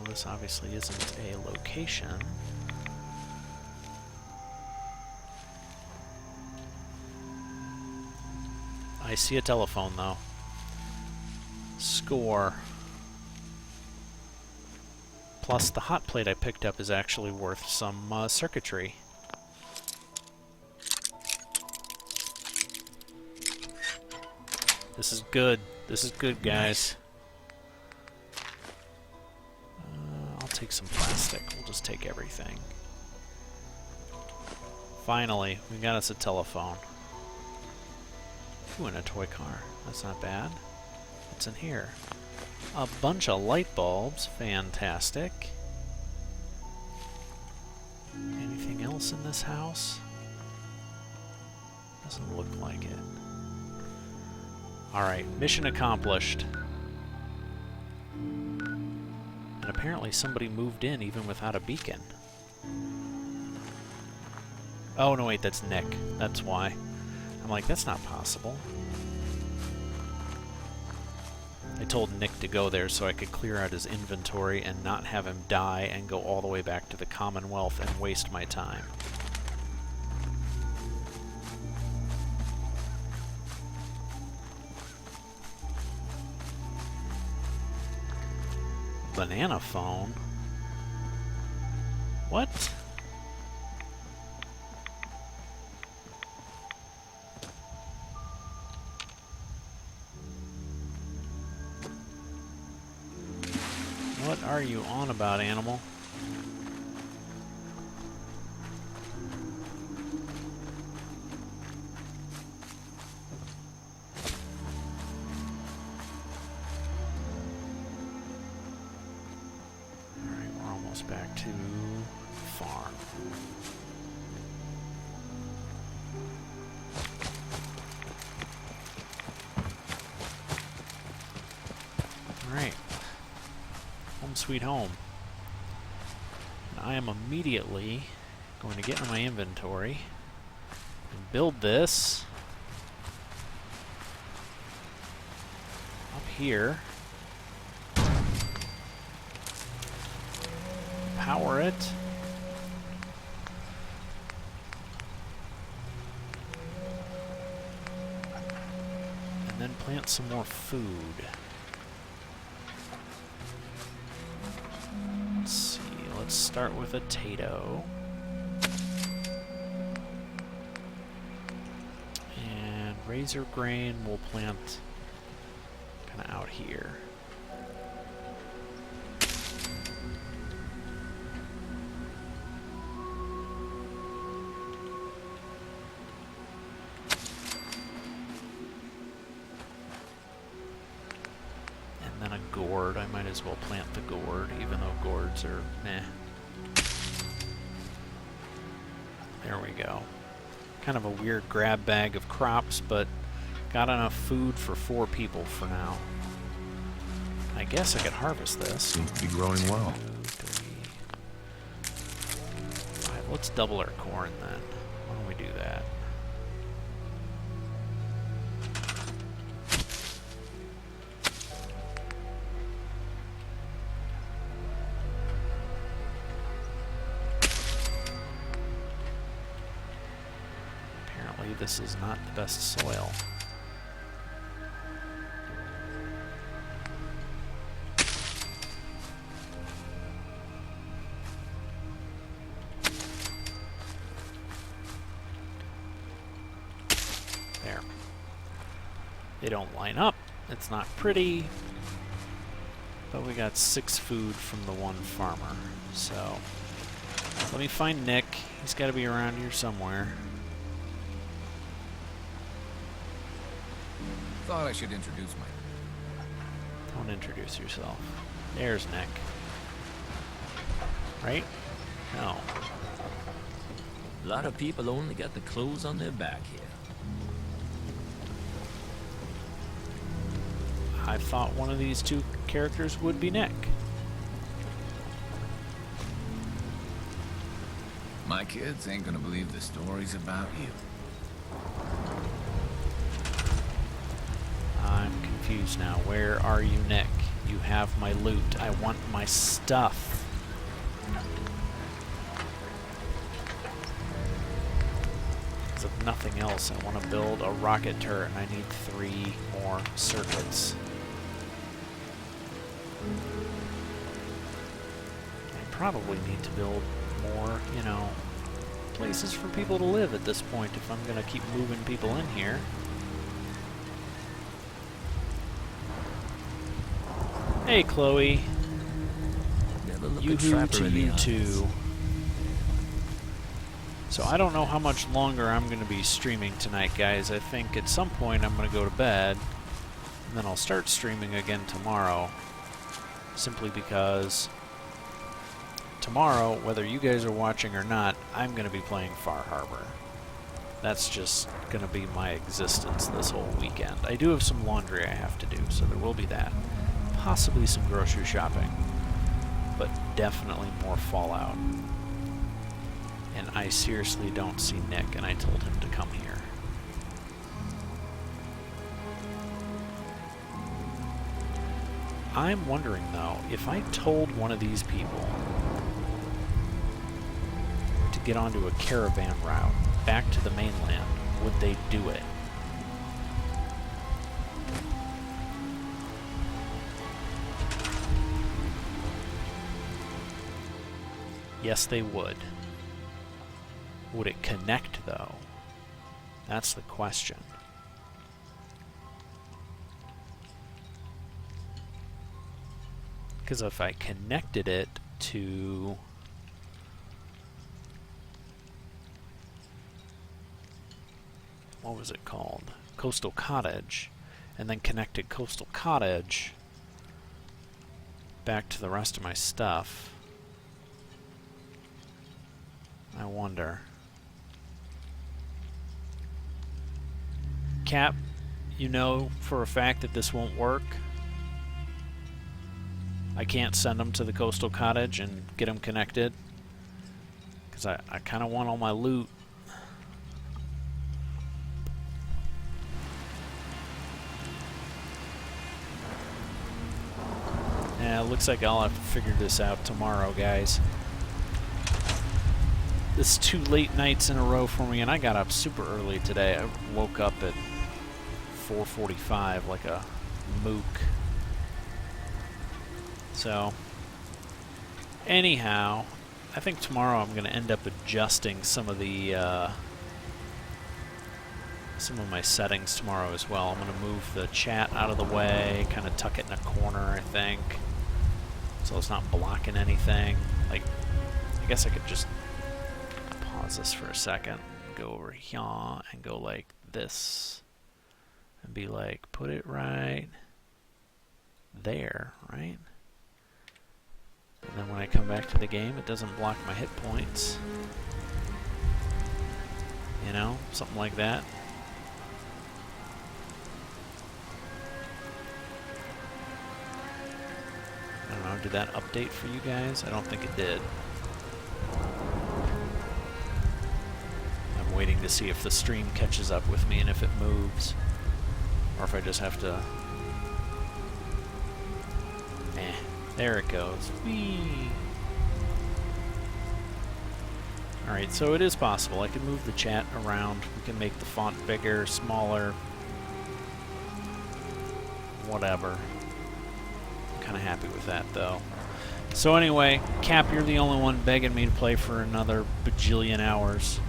Speaker 1: This obviously isn't a location. I see a telephone though. Score. Plus the hot plate I picked up is actually worth some circuitry. This is good. This is good, guys. Take some plastic. We'll just take everything. Finally, we got us a telephone. Ooh, and a toy car. That's not bad. What's in here? A bunch of light bulbs. Fantastic. Anything else in this house? Doesn't look like it. Alright, mission accomplished. And apparently somebody moved in even without a beacon. Oh, no, wait, that's Nick. That's why. I'm like, that's not possible. told Nick to go there so I could clear out his inventory and not have him die and go all the way back to the Commonwealth and waste my time. Banana phone? What? What are you on about, animal? Alright, we're almost back to farm. Alright. Home sweet home. And I am immediately going to get in my inventory and build this up here. Power it. And then plant some more food. Let's see, let's start with a potato. And razor grain we'll plant kind of out here. Gourd. I might as well plant the gourd, even though gourds are meh. There we go. Kind of a weird grab bag of crops, but got enough food for 4 people for now. I guess I could harvest this.
Speaker 4: Seems to be growing well.
Speaker 1: 2, 3, 5. Let's double our corn then. Why don't we do that? This is not the best soil. There. They don't line up. It's not pretty. But we got 6 food from the one farmer. So let me find Nick. He's got to be around here somewhere.
Speaker 3: Thought I should introduce myself.
Speaker 1: Don't introduce yourself. There's Nick. Right? No.
Speaker 6: A lot of people only got the clothes on their back here.
Speaker 1: I thought one of these 2 characters would be Nick.
Speaker 3: My kids ain't gonna believe the stories about you.
Speaker 1: I'm confused now. Where are you, Nick? You have my loot. I want my stuff. Because if nothing else, I want to build a rocket turret, and I need 3 more circuits. I probably need to build more, you know, places for people to live at this point if I'm going to keep moving people in here. Hey, Chloe. Yoo-hoo to you too. So I don't know how much longer I'm going to be streaming tonight, guys. I think at some point I'm going to go to bed, and then I'll start streaming again tomorrow. Simply because tomorrow, whether you guys are watching or not, I'm going to be playing Far Harbor. That's just going to be my existence this whole weekend. I do have some laundry I have to do, so there will be that. Possibly some grocery shopping, but definitely more Fallout. And I seriously don't see Nick, and I told him to come here. I'm wondering, though, if I told one of these people to get onto a caravan route back to the mainland, would they do it? Yes, they would. Would it connect, though? That's the question. Because if I connected it to... what was it called? Coastal Cottage, and then connected Coastal Cottage back to the rest of my stuff, I wonder. Cap, you know for a fact that this won't work? I can't send them to the Coastal Cottage and get them connected? Because I kind of want all my loot. Yeah, it looks like I'll have to figure this out tomorrow, guys. This is 2 late nights in a row for me, and I got up super early today. I woke up at 4:45 like a mook. So, anyhow, I think tomorrow I'm going to end up adjusting some of the some of my settings tomorrow as well. I'm going to move the chat out of the way, kind of tuck it in a corner, I think, so it's not blocking anything. Like, I guess I could just pause this for a second, go over here and go like this, and be like, put it right there, right? And then when I come back to the game, it doesn't block my hit points. You know, something like that. I don't know, did that update for you guys? I don't think it did. I'm waiting to see if the stream catches up with me and if it moves. Or if I just have to... there it goes. Whee! Alright, so it is possible. I can move the chat around. We can make the font bigger, smaller, whatever. I'm kind of happy with that, though. So anyway, Cap, you're the only one begging me to play for another bajillion hours.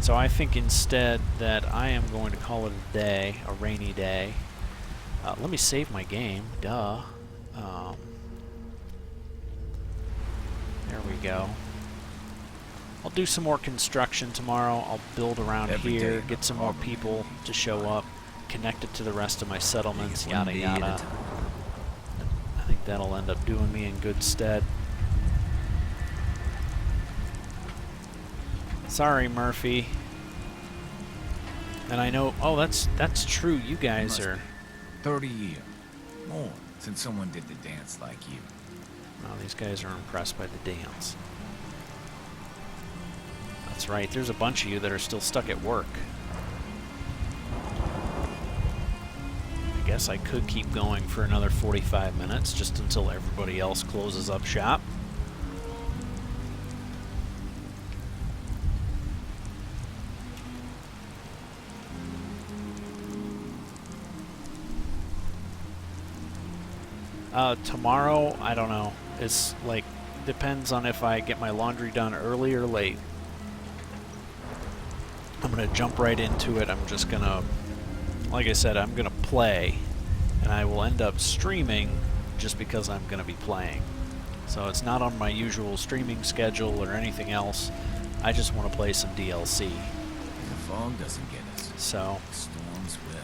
Speaker 1: So I think instead that I am going to call it a day, a rainy day. Let me save my game. Duh. There we go. I'll do some more construction tomorrow. I'll build around here, get some more people to show up, connect it to the rest of my settlements, yada yada. I think that'll end up doing me in good stead. Sorry, Murphy. And I know, oh, that's true. You guys are
Speaker 2: 30 years, more, since someone did the dance like you.
Speaker 1: Well, these guys are impressed by the dance. That's right, there's a bunch of you that are still stuck at work. I guess I could keep going for another 45 minutes, just until everybody else closes up shop. Tomorrow, I don't know. It's like, depends on if I get my laundry done early or late. I'm gonna jump right into it. I'm just gonna, like I said, I'm gonna play, and I will end up streaming just because I'm gonna be playing. So it's not on my usual streaming schedule or anything else. I just want to play some DLC.
Speaker 2: The fog doesn't get us.
Speaker 1: So
Speaker 2: Storms will.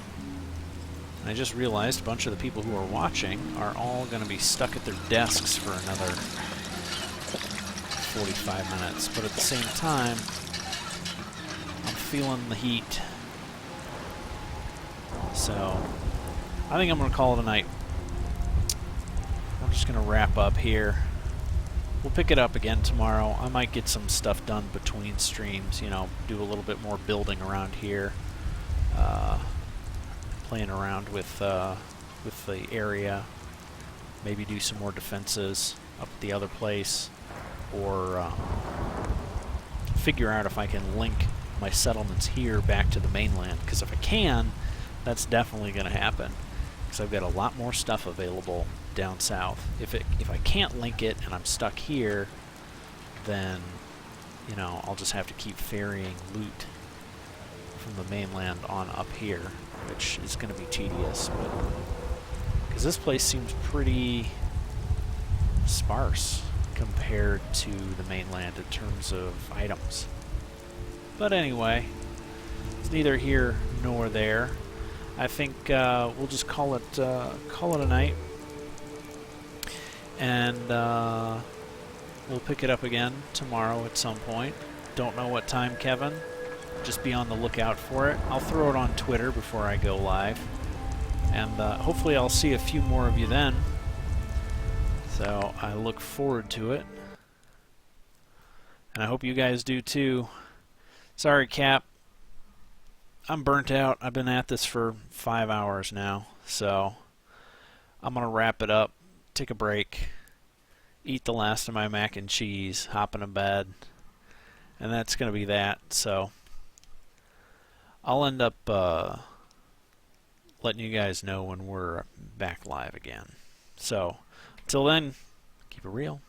Speaker 1: I just realized a bunch of the people who are watching are all going to be stuck at their desks for another 45 minutes. But at the same time, I'm feeling the heat. So I think I'm going to call it a night. We're just going to wrap up here. We'll pick it up again tomorrow. I might get some stuff done between streams, you know, do a little bit more building around here. Playing around with the area. maybe do some more defenses up at the other place, or figure out if I can link my settlements here back to the mainland, because if I can, that's definitely going to happen, because I've got a lot more stuff available down south. If I can't link it and I'm stuck here, then, you know, I'll just have to keep ferrying loot from the mainland on up here, which is going to be tedious, but because this place seems pretty sparse compared to the mainland in terms of items. But anyway, it's neither here nor there. I think we'll just call it a night, and we'll pick it up again tomorrow at some point. Don't know what time, Kevin. Just be on the lookout for it. I'll throw it on Twitter before I go live, and hopefully I'll see a few more of you then. So I look forward to it, and I hope you guys do too. Sorry, Cap. I'm burnt out. I've been at this for 5 hours now, so I'm going to wrap it up, take a break, eat the last of my mac and cheese, hop in a bed, and that's going to be that. So I'll end up letting you guys know when we're back live again. So until then, keep it real.